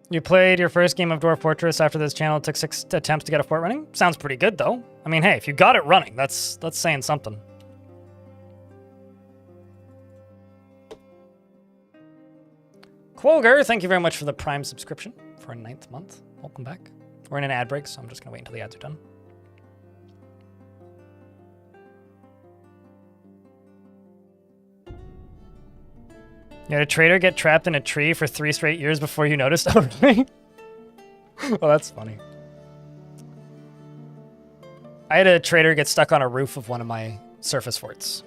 You played your first game of Dwarf Fortress after this channel took 6 attempts to get a fort running? Sounds pretty good, though. I mean, hey, if you got it running, that's saying something. Quoger, thank you very much for the Prime subscription for a 9th month. Welcome back. We're in an ad break, so I'm just going to wait until the ads are done. You had a trader get trapped in a tree for 3 straight years before you noticed? Oh, really? Well, that's funny. I had a trader get stuck on a roof of one of my surface forts.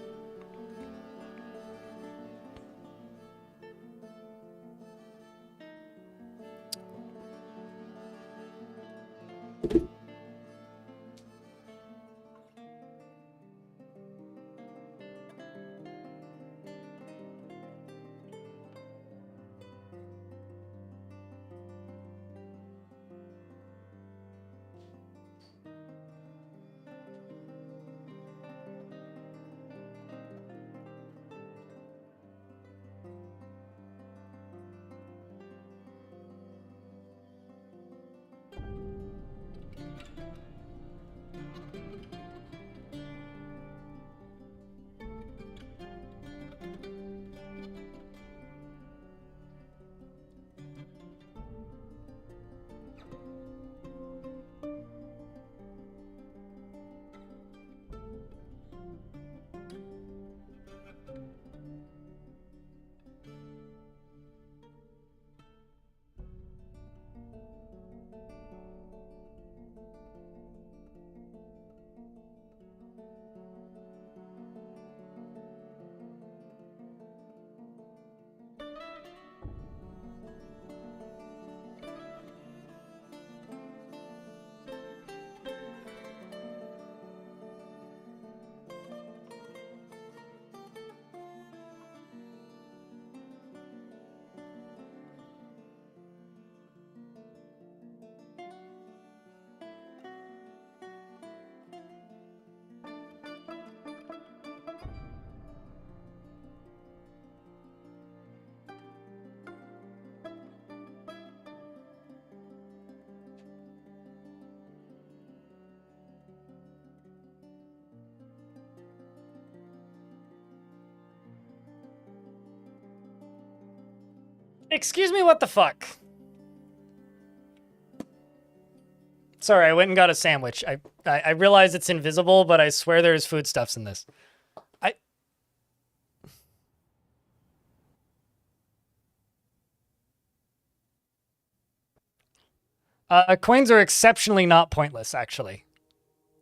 Excuse me, what the fuck? Sorry, I went and got a sandwich. I realize it's invisible, but I swear there's foodstuffs in this. Coins are exceptionally not pointless, actually.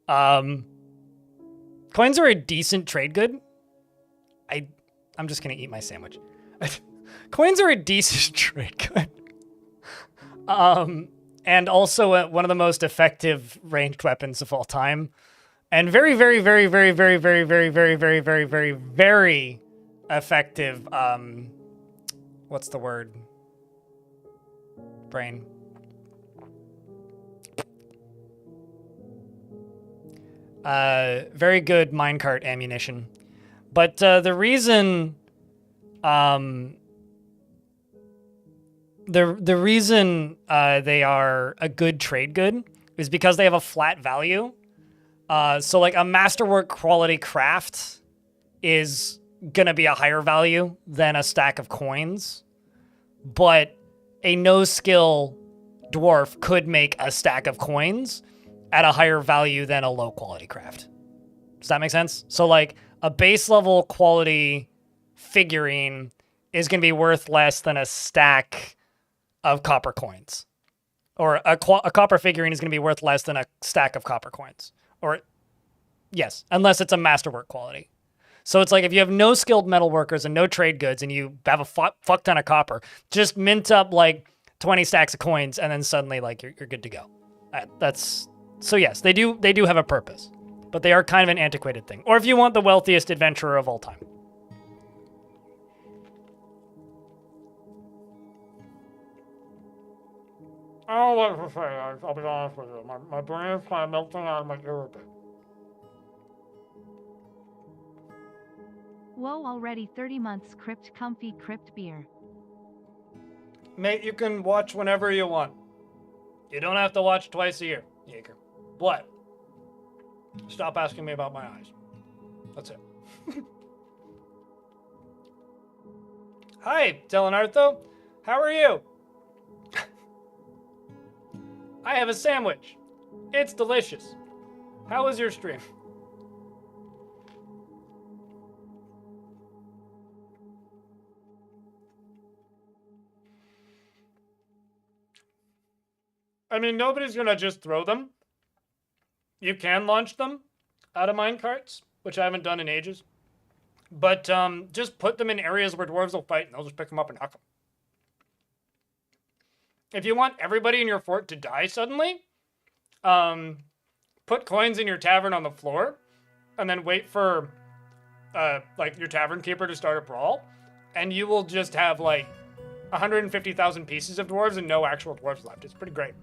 Coins are a decent trade good. I'm just gonna eat my sandwich. Coins are a decent trade good. And also one of the most effective ranged weapons of all time. And very, very, very, very, very, very, very, very, very, very, very, very effective, what's the word? Brain. Very good minecart ammunition. But the reason the reason they are a good trade good is because they have a flat value. So like a masterwork quality craft is gonna be a higher value than a stack of coins, but a no skill dwarf could make a stack of coins at a higher value than a low quality craft. Does that make sense? So like a base level quality figurine is going to be worth less than a stack of copper coins. Or a copper figurine is going to be worth less than a stack of copper coins. Or, yes, unless it's a masterwork quality. So it's like if you have no skilled metal workers and no trade goods and you have a fuck ton of copper, just mint up like 20 stacks of coins and then suddenly like you're good to go. So yes, they do have a purpose, but they are kind of an antiquated thing. Or if you want the wealthiest adventurer of all time. I'll be honest with you. My brain is kind of melting out of my ear a bit. Whoa, already 30 months crypt comfy crypt beer. Mate, you can watch whenever you want. You don't have to watch twice a year, Jaeger. What? Stop asking me about my eyes. That's it. Hi, Telenartho. How are you? I have a sandwich. It's delicious. How was your stream? I mean, nobody's gonna just throw them. You can launch them out of minecarts, which I haven't done in ages. But just put them in areas where dwarves will fight, and they'll just pick them up and huck them. If you want everybody in your fort to die suddenly, put coins in your tavern on the floor, and then wait for like your tavern keeper to start a brawl, and you will just have like 150,000 pieces of dwarves and no actual dwarves left. It's pretty great.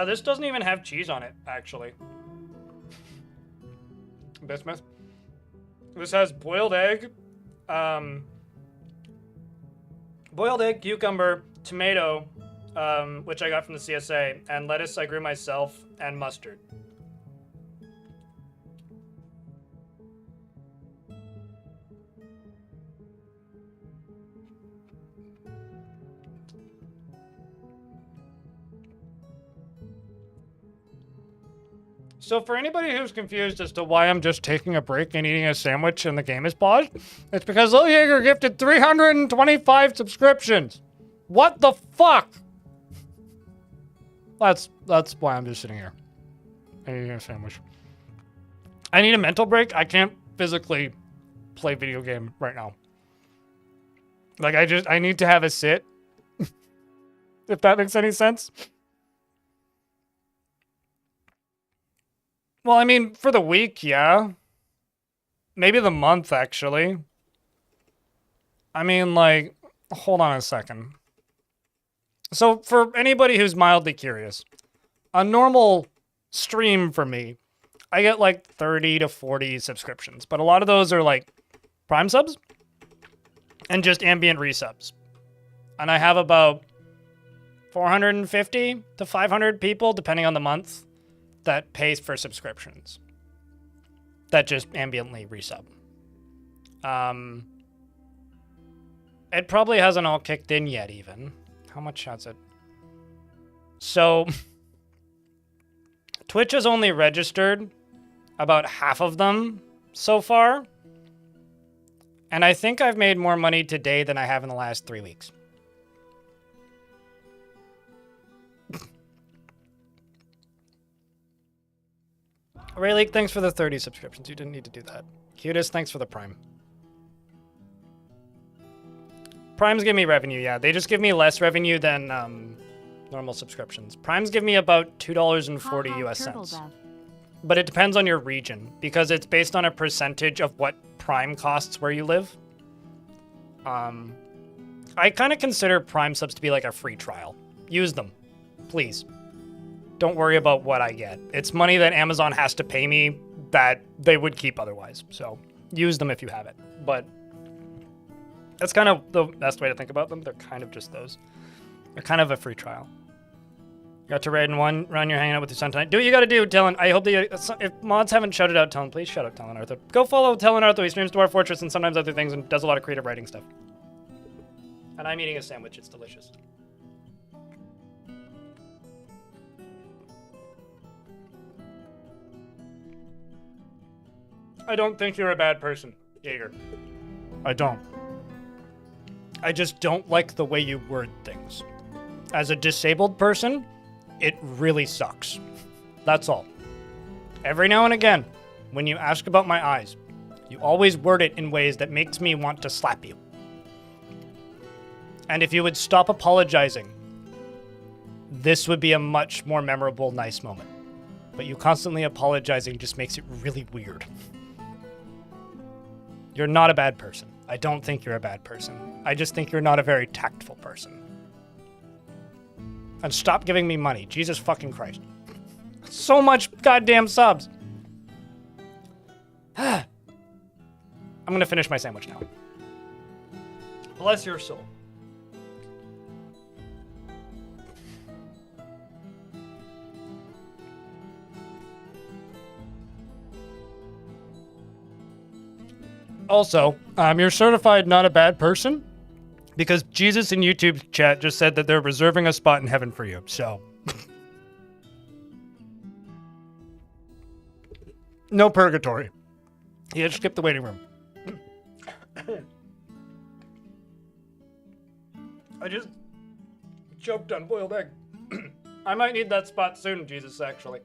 This doesn't even have cheese on it, actually. Bismuth. This has boiled egg, cucumber, tomato, which I got from the CSA, and lettuce I grew myself, and mustard. So for anybody who's confused as to why I'm just taking a break and eating a sandwich and the game is paused, it's because Lil Jaeger gifted 325 subscriptions. What the fuck? That's why I'm just sitting here and eating a sandwich. I need a mental break. I can't physically play video game right now. Like I need to have a sit. If that makes any sense. Well, I mean, for the week, yeah. Maybe the month, actually. I mean, like, hold on a second. So, for anybody who's mildly curious, a normal stream for me, I get like 30 to 40 subscriptions, but a lot of those are like Prime subs and just ambient resubs. And I have about 450 to 500 people, depending on the month, that pays for subscriptions that just ambiently resub. It probably hasn't all kicked in yet, even. How much has it? So, Twitch has only registered about half of them so far. And I think I've made more money today than I have in the last 3 weeks. Rayleigh, thanks for the 30 subscriptions. You didn't need to do that. Cutest, thanks for the Prime. Primes give me revenue, yeah. They just give me less revenue than normal subscriptions. Primes give me about $2.40 US cents. But it depends on your region, because it's based on a percentage of what Prime costs where you live. I kind of consider Prime subs to be like a free trial. Use them, please. Don't worry about what I get. It's money that Amazon has to pay me that they would keep otherwise. So use them if you have it. But that's kind of the best way to think about them. They're kind of just those. They're kind of a free trial. Got to raid in one run, you're hanging out with your son tonight. Do what you gotta do, Talon. I hope that you, if mods haven't shouted out Talon, please shout out Talon Arthur. Go follow Talon Arthur. He streams Dwarf Fortress and sometimes other things and does a lot of creative writing stuff. And I'm eating a sandwich. It's delicious. I don't think you're a bad person, Jaeger. I don't. I just don't like the way you word things. As a disabled person, it really sucks. That's all. Every now and again, when you ask about my eyes, you always word it in ways that makes me want to slap you. And if you would stop apologizing, this would be a much more memorable, nice moment. But you constantly apologizing just makes it really weird. You're not a bad person. I don't think you're a bad person. I just think you're not a very tactful person. And stop giving me money. Jesus fucking Christ. So much goddamn subs. I'm gonna finish my sandwich now. Bless your soul. Also, you're certified not a bad person because Jesus in YouTube chat just said that they're reserving a spot in heaven for you, so. No purgatory. You had to skip the waiting room. I just choked on boiled egg. I might need that spot soon, Jesus, actually.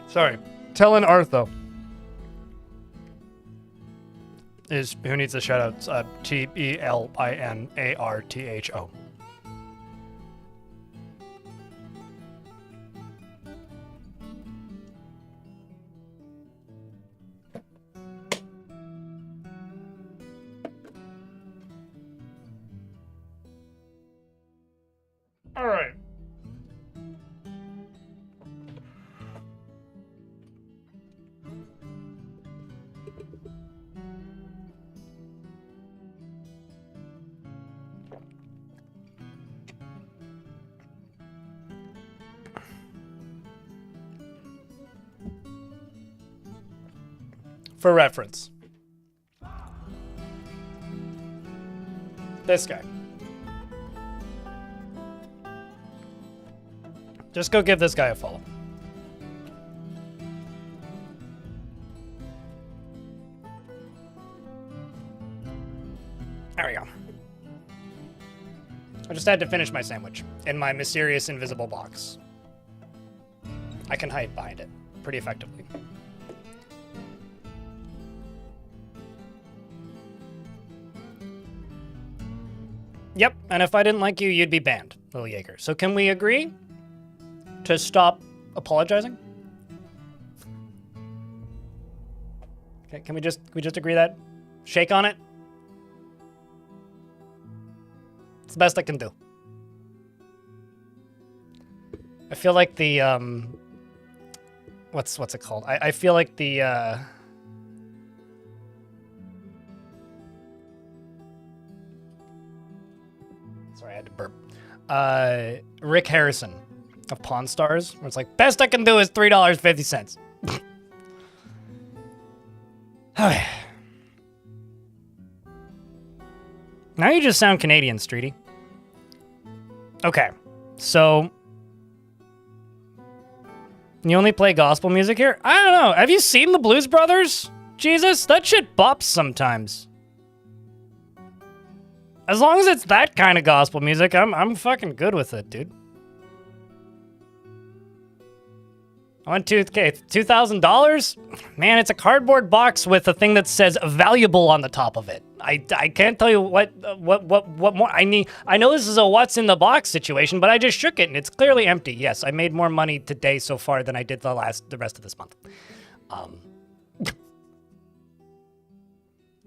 Sorry. Telling Artho is who needs the shoutouts. TELINARTHO. All right. For reference, this guy. Just go give this guy a follow. There we go. I just had to finish my sandwich in my mysterious invisible box. I can hide behind it pretty effectively. Yep, and if I didn't like you, you'd be banned, Lil Jaeger. So can we agree to stop apologizing? Okay, can we just agree that? Shake on it? It's the best I can do. I feel like the what's it called? I feel like the Sorry, I had to burp. Rick Harrison of Pawn Stars, where it's like, best I can do is $3.50. Now you just sound Canadian, Streety. Okay, so you only play gospel music here? I don't know. Have you seen the Blues Brothers? Jesus, that shit bops sometimes. As long as it's that kind of gospel music, I'm fucking good with it, dude. I went $2,000? Man, it's a cardboard box with a thing that says valuable on the top of it. I can't tell you what more I need. I know this is a what's in the box situation, but I just shook it and it's clearly empty. Yes, I made more money today so far than I did the rest of this month.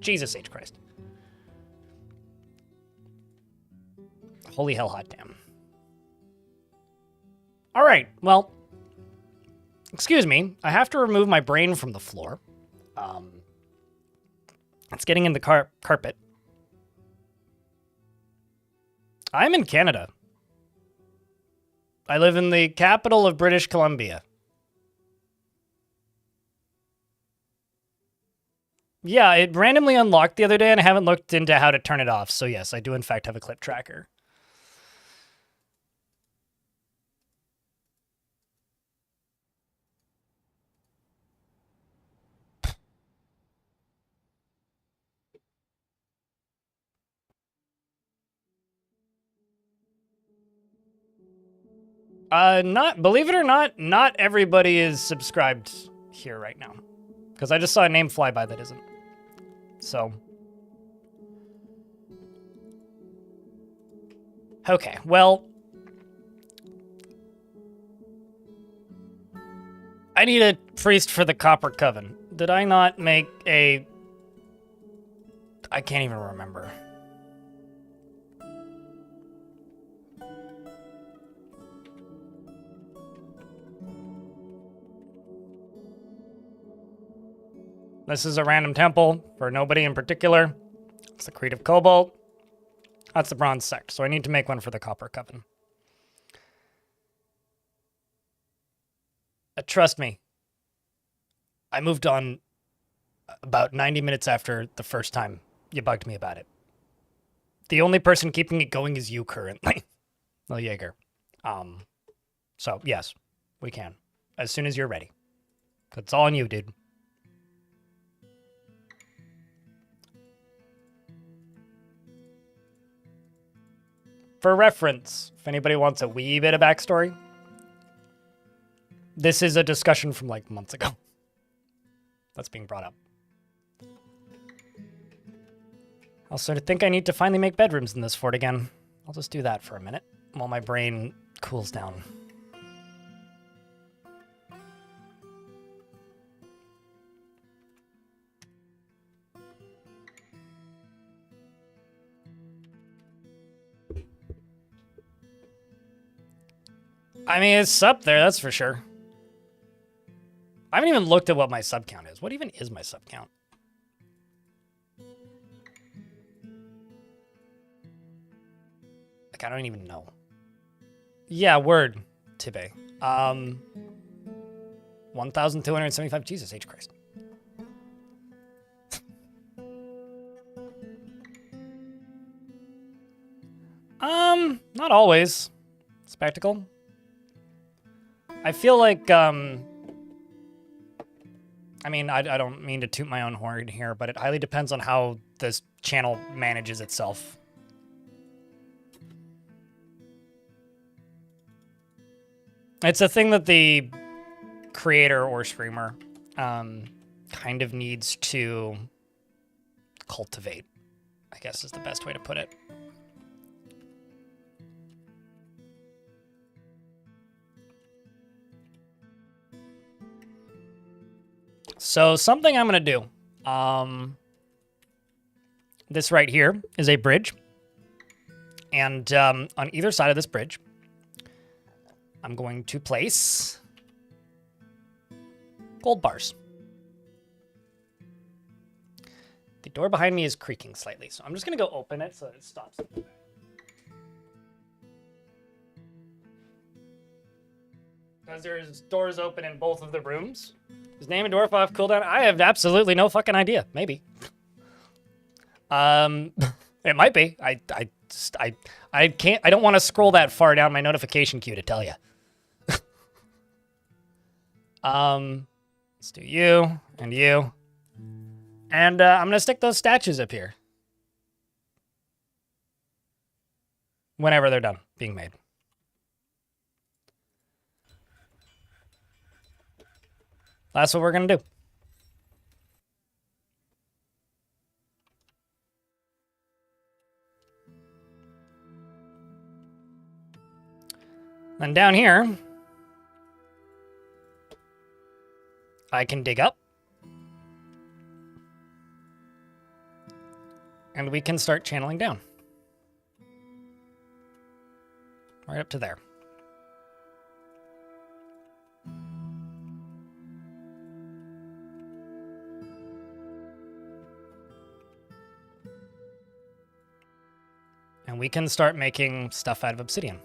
Jesus H. Christ. Holy hell, hot damn. All right, well, excuse me. I have to remove my brain from the floor. It's getting in the carpet. I'm in Canada. I live in the capital of British Columbia. Yeah, it randomly unlocked the other day, and I haven't looked into how to turn it off. So yes, I do in fact have a clip tracker. Believe it or not, not everybody is subscribed here right now. Because I just saw a name fly by that isn't. So. Okay, well. I need a priest for the Copper Coven. Did I not make a... I can't even remember. This is a random temple for nobody in particular. It's the Creed of Cobalt. That's the Bronze Sect, so I need to make one for the Copper Coven. Trust me. I moved on about 90 minutes after the first time you bugged me about it. The only person keeping it going is you currently. Lil Jaeger. So, yes, we can. As soon as you're ready. It's all on you, dude. For reference, if anybody wants a wee bit of backstory, this is a discussion from like months ago that's being brought up. Also, I think I need to finally make bedrooms in this fort again. I'll just do that for a minute while my brain cools down. I mean, it's up there, that's for sure. I haven't even looked at what my sub count is. What even is my sub count? Like, I don't even know. Yeah, word, Tibbe. 1,275. Jesus H. Christ. Not always. Spectacle. I feel like, I mean, I don't mean to toot my own horn here, but it highly depends on how this channel manages itself. It's a thing that the creator or streamer kind of needs to cultivate, I guess is the best way to put it. So something I'm going to do. This right here is a bridge. And on either side of this bridge, I'm going to place gold bars. The door behind me is creaking slightly, so I'm just going to go open it so that it stops. Because there's doors open in both of the rooms. Is name a dwarf off cooldown? I have absolutely no fucking idea. Maybe. It might be. I can't. I don't want to scroll that far down my notification queue to tell you. Let's do you and you, and I'm gonna stick those statues up here whenever they're done being made. That's what we're gonna do. And down here, I can dig up. And we can start channeling down. Right up to there. And we can start making stuff out of obsidian.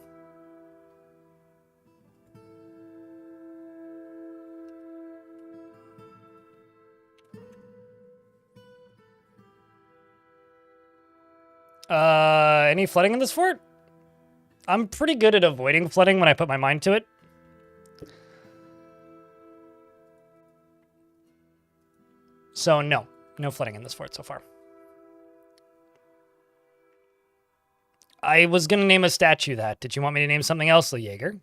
Any flooding in this fort? I'm pretty good at avoiding flooding when I put my mind to it. So no flooding in this fort so far. I was gonna name a statue that. Did you want me to name something else, Lee Jaeger?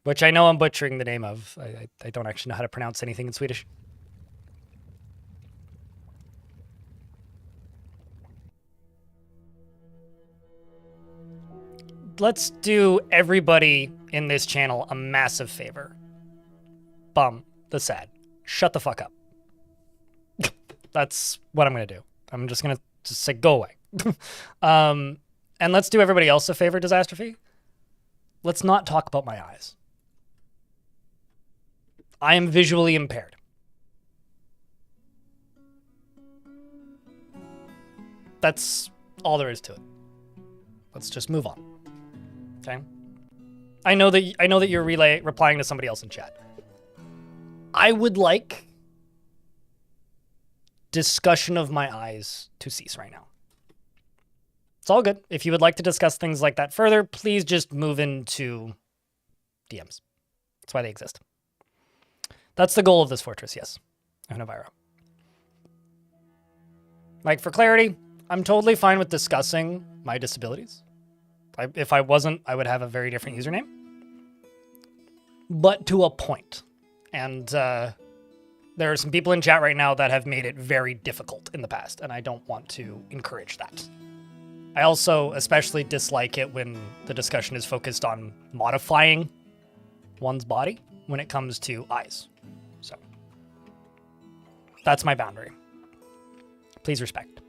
Which I know I'm butchering the name of. I don't actually know how to pronounce anything in Swedish. Let's do everybody in this channel a massive favor. Bum the sad. Shut the fuck up. That's what I'm gonna do. I'm just gonna say go away. And let's do everybody else a favor, Disastrophe. Let's not talk about my eyes. I am visually impaired. That's all there is to it. Let's just move on. Okay. I know that you're replying to somebody else in chat. I would like discussion of my eyes to cease right now. It's all good. If you would like to discuss things like that further, please just move into DMs. That's why they exist. That's the goal of this fortress, yes. Unavira. Like, for clarity, I'm totally fine with discussing my disabilities. If I wasn't, I would have a very different username. But to a point. And there are some people in chat right now that have made it very difficult in the past, and I don't want to encourage that. I also especially dislike it when the discussion is focused on modifying one's body when it comes to eyes. So that's my boundary. Please respect.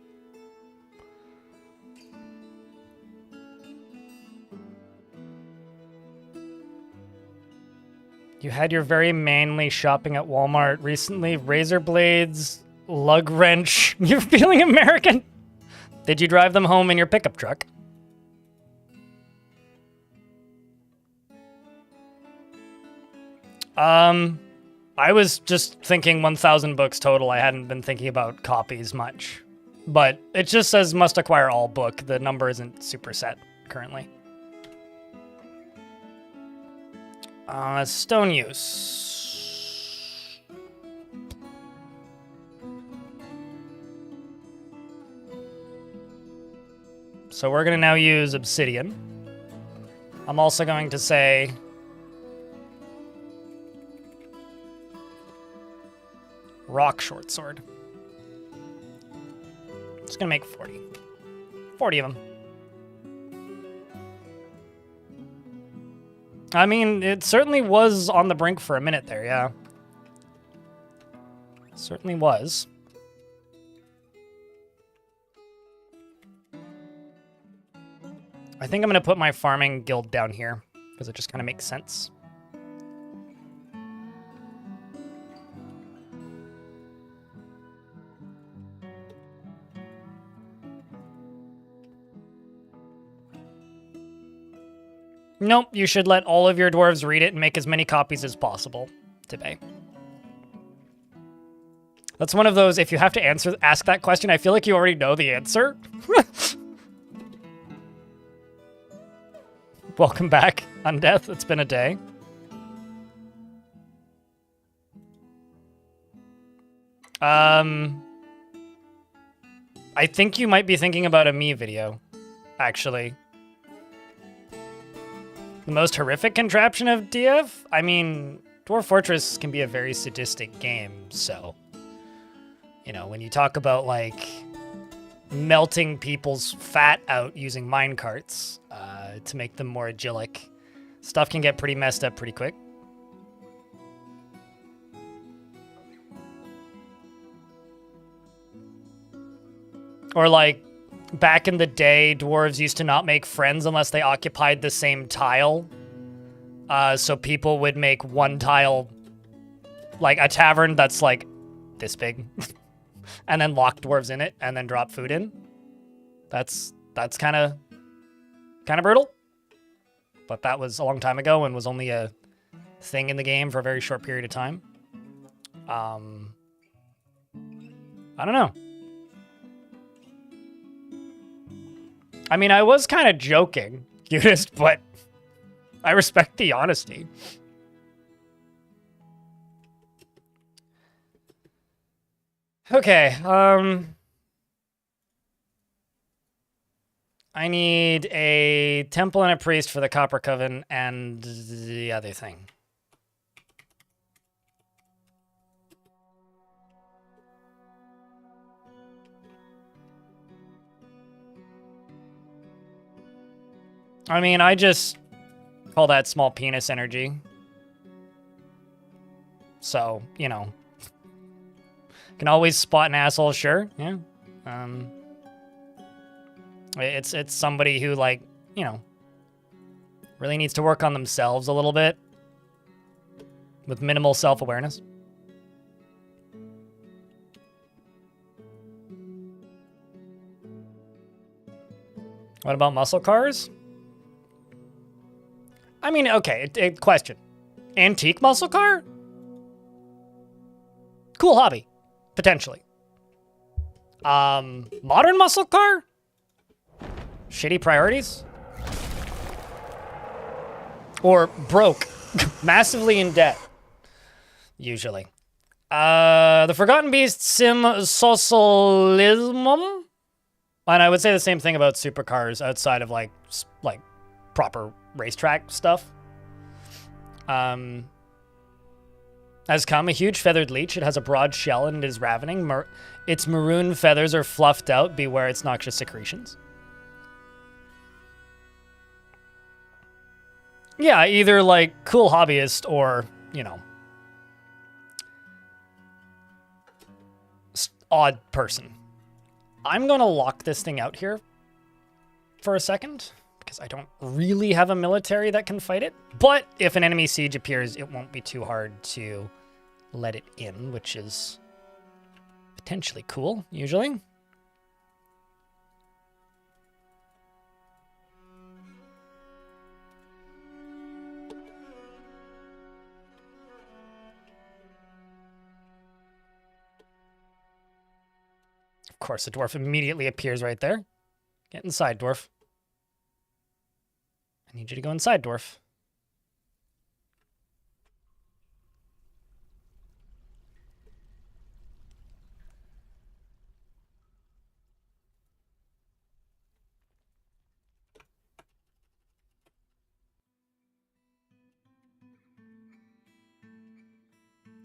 You had your very manly shopping at Walmart recently. Razor blades, lug wrench. You're feeling American? Did you drive them home in your pickup truck? I was just thinking 1,000 books total. I hadn't been thinking about copies much. But it just says must acquire all book. The number isn't super set currently. Stone use. So we're going to now use obsidian. I'm also going to say rock short sword. Just going to make 40. 40 of them. I mean, it certainly was on the brink for a minute there, yeah. Certainly was. I think I'm going to put my farming guild down here, because it just kind of makes sense. Nope, you should let all of your dwarves read it and make as many copies as possible, Tibet. That's one of those, if you have to ask that question, I feel like you already know the answer. Welcome back, Undeath. It's been a day. I think you might be thinking about a me video, actually. The most horrific contraption of DF? I mean, Dwarf Fortress can be a very sadistic game, so... You know, when you talk about, like, melting people's fat out using minecarts to make them more agilic, stuff can get pretty messed up pretty quick. Or, like, back in the day, dwarves used to not make friends unless they occupied the same tile. So people would make one tile, like a tavern that's, like, this big. And then lock dwarves in it, and then drop food in. That's kind of brutal. But that was a long time ago and was only a thing in the game for a very short period of time. I don't know. I mean, I was kind of joking, cutest, but I respect the honesty. Okay, I need a temple and a priest for the Copper Coven and the other thing. I mean, I just call that small penis energy. So, you know. Can always spot an asshole, sure, yeah. It's somebody who, like, you know, really needs to work on themselves a little bit with minimal self-awareness. What about muscle cars? I mean, okay, question. Antique muscle car? Cool hobby. Potentially. Modern muscle car? Shitty priorities? Or broke. Massively in debt. Usually. The Forgotten Beast Sim Socialismum? And I would say the same thing about supercars outside of, like proper racetrack stuff. Has come a huge feathered leech. It has a broad shell and it is ravening. Its maroon feathers are fluffed out. Beware its noxious secretions. Yeah, either like cool hobbyist or, you know, odd person. I'm gonna lock this thing out here for a second because I don't really have a military that can fight it. But if an enemy siege appears, it won't be too hard to let it in, which is potentially cool, usually. Of course, the dwarf immediately appears right there. Get inside, dwarf. I need you to go inside, dwarf.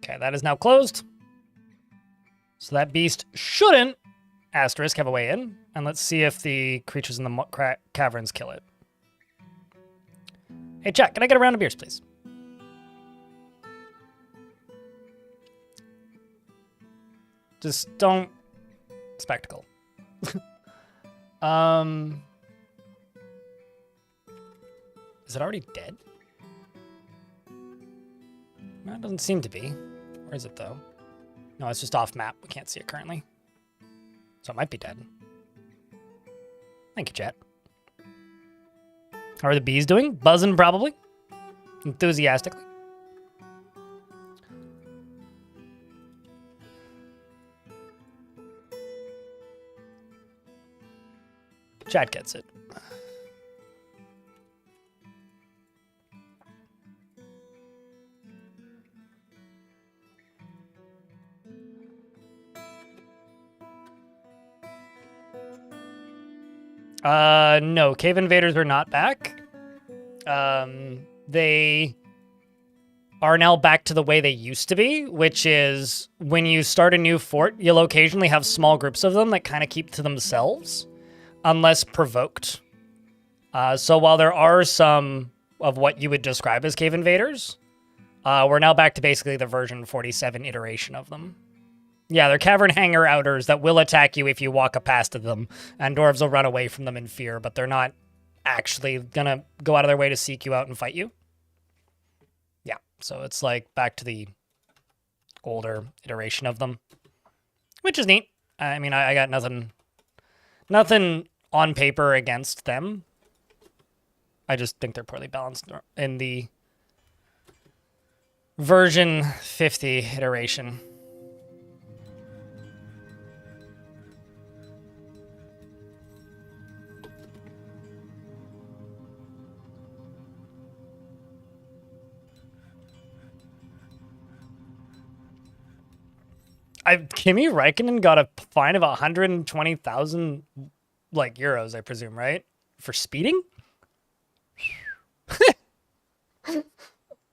Okay, that is now closed. So that beast shouldn't, asterisk, have a way in. And let's see if the creatures in the caverns kill it. Hey, chat, can I get a round of beers, please? Just don't... Spectacle. Is it already dead? No, it doesn't seem to be. Where is it, though? No, it's just off map. We can't see it currently. So it might be dead. Thank you, chat. How are the bees doing? Buzzing, probably. Enthusiastically. Chat gets it. No, Cave Invaders are not back. They are now back to the way they used to be, which is when you start a new fort, you'll occasionally have small groups of them that kind of keep to themselves, unless provoked. So while there are some of what you would describe as Cave Invaders, we're now back to basically the version 47 iteration of them. Yeah, they're cavern hanger outers that will attack you if you walk past them, and dwarves will run away from them in fear, but they're not actually gonna go out of their way to seek you out and fight you. Yeah, so it's like back to the older iteration of them, which is neat. I mean, I got nothing on paper against them. I just think they're poorly balanced in the version 50 iteration. Kimi Räikkönen got a fine of 120,000 euros, I presume, right? For speeding?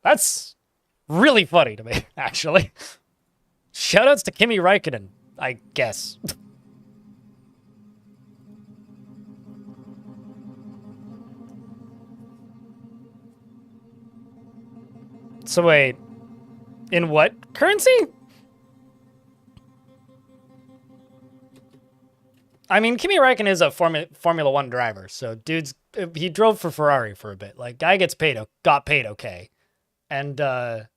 That's really funny to me, actually. Shoutouts to Kimi Räikkönen, I guess. So wait, in what currency? I mean, Kimi Räikkönen is a Formula One driver, so he drove for Ferrari for a bit. Like, guy got paid okay. And I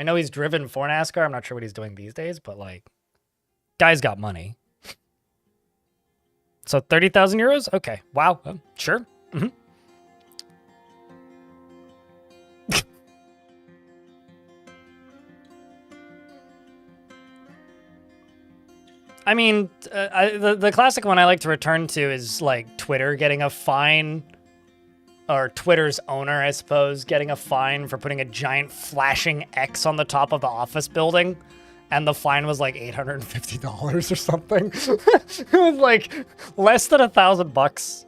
know he's driven for NASCAR. I'm not sure what he's doing these days, but like, guy's got money. So 30,000 euros? Okay. Wow. Sure. Mm-hmm. I mean, the classic one I like to return to is like Twitter getting a fine, or Twitter's owner, I suppose, getting a fine for putting a giant flashing X on the top of the office building, and the fine was like $850 or something. It was like less than $1,000.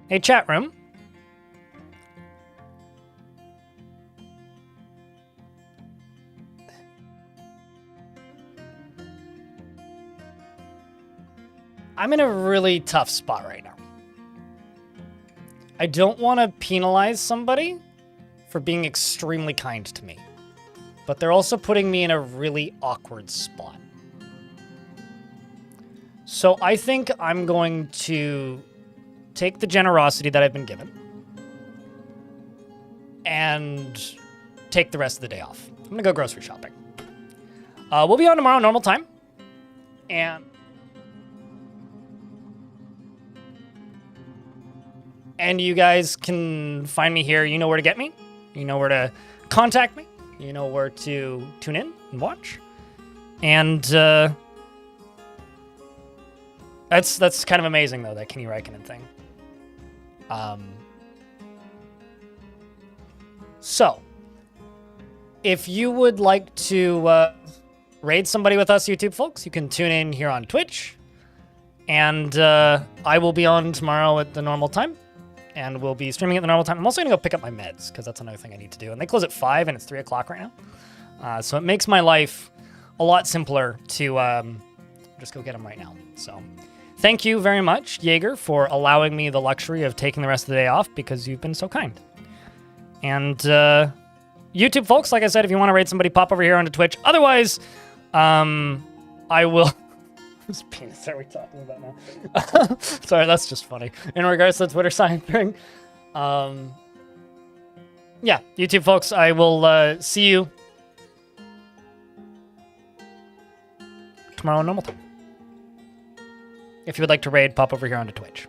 Hey, chat room. I'm in a really tough spot right now. I don't want to penalize somebody for being extremely kind to me, but they're also putting me in a really awkward spot. So I think I'm going to take the generosity that I've been given and take the rest of the day off. I'm gonna go grocery shopping. We'll be on tomorrow, normal time. And you guys can find me here. You know where to get me. You know where to contact me. You know where to tune in and watch. And that's kind of amazing, though, that Kimi Räikkönen thing. So, if you would like to raid somebody with us, YouTube folks, you can tune in here on Twitch. And I will be on tomorrow at the normal time. And we'll be streaming at the normal time. I'm also going to go pick up my meds, because that's another thing I need to do. And they close at 5, and it's 3 o'clock right now. So it makes my life a lot simpler to just go get them right now. So thank you very much, Jaeger, for allowing me the luxury of taking the rest of the day off, because you've been so kind. And YouTube folks, like I said, if you want to raid somebody, pop over here onto Twitch. Otherwise, I will Whose penis are we talking about now? Sorry, that's just funny. In regards to the Twitter sign thing, yeah, YouTube folks, I will see you tomorrow normal time. If you would like to raid, pop over here onto Twitch.